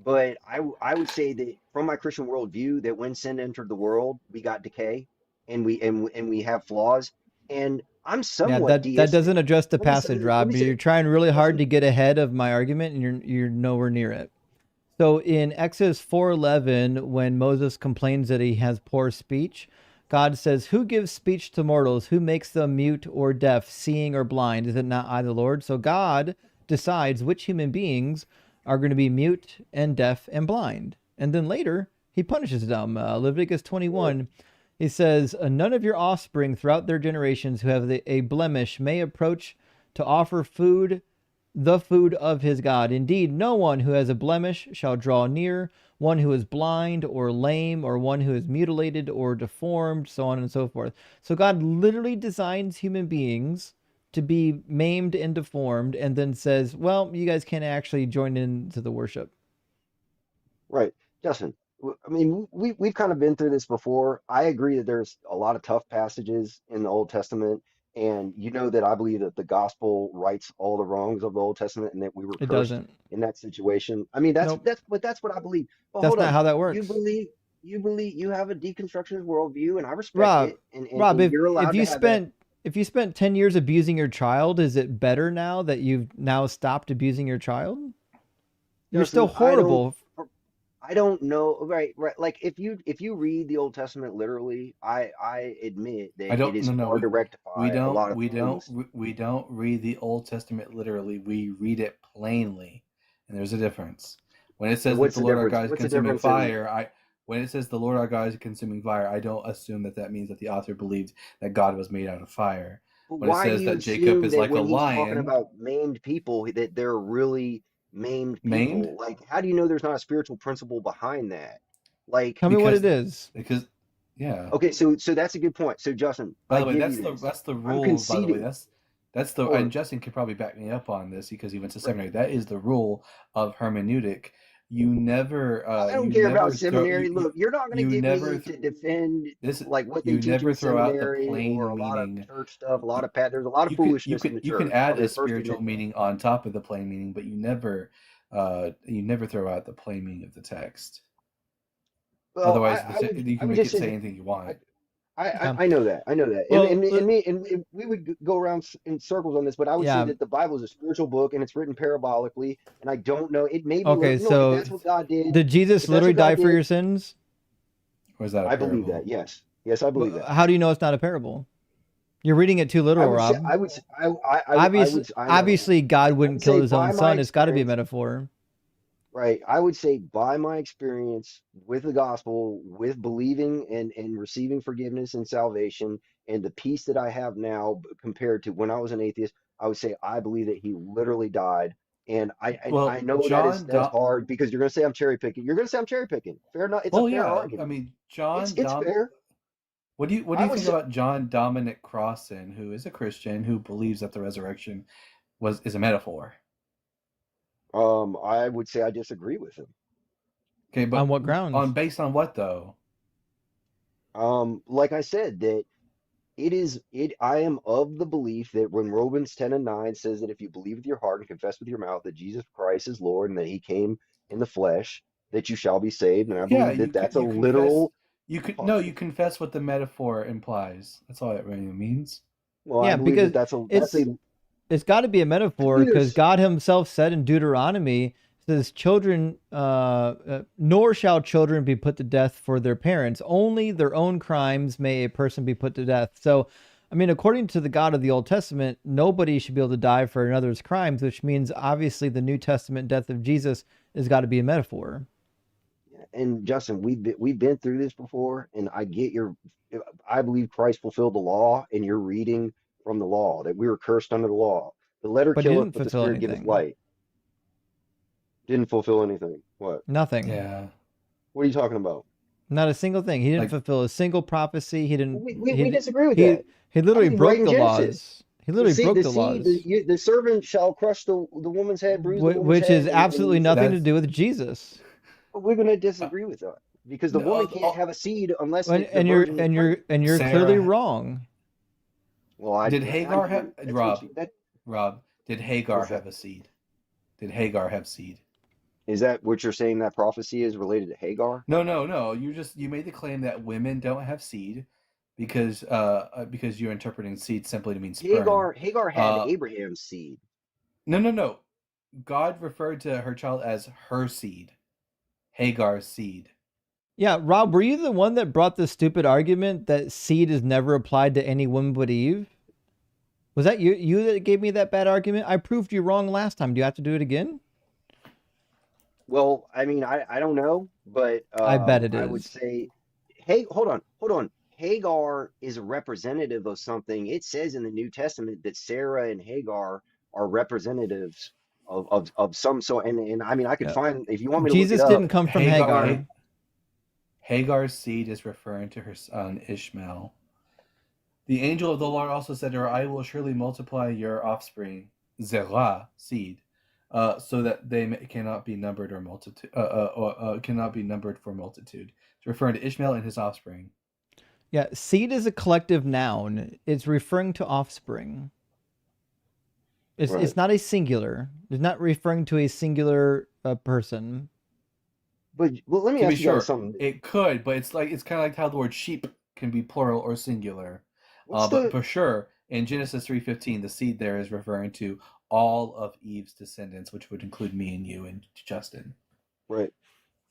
but I would say that from my Christian worldview, that when sin entered the world, we got decay, and we have flaws, and I'm Yeah, somewhat that doesn't deistic. address the Let me say, passage, let me Rob. say, You're trying really hard listen, to get ahead of my argument, and you're nowhere near it. So in Exodus 4:11, when Moses complains that he has poor speech, God says, "Who gives speech to mortals? Who makes them mute or deaf, seeing or blind? Is it not I, the Lord?" So God decides which human beings are going to be mute and deaf and blind, and then later he punishes them. Leviticus yeah, 21, he says, "None of your offspring throughout their generations who have a blemish may approach to offer food, the food of his God. Indeed, no one who has a blemish shall draw near, one who is blind or lame, or one who is mutilated or deformed, so on and so forth." So God literally designs human beings to be maimed and deformed, and then says, well, you guys can't actually join into the worship. right, Justin. I mean, we've kind of been through this before. I agree that there's a lot of tough passages in the Old Testament, and you know that I believe that the gospel rights all the wrongs of the Old Testament, and that we were It cursed doesn't. in that situation. I mean, that's Nope. that's but that's what I believe. But That's hold not on, how that you works. believe you have a deconstructionist worldview, and I respect Rob, it, and Rob, you're if allowed to you have that. spent if you spent 10 years abusing your child, is it better now that you've now stopped abusing your child? You're still Justin, I don't. horrible. I don't know. Right, right. Like if you read the Old Testament literally, I admit I that it don't. is No, no. hard to We rectify a don't. lot of things. We don't read the Old Testament literally. We read it plainly, and there's a difference. When it And says that what's the the Lord our difference? God is What's the consuming difference in? fire, when it says the Lord our God is a consuming fire, I don't assume that that means that the author believed that God was made out of fire. But When it why do says you that Jacob assume is that like a when he's talking lion, about maimed people, that they're really maimed maimed, people? Like, how do you know there's not a spiritual principle behind that? Like, Tell me what because it is. because yeah. okay, so that's a good point. So Justin, By I the way, give you this. that's the I'm rule. By the way, conceding. that's the Hold on. and Justin could probably back me up on this because he went to Right. seminary. That is the rule of hermeneutic. I don't You care about never throw seminary. Look, you're not going to you get never me to defend this like what they you teach in never throw out the seminary or plain a lot of meaning. church stuff, a lot You, of there's a lot of foolishness in the you can church. I'll add be a the first to spiritual admit that. meaning on top of the plain meaning, but you never throw out the plain meaning of the text. Well, Otherwise, you I can would make just it say say that anything you want. Yeah. I know that. I know that. Well, And we would go around in circles on this, but I would say yeah. that the Bible is a spiritual book and it's written parabolically. And I don't know, it may be Okay, literal. You know, if so that's what God did, did Jesus if that's literally what God die for did, your sins? Or is that a I believe parable? that. Yes. Yes, I believe that. How do you know it's not a parable? You're reading it too I literal, would say, Rob. I would, s- I would, I know. Obviously, God I would wouldn't kill say his own by my son. It's got to be a experience, metaphor. right? I would say by my experience with the gospel, with believing and receiving forgiveness and salvation, and the peace that I have now compared to when I was an atheist, I would say I believe that he literally died. And I Well, know that's hard because you're going to say I'm cherry picking. You're going to say I'm cherry picking. Fair enough. It's a well, fair yeah. I argument. mean, It's fair. what do I you would think say, about John Dominic Crossan, who is a Christian who believes that the resurrection was is a metaphor? I would say I disagree with him. Okay, On but what on grounds? based on what though? Like I said, that I am of the belief that when Romans 10 and 9 says that if you believe with your heart and confess with your mouth that Jesus Christ is Lord and that he came in the flesh, that you shall be saved. And I Yeah, believe that that's a you confess. literal, You could pause. no, you confess what the metaphor implies. That's all it really means. Well, I Yeah, believe that because that's a, it's it's got to be a to metaphor me, because there's, God Himself said in Deuteronomy, says, "Children, nor shall children be put to death for their parents. Only their own crimes may a person be put to death." So, I mean, according to the God of the Old Testament, nobody should be able to die for another's crimes, which means obviously the New Testament death of Jesus has got to be a metaphor. and Justin, we've been through this before, and I get I believe Christ fulfilled the law, and you're reading from the law that we were cursed under the law. The letter But He killeth, didn't but the fulfill spirit giveth anything. life. Didn't fulfill anything. What? Nothing. Yeah. What are you talking about? Not a single thing. He didn't Like, fulfill a single prophecy. He didn't. We disagree with He that. literally I mean, right broke in the Genesis. laws. He literally broke the laws, The servant shall crush the woman's head, bruise the woman's which is head, absolutely and nothing to that's do with Jesus. we're going to uh, disagree with that because the no, woman can't have a seed unless the And you're virgin is pregnant. clearly Sarah. wrong. Well, Did I Hagar have mean, that's what Rob? you, that Rob, did Hagar what's that? have a seed? Did Hagar have seed? Is that what you're saying that prophecy is related to Hagar? No. You made the claim that women don't have seed because you're interpreting seed simply to mean sperm. Hagar had Abraham's seed. No. God referred to her child as her seed, Hagar's seed. Yeah, Rob, were you the one that brought the stupid argument that seed is never applied to any woman but Eve? Was that you that gave me that bad argument? I proved you wrong last time. Do you have to do it again? Well, I mean, I don't know, but I bet it I would is. say, hey, hold on. Hagar is a representative of something. It says in the New Testament that Sarah and Hagar are representatives of some sort. And I mean, I could Yeah. find, if you want me to look Jesus it up, didn't come from Hagar. Hagar's seed is referring to her son Ishmael. The angel of the Lord also said to her, I will surely multiply your offspring, Zerah, seed, so that they cannot be numbered or multitude, cannot be numbered for multitude. It's referring to Ishmael and his offspring. Yeah, seed is a collective noun. It's referring to offspring. It's Right. it's not a singular. It's not referring to a singular person. But well, let me To be ask you guys sure, something. it could, but it's kind of like how the word sheep can be plural or singular. What's But the for sure, in Genesis 3:15, the seed there is referring to all of Eve's descendants, which would include me and you and Justin. right?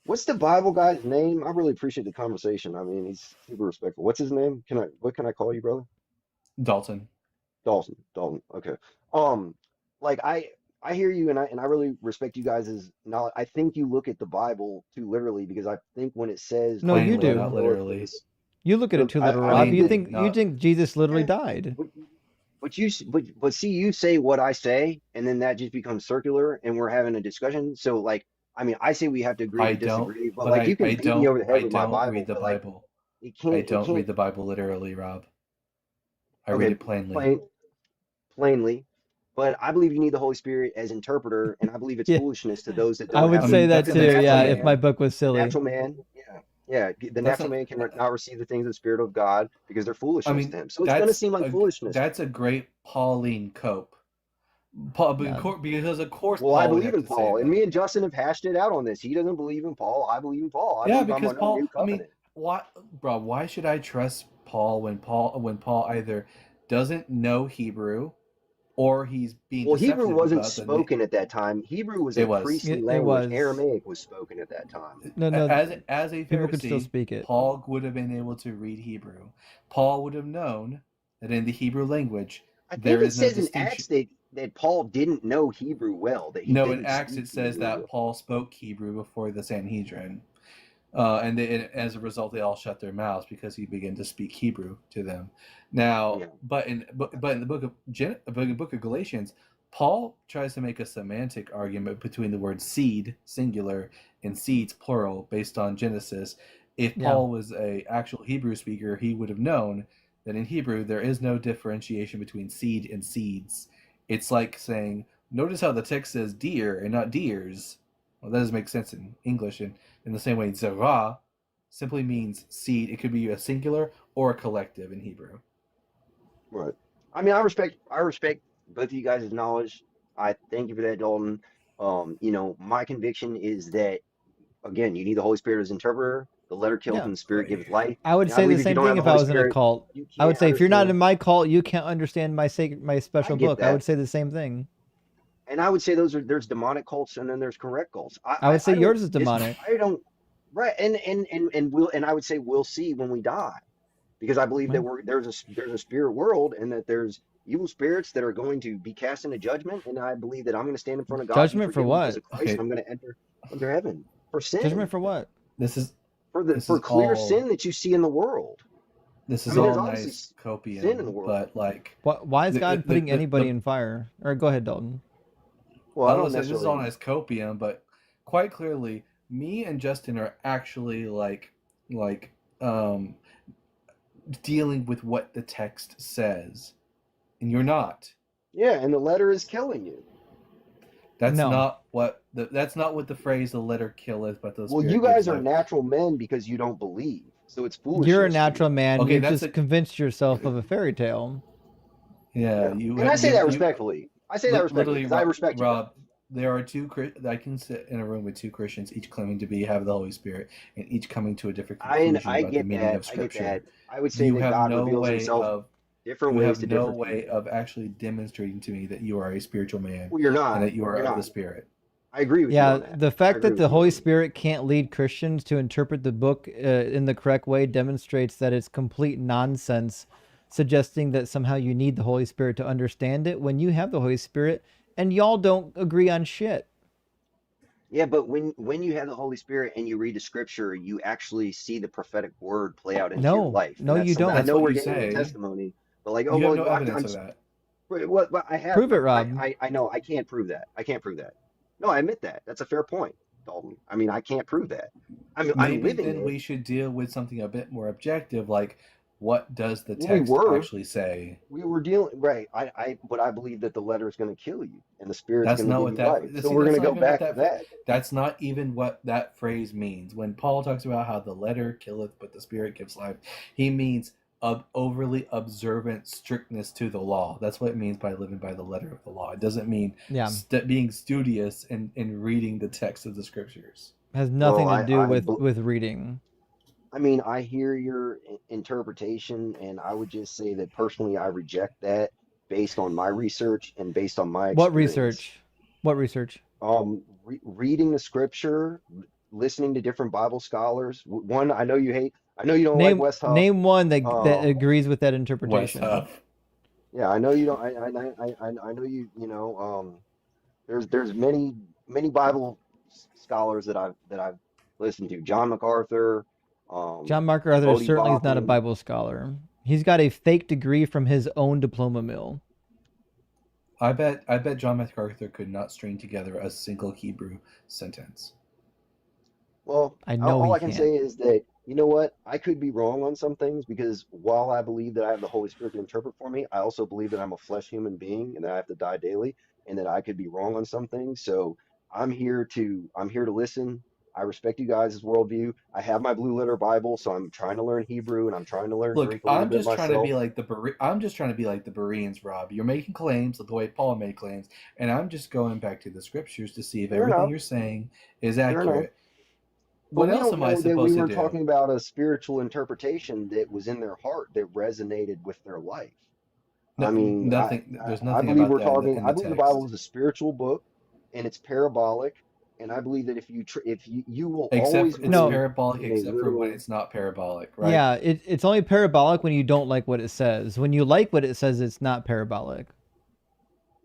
What's the Bible guy's name? I really appreciate the conversation. I mean, he's super respectful. What's his name? What can I call you, brother? Dalton. Dalton. Okay. Um, like I hear you and I really respect you guys' knowledge. I think you look at the Bible too literally because I think when it says No, you Plainly, do. not literally. You look at it too I, literal, I Rob. mean, You not. think Jesus literally yeah, died. but see, you say what I say, and then that just becomes circular, and we're having a discussion. So, like, I mean, I say we have to agree I to don't, disagree, but but like, you can beat me over the head with my don't read Bible, the but like, Bible. it I can't, don't read the Bible literally, Rob. I read okay, it plainly. plainly. But I believe you need the Holy Spirit as interpreter, and I believe it's Yeah, foolishness to those that I don't would have I the say mean, that that's because an too. Yeah, extra if my man. book was silly. natural man, the That's natural a. man cannot receive the things of the Spirit of God because they're I foolishness to mean, him. So it's going to seem like foolishness. that's a great Pauline cope. Paul, Yeah. because of course Well, I Paul would believe have in to say Paul, and that. me and Justin have hashed it out on this. He doesn't believe in Paul. I believe in Paul. I Yeah, believe I'm because under a new Paul. I mean, covenant. why should I trust Paul when Paul either doesn't know Hebrew or he's being Well, Hebrew deceptive wasn't about the. spoken at that time. Hebrew was It a was. priestly It language. was. Aramaic was spoken at that time. No. As a People could still Pharisee, speak it. Paul would have been able to read Hebrew. Paul would have known that in the Hebrew language I there think it is no says in distinction. Acts that Paul didn't know Hebrew well, that he No, in didn't Acts speak it says Hebrew that well. Paul spoke Hebrew before the Sanhedrin, and as a result, they all shut their mouths because he began to speak Hebrew to them. Now, Yeah. but in the book of Galatians, Paul tries to make a semantic argument between the word seed singular and seeds plural based on Genesis. If Yeah. Paul was a actual Hebrew speaker, he would have known that in Hebrew there is no differentiation between seed and seeds. It's like saying, notice how the text says deer and not deers. Well, that doesn't make sense in English. And in the same way, zerah simply means seed. It could be a singular or a collective in Hebrew. Right. I mean, I respect both of you guys' knowledge. I thank you for that, Dalton. My conviction is that again, you need the Holy Spirit as interpreter. The letter kills Yeah. and the Spirit giveth life. I would And I say the believe if you same don't have thing the if I Holy was in a Spirit, cult. you I would can't say if you're not in understand. my cult, you can't understand my I special get book. I would that. say the same thing. And I would say there's demonic cults and then there's correct cults. I would say I don't yours is demonic. I don't right and I would say we'll see when we die because I believe that there's a spirit world and that there's evil spirits that are going to be cast into judgment and I believe that I'm going to stand in front of God, be Judgment for forgiven because what? of Christ, Okay, and I'm going to enter heaven for Judgment sin, for what? this is for clear sin that you see in the world. this I is mean, all there's obviously nice sin in the copium, world. but like Why is God putting anybody the in fire? Or go ahead, Dalton. Well, I I was don't gonna say this is all necessarily. nice copium, but quite clearly, me and Justin are actually like dealing with what the text says, and you're not. Yeah, and the letter is killing you. That's No. not what the phrase "the letter kill" is, but the Well, you Spirit gives guys are life. natural men because you don't believe. So it's foolishness. You're a to natural you. man. Okay, You've that's just convinced yourself of a fairy tale. Yeah, Yeah. And I say that respectfully. I say that respectfully literally, because I respect you guys. Rob. There are I can sit in a room with two Christians, each claiming to have the Holy Spirit, and each coming to a different conclusion I about the get meaning that. of I get that. Scripture. I would say You that have God no reveals way himself of different you ways have to no different way people. of actually demonstrating to me that you are a spiritual man Well, you're not. and that you are You're of the not. Spirit. I agree with you Yeah, on that. the I fact agree that with the you on Holy that. Spirit can't lead Christians to interpret the book in the correct way demonstrates that it's complete nonsense, suggesting that somehow you need the Holy Spirit to understand it when you have the Holy Spirit and y'all don't agree on shit. Yeah, but when you have the Holy Spirit and you read the scripture, you actually see the prophetic word play out into your No, life. And no, that's you something I don't. That's know what we're you getting into say. testimony, but like, oh You have well, no evidence of that. what I have, Prove it, Rob. I know I can't prove that. I can't prove that. No, I admit that. That's a fair point, Dalton. I mean, I can't prove that. I'm Maybe living then it. we should deal with something a bit more objective, like what does the Well, text actually say? we were dealing right. But I believe that the letter is going to kill you and the spirit's That's going to not give what you life. So see, we're going that's to not go even what back to that that. that's not even what that phrase means. When Paul talks about how the letter killeth but the Spirit gives life, he means overly observant strictness to the law. That's what it means by living by the letter of the law. It doesn't mean being studious and reading the text of the scriptures. Has nothing Well, to do with reading. I mean, I hear your interpretation, and I would just say that personally, I reject that based on my research and based on my What experience. research? What research? Reading the scripture, listening to different Bible scholars. One, I know you hate. I know you don't like Name West Huff. name one that agrees with that West interpretation. Huff. Yeah, I know you don't. I know you. You know, there's many Bible scholars that I've listened to. John MacArthur. John MacArthur Bodie certainly is not a Bachman. Bible scholar. He's got a fake degree from his own diploma mill. I bet John MacArthur could not string together a single Hebrew sentence. Well, I know all he I can can't. say is that, you know what? I could be wrong on some things because while I believe that I have the Holy Spirit to interpret for me, I also believe that I'm a flesh human being and that I have to die daily and that I could be wrong on some things. So I'm here to listen. I respect you guys' worldview. I have my blue letter Bible, so I'm trying to learn Hebrew and I'm trying to learn Look, Greek a little bit myself. I'm just trying to be like the Bereans, Rob. You're making claims the way Paul made claims, and I'm just going back to the scriptures to see if Fair everything enough. you're saying is Fair enough. accurate. But What we else don't am I know that we supposed to were do? talking about a spiritual interpretation that was in their heart that resonated with their life. No, I mean, nothing. There's I nothing believe about we're that talking. in I the believe the text. Bible is a spiritual book, and it's parabolic. And I believe that if you will Except always it's No. parabolic, in a except for when literal. it's not parabolic, right? Yeah, it's only parabolic when you don't like what it says. When you like what it says, it's not parabolic.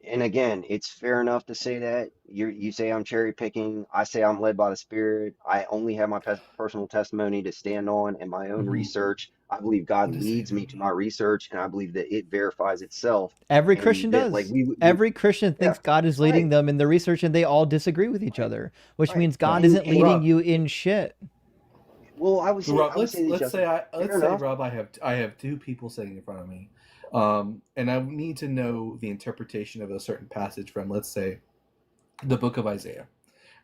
And again, it's fair enough to say that. You say I'm cherry picking. I say I'm led by the Spirit. I only have my personal testimony to stand on and my own research. I believe God leads me to my research, and I believe that it verifies itself. Every And Christian that, like does. Every Christian thinks yeah, God is leading right, them in the research, and they all disagree with each other, which right. means God And isn't leading Rob, you in shit. well, I Rob, would say that, Justin. let's Fair say enough. Rob, I have two people sitting in front of me, and I need to know the interpretation of a certain passage from, let's say, the book of Isaiah.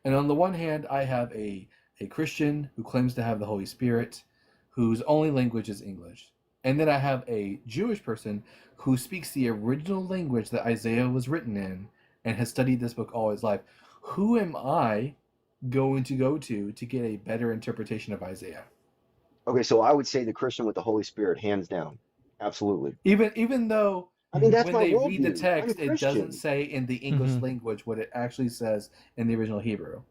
And on the one hand, I have a Christian who claims to have the Holy Spirit, whose only language is English. And then I have a Jewish person who speaks the original language that Isaiah was written in and has studied this book all his life. Who am I going to go to get a better interpretation of Isaiah? Okay, so I would say the Christian with the Holy Spirit, hands down. Absolutely. Even though I mean, that's when my they read the worldview. I'm text, it doesn't Christian. say in the English language what it actually says in the original Hebrew.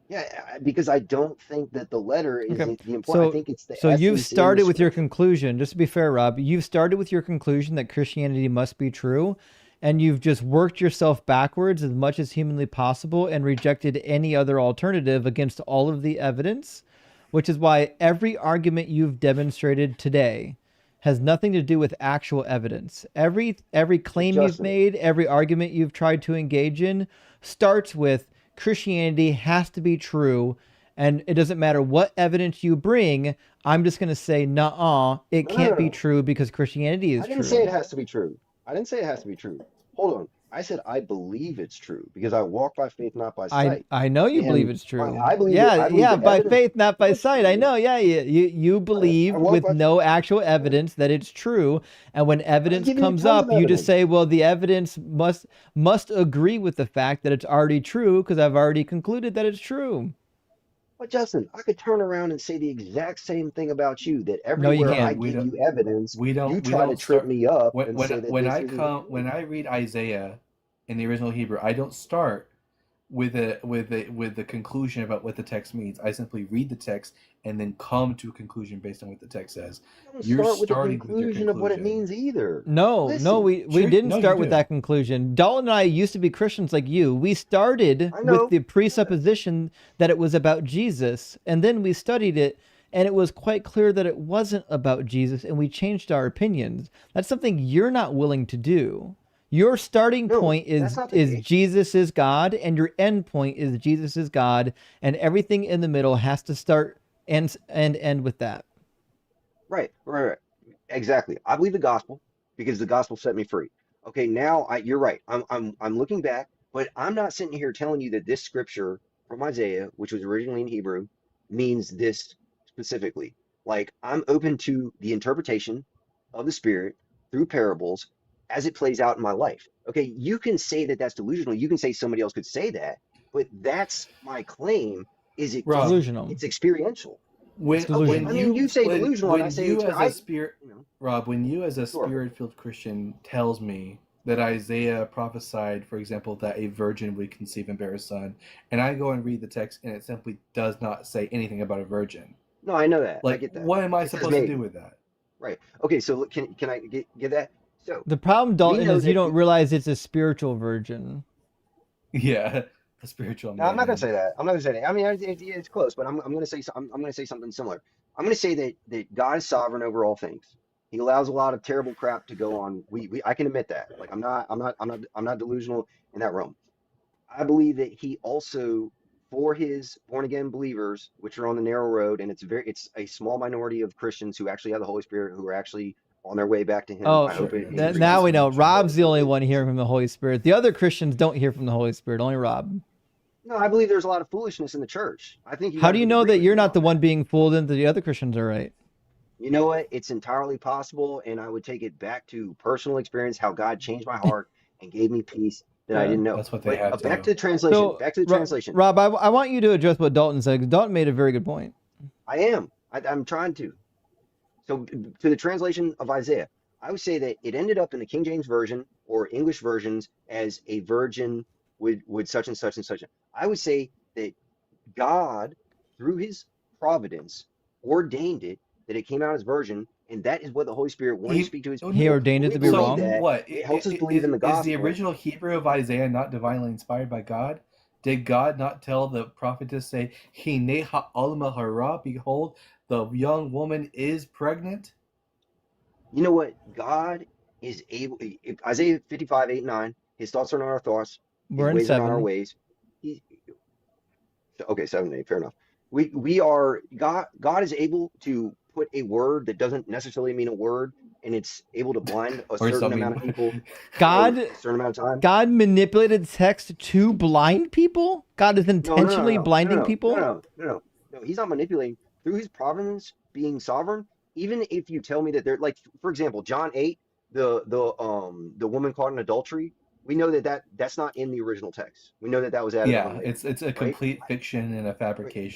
Yeah, because I don't think that the letter is Okay, the important. I think it's the you've essence in the started with your scripture. conclusion. Just to be fair, Rob, you've started with your conclusion that Christianity must be true, and you've just worked yourself backwards as much as humanly possible and rejected any other alternative against all of the evidence, which is why every argument you've demonstrated today has nothing to do with actual evidence. Every claim you've Justin, made, every argument you've tried to engage in starts with Christianity has to be true, and it doesn't matter what evidence you bring. I'm just going to say, nuh-uh, it No, no, can't no, be no. true because Christianity I is didn't say it true. has to be true. I didn't say it has to be true. Hold on. I said I believe it's true because I walk by faith, not by sight. I know you believe And it's true. I believe that Yeah, I believe yeah, the by evidence faith, not by supports sight. I me. know. Yeah, you I believe walk with by no actual right. evidence that it's true, and when I evidence give you comes tons of up, you just evidence. say, "Well, the evidence must agree with the fact that it's already true because I've already concluded that it's true." But Justin, I could turn around and say the exact same thing about you, that No, you everywhere I can't. We give don't. you evidence, you We try to don't trip start me up when and say that this isn't when true. I read Isaiah in the original Hebrew, I don't start with the conclusion about what the text means. I simply read the text and then come to a conclusion based on what the text says. I don't You're start with the starting with your conclusion of what it conclusion. means either. No, Listen, we Sure, didn't no, you start with do. that conclusion. Dalton and I used to be Christians like you. We started I with know. the Yeah. presupposition that it was about Jesus, and then we studied it, and it was quite clear that it wasn't about Jesus, and we changed our opinions. That's something you're not willing to do. Your starting No, point that's not the is case. Jesus is God, and your end point is Jesus is God, and everything in the middle has to start and end with that. Right. Exactly. I believe the gospel because the gospel set me free. Okay, now you're right. I'm looking back, but I'm not sitting here telling you that this scripture from Isaiah, which was originally in Hebrew, means this specifically. Like I'm open to the interpretation of the Spirit through parables as it plays out in my life. Okay, you can say that that's delusional. You can say somebody else could say that, but that's my claim. Is it just Rob, Delusional. it's experiential? It's when Okay, I delusional. mean, you say delusional, and I when say you as a spirit you know, Rob, when you as a sure. spirit-filled Christian tells me that Isaiah prophesied, for example, that a virgin would conceive and bear a son, and I go and read the text and it simply does not say anything about a virgin. No, I know that. I Like, get that. what am I It says supposed to do maiden, with that? right? Okay, so can I get that? So The problem, we Dalton, know is you that. don't realize it's a spiritual virgin. Yeah, a spiritual No, I'm not gonna maiden. say that. I'm not gonna say that. I mean, it's close, but I'm gonna say I'm gonna say something similar. I'm gonna say that God is sovereign over all things. He allows a lot of terrible crap to go on. We I can admit that. Like I'm not delusional in that realm. I believe that he also, for his born again believers, which are on the narrow road, and it's a small minority of Christians who actually have the Holy Spirit, who are actually on their way back to him. I Oh, hope Sure, it that's a big now increases we know. distinction. Rob's the only it, one hearing from the Holy Spirit. The other Christians don't hear from the Holy Spirit, only Rob. no, I believe there's a lot of foolishness in the church. I think you How got do to you know agree that with you're me not on the one that. being fooled and that the other Christians are right? You know what? It's entirely possible, and I would take it back to personal experience, how God changed my heart and gave me peace that I Yeah. didn't know. That's what they But have back to to. the translation. So, Back to the translation. Rob, I want you to address what Dalton said, 'cause Dalton made a very good point. I am. I'm trying to. So to the translation of Isaiah, I would say that it ended up in the King James version or English versions as a virgin would such and such and such. I would say that God, through His providence, ordained it that it came out as virgin, and that is what the Holy Spirit wanted to He, speak to His He people. ordained When it we to be believe so wrong. that, what it helps us believe in the is the gospel. original Hebrew of Isaiah not divinely inspired by God? Did God not tell the prophet to say, "Hine ha'alma hara"? Behold, the young woman is pregnant. You know what? God is able. Isaiah 55, 8, 9. His thoughts are not our thoughts. His We're in ways are not our 7. ways. He, okay, 7, 8. Fair enough. We are God. God is able to put a word that doesn't necessarily mean a word, and it's able to blind a Or certain amount something. of people for God a certain amount of time. God manipulated text to blind people? God is No, no, no, intentionally no, no, blinding no, no, people? no, no, no. No, he's not manipulating through his providence being sovereign. Even if you tell me that they're like, for example, John 8, the woman caught in adultery, we know that's not in the original text. We know that that was added on Yeah, later, it's a right? complete fiction and a Right,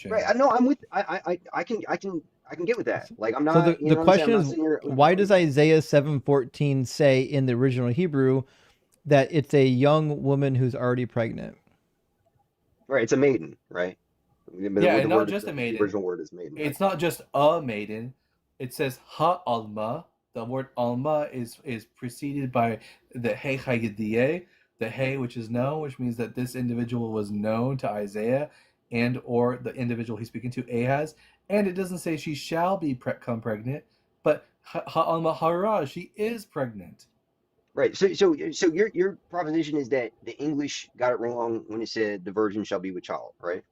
right. fabrication. I know I'm with I can get with that. Like I'm So not, you the know what I'm saying? I'm question not is, sitting here why does arguing. Isaiah 7:14 say in the original Hebrew that it's a young woman who's already pregnant? Right, it's a maiden, right? The Yeah, word, and the not word, just a the maiden. original word is maiden, right? It's not just a maiden. It says ha'alma. The word alma is preceded by the hey haydieh, the hey which is known, which means that this individual was known to Isaiah and or the individual he's speaking to, Ahaz. And it doesn't say she shall become pregnant, but ha'alma hara, she is pregnant. Right. So your proposition is that the English got it wrong when it said the virgin shall be with child, right?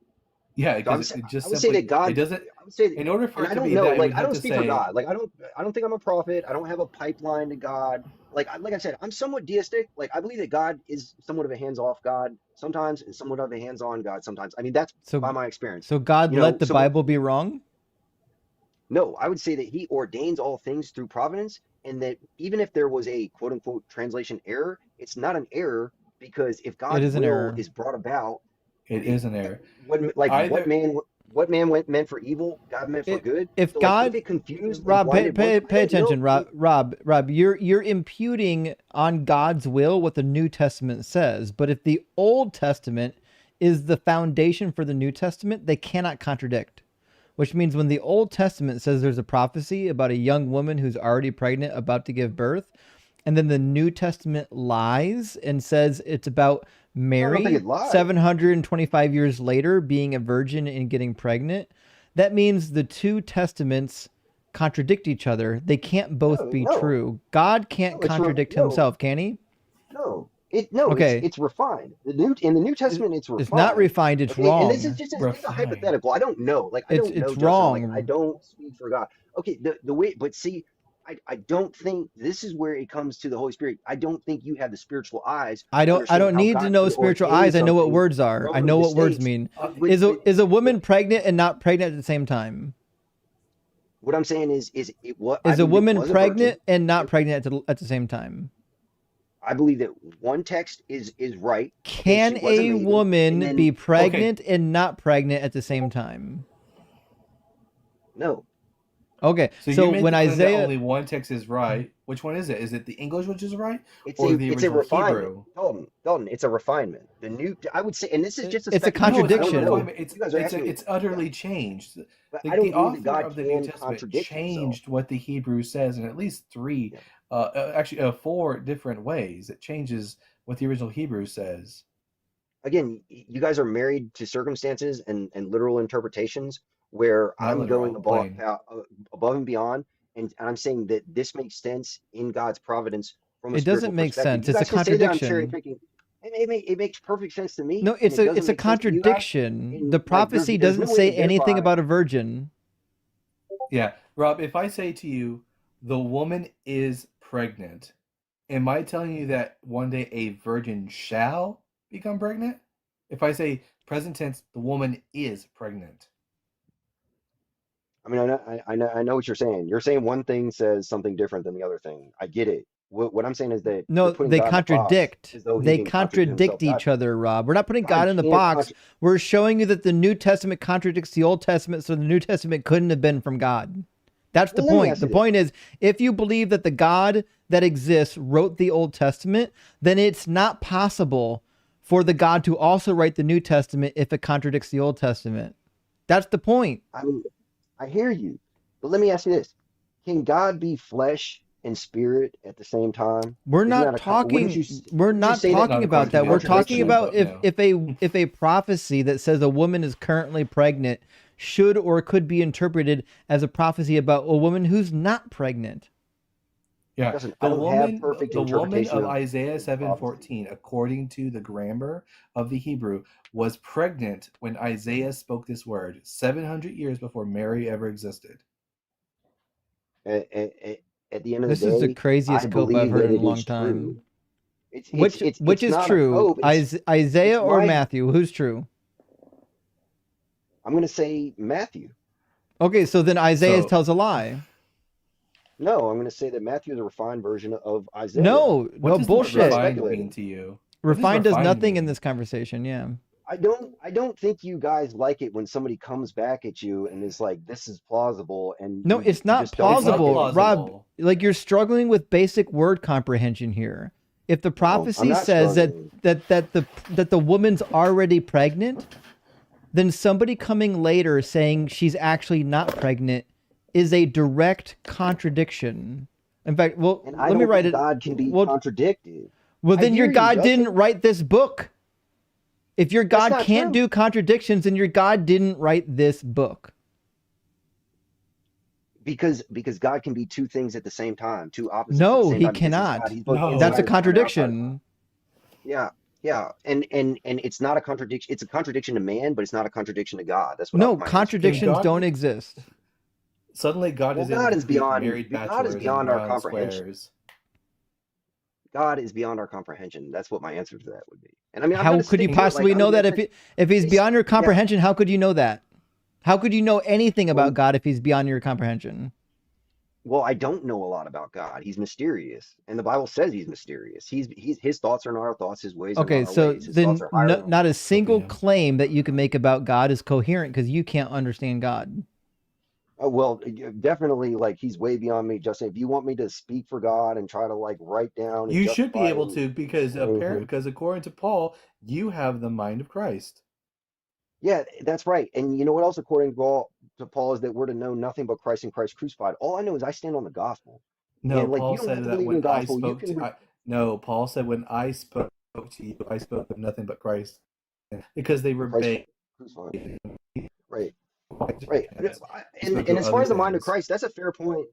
Yeah, So because it I just would say that simply it God, doesn't. I would say, In order for and it I to don't be know, that, it like would I have don't to speak for say God. Like I don't think I'm a prophet. I don't have a pipeline to God. Like I said, I'm somewhat deistic. Like I believe that God is somewhat of a hands-off God sometimes and somewhat of a hands-on God sometimes. I mean, that's So by my experience. so God You let know, the so Bible be wrong? no, I would say that he ordains all things through providence, and that even if there was a quote unquote translation error, it's not an error because if It God's is an will error. is brought about, it it, is an error. what like Either what man went meant for evil, God meant for good. If So like if God, it confused and Rob, blinded one, I pay don't know. attention, Rob, you're imputing on God's will what the New Testament says. But if the Old Testament is the foundation for the New Testament, they cannot contradict. Which means when the Old Testament says there's a prophecy about a young woman who's already pregnant about to give birth, and then the New Testament lies and says it's about I don't think Mary it lies. 725 years later being a virgin and getting pregnant, that means the two testaments contradict each other. They can't both be No, true. God can't no, contradict no, himself, can he? no. No, Okay. it's refined. In the New Testament, it's It's not refined. refined, it's Okay, and this is wrong. just this is a refined. hypothetical. I don't know. Like I don't know, It's Justin. Like I wrong. don't speak for God. Okay, the way, but see, I don't think this is where it comes to the Holy Spirit. I don't think you have the spiritual eyes to I understand don't how need to God know could spiritual ordain eyes. I know what something words are. I from know what words mistakes. mean. But Is a woman pregnant and not pregnant at the same time? what I'm saying is it what I Is a believe it woman was a virgin. pregnant and not pregnant at the same time? I believe that one text is right. Okay, she Can was a a maiden, and woman then be Okay, pregnant and not pregnant at the same time? no, Okay, so you so made when the claim that Isaiah, only one text is right. Which one is it? Is it the English which is right, it's or a the it's a original refinement. Hebrew? Dalton, it's a refinement. The new I would say, and this is just a it's a speculation. No, it's I not a don't know. contradiction. refinement. It's You guys are asking me. it's utterly changed. But I The don't believe that author God of the New can Testament contradict himself. changed what the Hebrew says in at least three, Yeah. actually four different ways. It changes what the original Hebrew says. Again, you guys are married to circumstances and literal interpretations where Not I'm going literal, plain. above and beyond, and I'm saying that this makes sense in God's providence from a It spiritual doesn't make perspective. sense. You It's a guys can say that I'm cherry contradiction. picking. It makes perfect sense to me, No, and it it's doesn't a make sense to you guys. contradiction. And The like, prophecy there's doesn't no way say to anything verify. about a virgin. Yeah, Rob. If I say to you, the woman is pregnant, am I telling you that one day a virgin shall become pregnant? If I say present tense, the woman is pregnant. I mean, I know what you're saying. You're saying one thing says something different than the other thing. I get it. What I'm saying is that you're No, putting they God in a box contradict. as though he They can contradict himself. contradict each other, Rob. We're not putting God God in the can't box. We're showing you that the New Testament contradicts the Old Testament, so the New Testament couldn't have been from God. That's the Well, let me point. ask The you this. point is, if you believe that the God that exists wrote the Old Testament, then it's not possible for the God to also write the New Testament if it contradicts the Old Testament. That's the point. I mean, I hear you, but let me ask you this: can God be flesh and spirit at the same time? We're Isn't not that a talking we're wouldn't you not say that talking Not about according to that. the We're Old talking Testament, about but no. if a prophecy that says a woman is currently pregnant should or could be interpreted as a prophecy about a woman who's not pregnant. Yeah, Listen, I don't have perfect the woman interpretation of of Isaiah prophecy. 7:14, according to the grammar of the Hebrew, was pregnant when Isaiah spoke this word 700 years before Mary ever existed. At, at, at the end of the This is the day, I craziest cope I've believe heard that in a it long is true. time. Which It's is not a true? cope. It's Isaiah or my. Matthew? Who's true? I'm going to say Matthew. Okay, so then Isaiah So, tells a lie. No, I'm going to say that Matthew is a refined version of Isaiah. No, what no does the word I'm not bullshit. refined mean speculating. to you? What does Refined does refined nothing in mean? this conversation. Yeah. I don't think you guys like it when somebody comes back at you and is like, this is plausible, and No, it's you not just don't It's not like it. plausible, Rob. plausible. Like you're struggling with basic word comprehension here. If the No, I'm prophecy not says struggling. that the woman's already pregnant, then somebody coming later saying she's actually not pregnant is a direct contradiction. In fact, well, And I let me don't write think it. God can be Well, contradicted. well, I then your hear you, God Justin. didn't write this book. If your That's God not can't true. do contradictions, then your God didn't write this book. because God can be two things at the same time, two opposites at the No, same he time. Because he's God, cannot. he's both No. That's a inside of time and outside of time. contradiction. Yeah, yeah, and it's not a contradiction. It's a contradiction to man, but it's not a contradiction to God. That's what No, my answer is. contradictions God- don't exist. Suddenly, God Well, is able God to is pick beyond married God is bachelors in beyond our town comprehension. squares. God is beyond our comprehension. That's what my answer to that would be. And I mean, I'm How gonna could you sit here possibly I'm know gonna that sit- if he's it's- beyond your yeah. comprehension? How could you know that? How could you know anything Well, about God if he's beyond your comprehension? Well, I don't know a lot about God. He's mysterious, and the Bible says he's mysterious. His thoughts are not our thoughts. His ways are Okay, not our so ways. His thoughts then are higher than our not a thoughts. single yeah. claim that you can make about God is coherent because you can't understand God. Oh, well, definitely, like he's way beyond me. Justin, if you want me to speak for God and try to like write down and You should be justify able and to because Mhm. because according to Paul, you have the mind of Christ. Yeah, that's right. And you know what else, according to Paul, is that we're to know nothing but Christ and Christ crucified. All I know is I stand on the gospel, No, and like Paul you don't have said to that believe in when the I gospel. You spoke can. to no, Paul said when I spoke to you, I spoke of nothing but Christ because they were Christ bait. crucified. Right. Right. And Spoke and of as far other as the mind of things. Christ, that's a fair point.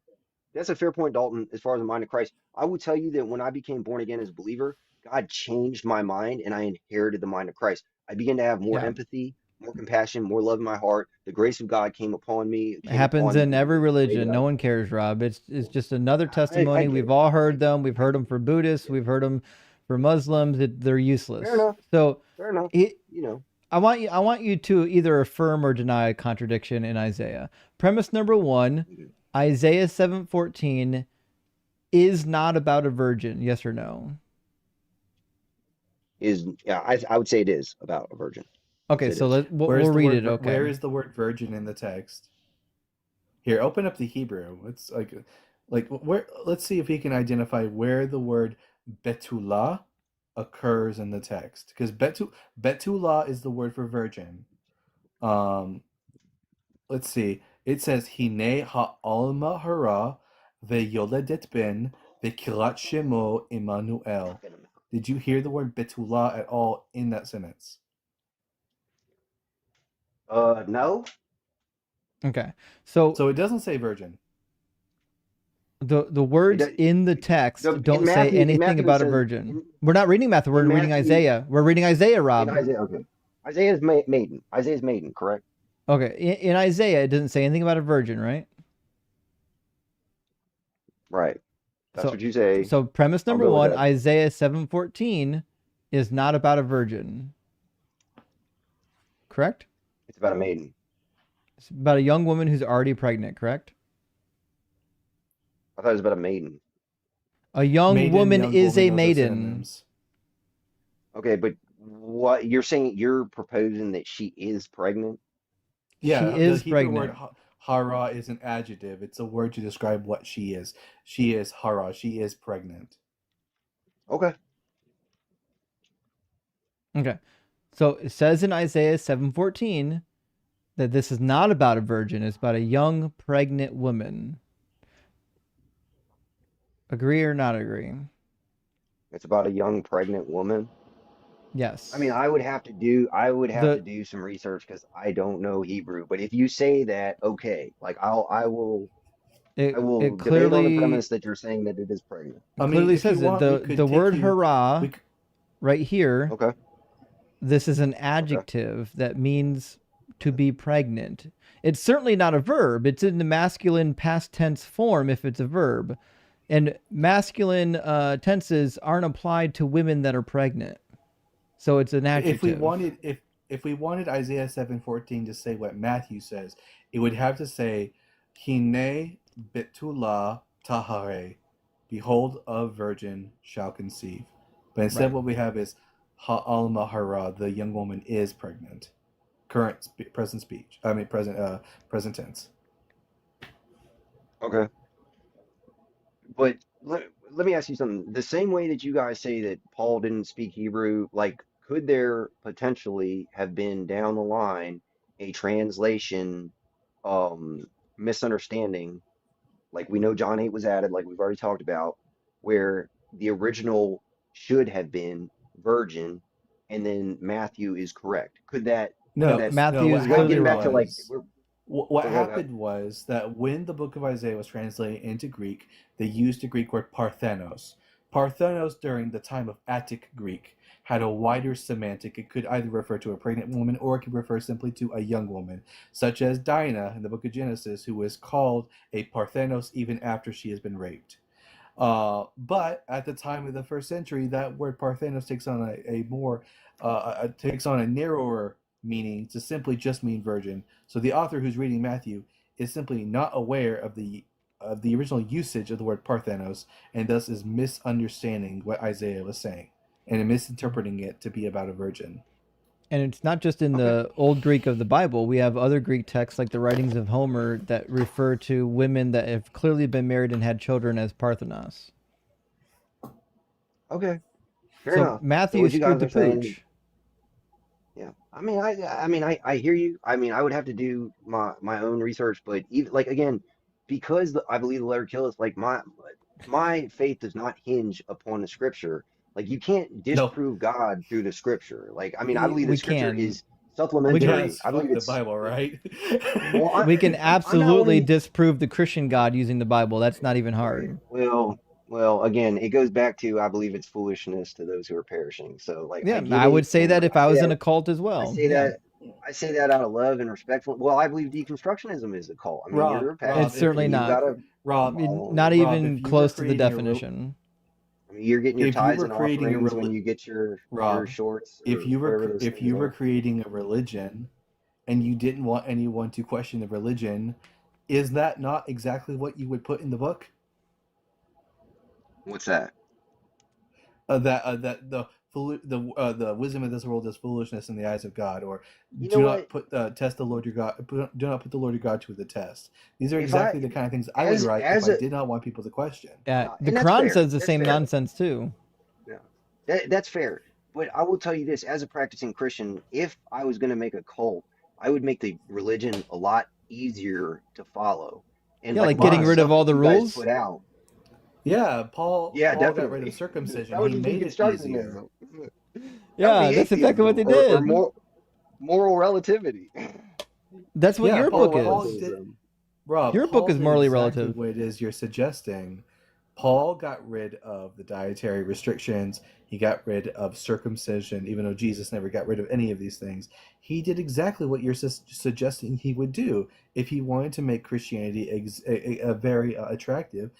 That's a fair point, Dalton. As far as the mind of Christ, I will tell you that when I became born again as a believer, God changed my mind and I inherited the mind of Christ. I began to have more Yeah. empathy, more compassion, more love in my heart. The grace of God came upon me. It Came happens upon in me every in a way religion. that No one cares, Rob. It's just another I testimony. get We've it. all heard them. We've heard them for Buddhists. We've heard them for Muslims. They're Fair useless. enough. So Fair enough. it, You know. I want you to either affirm or deny a contradiction in Isaiah. Premise number one, Isaiah 7:14 is not about a virgin. Yes or no? I would say it is about a virgin. Okay, Yes, it so is. we'll read it. Okay. Where is the word virgin in the text? Here, open up the Hebrew. It's like where. Let's see if he can identify where the word betula occurs in the text, because betula is the word for virgin. Let's see. It says hine ha'alma hara ve'yoledet ben ve'kirat shemo Emmanuel. Did you hear the word betula at all in that sentence? No. Okay. So So it doesn't say virgin. the words in the text don't say anything about a virgin. We're not reading Matthew. We're reading Isaiah. We're reading Isaiah, Rob. In Isaiah, okay. Isaiah's maiden. Isaiah's maiden, correct? Okay. In Isaiah, it doesn't say anything about a virgin, right? Right. That's what you say. So premise I'll number go with one, that. Isaiah 7:14 is not about a virgin. Correct? It's about a maiden. It's about a young woman who's already pregnant, correct? I thought it was about a maiden. A young Maiden, woman young is woman, a those are maiden. synonyms. Okay, but what you're saying, you're proposing that she is pregnant? Yeah, She is the Hebrew pregnant. word hara is an adjective. It's a word to describe what she is. She is hara. She is pregnant. Okay. Okay. So it says in Isaiah 7:14 that this is not about a virgin, it's about a young pregnant woman. Agree or not agree? It's about a young pregnant woman. Yes. I mean, I would have to do some research because I don't know Hebrew. But if you say that, okay, like I will it debate on the clearly premise that you're saying that it is pregnant. it clearly says it. The word hurrah right here. Okay. This is an adjective that means to be pregnant. It's certainly not a verb. It's in the masculine past tense form if it's a verb. And masculine tenses aren't applied to women that are pregnant. So it's an adjective. If we wanted Isaiah 7:14 to say what Matthew says, it would have to say hine betula tahare, behold a virgin shall conceive. But instead what we have is ha'alma hara, the young woman is pregnant. Present tense. Okay. But let me ask you something. The same way that you guys say that Paul didn't speak Hebrew, like, could there potentially have been down the line a translation misunderstanding? Like, we know John 8 was added, like we've already talked about, where the original should have been virgin, and then Matthew is correct. Could that? No, Matthew is getting back to like. What So go ahead. happened was that when the book of Isaiah was translated into Greek, they used the Greek word parthenos. Parthenos during the time of Attic Greek had a wider semantic. It could either refer to a pregnant woman or it could refer simply to a young woman, such as Dinah in the book of Genesis, who was called a parthenos even after she has been raped. But at the time of the first century, that word Parthenos takes on a more takes on a narrower meaning to simply just mean virgin. So the author who's reading Matthew is simply not aware of the original usage of the word Parthenos, and thus is misunderstanding what Isaiah was saying and misinterpreting it to be about a virgin. And it's not just in Okay. the Old Greek of the Bible. We have other Greek texts like the writings of Homer that refer to women that have clearly been married and had children as Parthenos. Okay. Fair So enough. So Matthew what you screwed guys the are saying, pooch. yeah. I hear you. I mean, I would have to do my own research, but even like again, because I believe the letter kills, like my faith does not hinge upon the scripture. Like you can't No, disprove God through the scripture. Like I mean, I believe the We scripture can. is We supplementary. yes, I believe fuck the it's Bible, right? well, we can I'm not absolutely only disprove the Christian God using the Bible. That's not even right. hard. Well, again, it goes back to I believe it's foolishness to those who are perishing. So like I Yeah, get I would it, say and that if I I say was in that a cult as I well. say Yeah. that I say that out of love and respectful. Well, I believe deconstructionism is a cult. I mean, you're a It's pastor certainly and you've not. got to I Rob, mean, follow not me. Rob, even close to the definition. I mean, you're getting your if you tithes were and creating a offerings when you get your Rob, shorts or whatever those if things you were are. creating a religion and you didn't want anyone to question the religion, is that not exactly what you would put in the book? What's that? That the wisdom of this world is foolishness in the eyes of God, or You know do what? not put test the Lord your God, do not put the Lord your God to the test. These are If I exactly the kind of things I would write if as I a did not want people to question. Yeah, the and that's Quran fair. says the That's same fair. nonsense too. Yeah, that's fair. But I will tell you this, as a practicing Christian, if I was going to make a cult, I would make the religion a lot easier to follow. And Yeah, like like a lot of getting the Why? rid of stuff all that the you guys rules. put out, Yeah, yeah, Paul got rid of definitely. circumcision. That would He just be made it easier. constructionism. That would Yeah, be that's exactly what atheism they or did. moral relativity. That's what Yeah, your Moral book Paul is. did. relativism. Rob, Your book Paul is did morally exactly relative. what it is you're suggesting. Paul got rid of the dietary restrictions. He got rid of circumcision, even though Jesus never got rid of any of these things. He did exactly what you're suggesting he would do if he wanted to make Christianity a very attractive.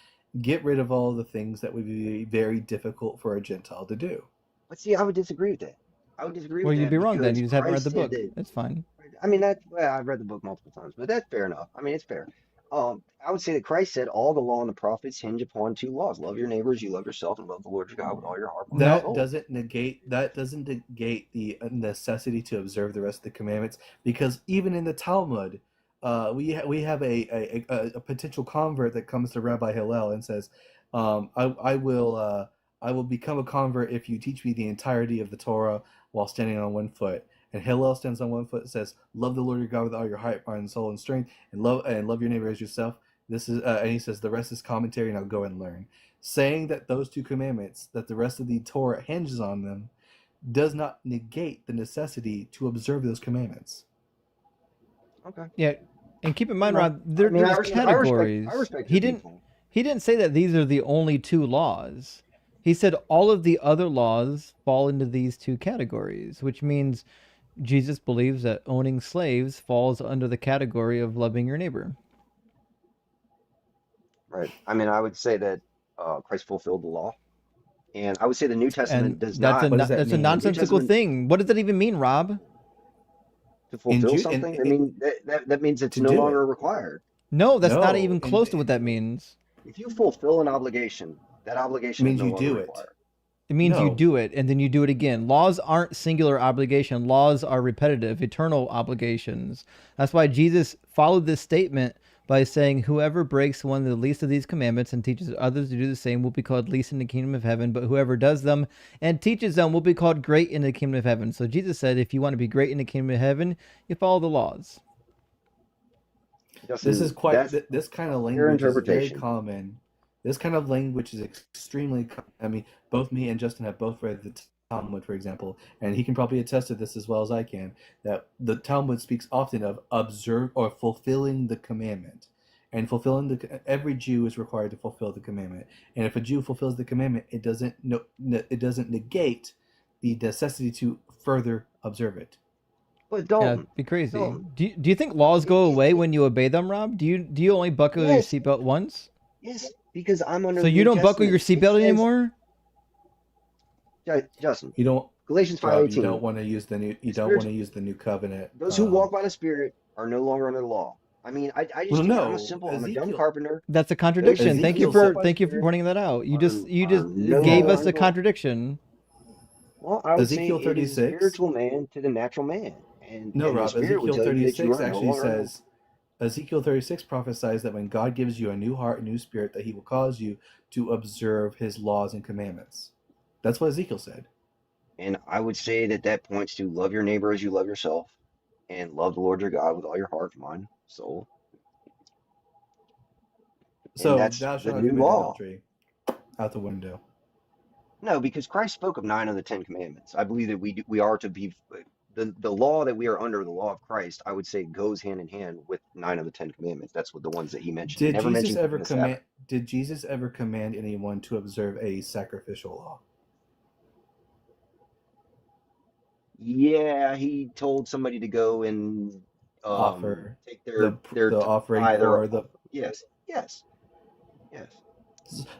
Get rid of all the things that would be very difficult for a Gentile to do. But see, I would disagree with that. I would disagree Well, with you'd that be wrong then. because You just haven't read the Christ said book. that. It's fine. I mean, well, I've read the book multiple times, but that's fair enough. I mean, it's fair. I would say that Christ said all the law and the prophets hinge upon two laws: love your neighbors, you love yourself, and love the Lord your God with all your heart, mind, and No, soul. That doesn't negate the necessity to observe the rest of the commandments, because even in the Talmud, we have a potential convert that comes to Rabbi Hillel and says, I will become a convert if you teach me the entirety of the Torah while standing on one foot. And Hillel stands on one foot and says, love the Lord your God with all your heart, mind, soul, and strength, and love your neighbor as yourself. This is and he says the rest is commentary. Now go and learn. Saying that those two commandments, that the rest of the Torah hinges on them, does not negate the necessity to observe those commandments. Okay. yeah, and keep in mind, No, Rob, I mean, there's categories. I respect He your didn't viewpoint. he didn't say that these are the only two laws. He said all of the other laws fall into these two categories, which means Jesus believes that owning slaves falls under the category of loving your neighbor. Right. I mean, I would say that Christ fulfilled the law, and I would say the New And Testament does not. What does that that's a mean? The New nonsensical Testament thing. What does that even mean, Rob? to In fulfill Ju- something. I mean, that means it's to no do it. longer required. No, that's not No, even close to what that means. If you fulfill an obligation, that obligation is means no you longer do it. required. It means you No. do it and then you do it again. Laws aren't singular obligation. Laws are repetitive, eternal obligations. That's why Jesus followed this statement by saying, whoever breaks one of the least of these commandments and teaches others to do the same will be called least in the kingdom of heaven, but whoever does them and teaches them will be called great in the kingdom of heaven. So Jesus said, if you want to be great in the kingdom of heaven, you follow the laws. This Justin, is quite this kind of your language is very interpretation. common. This kind of language is extremely. I mean, both me and Justin have both read the Talmud, for example, and he can probably attest to this as well as I can, that the Talmud speaks often of observe or fulfilling the commandment. And every Jew is required to fulfill the commandment. And if a Jew fulfills the commandment, it doesn't negate the necessity to further observe it. But Yeah, Dalton, it'd be crazy. Dalton, Do you think laws go away when you obey them, Rob? Do you only buckle your yes, seatbelt once? yes, because I'm under So the you New don't buckle your Testament. It seatbelt says, anymore? Justin, You don't, Galatians Rob. You 5:18. don't want to use the new. You The don't want Spirit, to use the new covenant. those who walk by the Spirit are no longer under the law. I mean, I Well, just can't. I'm no, a dumb Ezekiel. carpenter. That's a Those contradiction. who Thank you Ezekiel walk said. by the for Spirit pointing that out. You are just no gave longer us under the the law. contradiction. Well, I would say Ezekiel it is a 36. spiritual man to the natural man, and No, the Rob. Spirit would Ezekiel tell you that you 36 are no actually longer under the law. says. Ezekiel 36 prophesies that when God gives you a new heart, a new spirit, that he will cause you to observe his laws and commandments. That's what Ezekiel said. And I would say that that points to love your neighbor as you love yourself, and love the Lord your God with all your heart, mind, soul. And So that's thou the shalt not new commit law. adultery. Out the window. No, because Christ spoke of 9 of the 10 commandments. I believe that we are to be the law that we are under, the law of Christ. I would say goes hand in hand with 9 of the 10 commandments. That's what the ones that he mentioned. He Did never Jesus mentioned ever keeping the Sabbath. command? Did Jesus ever command anyone to observe a sacrificial law? Yeah, he told somebody to go and Offer take the their offering tithe or for the. yes, yes, yes.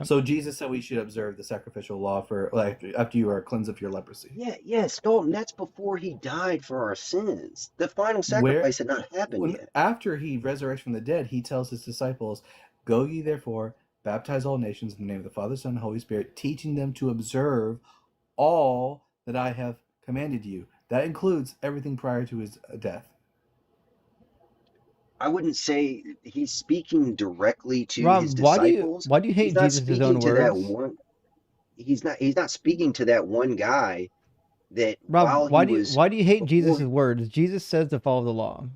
So Jesus said we should observe the sacrificial law for like after you are cleansed of your leprosy. Yeah, yes, Dalton, that's before he died for our sins. The final Where sacrifice had not happened yet. after he resurrects from the dead, he tells his disciples, "Go ye therefore, baptize all nations in the name of the Father, Son, and Holy Spirit, teaching them to observe all that I have commanded you." That includes everything prior to his death. I wouldn't say he's speaking directly to his Rob, disciples. why do you He's hate not Jesus' speaking own to that words? one. He's not speaking to that one guy that Rob, while he was why do you hate before. Jesus' words? Jesus says to follow the law.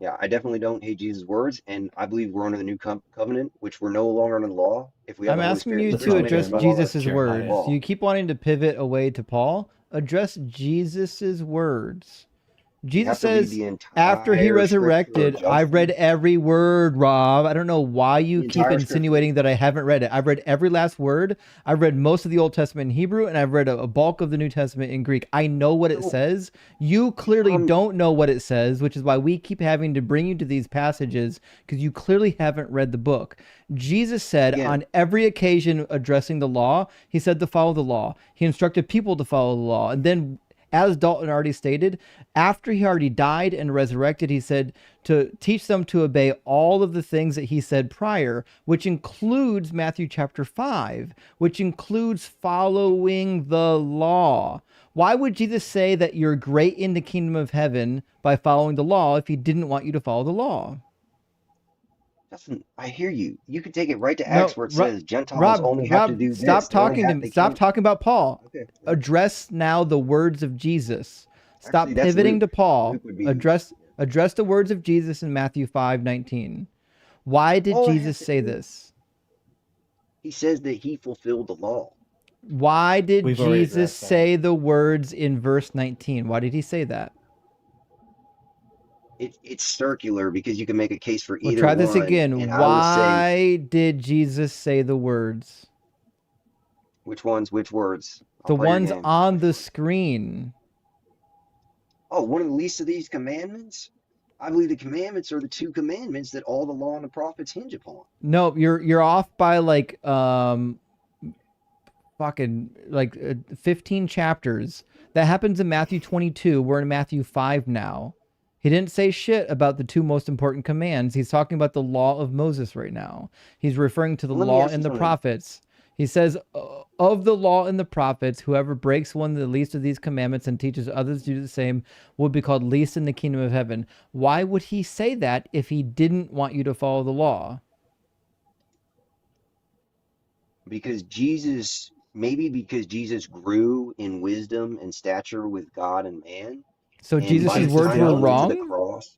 Yeah, I definitely don't hate Jesus' words, and I believe we're under the new covenant, which we're no longer under the law. If we have I'm the Holy asking Spirit, you He's to not Listen, making address the law Jesus' Jeremiah. words. You keep wanting to pivot away to Paul. Address Jesus' words. You have Jesus to read says, the after he entire scripture, resurrected, I've read Justin. every word, Rob. I don't know why you The keep entire insinuating scripture. that I haven't read it. I've read every last word. I've read most of the Old Testament in Hebrew, and I've read a bulk of the New Testament in Greek. I know what it So, says. You clearly um, don't know what it says, which is why we keep having to bring you to these passages, because you clearly haven't read the book. Jesus said again, on every occasion addressing the law, he said to follow the law. He instructed people to follow the law. And then, as Dalton already stated, after he already died and resurrected, he said to teach them to obey all of the things that he said prior, which includes Matthew chapter 5, which includes following the law. Why would Jesus say that you're great in the kingdom of heaven by following the law if he didn't want you to follow the law? Justin, I hear you. You could take it right to Acts No, where it says Gentiles only have to do stop this. They only talking to have me. they Stop can't. talking about Paul. Okay. Address now the words of Jesus. Stop Actually, that's pivoting Luke. to Paul. Luke would be. Address the words of Jesus in Matthew 5:19. Why did All I have Jesus to say do, this? he says that he fulfilled the law. Why did We've already Jesus addressed that. say the words in verse 19? Why did he say that? It's circular because you can make a case for We'll either try this one. again. And I would say, Why did Jesus say the words? which ones? Which words? I'll The play your ones game. on Which the ones? screen. Oh, one of the least of these commandments? I believe the commandments are the 2 commandments that all the law and the prophets hinge upon. No, you're off by like fucking like 15 chapters. That happens in Matthew 22. We're in Matthew 5 now. He didn't say shit about the 2 most important commands. He's talking about the law of Moses right now. He's referring to the Let me law ask you and the something. prophets. He says, of the law and the prophets, whoever breaks one of the least of these commandments and teaches others to do the same will be called least in the kingdom of heaven. Why would he say that if he didn't want you to follow the law? Because maybe because Jesus grew in wisdom and stature with God and man. So And Jesus' by the words time were he went to the wrong? cross,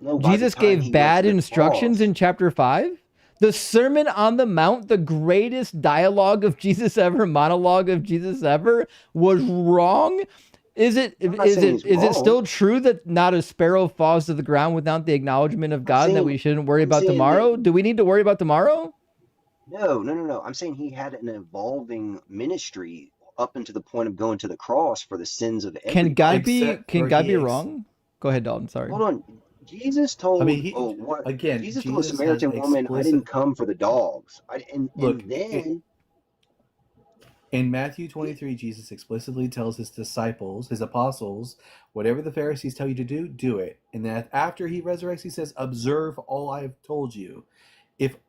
no, by the Jesus time gave he went to bad the instructions cross, in chapter 5? The Sermon on the Mount, the greatest dialogue of Jesus ever, monologue of Jesus ever, was wrong. Is it I'm not saying he's is it still wrong. true that not a sparrow falls to the ground without the acknowledgement of I'm God, and that saying we shouldn't worry I'm about saying that tomorrow? Do we need to worry about tomorrow? no. I'm saying he had an evolving ministry up into the point of going to the cross for the sins of Can God everybody. be Except for wrong? Go ahead, Dalton. Sorry. Hold on. Jesus I mean, told, he what? again. Jesus told a Jesus has Samaritan woman, "I explicit. didn't come for the dogs." Look, And then in Matthew 23, Jesus explicitly tells his disciples, his apostles, whatever the Pharisees tell you to do, do it. And then after he resurrects, he says, observe all I have told you.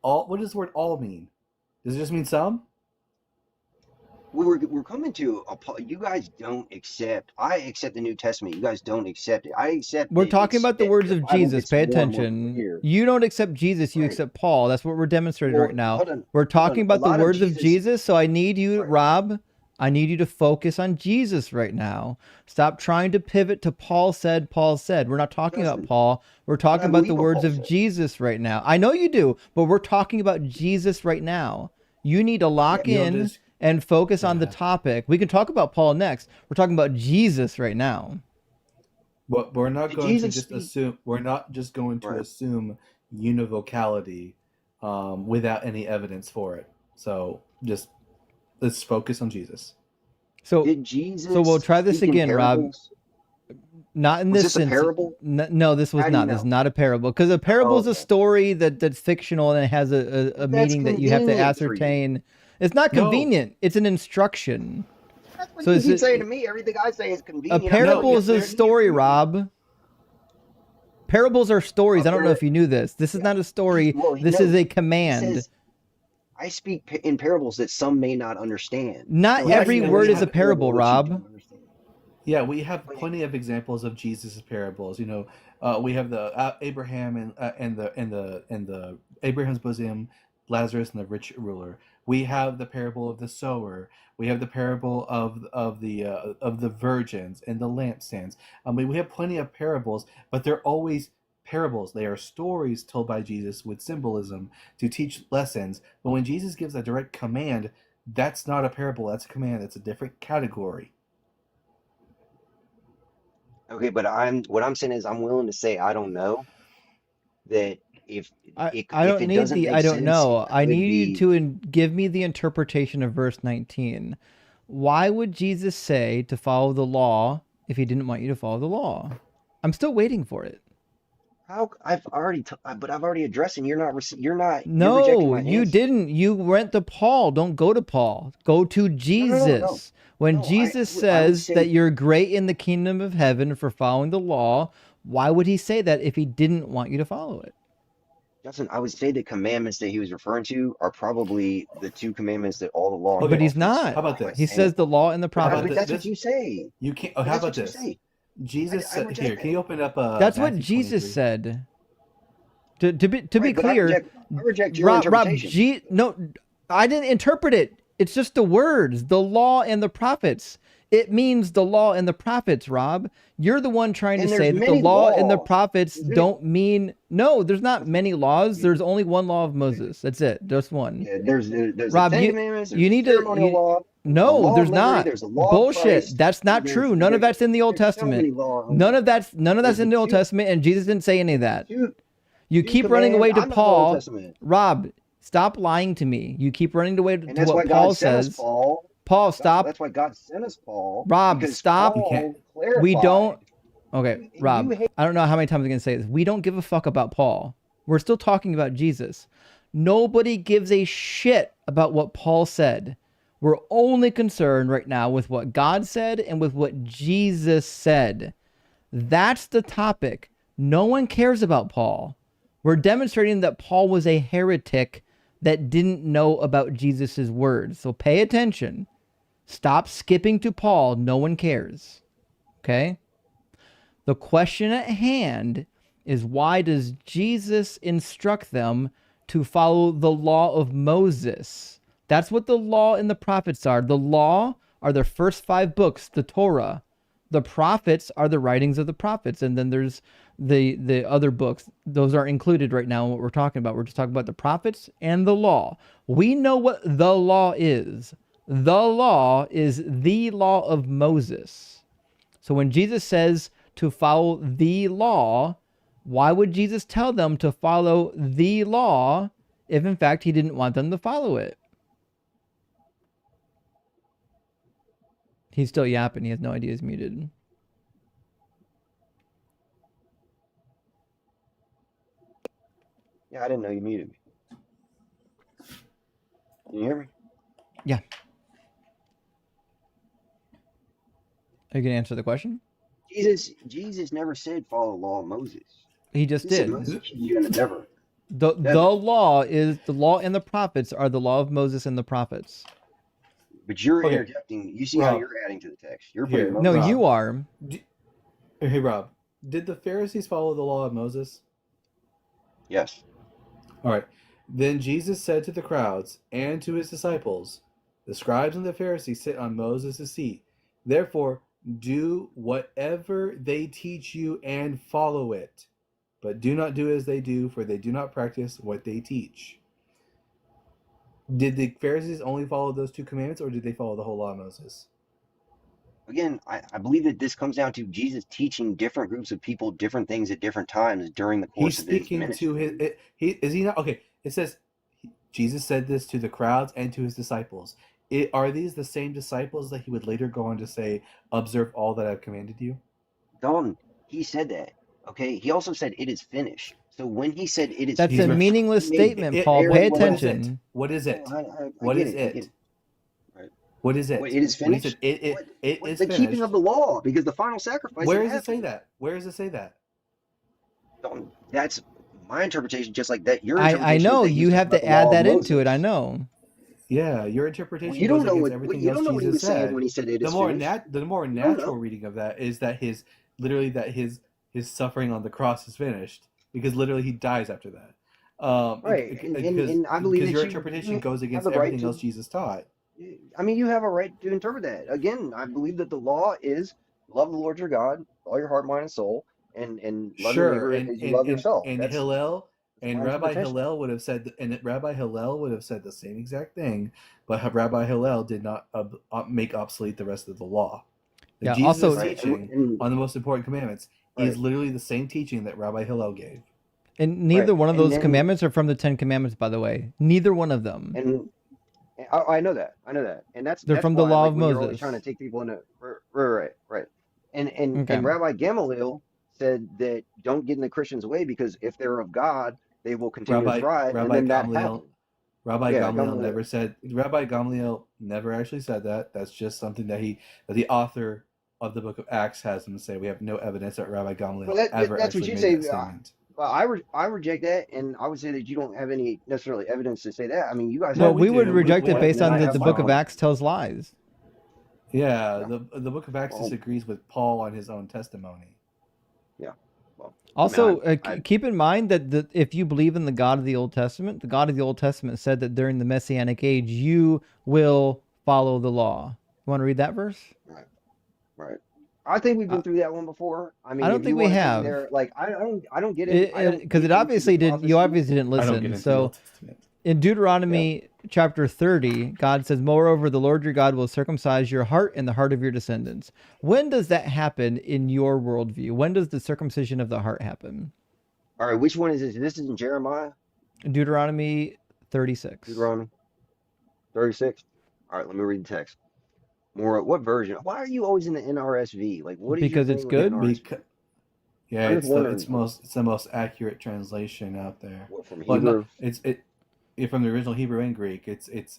What does the word all mean? Does it just mean some? we're coming to you guys don't accept. I accept the New Testament. You guys don't accept it. I accept We're that talking about the words the of Bible Jesus. gets Pay more and more attention. clear. You don't accept Jesus, you Right. accept Paul. That's what we're demonstrating Well, right now. hold on. We're Hold talking on. A about the lot of words of Jesus. Jesus, so I need you, Right. Rob, I need you to focus on Jesus right now. Stop trying to pivot to Paul said. We're not talking about Justin, Paul. We're talking I about the believe what words Paul of said. Jesus right now. I know you do, but we're talking about Jesus right now. You need to lock You know, in just and focus on the yeah. topic. We can talk about Paul next. We're talking about Jesus right now. But we're not Did going to Jesus just speak? assume. We're not just going to Right. assume univocality without any evidence for it. So just let's focus on Jesus. So Did Jesus we'll try this speak in again, Rob. parables? Not in Was this this a sense. parable? No, this was How do you not. This is know? not a parable, because a parable Oh, is a okay. story that's fictional and it has a But that's meaning that you have to convenient for you. ascertain. It's not No, convenient. It's an instruction. That's what So you it's keep saying to me. Everything I say is a convenient. I'm parable telling you, is a it's story, convenient. Rob. Parables are stories. I don't know Okay. if you knew this. This is not a story. Well, This is a he command. says, I speak in parables that some may not understand. Not So Yeah, every you know, word we is a have parable, that you Rob. don't understand. we have But plenty of examples of Jesus' parables. You know, we have the Abraham and the Abraham's bosom, Lazarus and the rich ruler. We have the parable of the sower. We have the parable of the virgins and the lampstands. I mean, we have plenty of parables, but they're always parables. They are stories told by Jesus with symbolism to teach lessons. But when Jesus gives a direct command, that's not a parable. That's a command. It's a different category. okay, but what I'm saying is I'm willing to say I don't know that if I if don't it need doesn't the make I don't sense, know. it I could need you be. to give me the interpretation of verse 19. Why would Jesus say to follow the law if he didn't want you to follow the law? I'm still waiting for it. How but I've already addressed, and you're rejecting No, my you answer. didn't. You went to Paul. Don't go to Paul. Go to No. Jesus. When No, Jesus I would says that say, you're great in the kingdom of heaven for following the law, why would he say that if he didn't want you to follow it? Justin, I would say the commandments that he was referring to are probably the two commandments that all the law and the But Okay, he's prophets not. how about are this? He saying. says the law and the But How about prophets. that's what this? you say. You can't. But How that's about what you this? say. Jesus I said, reject here, can that. you open up That's what Matthew Jesus 23? said. To be Right, but clear, I reject your Rob, interpretation. no, I didn't interpret it. It's just the words, the law and the prophets. It means the law and the prophets, Rob. You're the one trying to And there's say that the many law and the laws. prophets There's many, don't mean, no, there's not many laws. yeah, There's only one law of Moses. That's it. Just one. yeah, there's the Rob, Ten Commandments, there's you the need ceremonial law, there's the no, law of there's liberty, not. there's the law of Bullshit. Christ. That's not true. None of that's in the Old There's so Testament. many laws. None of that's There's in the the Old two Testament, and Jesus didn't say any of that. two You two keep running commands. away to I'm not in the Old Paul. Testament. Rob, stop lying to me. You keep running away And to that's why what God Paul sent us says. Paul. Paul, stop. That's why God sent us Paul. Rob, Because stop. You can't. Paul clarified. We don't. Okay, You Rob, hate. I don't know how many times I'm going to say this. We don't give a fuck about Paul. We're still talking about Jesus. Nobody gives a shit about what Paul said. We're only concerned right now with what God said and with what Jesus said. That's the topic. No one cares about Paul. We're demonstrating that Paul was a heretic that didn't know about Jesus's words. So pay attention. Stop skipping to Paul. No one cares. Okay? The question at hand is, why does Jesus instruct them to follow the law of Moses? That's what the law and the prophets are. The law are the first 5 books, the Torah. The prophets are the writings of the prophets, and then there's the other books. Those are included right now in what we're talking about. We're just talking about the prophets and the law. We know what the law is. The law is the law of Moses. So when Jesus says to follow the law, why would Jesus tell them to follow the law if in fact he didn't want them to follow it? He's still yapping. He has no idea he's muted. Yeah, I didn't know you muted me. Can you hear me? Yeah. Are you going to answer the question? Jesus never said follow the law of Moses. He just He said did. Moses keep you in endeavor. The law is the law, and the prophets are the law of Moses and the prophets. But you're Okay. interjecting. You see how Rob. you're adding to the text. You're Here. putting No, Moses. Rob. you are. Hey, Rob, did the Pharisees follow the law of Moses? Yes. All right. Then Jesus said to the crowds and to his disciples, the scribes and the Pharisees sit on Moses' seat. Therefore, do whatever they teach you and follow it. But do not do as they do, for they do not practice what they teach. Did the Pharisees only follow those 2 commandments, or did they follow the whole law of Moses? Again, I believe that this comes down to Jesus teaching different groups of people different things at different times during the course He's of his speaking ministry. to his. Is he not? Okay, it says Jesus said this to the crowds and to his disciples. Are these the same disciples that he would later go on to say, "Observe all that I've commanded you"? Dalton, he said that. Okay. He also said it is finished. So when he said it is That's He's a finished, meaningless he made statement, it Paul. very Pay well- attention. What is it? I What get is it. I get it? it. Right. What is it? What, it is When he finished. said it What, is the finished. keeping of the law, because the final sacrifice. Where it does it has say to. that? Where does it say that? Dalton, that's my interpretation, just like that. Your I interpretation. know is that he's you talking have about to the law add of that into it. Moses. I know. Yeah, your interpretation Well, you don't goes know against what everything you else don't know what he Jesus was saying said. when he said it The is more finished. the more You don't natural know. reading of that is that his suffering on the cross is finished, because literally he dies after that. Right, and I believe because that your you interpretation goes have against the right everything else to. Jesus taught. I mean, you have a right to interpret that. Again, I believe that the law is love the Lord your God, all your heart, mind, and soul, and love your Sure, neighbor as you love yourself. That's and my Rabbi interpretation. Hillel would have said, and Rabbi Hillel would have said the same exact thing, but Rabbi Hillel did not make obsolete the rest of the law. Yeah, Jesus' also- Right, teaching and on the most important commandments is right, literally the same teaching that Rabbi Hillel gave. And neither right, one of and those then commandments are from the 10 Commandments, by the way. Neither one of them. and I know that, and They're that's from the why, law like, of when you're always trying to Moses. take people into right, and Okay. Rabbi Gamaliel said that don't get in the Christians' way, because if they're of God, they will continue to thrive, and then that happened. Rabbi Yeah, Gamaliel never said. Rabbi Gamaliel never actually said that. That's just something that the author of the book of Acts has him say. We have no evidence that Rabbi Gamaliel Well, ever that's what actually you made say. that statement. Well, I reject that, and I would say that you don't have any necessarily evidence to say that. I mean, you guys No, Well, have. we would do. reject it might- based you on might that have the book of some. Acts tells lies. Yeah, Yeah. the book of Acts Well, disagrees with Paul on his own testimony. yeah. Well, Also, I mean, keep in mind that if you believe in the God of the Old Testament, the God of the Old Testament said that during the Messianic age, you will follow the law. You want to read that verse? right. I think we've been Uh, through that one before. I mean, I don't if think you we want to take me have. there, like I don't get it. I don't Because get it into obviously the didn't. You prophecy. obviously didn't I don't listen. get into the So Old Testament. in Deuteronomy chapter 30, God says, "Moreover, the Lord your God will circumcise your heart and the heart of your descendants." When does that happen in your worldview? When does the circumcision of the heart happen? All right, which one is this? This is in Jeremiah, Deuteronomy 36. Deuteronomy 36. All right, let me read the text. More, what version? Why are you always in the NRSV? Like, what is your Because it's thing with the good. NRSV? Yeah, I'm just wondering, it's the most accurate translation out there. what, from Well, no, Hebrew? it from the original Hebrew and Greek. It is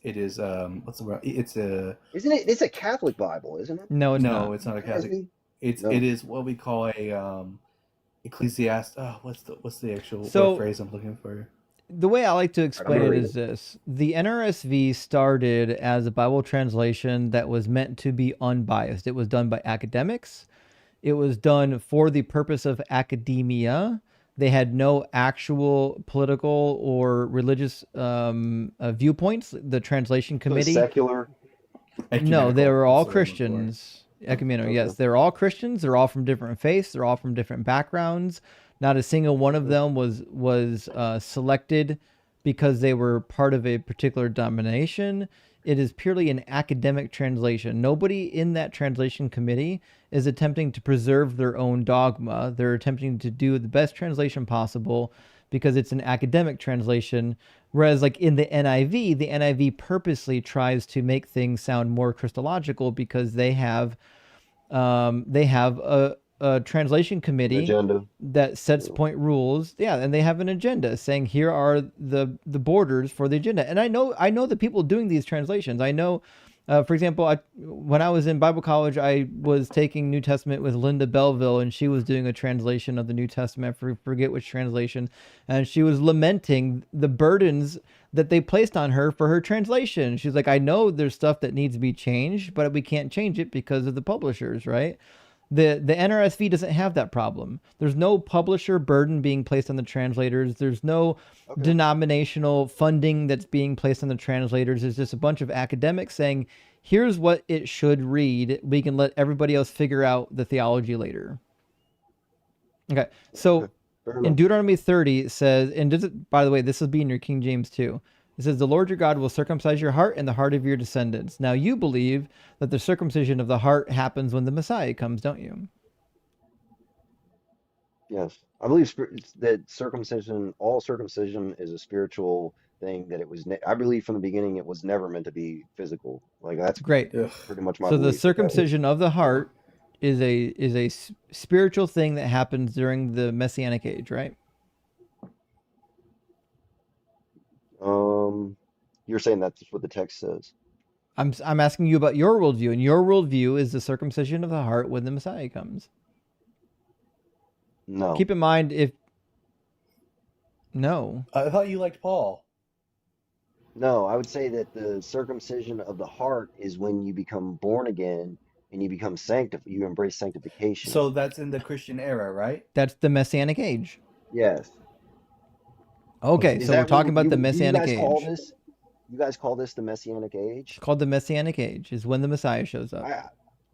what's the word? It's a Isn't it? It's a Catholic Bible, isn't it? No, it's no, not. it's not a Catholic. NRSV? It No. is what we call a ecclesiast. Oh, what's the actual So- word phrase I'm looking for? The way I like to explain gonna it read is this. The NRSV started as a Bible translation that was meant to be unbiased. It was done by academics. It was done for the purpose of academia. They had no actual political or religious viewpoints. The translation So committee. secular. No, they Ecumenical, were all that's the word I'm looking for. Christians. Ecumenical, yes. Okay. They're all Christians. They're all from different faiths. They're all from different backgrounds. Not a single one of them was selected because they were part of a particular denomination. It is purely an academic translation. Nobody in that translation committee is attempting to preserve their own dogma. They're attempting to do the best translation possible because it's an academic translation. Whereas, like in the NIV purposely tries to make things sound more Christological because they have a translation An committee agenda. that sets Yeah. point rules. Yeah, and they have an agenda saying here are the borders for the agenda. And I know the people doing these translations. I know, for example, when I was in Bible college, I was taking New Testament with Linda Belleville, and she was doing a translation of the New Testament. Forget which translation, and she was lamenting the burdens that they placed on her for her translation. She's like, I know there's stuff that needs to be changed, but we can't change it because of the publishers, right? The NRSV doesn't have that problem. There's no publisher burden being placed on the translators. There's no Okay. denominational funding that's being placed on the translators. It's just a bunch of academics saying, here's what it should read. We can let everybody else figure out the theology later. Okay, so Okay. Fair in enough. Deuteronomy 30 it says, and this is, by the way, this will be in your King James too. It says, the Lord your God will circumcise your heart and the heart of your descendants. Now you believe that the circumcision of the heart happens when the Messiah comes, don't you? Yes. I believe that circumcision, all circumcision is a spiritual thing, that it was, I believe from the beginning it was never meant to be physical. Like that's Great. Ugh. pretty much my So the belief. That was, circumcision of the heart is a spiritual thing that happens during the Messianic age, right? you're saying that's what the text says. I'm asking you about your worldview, and your worldview is the circumcision of the heart when the Messiah comes. No. Keep in mind, if no, I thought you liked Paul. No, I would say that the circumcision of the heart is when you become born again and you become sanctified, you embrace sanctification. So that's in the Christian era, right? that's the Messianic age. Yes. Okay, Is so we're that talking what about the do you Messianic guys call age. this? You guys call this the Messianic age? It's called the Messianic age. Is when the Messiah shows up.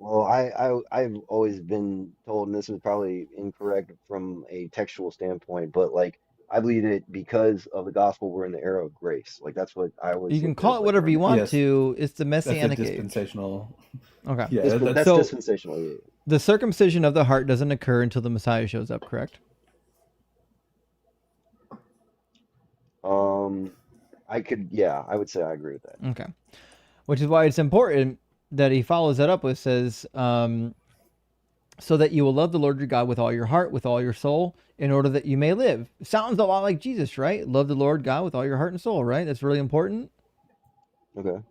I've always been told, and this is probably incorrect from a textual standpoint, but like I believe that because of the gospel, we're in the era of grace. Like that's what I always You can looked call at, it like whatever we're in you the want Yes. to. It's the That's a Messianic age. dispensational. Okay. Yeah, that's So- dispensational. Yeah. The circumcision of the heart doesn't occur until the Messiah shows up, correct? I would say I agree with that. Okay. Which is why it's important that he follows that up with, says, so that you will love the Lord your God with all your heart, with all your soul, in order that you may live. Sounds a lot like Jesus, right? Love the Lord God with all your heart and soul, right? That's really important. Okay.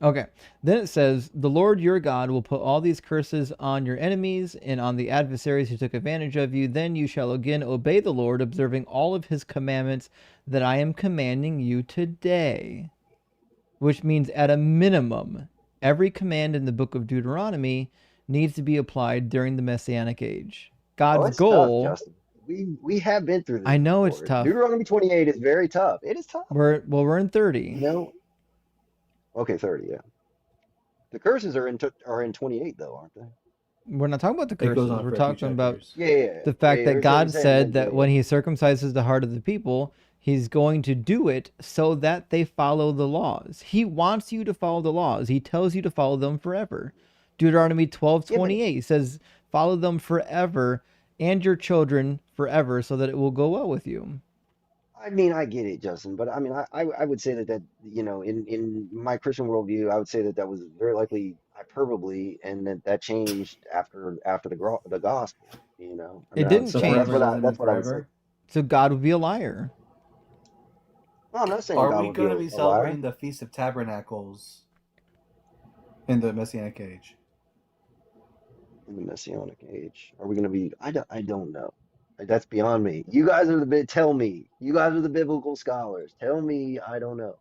Okay. Then it says, the Lord your God will put all these curses on your enemies and on the adversaries who took advantage of you. Then you shall again obey the Lord, observing all of his commandments that I am commanding you today. Which means, at a minimum, every command in the book of Deuteronomy needs to be applied during the Messianic age. God's it's goal. tough, Justin. We have been through this. I know it's before. tough. Deuteronomy 28 is very tough. It is tough. We're in 30. You know. Okay, 30. Yeah. The curses are in 28 though, aren't they? We're not talking about the It goes curses. on We're for a few talking about chapters. Yeah. the fact that God said that when he. he circumcises the heart of the people, he's going to do it so that they follow the laws. He wants you to follow the laws. He tells you to follow them forever. Deuteronomy 12:28 says, follow them forever and your children forever so that it will go well with you. I mean, I get it, Justin, but I mean, I would say that in my Christian worldview, I would say that was very likely hyperbole, and that changed after the gospel. It didn't So change. forever doesn't mean That's what I would say. forever. So God would be a liar. No, I'm not saying Are God we would going to be be a liar. celebrating the Feast of Tabernacles in the Messianic age? In the Messianic age, are we going to be? I don't know. That's beyond me. You guys are tell me. You guys are the biblical scholars. Tell me. I don't know.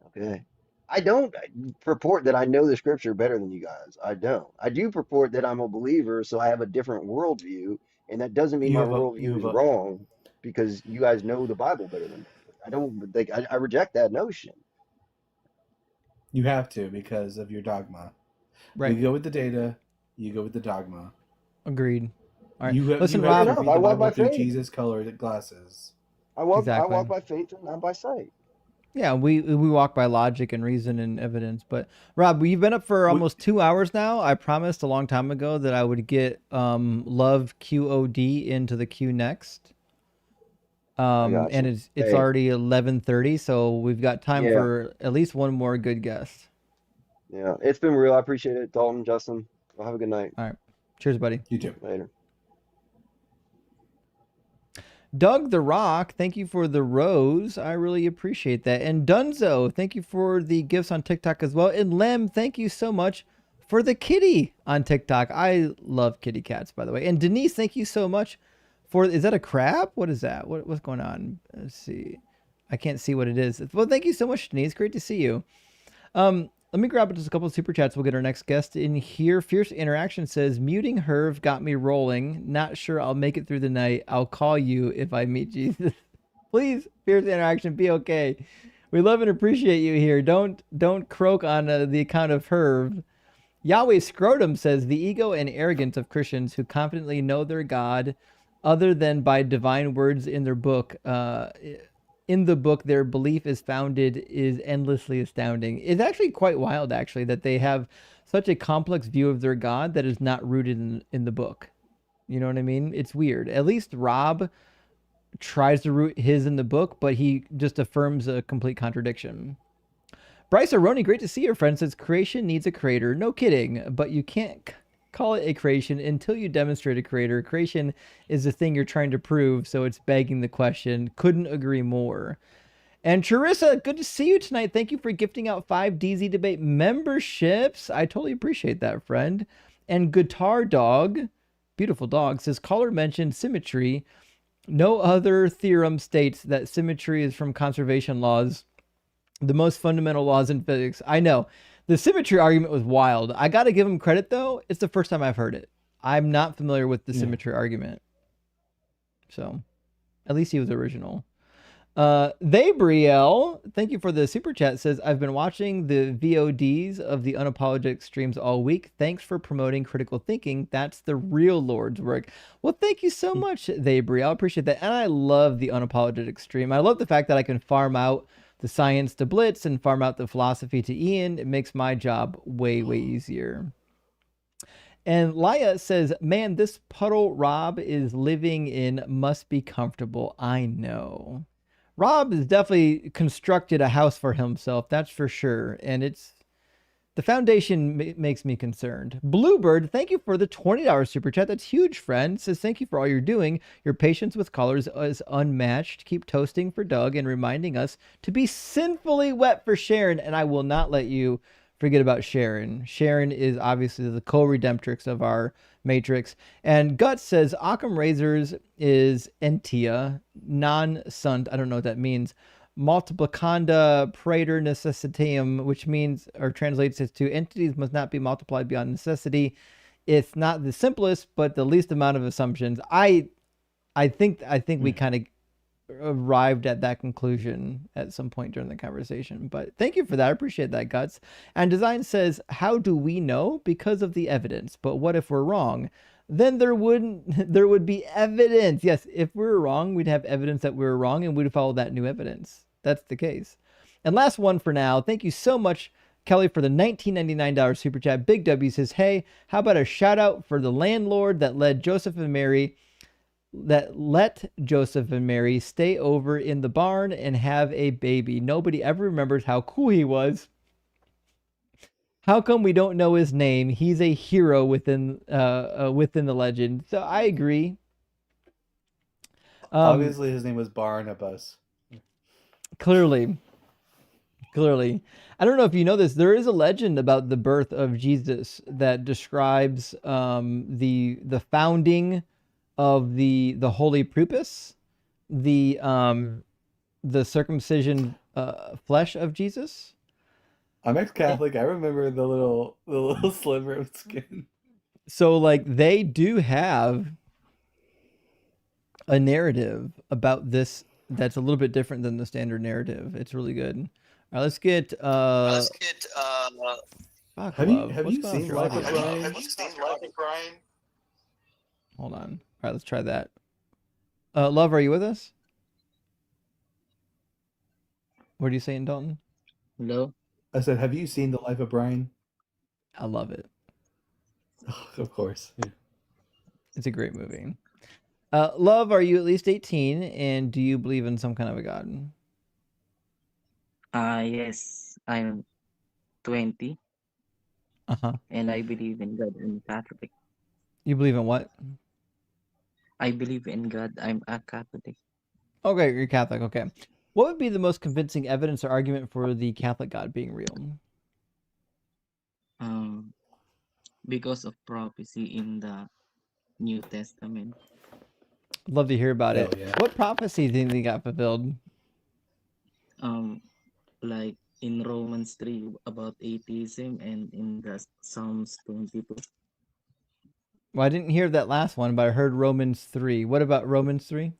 Okay. I don't purport that I know the scripture better than you guys. I don't. I do purport that I'm a believer, so I have a different worldview, and that doesn't mean You my have a- worldview you is have a- wrong because you guys know the Bible better than me. I don't think I reject that notion. You have to because of your dogma. Right. We go with the data. You go with the dogma. Agreed. All right. You Listen, have Fair Rob. to enough. read I the walk Bible by through faith. Jesus-colored glasses. I walk Exactly. by faith and not by sight. Yeah, we walk by logic and reason and evidence. But Rob, we've been up for almost 2 hours now. I promised a long time ago that I would get Love QOD into the queue next. I got And you. it's Hey, already 11:30, so we've got time yeah, for at least one more good guest. yeah. It's been real. I appreciate it, Dalton, Justin. Well, have a good night. All right. Cheers, buddy. You too. Later. Doug the Rock, thank you for the rose. I really appreciate that. And Dunzo, thank you for the gifts on TikTok as well. And Lem, thank you so much for the kitty on TikTok. I love kitty cats, by the way. And Denise, thank you so much for, is that a crab? What is that? What's going on? Let's see. I can't see what it is. Well, thank you so much, Denise. Great to see you. Let me grab just a couple of super chats. We'll get our next guest in here. Fierce Interaction says, muting Herv got me rolling. Not sure I'll make it through the night. I'll call you if I meet Jesus. Please, Fierce Interaction, be okay. We love and appreciate you here. Don't croak on the account of Herv. Yahweh Scrotum says, the ego and arrogance of Christians who confidently know their God other than by divine words in their book, in the book their belief is founded is endlessly astounding. It's actually quite wild, actually, that they have such a complex view of their God that is not rooted in the book. You know what I mean? It's weird. At least Rob tries to root his in the book, but he just affirms a complete contradiction. Bryce Aroni, great to see your friend, says creation needs a creator. No kidding, but you can't call it a creation until you demonstrate a creator. Creation is the thing you're trying to prove, so it's begging the question. Couldn't agree more. And Charissa, good to see you tonight. Thank you for gifting out 5 DZ Debate memberships. I totally appreciate that, friend. And Guitar Dog, beautiful dog, says caller mentioned symmetry. No other theorem states that symmetry is from conservation laws, the most fundamental laws in physics. I know. The symmetry argument was wild. I got to give him credit, though. It's the first time I've heard it. I'm not familiar with the symmetry argument. So, at least he was original. Brielle, thank you for the super chat, says, I've been watching the VODs of the unapologetic streams all week. Thanks for promoting critical thinking. That's the real Lord's work. Well, thank you so much, Brielle. I appreciate that. And I love the unapologetic stream. I love the fact that I can farm out the science to Blitz and farm out the philosophy to Ian. It makes my job way, way easier. And Laya says, man, this puddle Rob is living in must be comfortable. I know. Rob has definitely constructed a house for himself, that's for sure. And it's the foundation makes me concerned. Bluebird, thank you for the $20 super chat. That's huge, friend. Says, thank you for all you're doing. Your patience with callers is unmatched. Keep toasting for Doug and reminding us to be sinfully wet for Sharon. And I will not let you forget about Sharon. Sharon is obviously the co-redemptrix of our matrix. And Guts says, Occam Razors is entia, non-sunt. I don't know what that means. Multiplicanda praeter necessitium, which means or translates it to entities must not be multiplied beyond necessity. It's not the simplest, but the least amount of assumptions. I think we kind of arrived at that conclusion at some point during the conversation. But thank you for that. I appreciate that, Guts. And Design says, how do we know? Because of the evidence. But what if we're wrong? Then there would be evidence. Yes, if we were wrong, we'd have evidence that we were wrong and we'd follow that new evidence. That's the case. And last one for now. Thank you so much, Kelly, for the $19.99 super chat. Big W says, hey, how about a shout out for the landlord that let Joseph and Mary stay over in the barn and have a baby. Nobody ever remembers how cool he was. How come we don't know his name? He's a hero within the legend. So I agree. Obviously, his name was Barnabas. Clearly. I don't know if you know this. There is a legend about the birth of Jesus that describes the founding of the holy prepuce, the circumcision flesh of Jesus. I'm ex-Catholic. I remember the little sliver of skin. So like they do have a narrative about this that's a little bit different than the standard narrative. It's really good. All right, let's get Fuck, Have you Love. have What's you going on seen with your Life audio? of Brian? Have you seen Life of Brian? Hold on. All right, let's try that. Love, are you with us? What are you saying, Dalton? Hello? I said, have you seen The Life of Brian? I love it. Of course. Yeah. It's a great movie. Love, are you at least 18? And do you believe in some kind of a God? Yes, I'm 20 Uh-huh. and I believe in God. I'm Catholic. You believe in what? I believe in God. I'm a Catholic. Okay, you're Catholic. Okay. What would be the most convincing evidence or argument for the Catholic God being real? Um, because of prophecy in the New Testament. I'd love to hear about Hell it. yeah. What prophecy do you think got fulfilled? Like in Romans 3 about atheism and in the Psalms 22. Well, I didn't hear that last one, but I heard Romans 3. What about Romans 3?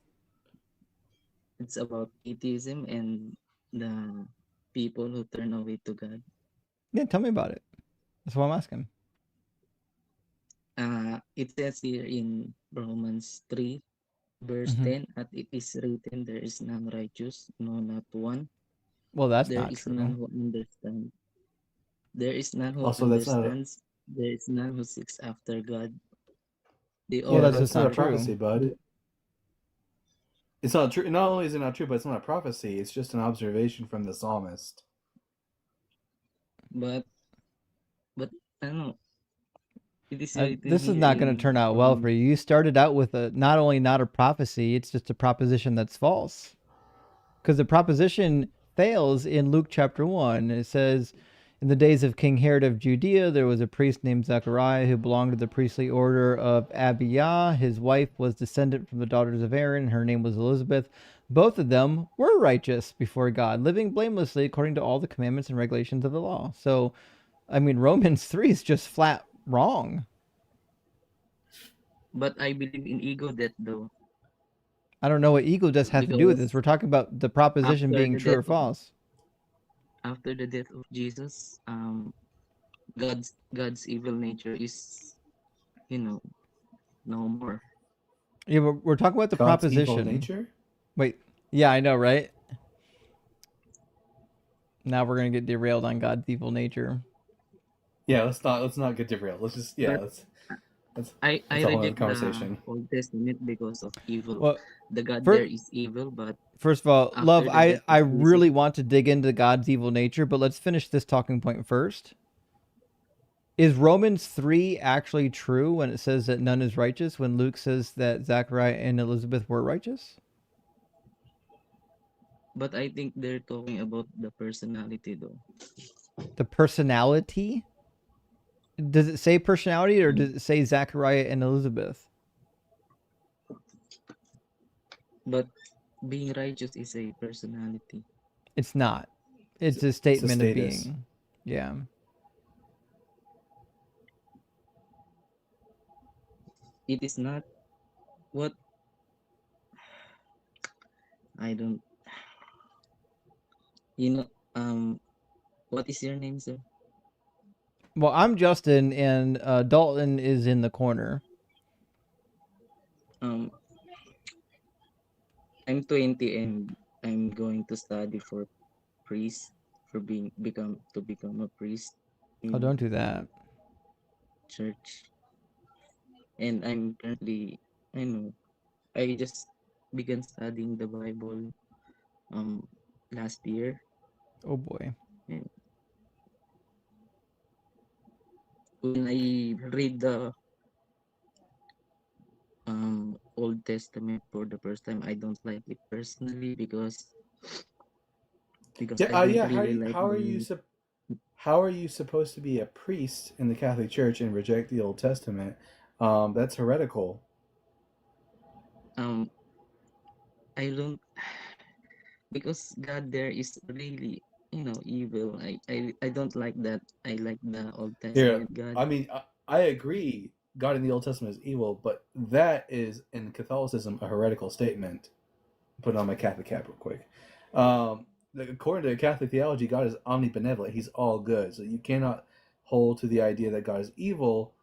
It's about atheism and the people who turn away to God. Yeah, tell me about it. That's what I'm asking. It says here in Romans 3 verse Mhm. 10, "As it is written, there is none righteous, no, not one. Well, that's There not is none true. who understands. There is none who Also, that's not a understands. There is none who seeks after God. They Well, all that's that's just not a not prophecy, true. bud. It's not true. Not only is it not true, but it's not a prophecy. It's just an observation from the psalmist. but I don't know. It is written This is here not going to in turn out well for Romans. you. You started out with not only not a prophecy, it's just a proposition that's false. Because the proposition fails in Luke chapter 1. It says, in the days of King Herod of Judea, there was a priest named Zechariah who belonged to the priestly order of Abijah. His wife was descendant from the daughters of Aaron. Her name was Elizabeth. Both of them were righteous before God, living blamelessly according to all the commandments and regulations of the law. So, I mean, Romans 3 is just flat wrong. But I believe in ego death though, I don't know what ego does have to do with this. because We're talking about the proposition after being the true death or false. of Jesus, God's evil nature is, you know, no more. Yeah, we're talking about the God's evil proposition. nature? Wait, yeah, I know, right? Now we're gonna get derailed on God's evil nature. Yeah, let's not get derailed. Let's just But that's I a whole other reject the conversation. Old Testament because of evil. Well, The God there first, is evil, but first of all, Love, after the death I of Jesus, really want to dig into God's evil nature, but let's finish this talking point first. Is Romans 3 actually true when it says that none is righteous, when Luke says that Zachariah and Elizabeth were righteous? but I think they're talking about the personality though. The personality? Does it say personality or does it say Zachariah and Elizabeth? But being righteous is a personality. It's not. It's a It's a statement of status. being. Yeah. It is not what I don't. You know, what is your name, sir? Well, I'm Justin, and Dalton is in the corner. I'm 20 and I'm going to study for priest for become a priest Oh, in don't do that. church. And I'm currently, I know, I just began studying the Bible last year. Oh boy. And when I read the Old Testament for the first time, I don't like it personally because Yeah, I don't yeah. really like How are you supposed to be a priest in the Catholic Church and reject the Old Testament? That's heretical. I don't, because God there is really, evil. I don't like that. I like the Old Yeah, Testament God. I mean, I agree. God in the Old Testament is evil, but that is in Catholicism a heretical statement. Put on my Catholic cap real quick. According to Catholic theology, God is omnibenevolent. He's all good. So you cannot hold to the idea that God is evil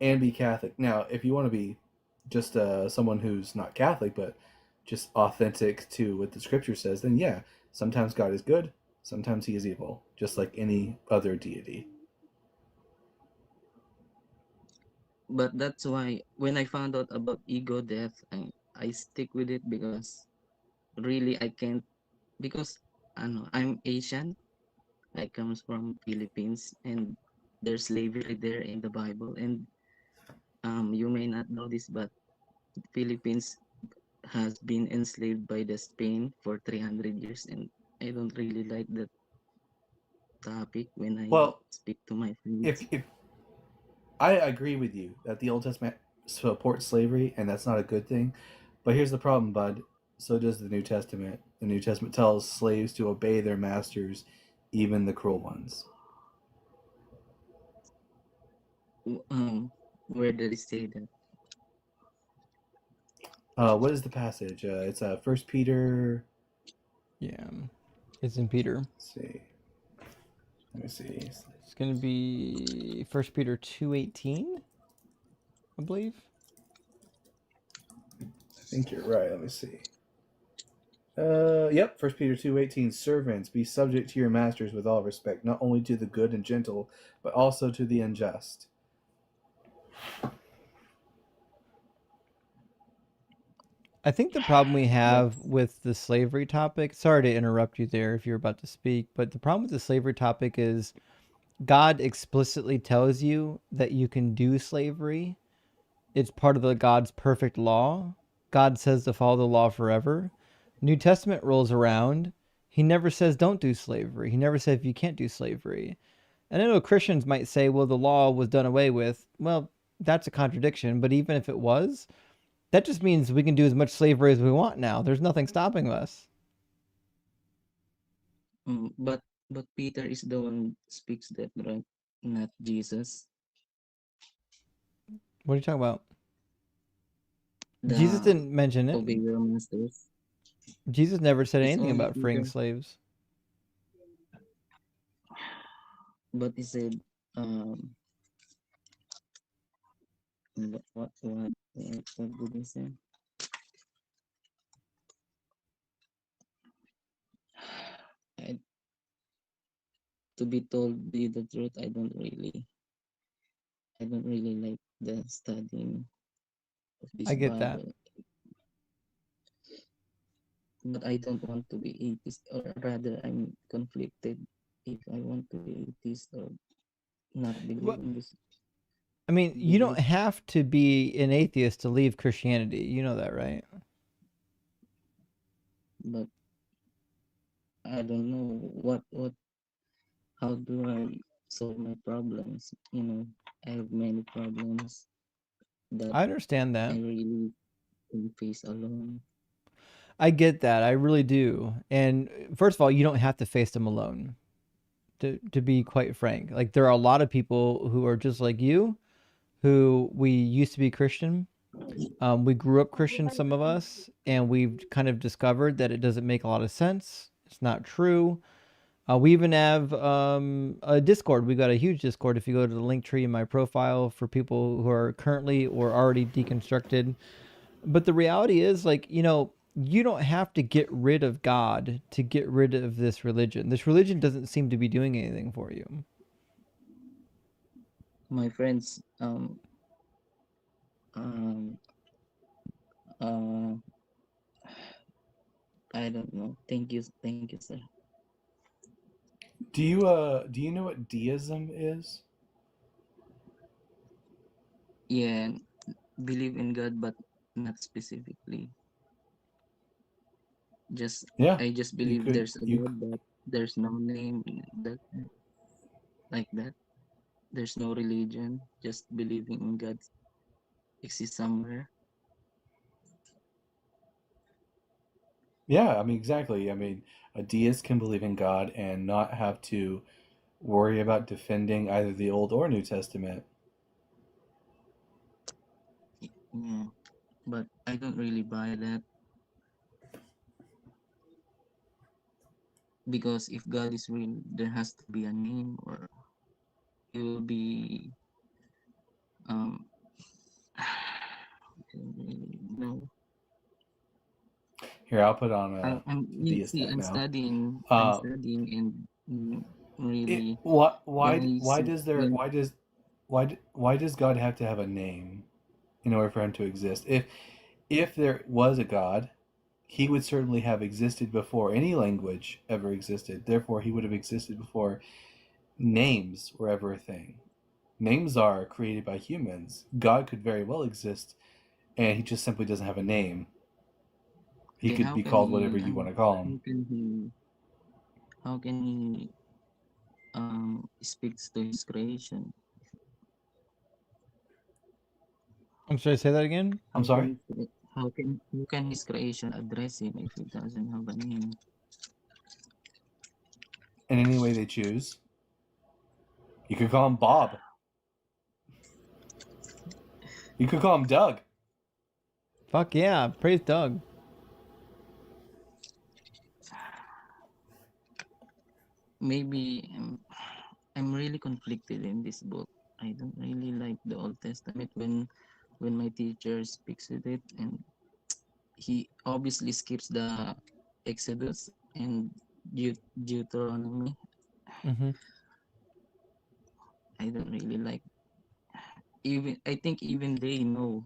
and be Catholic. Now, if you want to be just someone who's not Catholic, but just authentic to what the scripture says, then yeah, sometimes God is good, sometimes he is evil, just like any other deity. But that's why when I found out about ego death, I stick with it because really I can't, because I'm Asian. I comes from Philippines, and there's slavery there in the Bible. And you may not know this, but Philippines has been enslaved by the Spain for 300 years, and I don't really like that topic when I Well, speak to my if, friends. if I agree with you that the Old Testament supports slavery and that's not a good thing, but here's the problem, bud. So does the New Testament. The New Testament tells slaves to obey their masters, even the cruel ones. Where did it say that? What is the passage? It's First Peter. Yeah, it's in Peter. Let's see. Let me see. It's going to be 1 Peter 2:18, I believe. I think you're right. Let me see. Yep. 1 Peter 2:18. Servants, be subject to your masters with all respect, not only to the good and gentle, but also to the unjust. I think the problem we have That's with the slavery topic, sorry to interrupt you there if you're about to speak, but the problem with the slavery topic is God explicitly tells you that you can do slavery. It's part of the God's perfect law. God says to follow the law forever. New Testament rolls around. He never says don't do slavery. He never says you can't do slavery. And I know Christians might say, well, the law was done away with. Well, that's a contradiction. But even if it was, that just means we can do as much slavery as we want now. There's nothing stopping us. but Peter is the one speaks that, right? Not Jesus. What are you talking about? Jesus The didn't mention it. obey your masters. Jesus never said It's anything only about freeing Peter. slaves. But he said, what did he say? I, to be told you the truth, I don't really like the studying of this I get that. Bible. But I don't want to be atheist, or rather, I'm conflicted if I want to be atheist or not believe Well, in this I mean, you don't belief. have to be an atheist to leave Christianity. You know that, right? But I don't know how do I solve my problems. I have many problems that I understand I that. really can face alone. I get that. I really do. And first of all, you don't have to face them alone. To be quite frank, like there are a lot of people who are just like you, who we used to be Christian. We grew up Christian, some of us, and we've kind of discovered that it doesn't make a lot of sense. It's not true. We even have a Discord. We got a huge Discord. If you go to the link tree in my profile for people who are currently or already deconstructed. But the reality is, like, you don't have to get rid of God to get rid of this religion. This religion doesn't seem to be doing anything for you. My friends, um, uh, I don't know. Thank you, sir. Do you know what deism is? Yeah, believe in God, but not specifically. Just Yeah, I just you believe could there's a you God, but there's no name that like that. There's no religion. Just believing in God exists somewhere. Yeah, I mean exactly. I mean, a deist can believe in God and not have to worry about defending either the Old or New Testament. Yeah, but I don't really buy that, because if God is real, there has to be a name, or he will be um no. Here, I'll put on a I'm you deist see hat now. I'm Um, studying and really when why I why see does there when why does God have to have a name in order for him to exist? If there was a God, he would certainly have existed before any language ever existed. Therefore, he would have existed before names were ever a thing. Names are created by humans. God could very well exist, and he just simply doesn't have a name. He okay could be called whatever you want to call him. how can he speaks to his creation? I'm sorry, say that again. I'm sorry? How can his creation address him if he doesn't have a name? In any way they choose. You could call him Bob. You could call him Doug. Fuck yeah, praise Doug. Maybe I'm really conflicted in this book. I don't really like the Old Testament when my teacher speaks with it, and he obviously skips the Exodus and Deuteronomy. Mm-hmm. I don't really like. Even I think even they know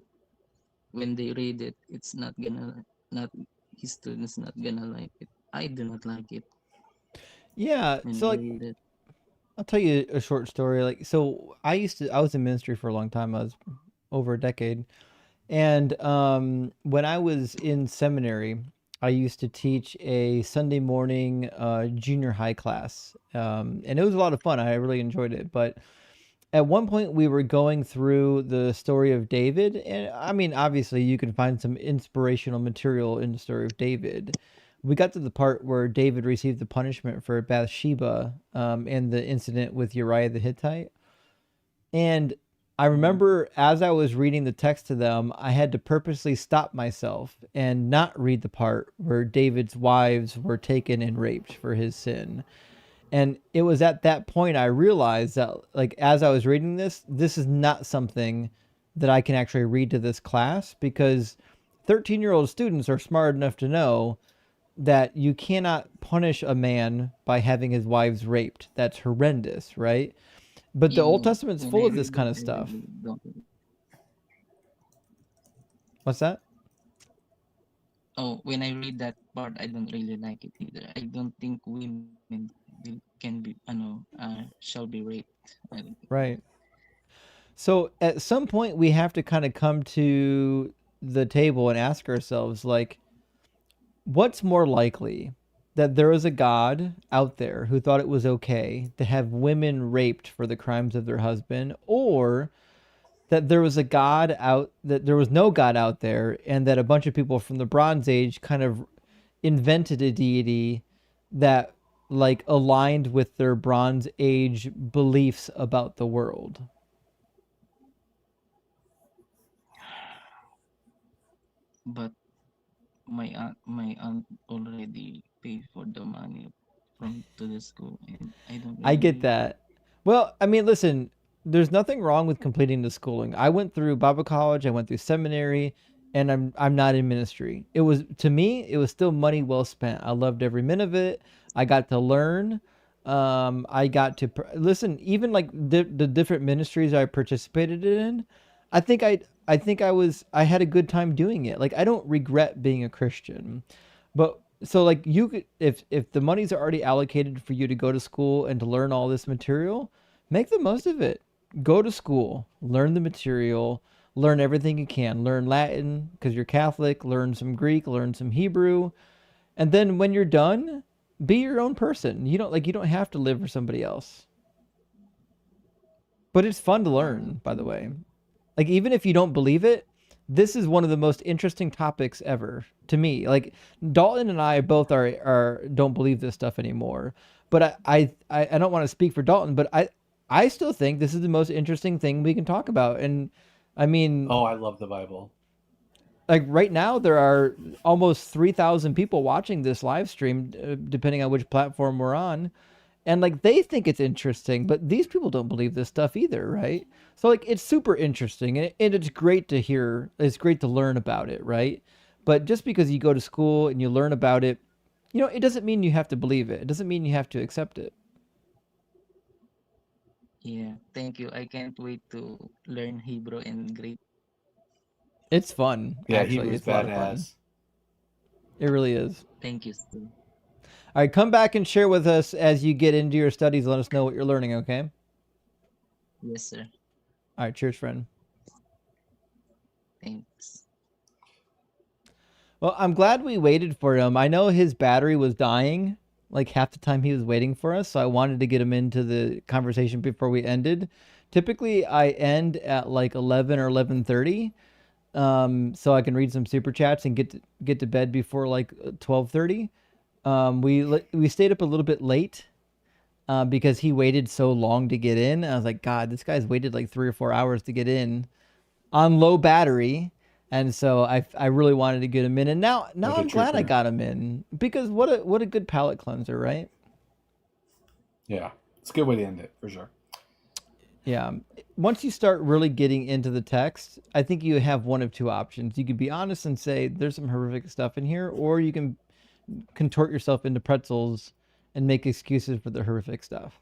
when they read it, it's not his students not gonna like it. I do not like it Yeah, when so I like read it. I'll tell you a short story. Like, so I was in ministry for a long time. I was over a decade. And when I was in seminary, I used to teach a Sunday morning junior high class. And it was a lot of fun. I really enjoyed it. But at one point, we were going through the story of David. And I mean, obviously, you can find some inspirational material in the story of David. We got to the part where David received the punishment for Bathsheba and the incident with Uriah the Hittite. And I Mm. remember as I was reading the text to them, I had to purposely stop myself and not read the part where David's wives were taken and raped for his sin. And it was at that point I realized that, like, as I was reading this is not something that I can actually read to this class, because 13-year-old students are smart enough to know that you cannot punish a man by having his wives raped. That's horrendous, right? But the Old Yeah, Testament's when full I of this read kind that, of I stuff. really don't. What's that? Oh, when I read that part, I don't really like it either. I don't think women can be, shall be raped. I don't think that. Right. So at some point we have to kind of come to the table and ask ourselves, like, what's more likely, that there is a God out there who thought it was okay to have women raped for the crimes of their husband, or that there was a God out that there was no God out there, and that a bunch of people from the Bronze Age kind of invented a deity that like aligned with their Bronze Age beliefs about the world. But my aunt already paid for the money from to the school, and I don't I get really. that. Well, I mean, listen, there's nothing wrong with completing the schooling. I went through Bible college, I went through seminary, and I'm not in ministry. It was, to me, it was still money well spent. I loved every minute of it. I got to learn. I got to listen. Even like the different ministries I participated in, I think I had a good time doing it. Like, I don't regret being a Christian. But so like you could, if the money's already allocated for you to go to school and to learn all this material, make the most of it. Go to school, learn the material, learn everything you can. Learn Latin because you're Catholic, learn some Greek, learn some Hebrew, and then when you're done, be your own person. You don't have to live for somebody else. But it's fun to learn, by the way. Like, even if you don't believe it, this is one of the most interesting topics ever to me. Like, Dalton and I both are don't believe this stuff anymore. But I don't want to speak for Dalton, but I still think this is the most interesting thing we can talk about. And I mean, Oh, I love the Bible. like right now there are almost 3,000 people watching this live stream, depending on which platform we're on. And like they think it's interesting, but these people don't believe this stuff either, right? So like it's super interesting, and it's great to hear. It's great to learn about it, right? But just because you go to school and you learn about it, it doesn't mean you have to believe it. It doesn't mean you have to accept it. Yeah, thank you. I can't wait to learn Hebrew and Greek. It's fun, Yeah, actually. Hebrew's It's a lot of fun. badass. It really is. Thank you, sir. All right, come back and share with us as you get into your studies. Let us know what you're learning, okay? Yes, sir. All right, cheers, friend. Thanks. Well, I'm glad we waited for him. I know his battery was dying like half the time he was waiting for us, so I wanted to get him into the conversation before we ended. Typically, I end at like 11 or 11:30, so I can read some super chats and get to bed before like 12:30. We stayed up a little bit late because he waited so long to get in. I was like, God, this guy's waited like 3 or 4 hours to get in on low battery. And so I really wanted to get him in, and now What a I'm glad I trooper. got him in, because what a good palate cleanser, right? Yeah, it's a good way to end it for sure. Yeah. Once you start really getting into the text, I think you have one of two options. You could be honest and say there's some horrific stuff in here, or you can contort yourself into pretzels and make excuses for the horrific stuff.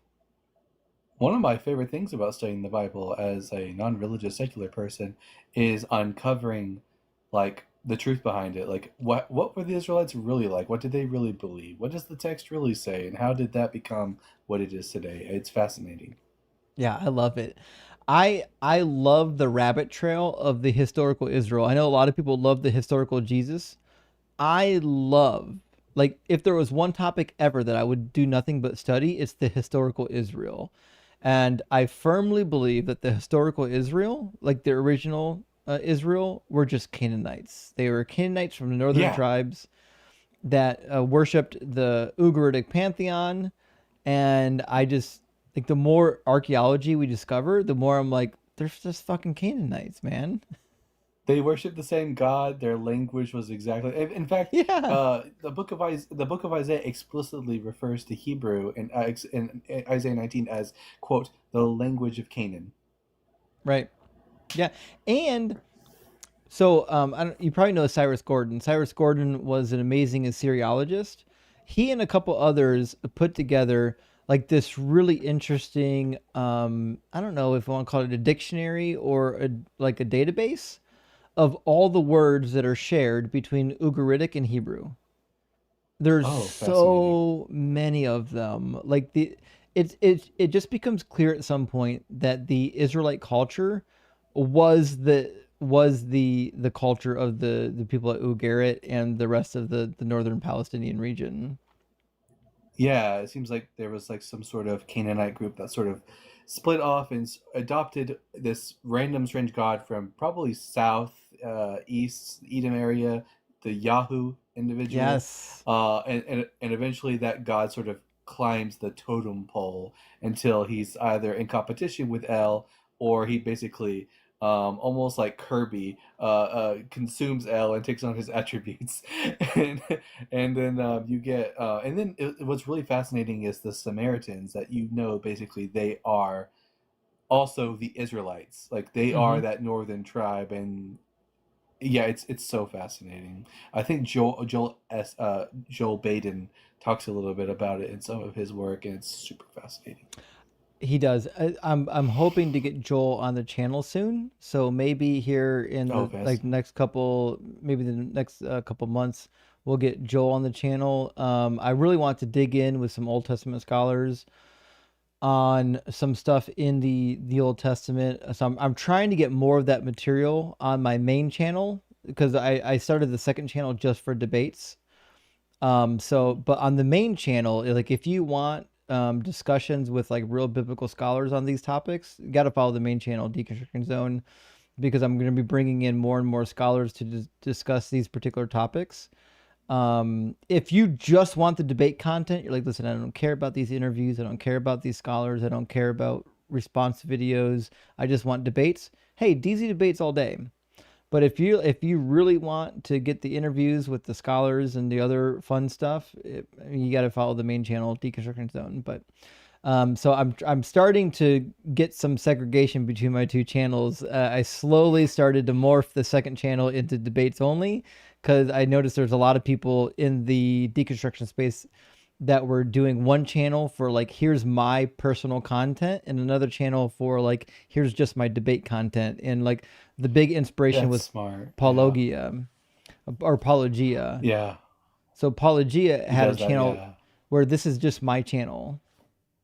One of my favorite things about studying the Bible as a non-religious secular person is uncovering like the truth behind it. Like what were the Israelites really like? What did they really believe? What does the text really say? And how did that become what it is today? It's fascinating. Yeah, I love it. I love the rabbit trail of the historical Israel. I know a lot of people love the historical Jesus. I love, like, if there was one topic ever that I would do nothing but study, it's the historical Israel. And I firmly believe that the historical Israel, like the original Israel, were just Canaanites. They were Canaanites from the northern Yeah, tribes that worshipped the Ugaritic pantheon. And I just, like, the more archaeology we discover, the more I'm like, they're just fucking Canaanites, man. they worshiped the same God. Their language was exactly. In fact, Yeah, the book of Isaiah explicitly refers to Hebrew in Isaiah 19 as quote the language of Canaan. right. Yeah. And so I don't, you probably know Cyrus Gordon. Cyrus Gordon was an amazing Assyriologist. He and a couple others put together like this really interesting, I don't know if I want to call it a dictionary or like a database of all the words that are shared between Ugaritic and Hebrew. There's Oh, fascinating. so many of them. Like it just becomes clear at some point that the Israelite culture was the culture of the people at Ugarit and the rest of the northern Palestinian region. Yeah, it seems like there was like some sort of Canaanite group that sort of split off and adopted this random strange god from probably south, east, Edom area, the Yahoo individual, Yes. and eventually that god sort of climbs the totem pole until he's either in competition with El or he basically almost like Kirby consumes El and takes on his attributes and and then you get and then what's really fascinating is the Samaritans that basically they are also the Israelites, like they Mm-hmm. are that northern tribe. And yeah, it's so fascinating. I think Joel Baden talks a little bit about it in some of his work, and it's super fascinating. He does. I'm hoping to get Joel on the channel soon. So maybe here in Oh, the like next couple, maybe the next couple months, we'll get Joel on the channel. I really want to dig in with some Old Testament scholars on some stuff in the Old Testament. So I'm trying to get more of that material on my main channel because I started the second channel just for debates. So, but on the main channel, like if you want discussions with like real biblical scholars on these topics, you got to follow the main channel, Deconstruction Zone, because I'm going to be bringing in more and more scholars to discuss these particular topics. If you just want the debate content, you're like, listen, I don't care about these interviews. I don't care about these scholars. I don't care about response videos. I just want debates. Hey, DZ debates all day. But if you really want to get the interviews with the scholars and the other fun stuff, you got to follow the main channel, Deconstruction Zone. But so I'm starting to get some segregation between my two channels. I slowly started to morph the second channel into debates only, because I noticed there's a lot of people in the deconstruction space that were doing one channel for like, here's my personal content, and another channel for like, here's just my debate content. And like the big inspiration That's was smart. Paulogia or Paulogia. Yeah. So Paulogia He had a does that, channel yeah. where this is just my channel.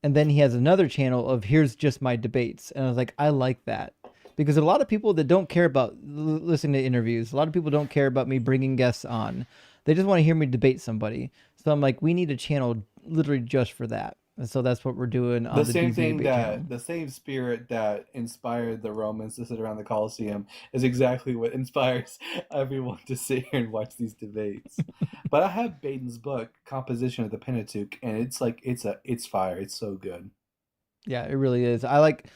And then he has another channel of here's just my debates. And I was like, I like that. Because a lot of people that don't care about listening to interviews, a lot of people don't care about me bringing guests on. They just want to hear me debate somebody. So I'm like, we need a channel literally just for that. And so that's what we're doing on The the same DZ thing debate channel. that the same spirit that inspired the Romans to sit around the Colosseum is exactly what inspires everyone to sit here and watch these debates. But I have Baden's book, Composition of the Pentateuch, and it's like it's fire. It's so good. Yeah, it really is. I like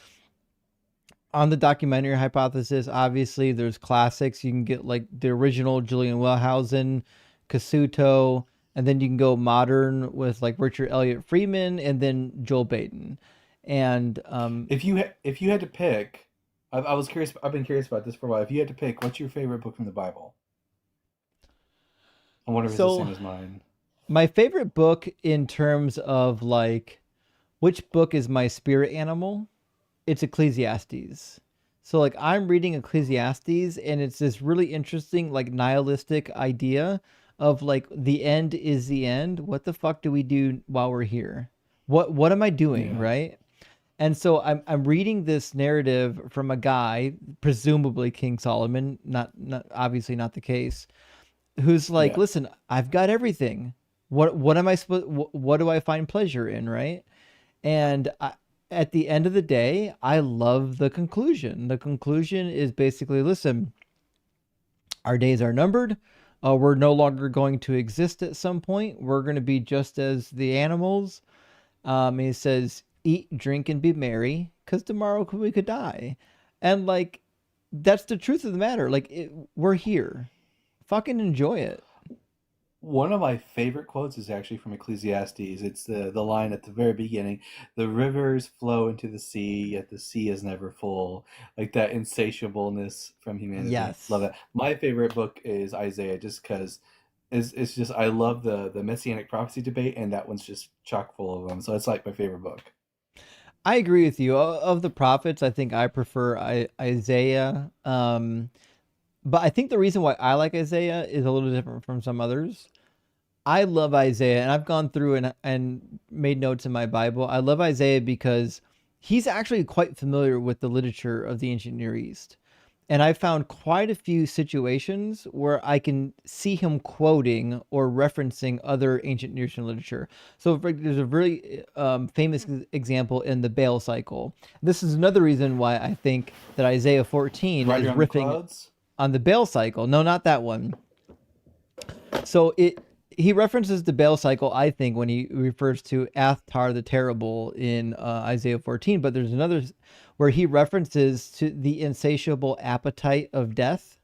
on the documentary hypothesis, obviously there's classics. You can get like the original Julian Wellhausen, Casuto, and then you can go modern with like Richard Elliott Freeman and then Joel Baden. And If you had to pick, I was curious. I've been curious about this for a while. If you had to pick, what's your favorite book from the Bible? I wonder if it's the so same as mine. my favorite book in terms of like which book is my spirit animal, it's Ecclesiastes. So like I'm reading Ecclesiastes and it's this really interesting like nihilistic idea of like the end is the end. What the fuck do we do while we're here? What am I doing, Yeah. right? And so I'm reading this narrative from a guy, presumably King Solomon, not obviously not the case, who's like, Yeah. listen, I've got everything. What am I supposed? What do I find pleasure in, right? And at the end of the day, I love the conclusion. The conclusion is basically, listen, our days are numbered. We're no longer going to exist at some point. We're going to be just as the animals. He says, eat, drink, and be merry, because tomorrow we could die. And like, that's the truth of the matter. Like, we're here. Fucking enjoy it. One of my favorite quotes is actually from Ecclesiastes. It's the line at the very beginning: "The rivers flow into the sea, yet the sea is never full." Like that insatiableness from humanity. Yes. Love that. My favorite book is Isaiah, just because it's just I love the messianic prophecy debate, and that one's just chock full of them. So it's like my favorite book. I agree with you. Of the prophets, I think I prefer Isaiah. But I think the reason why I like Isaiah is a little different from some others. I love Isaiah, and I've gone through and made notes in my Bible. I love Isaiah because he's actually quite familiar with the literature of the ancient Near East. And I found quite a few situations where I can see him quoting or referencing other ancient Near Eastern literature. So there's a really famous example in the Baal cycle. This is another reason why I think that Isaiah 14 Rider is on the riffing Clouds? on the Baal cycle. No, not that one. So he references the Baal cycle, I think, when he refers to Athtar the Terrible in Isaiah 14. But there's another where he references to the insatiable appetite of death.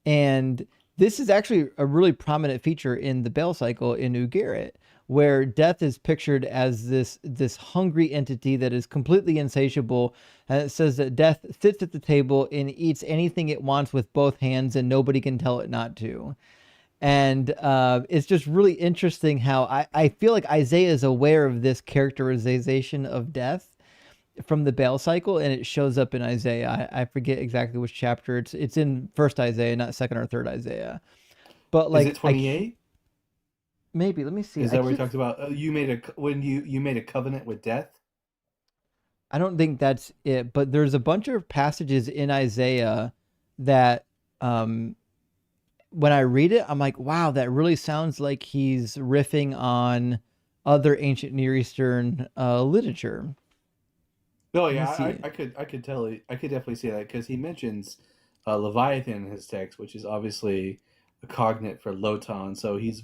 And this is actually a really prominent feature in the Baal cycle in Ugarit, where death is pictured as this hungry entity that is completely insatiable. And it says that death sits at the table and eats anything it wants with both hands, and nobody can tell it not to. And it's just really interesting how I feel like Isaiah is aware of this characterization of death from the Baal cycle, and it shows up in Isaiah. I forget exactly which chapter. It's in first Isaiah, not second or third Isaiah. But like, Is it 28? Maybe, let me see. Is that where he talks about you made when you made a covenant with death? I don't think that's it, but there's a bunch of passages in Isaiah that when I read it, I'm like, wow, that really sounds like he's riffing on other ancient Near Eastern literature. Oh yeah, I could definitely see that because he mentions Leviathan in his text, which is obviously a cognate for Lotan. So he's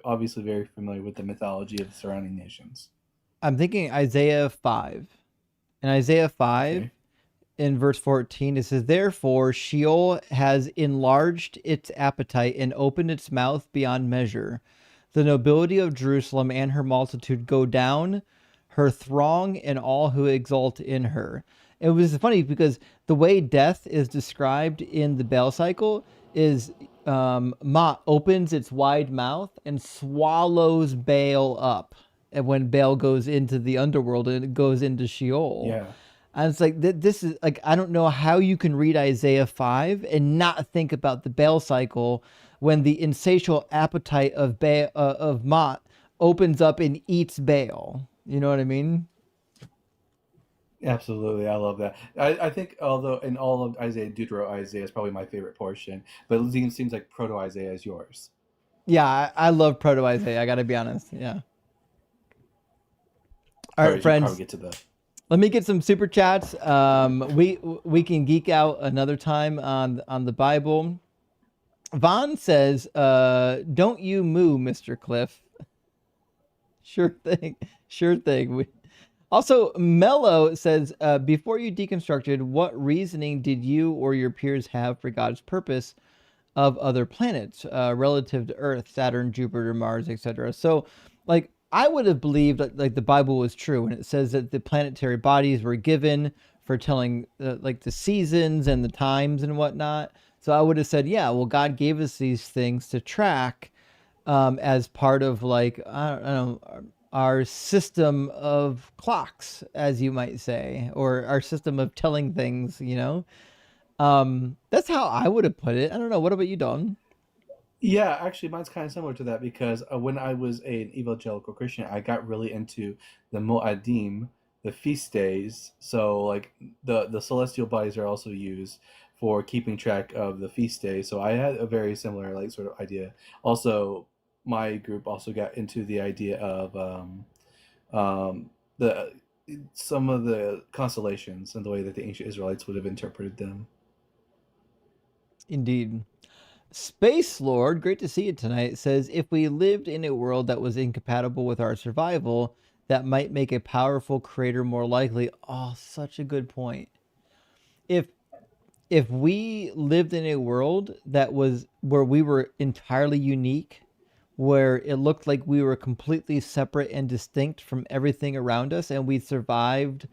obviously very familiar with the mythology of the surrounding nations. I'm thinking Isaiah 5. In Isaiah 5, Okay. in verse 14. It says, "Therefore Sheol has enlarged its appetite and opened its mouth beyond measure. The nobility of Jerusalem and her multitude go down, her throng and all who exult in her." It was funny because the way death is described in the Baal cycle is Ma'at opens its wide mouth and swallows Baal up. And when Baal goes into the underworld and it goes into Sheol. Yeah. And it's like, this is like, I don't know how you can read Isaiah 5 and not think about the Baal cycle when the insatiable appetite of Ma'at opens up and eats Baal. You know what I mean? Absolutely, I love that. I think, although in all of Isaiah, Deutero Isaiah is probably my favorite portion, but it seems like Proto Isaiah is yours. Yeah, I love Proto Isaiah. I got to be honest. Yeah. All right, You friends. probably get to the. Let me get some super chats. We can geek out another time on the Bible. Vaughn says, "Don't you moo, Mr. Cliff." Sure thing. Sure thing. Also, Mello says, "Before you deconstructed, what reasoning did you or your peers have for God's purpose of other planets relative to Earth, Saturn, Jupiter, Mars, etc.?" So, like, I would have believed that like the Bible was true, and it says that the planetary bodies were given for telling like the seasons and the times and whatnot. So I would have said, yeah, well, God gave us these things to track as part of like I don't know our system of clocks, as you might say, or our system of telling things. You know, that's how I would have put it. I don't know. What about you, Don? Yeah, actually, mine's kind of similar to that because when I was an evangelical Christian, I got really into the Mo'adim, the feast days. So, like, the celestial bodies are also used for keeping track of the feast days. So I had a very similar, like, sort of idea. Also, my group also got into the idea of the some of the constellations and the way that the ancient Israelites would have interpreted them. Indeed. Space Lord, great to see you tonight, says, "If we lived in a world that was incompatible with our survival, that might make a powerful creator more likely." Oh, such a good point. If we lived in a world that was where we were entirely unique, where it looked like we were completely separate and distinct from everything around us, and we survived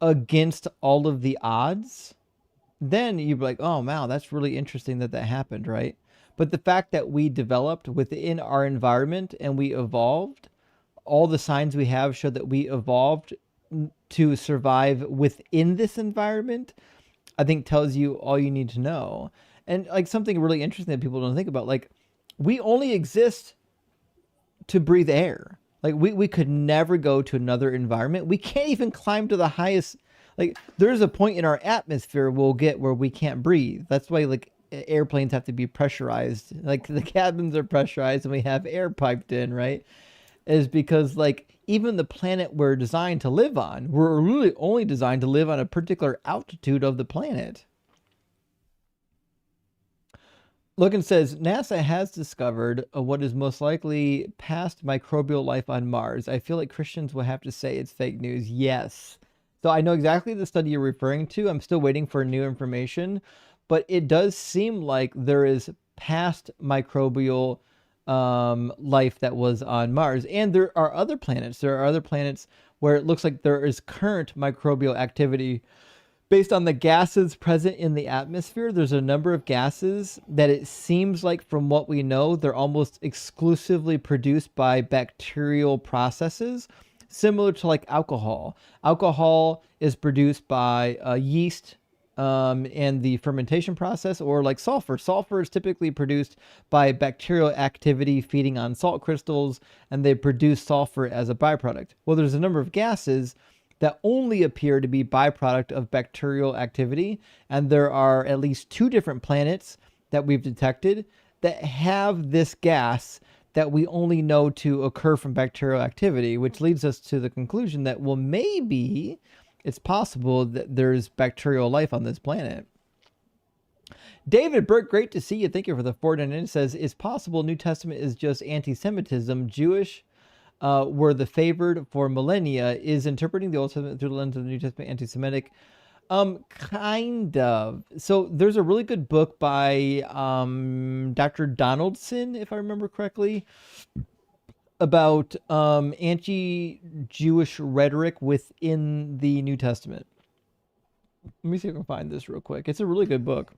against all of the odds, then you'd be like, oh, wow, that's really interesting that happened, right? But the fact that we developed within our environment and we evolved, all the signs we have show that we evolved to survive within this environment, I think tells you all you need to know. And like something really interesting that people don't think about, like we only exist to breathe air. Like we could never go to another environment. We can't even climb to the highest. Like there's a point in our atmosphere we'll get where we can't breathe. That's why like airplanes have to be pressurized. Like the cabins are pressurized and we have air piped in, right? Is because like even the planet we're designed to live on, we're really only designed to live on a particular altitude of the planet. Logan says, NASA has discovered what is most likely past microbial life on Mars. I feel like Christians will have to say it's fake news. Yes. So I know exactly the study you're referring to. I'm still waiting for new information, but it does seem like there is past microbial life that was on Mars. And there are other planets. There are other planets where it looks like there is current microbial activity based on the gases present in the atmosphere. There's a number of gases that it seems like, from what we know, they're almost exclusively produced by bacterial processes, similar to like alcohol. Alcohol is produced by yeast and the fermentation process, or like sulfur. Sulfur is typically produced by bacterial activity feeding on salt crystals, and they produce sulfur as a byproduct. Well, there's a number of gases that only appear to be byproduct of bacterial activity, and there are at least 2 different planets that we've detected that have this gas that we only know to occur from bacterial activity, which leads us to the conclusion that, well, maybe it's possible that there's bacterial life on this planet. David Burke, great to see you. Thank you for the 499. Says, it's possible New Testament is just anti-Semitism. Jewish were the favored for millennia. Is interpreting the Old Testament through the lens of the New Testament anti-Semitic? Kind of. So there's a really good book by Dr. Donaldson, if I remember correctly, about anti-Jewish rhetoric within the New Testament. Let me see if I can find this real quick. It's a really good book.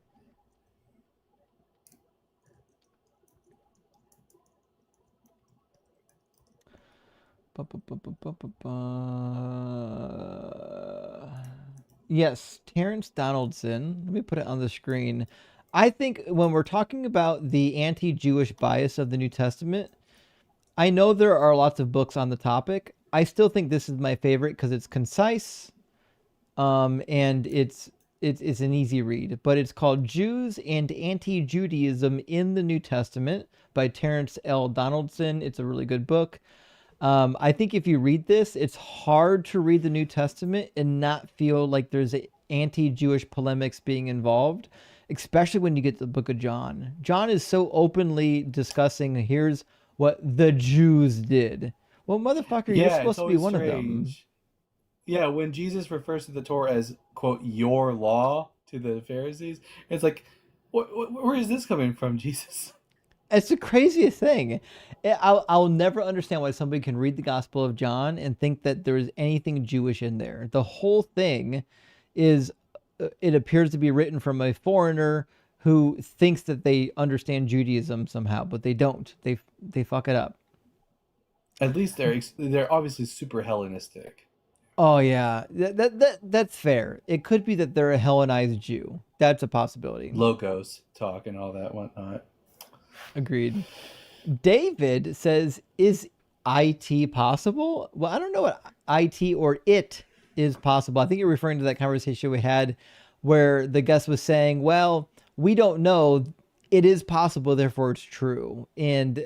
Yes, Terrence Donaldson. Let me put it on the screen. I think when we're talking about the anti-Jewish bias of the New Testament, I know there are lots of books on the topic. I still think this is my favorite because it's concise, and it's an easy read. But it's called Jews and Anti-Judaism in the New Testament by Terrence L. Donaldson. It's a really good book. I think if you read this, it's hard to read the New Testament and not feel like there's anti-Jewish polemics being involved, especially when you get to the book of John. John is so openly discussing, here's what the Jews did. Well, motherfucker, you're Yeah, it's supposed to be always one of them. strange. Yeah, when Jesus refers to the Torah as, quote, your law to the Pharisees, it's like, where is this coming from, Jesus? It's the craziest thing. I'll never understand why somebody can read the Gospel of John and think that there's anything Jewish in there. The whole thing is, it appears to be written from a foreigner who thinks that they understand Judaism somehow, but they don't. They fuck it up. At least they're obviously super Hellenistic. Oh yeah, that's fair. It could be that they're a Hellenized Jew. That's a possibility. Logos talk and all that whatnot. Agreed. David says, is IT possible? Well, I don't know what IT or it is possible. I think you're referring to that conversation we had where the guest was saying, well, we don't know. It is possible, therefore it's true. And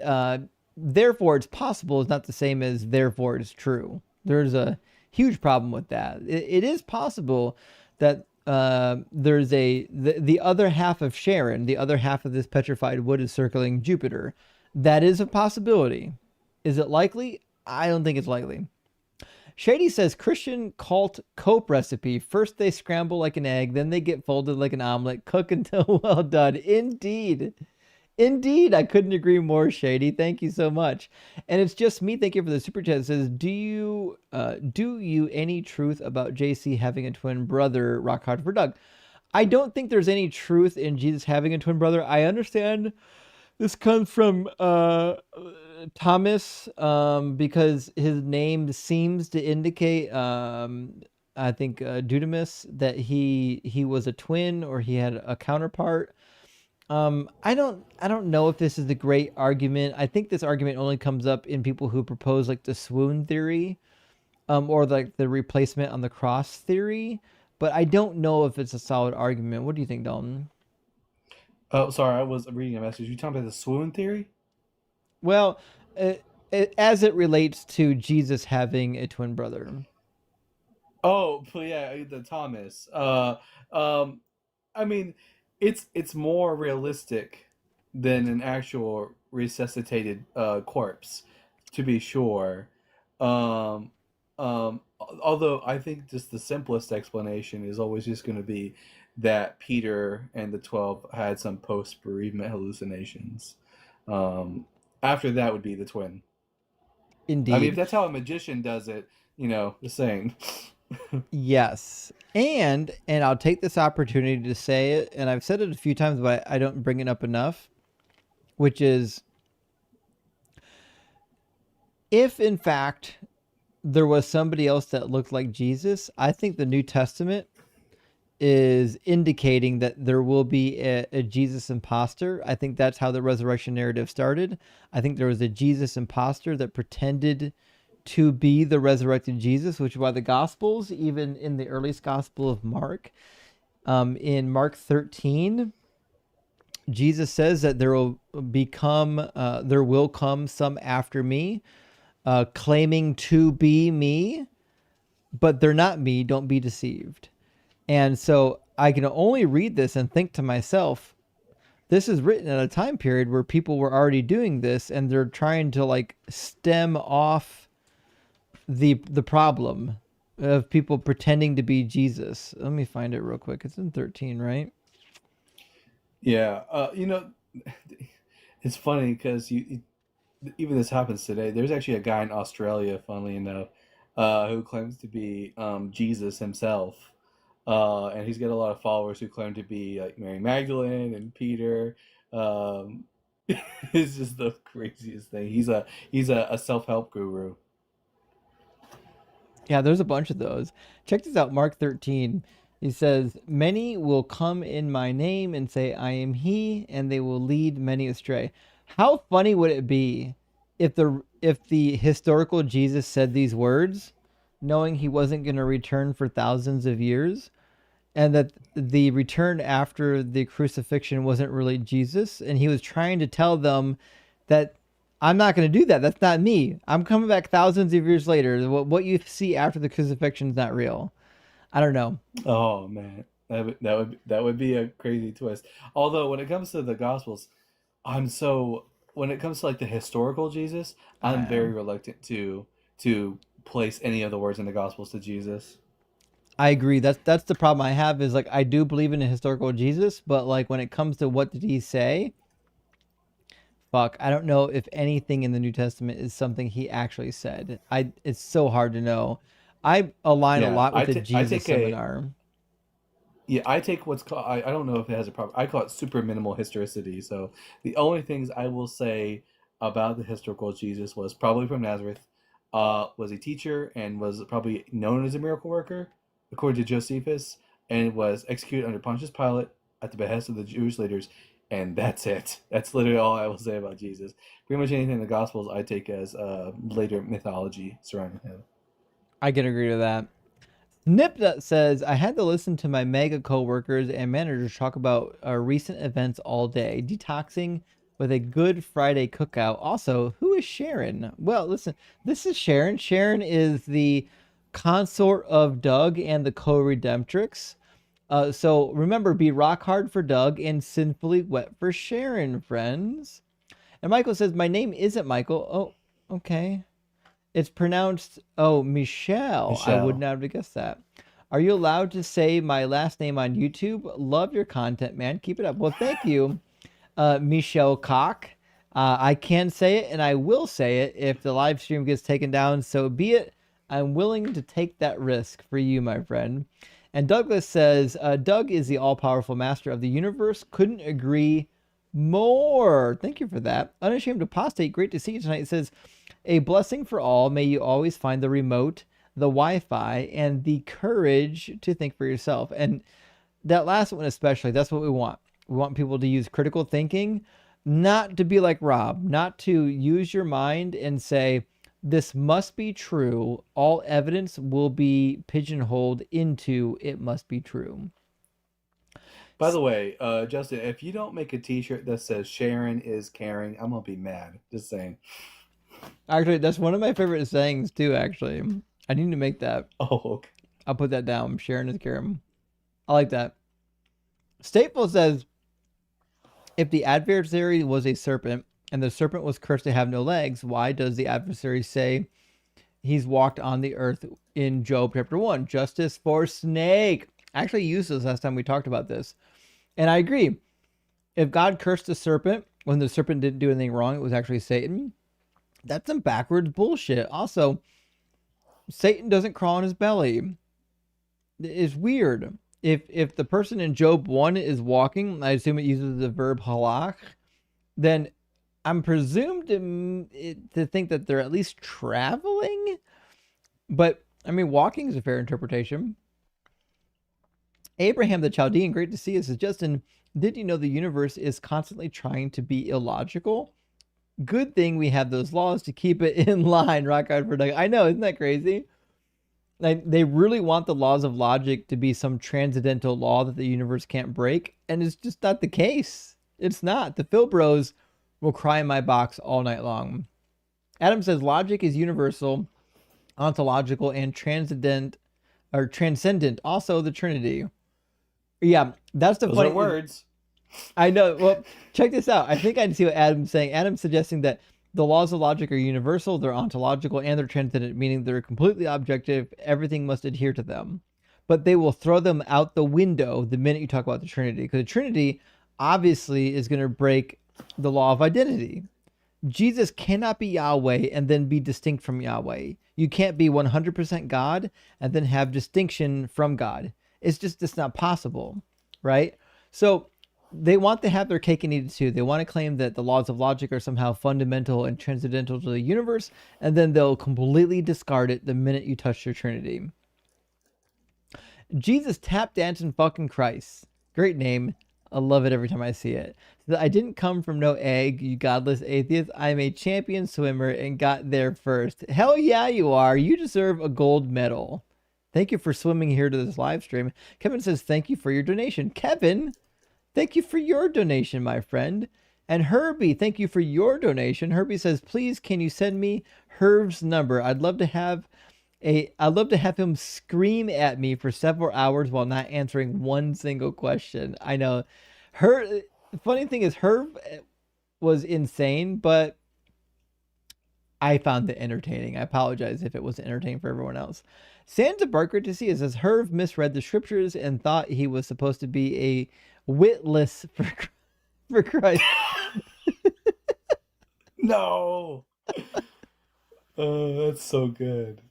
therefore it's possible is not the same as therefore it's true. There's a huge problem with that. It is possible that there's the other half of Sharon, the other half of this petrified wood is circling Jupiter. That is a possibility. Is it likely? I don't think it's likely. Shady says Christian cult cope recipe. First they scramble like an egg, then they get folded like an omelet, cook until well done. Indeed. Indeed, I couldn't agree more, Shady. Thank you so much. And it's just me. Thank you for the super chat. It says, do you any truth about JC having a twin brother? Rock hard for Doug. I don't think there's any truth in Jesus having a twin brother. I understand this comes from Thomas because his name seems to indicate, I think Dudamus, that he was a twin or he had a counterpart. I don't know if this is a great argument. I think this argument only comes up in people who propose like the swoon theory, or like the replacement on the cross theory. But I don't know if it's a solid argument. What do you think, Dalton? Oh, sorry, I was reading a message. You talking about the swoon theory? Well, as it relates to Jesus having a twin brother. Oh, yeah, the Thomas. I mean, it's more realistic than an actual resuscitated corpse, to be sure. Although I think just the simplest explanation is always just going to be that Peter and the 12 had some post-bereavement hallucinations. After that would be the twin. Indeed. I mean, if that's how a magician does it, the same. Yes. And I'll take this opportunity to say it, and I've said it a few times, but I don't bring it up enough, which is, if in fact there was somebody else that looked like Jesus, I think the New Testament is indicating that there will be a Jesus imposter. I think that's how the resurrection narrative started. I think there was a Jesus imposter that pretended to be the resurrected Jesus, which is why the Gospels, even in the earliest Gospel of Mark, in Mark 13, Jesus says that there will come some after me, claiming to be me, but they're not me. Don't be deceived. And so I can only read this and think to myself, this is written at a time period where people were already doing this, and they're trying to like stem off the problem of people pretending to be Jesus. Let me find it real quick. It's in 13, right? Yeah, it's funny because even this happens today. There's actually a guy in Australia, funnily enough, who claims to be Jesus himself, and he's got a lot of followers who claim to be like Mary Magdalene and Peter. Um, it's just the craziest thing. He's a self help guru. Yeah, there's a bunch of those. Check this out, Mark 13. He says, "Many will come in my name and say, I am he, and they will lead many astray." How funny would it be if the historical Jesus said these words, knowing he wasn't going to return for thousands of years, and that the return after the crucifixion wasn't really Jesus, and he was trying to tell them that I'm not going to do that. That's not me. I'm coming back thousands of years later. What you see after the crucifixion is not real. I don't know. Oh man, that would be a crazy twist. Although when it comes to the Gospels, when it comes to like the historical Jesus, I'm very reluctant to place any of the words in the Gospels to Jesus. I agree. That's the problem I have is like I do believe in a historical Jesus, but like when it comes to what did he say, fuck, I don't know if anything in the New Testament is something he actually said. It's so hard to know. I align a Yeah, lot with the I Jesus take a seminar. yeah, I take what's called I don't know if it has a proper I call it super minimal historicity. So the only things I will say about the historical Jesus was probably from Nazareth, was a teacher and was probably known as a miracle worker, according to Josephus, and was executed under Pontius Pilate at the behest of the Jewish leaders, and that's it. That's literally all I will say about Jesus. Pretty much anything in the Gospels I take as later mythology surrounding him. I can agree with that. Nipnut says, I had to listen to my mega coworkers and managers talk about recent events all day, detoxing with a good Friday cookout. Also, who is Sharon? Well, listen, this is Sharon. Sharon is the consort of Doug and the co-redemptrix. So remember, be rock hard for Doug and sinfully wet for Sharon, friends. And Michael says, my name isn't Michael. Oh, okay. It's pronounced, Michelle. I would Michelle. not have guessed that. Are you allowed to say my last name on YouTube? Love your content, man. Keep it up. Well, thank you, Michelle Cock. I can say it and I will say it if the live stream gets taken down. So be it. I'm willing to take that risk for you, my friend. And Douglas says, Doug is the all powerful master of the universe. Couldn't agree more. Thank you for that. Unashamed Apostate, great to see you tonight. It says, a blessing for all. May you always find the remote, the Wi-Fi, and the courage to think for yourself. And that last one especially, that's what we want. We want people to use critical thinking, not to be like Rob, not to use your mind and say, this must be true. All evidence will be pigeonholed into it must be true. By the way, Justin, if you don't make a T-shirt that says Sharon is caring, I'm gonna be mad. Just saying. Actually, that's one of my favorite sayings too, actually. I need to make that. Oh, okay. I'll put that down. Sharon is caring. I like that. Stateful says, if the adversary was a serpent and the serpent was cursed to have no legs, why does the adversary say he's walked on the earth in Job chapter 1? Justice for snake. I actually used this last time we talked about this. And I agree. If God cursed the serpent when the serpent didn't do anything wrong, it was actually Satan. That's some backwards bullshit. Also, Satan doesn't crawl on his belly. It's weird. If the person in Job 1 is walking, I assume it uses the verb halach, then I'm presumed to think that they're at least traveling. But, I mean, walking is a fair interpretation. Abraham the Chaldean, great to see you, says, Justin, did you know the universe is constantly trying to be illogical? Good thing we have those laws to keep it in line. Rock hard for Doug. I know, isn't that crazy? Like, they really want the laws of logic to be some transcendental law that the universe can't break, and it's just not the case. It's not. The Phil Bros will cry in my box all night long. Adam says logic is universal, ontological, and transcendent. Also, the Trinity. Yeah, that's the Those funny are words. I know. Well, check this out. I think I see what Adam's saying. Adam's suggesting that The laws of logic are universal, they're ontological, and they're transcendent, meaning they're completely objective. Everything must adhere to them. But they will throw them out the window the minute you talk about the Trinity, because the Trinity obviously is going to break the law of identity. Jesus cannot be Yahweh and then be distinct from Yahweh. You can't be 100% God and then have distinction from God. It's not possible, right? So they want to have their cake and eat it too. They want to claim that the laws of logic are somehow fundamental and transcendental to the universe, and then they'll completely discard it the minute you touch your Trinity. Jesus tap dancing fucking Christ. Great name. I love it every time I see it. I didn't come from no egg, you godless atheist. I'm a champion swimmer and got there first. Hell yeah, you are. You deserve a gold medal. Thank you for swimming here to this live stream. Kevin says, thank you for your donation. Kevin, thank you for your donation, my friend. And Herbie, thank you for your donation. Herbie says, please, can you send me Herb's number? I'd love to have him scream at me for several hours while not answering one single question. I know. The funny thing is, Herb was insane, but I found it entertaining. I apologize if it wasn't entertaining for everyone else. Santa Barker to see it says, Herb misread the scriptures and thought he was supposed to be a witless for Christ. No. Oh, that's so good.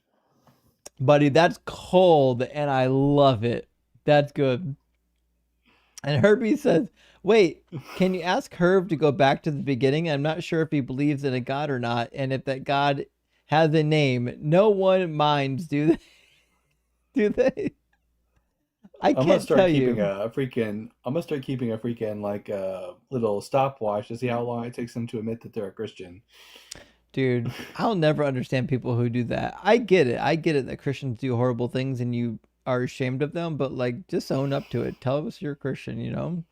Buddy, that's cold, and I love it. That's good. And Herbie says, wait, can you ask Herb to go back to the beginning? I'm not sure if he believes in a God or not, and if that God has a name. No one minds, do they? Do they? I can't tell you. I'm gonna start keeping a freaking like little stopwatch to see how long it takes them to admit that they're a Christian. Dude, I'll never understand people who do that. I get it. I get it that Christians do horrible things and you are ashamed of them, but like just own up to it. Tell us you're a Christian, you know?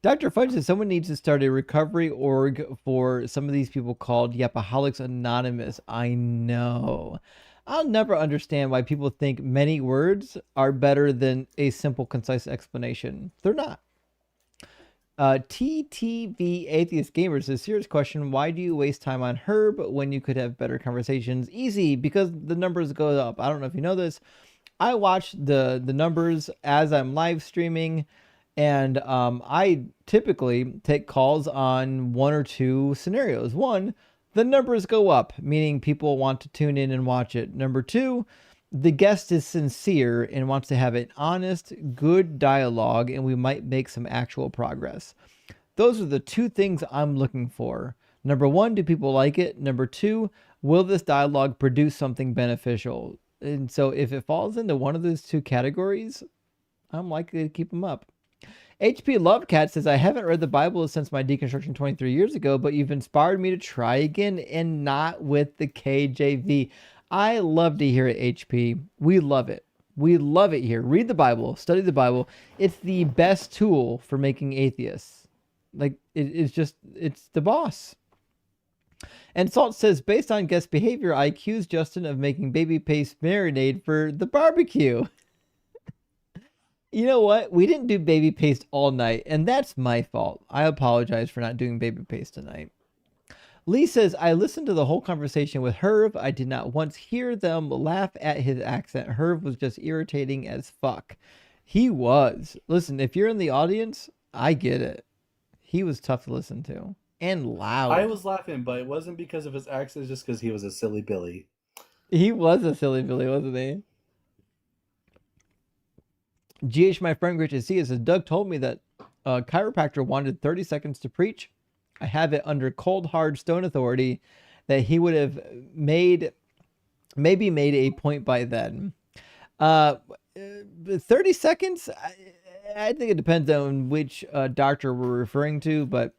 Dr. Fudge says someone needs to start a recovery org for some of these people called Yapaholics Anonymous. I know. I'll never understand why people think many words are better than a simple, concise explanation. They're not. TTV Atheist Gamers says, serious question, why do you waste time on Herb when you could have better conversations? Easy, because the numbers go up. I don't know if you know this. I watch the numbers as I'm live streaming, and I typically take calls on one or two scenarios. One, the numbers go up, meaning people want to tune in and watch it. Number two, the guest is sincere and wants to have an honest, good dialogue, and we might make some actual progress. Those are the two things I'm looking for. Number one, do people like it? Number two, will this dialogue produce something beneficial? And so if it falls into one of those two categories, I'm likely to keep them up. HP Lovecat says, I haven't read the Bible since my deconstruction 23 years ago, but you've inspired me to try again, and not with the KJV. I love to hear it, HP. We love it. We love it here. Read the Bible. Study the Bible. It's the best tool for making atheists. Like, it's the boss. And Salt says, based on guest behavior, I accused Justin of making baby paste marinade for the barbecue. You know what? We didn't do baby paste all night, and that's my fault. I apologize for not doing baby paste tonight. Lee says, I listened to the whole conversation with Herb. I did not once hear them laugh at his accent. Herb was just irritating as fuck. He was. Listen, if you're in the audience, I get it. He was tough to listen to. And loud. I was laughing, but it wasn't because of his accent, it's just because he was a silly Billy. He was a silly Billy, wasn't he? GH, my friend, great to see you. Says, Doug told me that a chiropractor wanted 30 seconds to preach. I have it under cold, hard stone authority that he would have maybe made a point by then. 30 seconds? I think it depends on which doctor we're referring to, but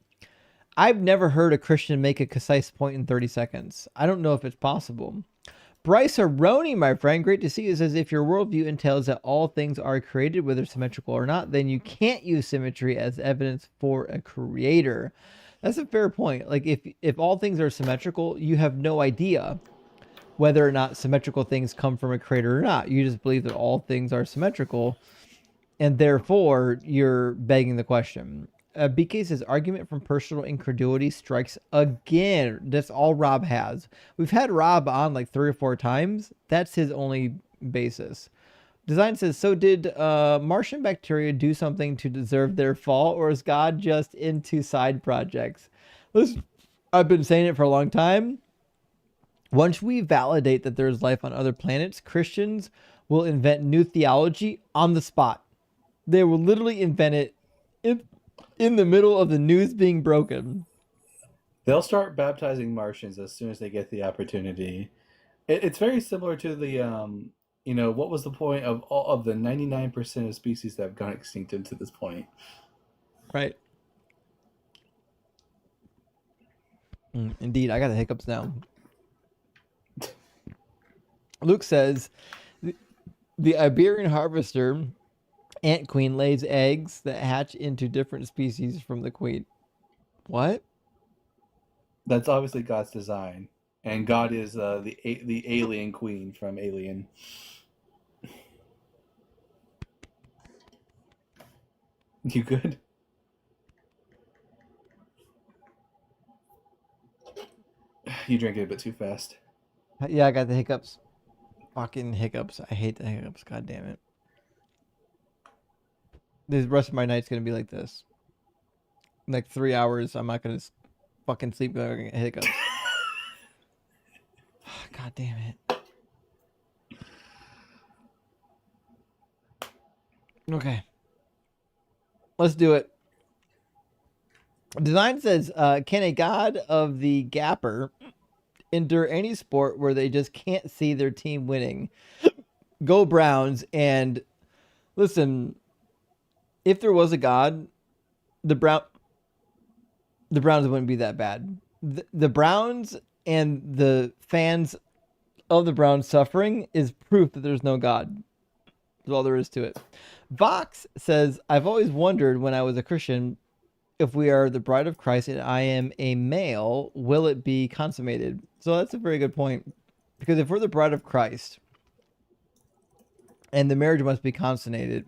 I've never heard a Christian make a concise point in 30 seconds. I don't know if it's possible. Bryce Aroni, my friend, great to see you, says, if your worldview entails that all things are created, whether symmetrical or not, then you can't use symmetry as evidence for a creator. That's a fair point. Like, if all things are symmetrical, you have no idea whether or not symmetrical things come from a creator or not. You just believe that all things are symmetrical, and therefore you're begging the question. BK says argument from personal incredulity strikes again. That's all Rob has. We've had Rob on like 3 or 4 times. That's his only basis. Design says, so did Martian bacteria do something to deserve their fall, or is God just into side projects? Listen, I've been saying it for a long time. Once we validate that there's life on other planets, Christians will invent new theology on the spot. They will literally invent it in the middle of the news being broken. They'll start baptizing Martians as soon as they get the opportunity. It's very similar to the, what was the point of all of the 99% of species that have gone extinct to this point? Right. Indeed, I got the hiccups now. Luke says, the Iberian harvester ant queen lays eggs that hatch into different species from the queen. What? That's obviously God's design, and God is the alien queen from Alien. You good? You drank it a bit too fast. Yeah, I got the hiccups. Fucking hiccups. I hate the hiccups. God damn it. The rest of my night's gonna be like this. In like 3 hours, I'm not gonna fucking sleep. I'm gonna get hiccups. God damn it. Okay. Let's do it. Design says, can a god of the Gapper endure any sport where they just can't see their team winning? Go Browns. And listen, if there was a god, the Browns wouldn't be that bad. The Browns and the fans of the Browns suffering is proof that there's no God. That's all there is to it. Vox says, I've always wondered when I was a Christian, if we are the bride of Christ and I am a male, will it be consummated? So that's a very good point. Because if we're the bride of Christ and the marriage must be consummated,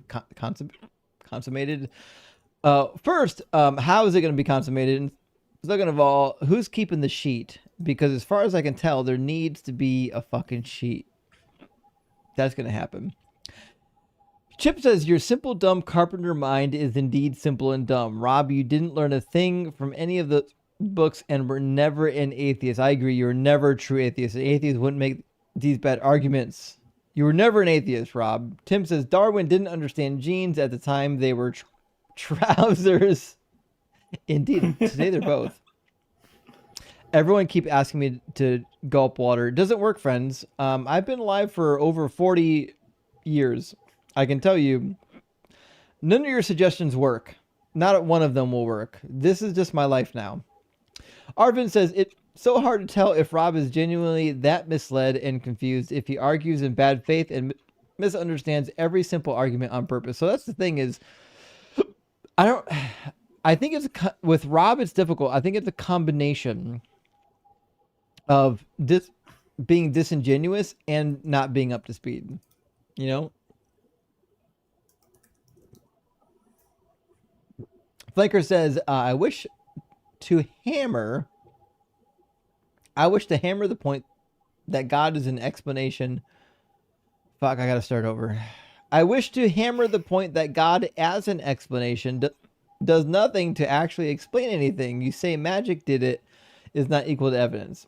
first, how is it going to be consummated? And second of all, who's keeping the sheet? Because as far as I can tell, there needs to be a fucking sheet. That's going to happen. Chip says, your simple, dumb carpenter mind is indeed simple and dumb. Rob, you didn't learn a thing from any of the books and were never an atheist. I agree. You were never a true atheist. An atheist wouldn't make these bad arguments. You were never an atheist, Rob. Tim says, Darwin didn't understand genes at the time they were trousers. Indeed. Today they're both. Everyone keep asking me to gulp water. It doesn't work, friends. I've been alive for over 40 years. I can tell you, none of your suggestions work. Not one of them will work. This is just my life now. Arvin says, it's so hard to tell if Rob is genuinely that misled and confused if he argues in bad faith and misunderstands every simple argument on purpose. So that's the thing is, I think it's, with Rob, it's difficult. I think it's a combination of this being disingenuous and not being up to speed, you know? Flanker says, I wish to hammer the point that God is an explanation. Fuck, I gotta start over. I wish to hammer the point that God as an explanation does nothing to actually explain anything. You say magic did it is not equal to evidence.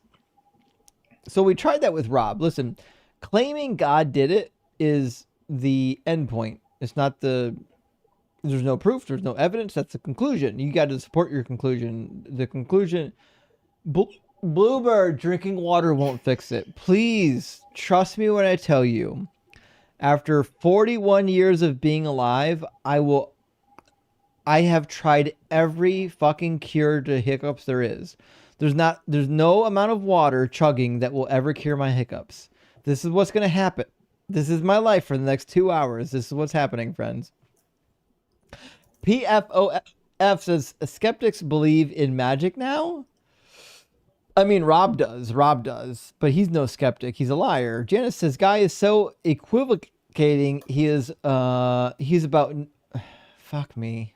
So we tried that with Rob. Listen, claiming God did it is the end point. It's not the... There's no proof. There's no evidence. That's the conclusion. You got to support your conclusion. The conclusion... Bluebird, drinking water won't fix it. Please, trust me when I tell you. After 41 years of being alive, I have tried every fucking cure to hiccups there is. There's no amount of water chugging that will ever cure my hiccups. This is what's going to happen. This is my life for the next 2 hours. This is what's happening, friends. PFOF says, skeptics believe in magic now? I mean, Rob does, but he's no skeptic. He's a liar. Janice says, guy is so equivocating. He's about, fuck me.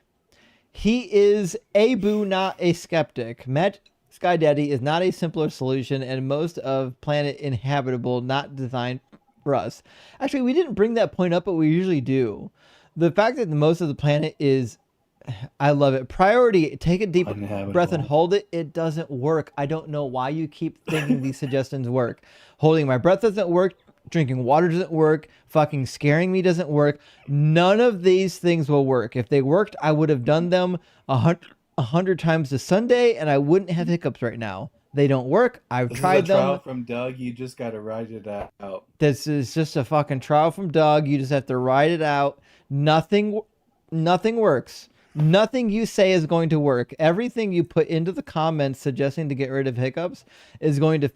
He is a boo, not a skeptic. Matt Sky Daddy is not a simpler solution, and most of planet inhabitable, not designed for us. Actually, we didn't bring that point up, but we usually do. The fact that most of the planet is, I love it. Priority, take a deep breath and Uninhabitable. hold it. It doesn't work. I don't know why you keep thinking these suggestions work. Holding my breath doesn't work. Drinking water doesn't work. Fucking scaring me doesn't work. None of these things will work. If they worked, I would have done them 100 times a Sunday, and I wouldn't have hiccups right now. They don't work. I've This tried is a trial them. from Doug. You just got to ride it out. This is just a fucking trial from Doug. You just have to ride it out. Nothing works. Nothing you say is going to work. Everything you put into the comments suggesting to get rid of hiccups is going to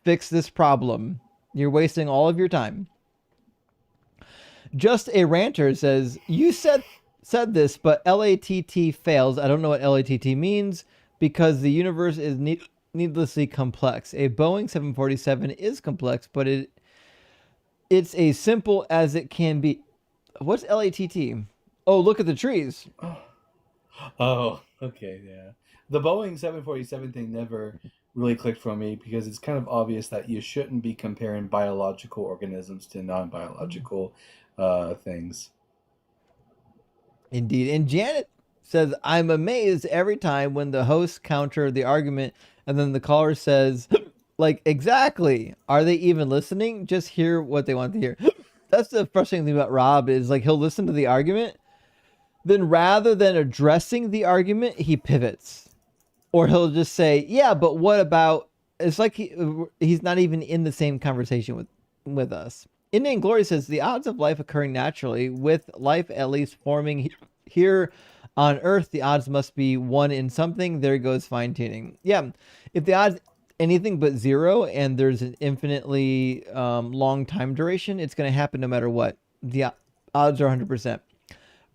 fix this problem. You're wasting all of your time. Just a ranter says, you said this, but LATT fails. I don't know what LATT means because the universe is needlessly complex. A Boeing 747 is complex, but it's as simple as it can be. What's LATT? Oh, look at the trees. Oh, okay, yeah. The Boeing 747 thing never really clicked for me because it's kind of obvious that you shouldn't be comparing biological organisms to non-biological things. Indeed. And Janet says, I'm amazed every time when the hosts counter the argument and then the caller says, like, exactly. Are they even listening? Just hear what they want to hear. That's the frustrating thing about Rob is like he'll listen to the argument, then rather than addressing the argument, he pivots. Or he'll just say, yeah, but what about, it's like he's not even in the same conversation with us. Indian Glory says, the odds of life occurring naturally, with life at least forming here on Earth, the odds must be 1 in something. There goes fine-tuning. Yeah, if the odds anything but 0 and there's an infinitely long time duration, it's going to happen no matter what. The odds are 100%.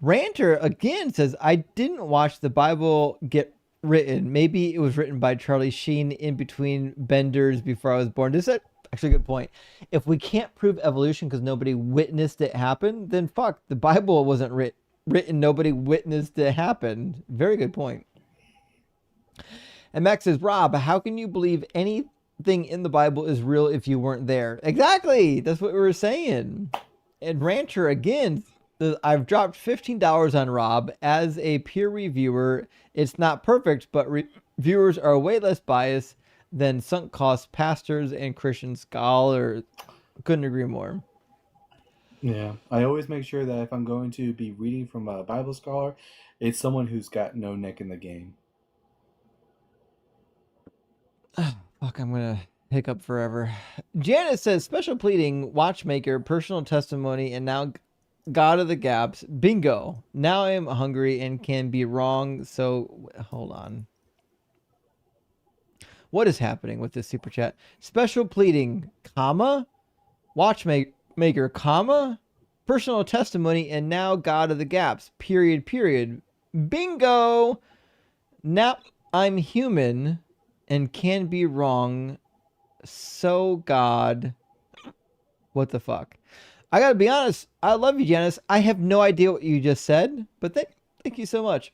Ranter again says, I didn't watch the Bible get written. Maybe it was written by Charlie Sheen in between benders before I was born. This is actually a good point. If we can't prove evolution because nobody witnessed it happen, then fuck, the Bible wasn't written. Nobody witnessed it happen. Very good point. And Max says, Rob, how can you believe anything in the Bible is real if you weren't there? Exactly. That's what we were saying. And Rancher again, I've dropped $15 on Rob as a peer reviewer. It's not perfect, but reviewers are way less biased than sunk cost pastors and Christian scholars. Couldn't agree more. Yeah, I always make sure that if I'm going to be reading from a Bible scholar, it's someone who's got no neck in the game. Fuck, I'm gonna hiccup forever. Janice says, special pleading, watchmaker, personal testimony, and now God of the gaps. Bingo. Now I am hungry and can be wrong. So hold on. What is happening with this super chat? Special pleading, comma, watchmaker, comma, personal testimony, and now God of the gaps. Period. Bingo. Now I'm human and can be wrong. So God, what the fuck? I gotta be honest, I love you, Janice. I have no idea what you just said, but thank you so much.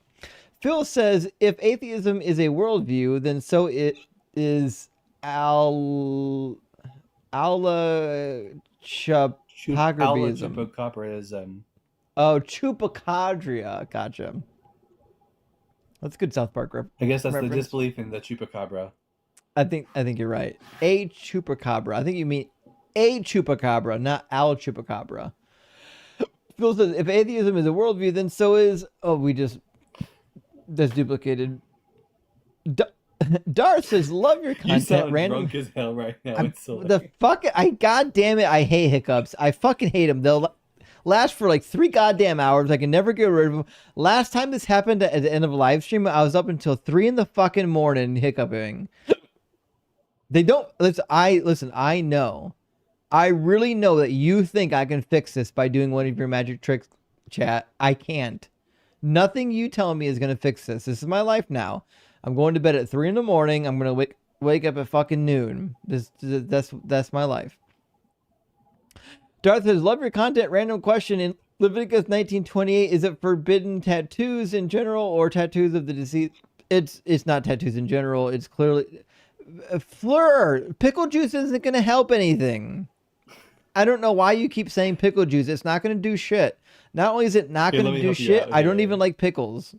Phil says, if atheism is a worldview, then so it is chupacabrism. Chupacabrism. Oh, chupacabria. Gotcha. That's a good South Park reference. I guess that's the disbelief in the chupacabra. I think you're right. A chupacabra. I think you mean a chupacabra, not al chupacabra. Phil says, if atheism is a worldview, then so is... Oh, that's duplicated. Darth says, love your content. You sound random drunk as hell right now. It's so God damn it, I hate hiccups. I fucking hate them. They'll last for like 3 goddamn hours. I can never get rid of them. Last time this happened at the end of a live stream, I was up until 3 in the fucking morning hiccuping. They don't... Listen, I know. I really know that you think I can fix this by doing one of your magic tricks, chat. I can't. Nothing you tell me is going to fix this. This is my life now. I'm going to bed at 3 in the morning. I'm going to wake up at fucking noon. That's my life. Darth says, love your content. Random question Leviticus 19:28, is it forbidden tattoos in general or tattoos of the deceased? It's not tattoos in general. It's clearly Fleur. Pickle juice isn't going to help anything. I don't know why you keep saying pickle juice. It's not going to do shit. Not only is it not Here, going let to me do help you shit, out I don't here. even like pickles.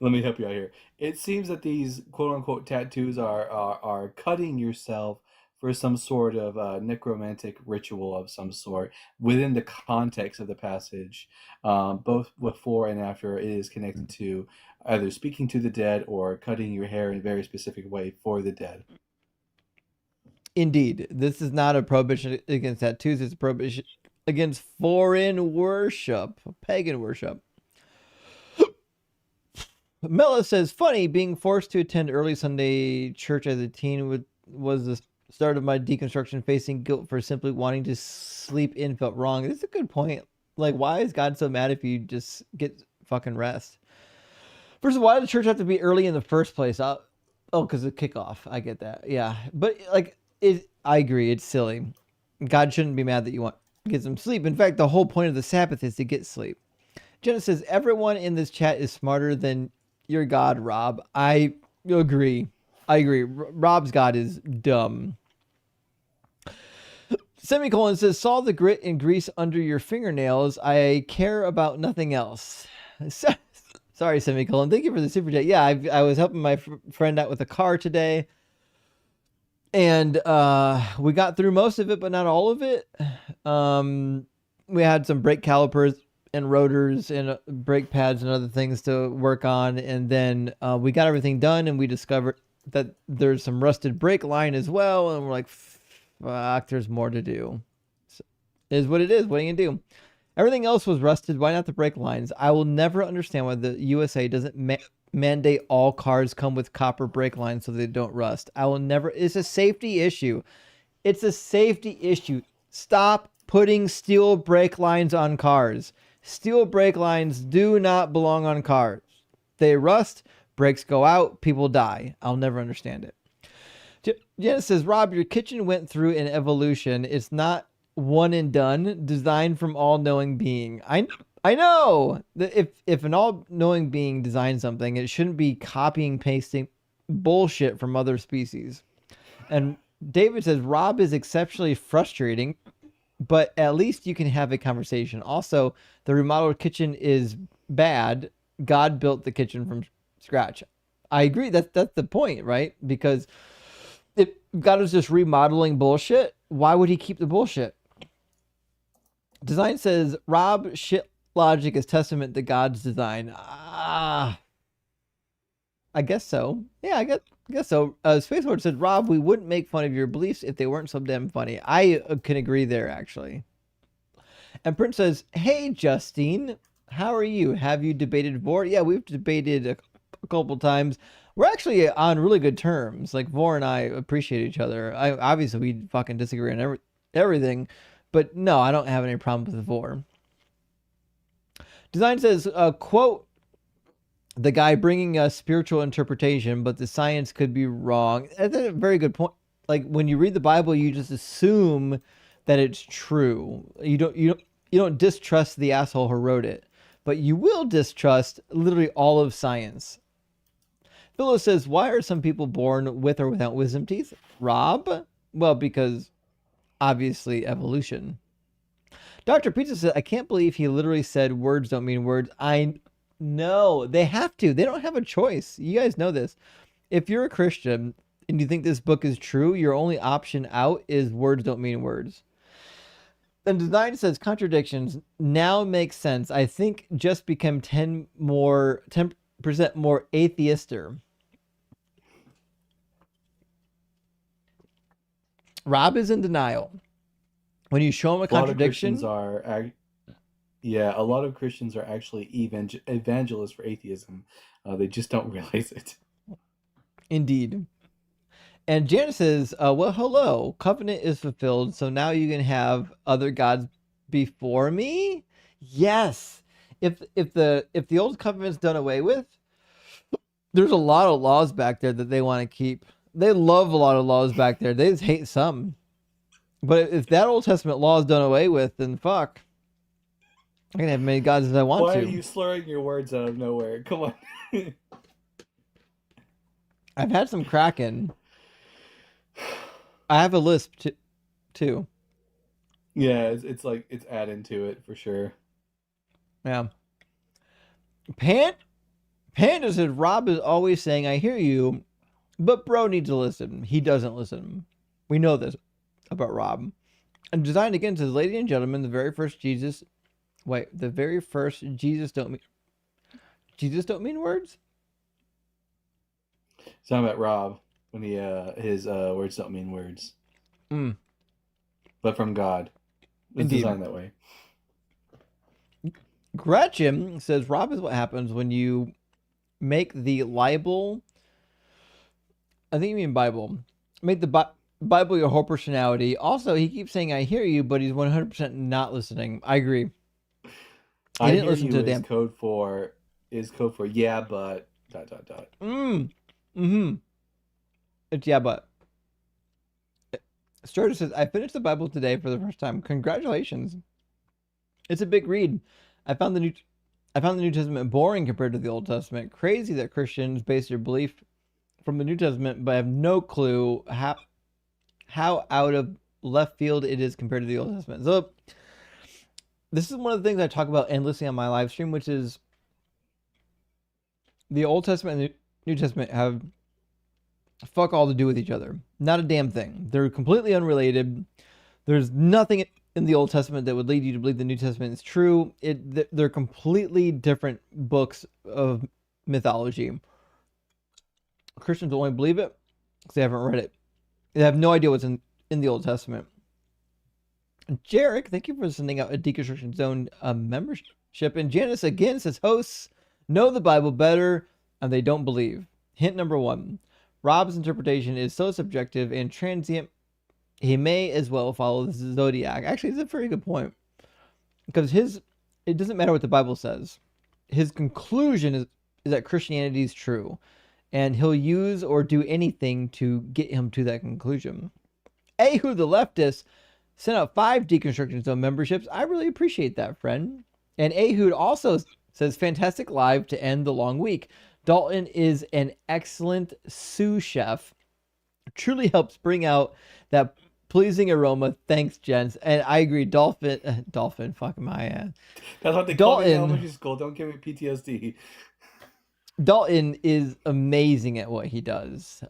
Let me help you out here. It seems that these quote unquote tattoos are cutting yourself for some sort of necromantic ritual of some sort within the context of the passage. Both before and after, it is connected to either speaking to the dead or cutting your hair in a very specific way for the dead. Indeed, this is not a prohibition against tattoos. It's a prohibition against foreign worship, pagan worship. Mela says, funny, being forced to attend early Sunday church as a teen was the start of my deconstruction, facing guilt for simply wanting to sleep in felt wrong. This is a good point. Like, why is God so mad if you just get fucking rest? First of all, why did the church have to be early in the first place? Because of kickoff. I get that. Yeah. But, like, I agree. It's silly. God shouldn't be mad that you want to get some sleep. In fact, the whole point of the Sabbath is to get sleep. Jenna says, everyone in this chat is smarter than your God, Rob. I agree. Rob's God is dumb. Semicolon says, saw the grit and grease under your fingernails. I care about nothing else. Sorry, Semicolon. Thank you for the super chat. Yeah, I was helping my friend out with a car today. And we got through most of it, but not all of it. We had some brake calipers and rotors and brake pads and other things to work on. And then we got everything done, and we discovered that there's some rusted brake line as well. And we're like, fuck, there's more to do. So, it is what it is. What are you going to do? Everything else was rusted. Why not the brake lines? I will never understand why the USA doesn't mandate all cars come with copper brake lines so they don't rust. I will never. It's a safety issue. It's a safety issue. Stop putting steel brake lines on cars. Steel brake lines do not belong on cars. They rust, brakes go out, people die. I'll never understand it. Jenna says, Rob, your kitchen went through an evolution. It's not one and done, designed from all-knowing being. I know. If an all-knowing being designs something, it shouldn't be copying, pasting bullshit from other species. And David says, Rob is exceptionally frustrating, but at least you can have a conversation. Also, the remodeled kitchen is bad. God built the kitchen from scratch. I agree. That's the point, right? Because if God was just remodeling bullshit, why would he keep the bullshit? Design says, Rob, shit logic is testament to God's design. I guess so. Yeah, I guess so. Space Lord said, Rob, we wouldn't make fun of your beliefs if they weren't so damn funny. I can agree there, actually. And Prince says, hey, Justine, how are you? Have you debated Vor? Yeah, we've debated a couple times. We're actually on really good terms. Like, Vor and I appreciate each other. Obviously, we fucking disagree on everything. But no, I don't have any problem with Vor. Design says, quote, the guy bringing us spiritual interpretation, but the science could be wrong. That's a very good point. Like, when you read the Bible, you just assume that it's true. You don't distrust the asshole who wrote it, but you will distrust literally all of science. Philo says, why are some people born with or without wisdom teeth? Rob? Well, because obviously evolution. Dr. Pizza says, I can't believe he literally said words don't mean words. I know. They have to. They don't have a choice. You guys know this. If you're a Christian and you think this book is true, your only option out is words don't mean words. And Design says contradictions now make sense. I think just become 10% more atheister. Rob is in denial. When you show him a contradiction, a lot of Christians are actually evangelists for atheism. They just don't realize it. Indeed. And Janice says, well, hello. Covenant is fulfilled, so now you can have other gods before me? Yes. If the old covenant's done away with, there's a lot of laws back there that they want to keep. They love a lot of laws back there. They just hate some. But if that Old Testament law is done away with, then fuck. I can have many gods as I want Why to. are you slurring your words out of nowhere? Come on. I've had some Kraken. I have a lisp too. Yeah, it's like it's adding to it for sure. Yeah. Panda said Rob is always saying, I hear you, but bro needs to listen. He doesn't listen. We know this about Rob. And Designed Again says, ladies and gentlemen, the very first Jesus don't mean words? It's talking about Rob when he his words don't mean words. Mm. But from God. It's Indeed. designed that way. Gretchen says Rob is what happens when you make the libel. I think you mean Bible. Make the Bible your whole personality. Also, he keeps saying, I hear you, but he's 100% not listening. I agree. I didn't hear listen you to is damn- code for yeah, but ... It's yeah, but. Sturgis says, I finished the Bible today for the first time. Congratulations. It's a big read. I found the New Testament boring compared to the Old Testament. Crazy that Christians base their belief from the New Testament, but I have no clue how out of left field it is compared to the Old Testament. So this is one of the things I talk about endlessly on my live stream, which is the Old Testament and the New Testament have fuck all to do with each other. Not a damn thing. They're completely unrelated. There's nothing in the Old Testament that would lead you to believe the New Testament is true. They're completely different books of mythology. Christians only believe it because they haven't read it. They have no idea what's in the Old Testament. Jarek, thank you for sending out a Deconstruction Zone membership. And Janice again says, hosts know the Bible better and they don't believe. Hint number 1. Rob's interpretation is so subjective and transient, he may as well follow the zodiac. Actually, it's a very good point. Because it doesn't matter what the Bible says. His conclusion is that Christianity is true. And he'll use or do anything to get him to that conclusion. Ehud the leftist sent out 5 Deconstruction Zone memberships. I really appreciate that, friend. And Ehud also says, fantastic live to end the long week. Dalton is an excellent sous chef. Truly helps bring out that pleasing aroma. Thanks, gents. And I agree. Dolphin, fuck my ass. That's what they call me in elementary school. Don't give me PTSD. Dalton is amazing at what he does.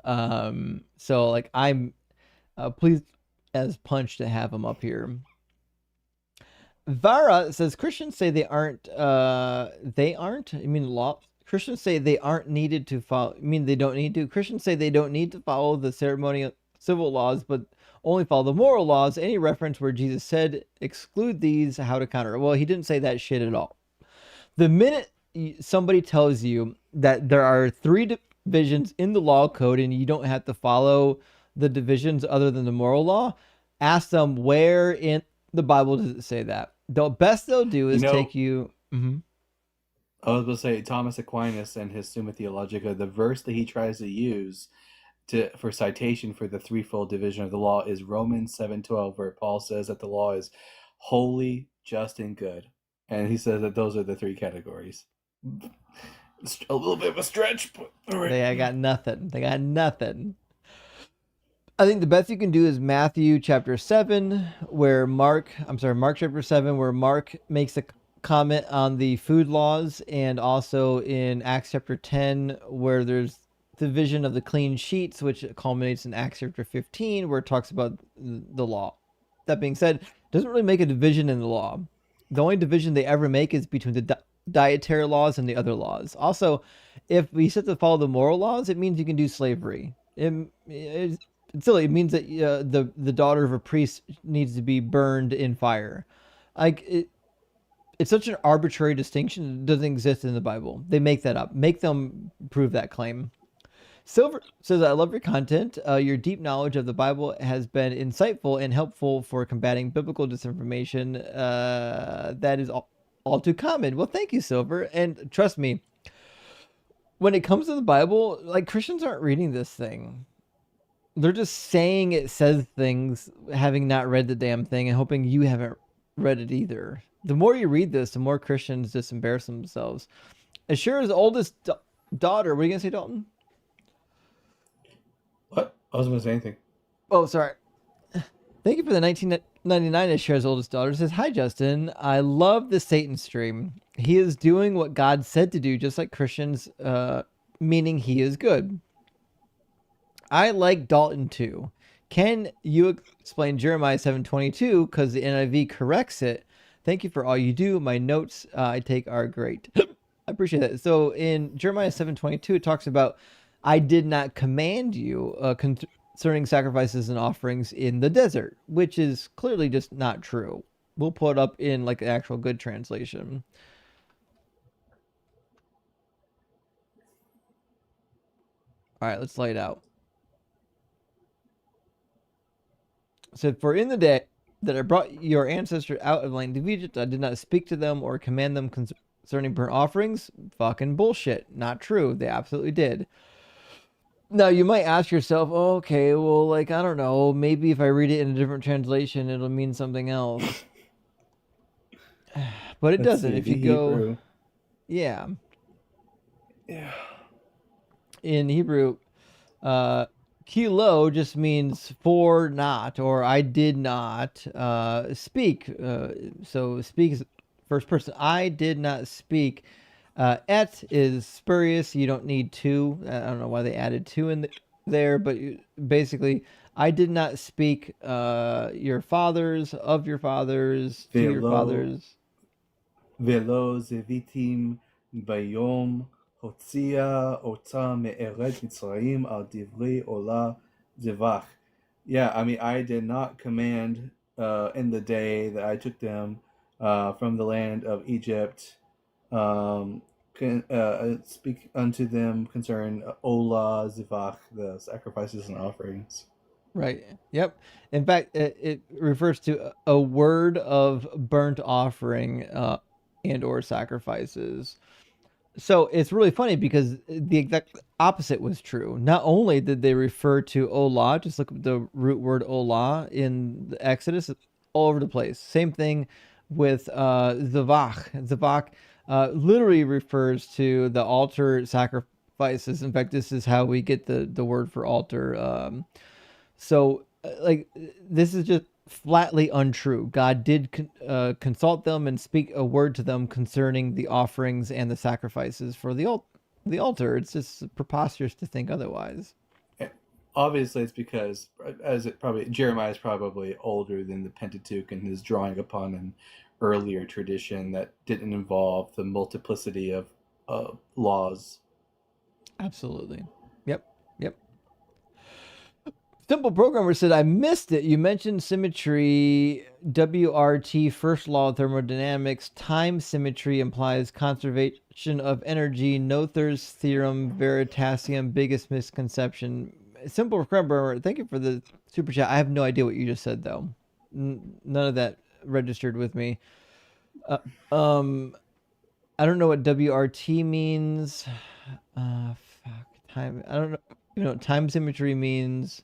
So like I'm pleased as punch to have him up here. Vara says Christians say they aren't. I mean, law. Christians say they aren't needed to follow. I mean, they don't need to. Christians say they don't need to follow the ceremonial civil laws, but only follow the moral laws. Any reference where Jesus said exclude these, how to counter it? Well, he didn't say that shit at all. The minute somebody tells you that there are 3 divisions in the law code and you don't have to follow the divisions other than the moral law, ask them where in the Bible does it say that. The best they'll do is take you. I was going to say Thomas Aquinas and his Summa Theologica, the verse that he tries to use for citation for the threefold division of the law is Romans 7:12, where Paul says that the law is holy, just, and good. And he says that those are the 3 categories. A little bit of a stretch, but all right. They got nothing. I think the best you can do is Matthew chapter 7, where Mark chapter 7, where Mark makes a comment on the food laws, and also in Acts chapter 10, where there's the vision of the clean sheets, which culminates in Acts chapter 15, where it talks about the law. That being said, it doesn't really make a division in the law. The only division they ever make is between the dietary laws and the other laws. Also, if we set to follow the moral laws, it means you can do slavery. It's silly. It means that the daughter of a priest needs to be burned in fire. It's such an arbitrary distinction. It doesn't exist in the Bible. They make that up. Make them prove that claim. Silver says, I love your content. Your deep knowledge of the Bible has been insightful and helpful for combating biblical disinformation. That is all too common. Well, thank you, Silver. And trust me, when it comes to the Bible, like, Christians aren't reading this thing. They're just saying it says things, having not read the damn thing and hoping you haven't read it either. The more you read this, the more Christians just embarrass themselves. Ashura's oldest daughter. What are you gonna say, Dalton? What? I wasn't gonna say anything. Oh, sorry. Thank you for the 1999 Ashura's oldest daughter. Says, hi, Justin. I love the Satan stream. He is doing what God said to do, just like Christians, meaning he is good. I like Dalton too. Can you explain Jeremiah 7:22? Because the NIV corrects it. Thank you for all you do. My notes I take are great. I appreciate that. So in Jeremiah 7:22, it talks about, I did not command you concerning sacrifices and offerings in the desert, which is clearly just not true. We'll pull it up in like an actual good translation. All right, let's lay it out. It said, for in the day that I brought your ancestors out of the land of Egypt, I did not speak to them or command them concerning burnt offerings. Fucking bullshit. Not true. They absolutely did. Now, you might ask yourself, oh, okay, well, like, I don't know, maybe if I read it in a different translation, it'll mean something else. But it Let's doesn't. see, If you the go, Hebrew. yeah, Yeah. in Hebrew, kilo just means for not, or I did not speak. So speak is first person. I did not speak. Et is spurious. You don't need to. I don't know why they added two in there, but basically, I did not speak your fathers, of your fathers, to your Velo fathers. velo zevitim bayom hotzia ota me'eret Mitzrayim al divrei ola zevach. Yeah, I mean, I did not command in the day that I took them from the land of Egypt, speak unto them concerning ola zevach, the sacrifices and offerings. Right. Yep. In fact, it refers to a word of burnt offering and or sacrifices. So it's really funny because the exact opposite was true. Not only did they refer to Olah, just look at the root word Olah in the Exodus, all over the place. Same thing with Zavach. Zavach literally refers to the altar sacrifices. In fact, this is how we get the word for altar. So, like, this is just flatly untrue. God did consult them and speak a word to them concerning the offerings and the sacrifices for the altar. It's just preposterous to think otherwise. Obviously, it's because Jeremiah is probably older than the Pentateuch and is drawing upon an earlier tradition that didn't involve the multiplicity of laws. Absolutely. Yep. Yep. Simple Programmer said, I missed it. You mentioned symmetry, WRT, first law of thermodynamics. Time symmetry implies conservation of energy. Noether's theorem, Veritasium, biggest misconception. Simple Programmer, thank you for the super chat. I have no idea what you just said, though. None of that registered with me. I don't know what WRT means. Time. I don't know. You know, time symmetry means.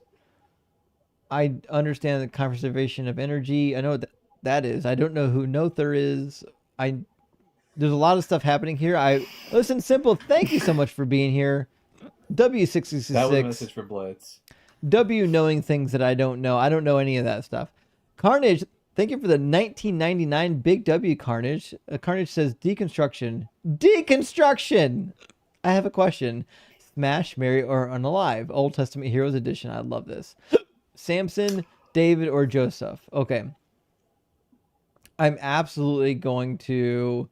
I understand the conservation of energy. I know what that is. I don't know who Noether is. There's a lot of stuff happening here. Listen, Simple, thank you so much for being here. W666. That was a message for Blitz. W knowing things that I don't know. I don't know any of that stuff. Carnage, thank you for the 1999 Big W Carnage. Carnage says deconstruction. Deconstruction! I have a question. Smash, marry, or unalive. Old Testament Heroes Edition. I love this. Samson, David, or Joseph? Okay. I'm absolutely going to...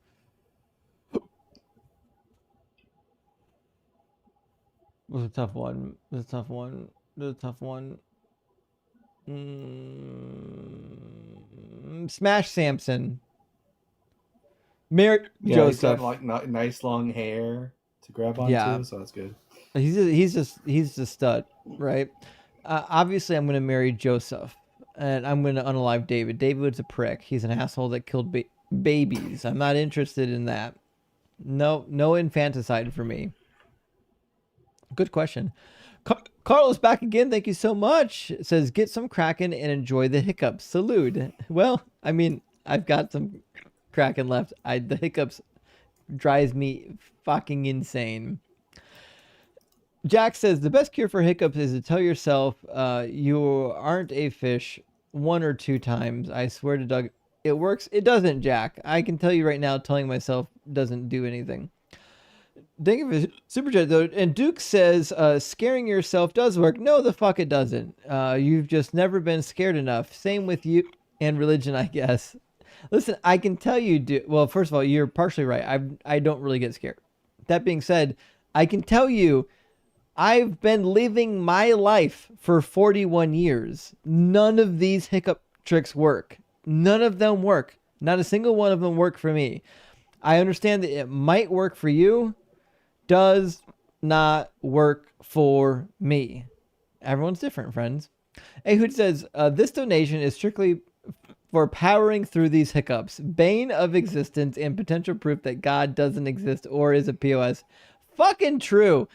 This is a tough one. Smash Samson. Marry Joseph. He's got like nice long hair to grab onto, so that's good. He's just a stud, right? Obviously, I'm going to marry Joseph, and I'm going to unalive David. David's a prick. He's an asshole that killed babies. I'm not interested in that. No infanticide for me. Good question. Carlos back again. Thank you so much. It says, get some Kraken and enjoy the hiccups. Salute. Well, I mean, I've got some Kraken left. The hiccups drives me fucking insane. Jack says the best cure for hiccups is to tell yourself you aren't a fish 1 or 2 times. I swear to Doug, it works. It doesn't, Jack. I can tell you right now, telling myself doesn't do anything. Thank you for super chat though. And Duke says scaring yourself does work. No, the fuck it doesn't. You've just never been scared enough. Same with you and religion, I guess. Listen, I can tell you, well, first of all, you're partially right. I don't really get scared. That being said, I can tell you, I've been living my life for 41 years. None of these hiccup tricks work. None of them work. Not a single one of them work for me. I understand that it might work for you. Does not work for me. Everyone's different, friends. Ehud says, this donation is strictly for powering through these hiccups. Bane of existence and potential proof that God doesn't exist or is a POS. Fucking true.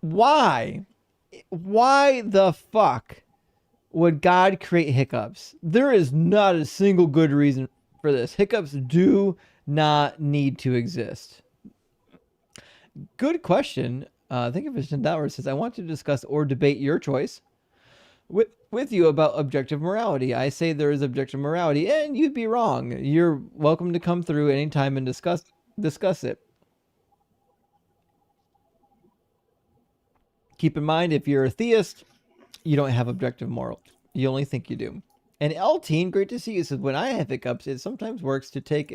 Why? Why the fuck would God create hiccups? There is not a single good reason for this. Hiccups do not need to exist. Good question. Think of it in that word says, I want to discuss or debate your choice with you about objective morality. I say there is objective morality, and you'd be wrong. You're welcome to come through anytime and discuss it. Keep in mind, if you're a theist, you don't have objective morals. You only think you do. And L-Teen, great to see you, says, when I have hiccups, it sometimes works to take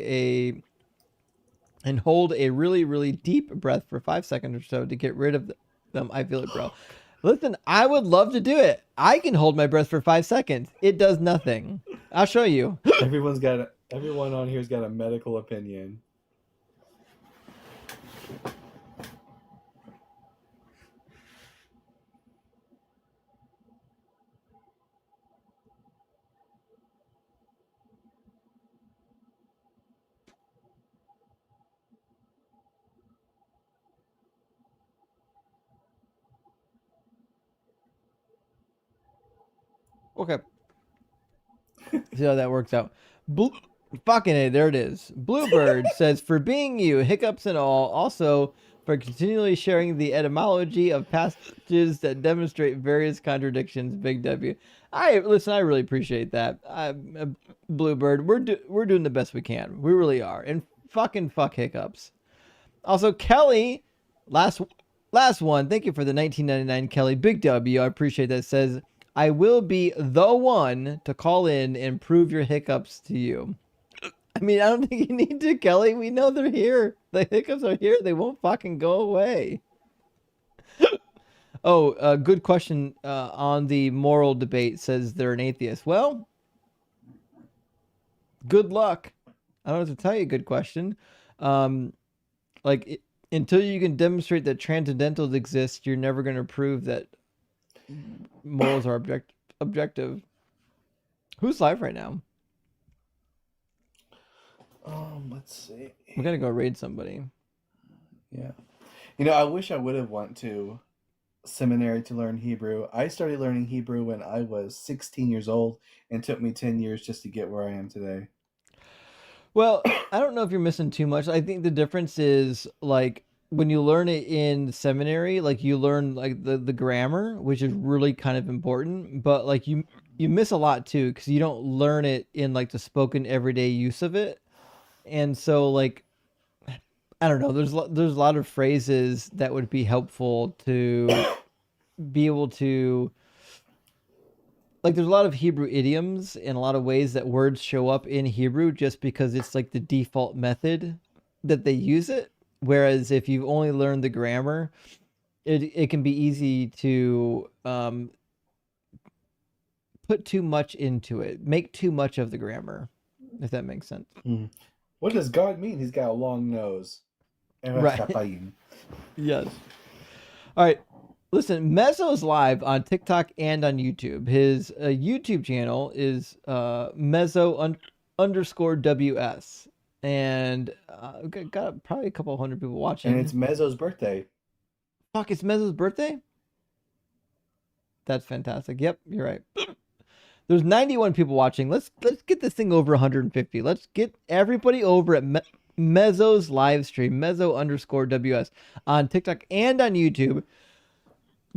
and hold a really, really deep breath for 5 seconds or so to get rid of them. I feel it, bro. Listen, I would love to do it. I can hold my breath for 5 seconds. It does nothing. I'll show you. Everyone on here's got a medical opinion. Okay. See how that works out. Fucking A, there it is. Bluebird says, for being you, hiccups and all. Also, for continually sharing the etymology of passages that demonstrate various contradictions. Big W. Listen, I really appreciate that. Bluebird, we're doing the best we can. We really are. And fucking fuck hiccups. Also, Kelly, last one. Thank you for the 1999, Kelly. Big W. I appreciate that. Says, I will be the one to call in and prove your hiccups to you. I mean, I don't think you need to, Kelly. We know they're here. The hiccups are here. They won't fucking go away. Oh, good question on the moral debate, says they're an atheist. Well, good luck. I don't know what to tell you. Good question. Until you can demonstrate that transcendentals exist, you're never going to prove that morals are objective. Who's live right now? Let's see. We gotta go raid somebody. Yeah. I wish I would have went to seminary to learn Hebrew. I started learning Hebrew when I was 16 years old, and it took me 10 years just to get where I am today. Well, I don't know if you're missing too much. I think the difference is, like, when you learn it in seminary, like, you learn, like, the grammar, which is really kind of important, but, like, you miss a lot too, because you don't learn it in, like, the spoken everyday use of it. And so, like, I don't know, there's a lot of phrases that would be helpful to be able to, like, there's a lot of Hebrew idioms and a lot of ways that words show up in Hebrew just because it's, like, the default method that they use it. Whereas if you've only learned the grammar, it can be easy to put too much into it, make too much of the grammar, if that makes sense. Mm. What does God mean? He's got a long nose. Right. Yes. All right. Listen, Mezzo's live on TikTok and on YouTube. His YouTube channel is Mezzo_WS. And got probably a couple hundred people watching. And it's Mezzo's birthday. Fuck, it's Mezzo's birthday? That's fantastic. Yep, you're right. There's 91 people watching. Let's get this thing over 150. Let's get everybody over at Mezzo's live stream, Mezzo_WS on TikTok and on YouTube.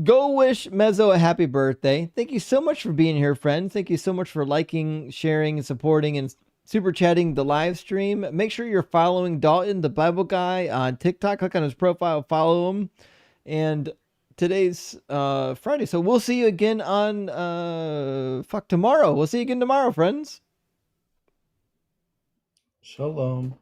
Go wish Mezzo a happy birthday. Thank you so much for being here, friends. Thank you so much for liking, sharing, and supporting and super chatting the live stream. Make sure you're following Dalton, the Bible guy, on TikTok. Click on his profile, follow him. And today's Friday, so we'll see you again on tomorrow. We'll see you again tomorrow, friends. Shalom.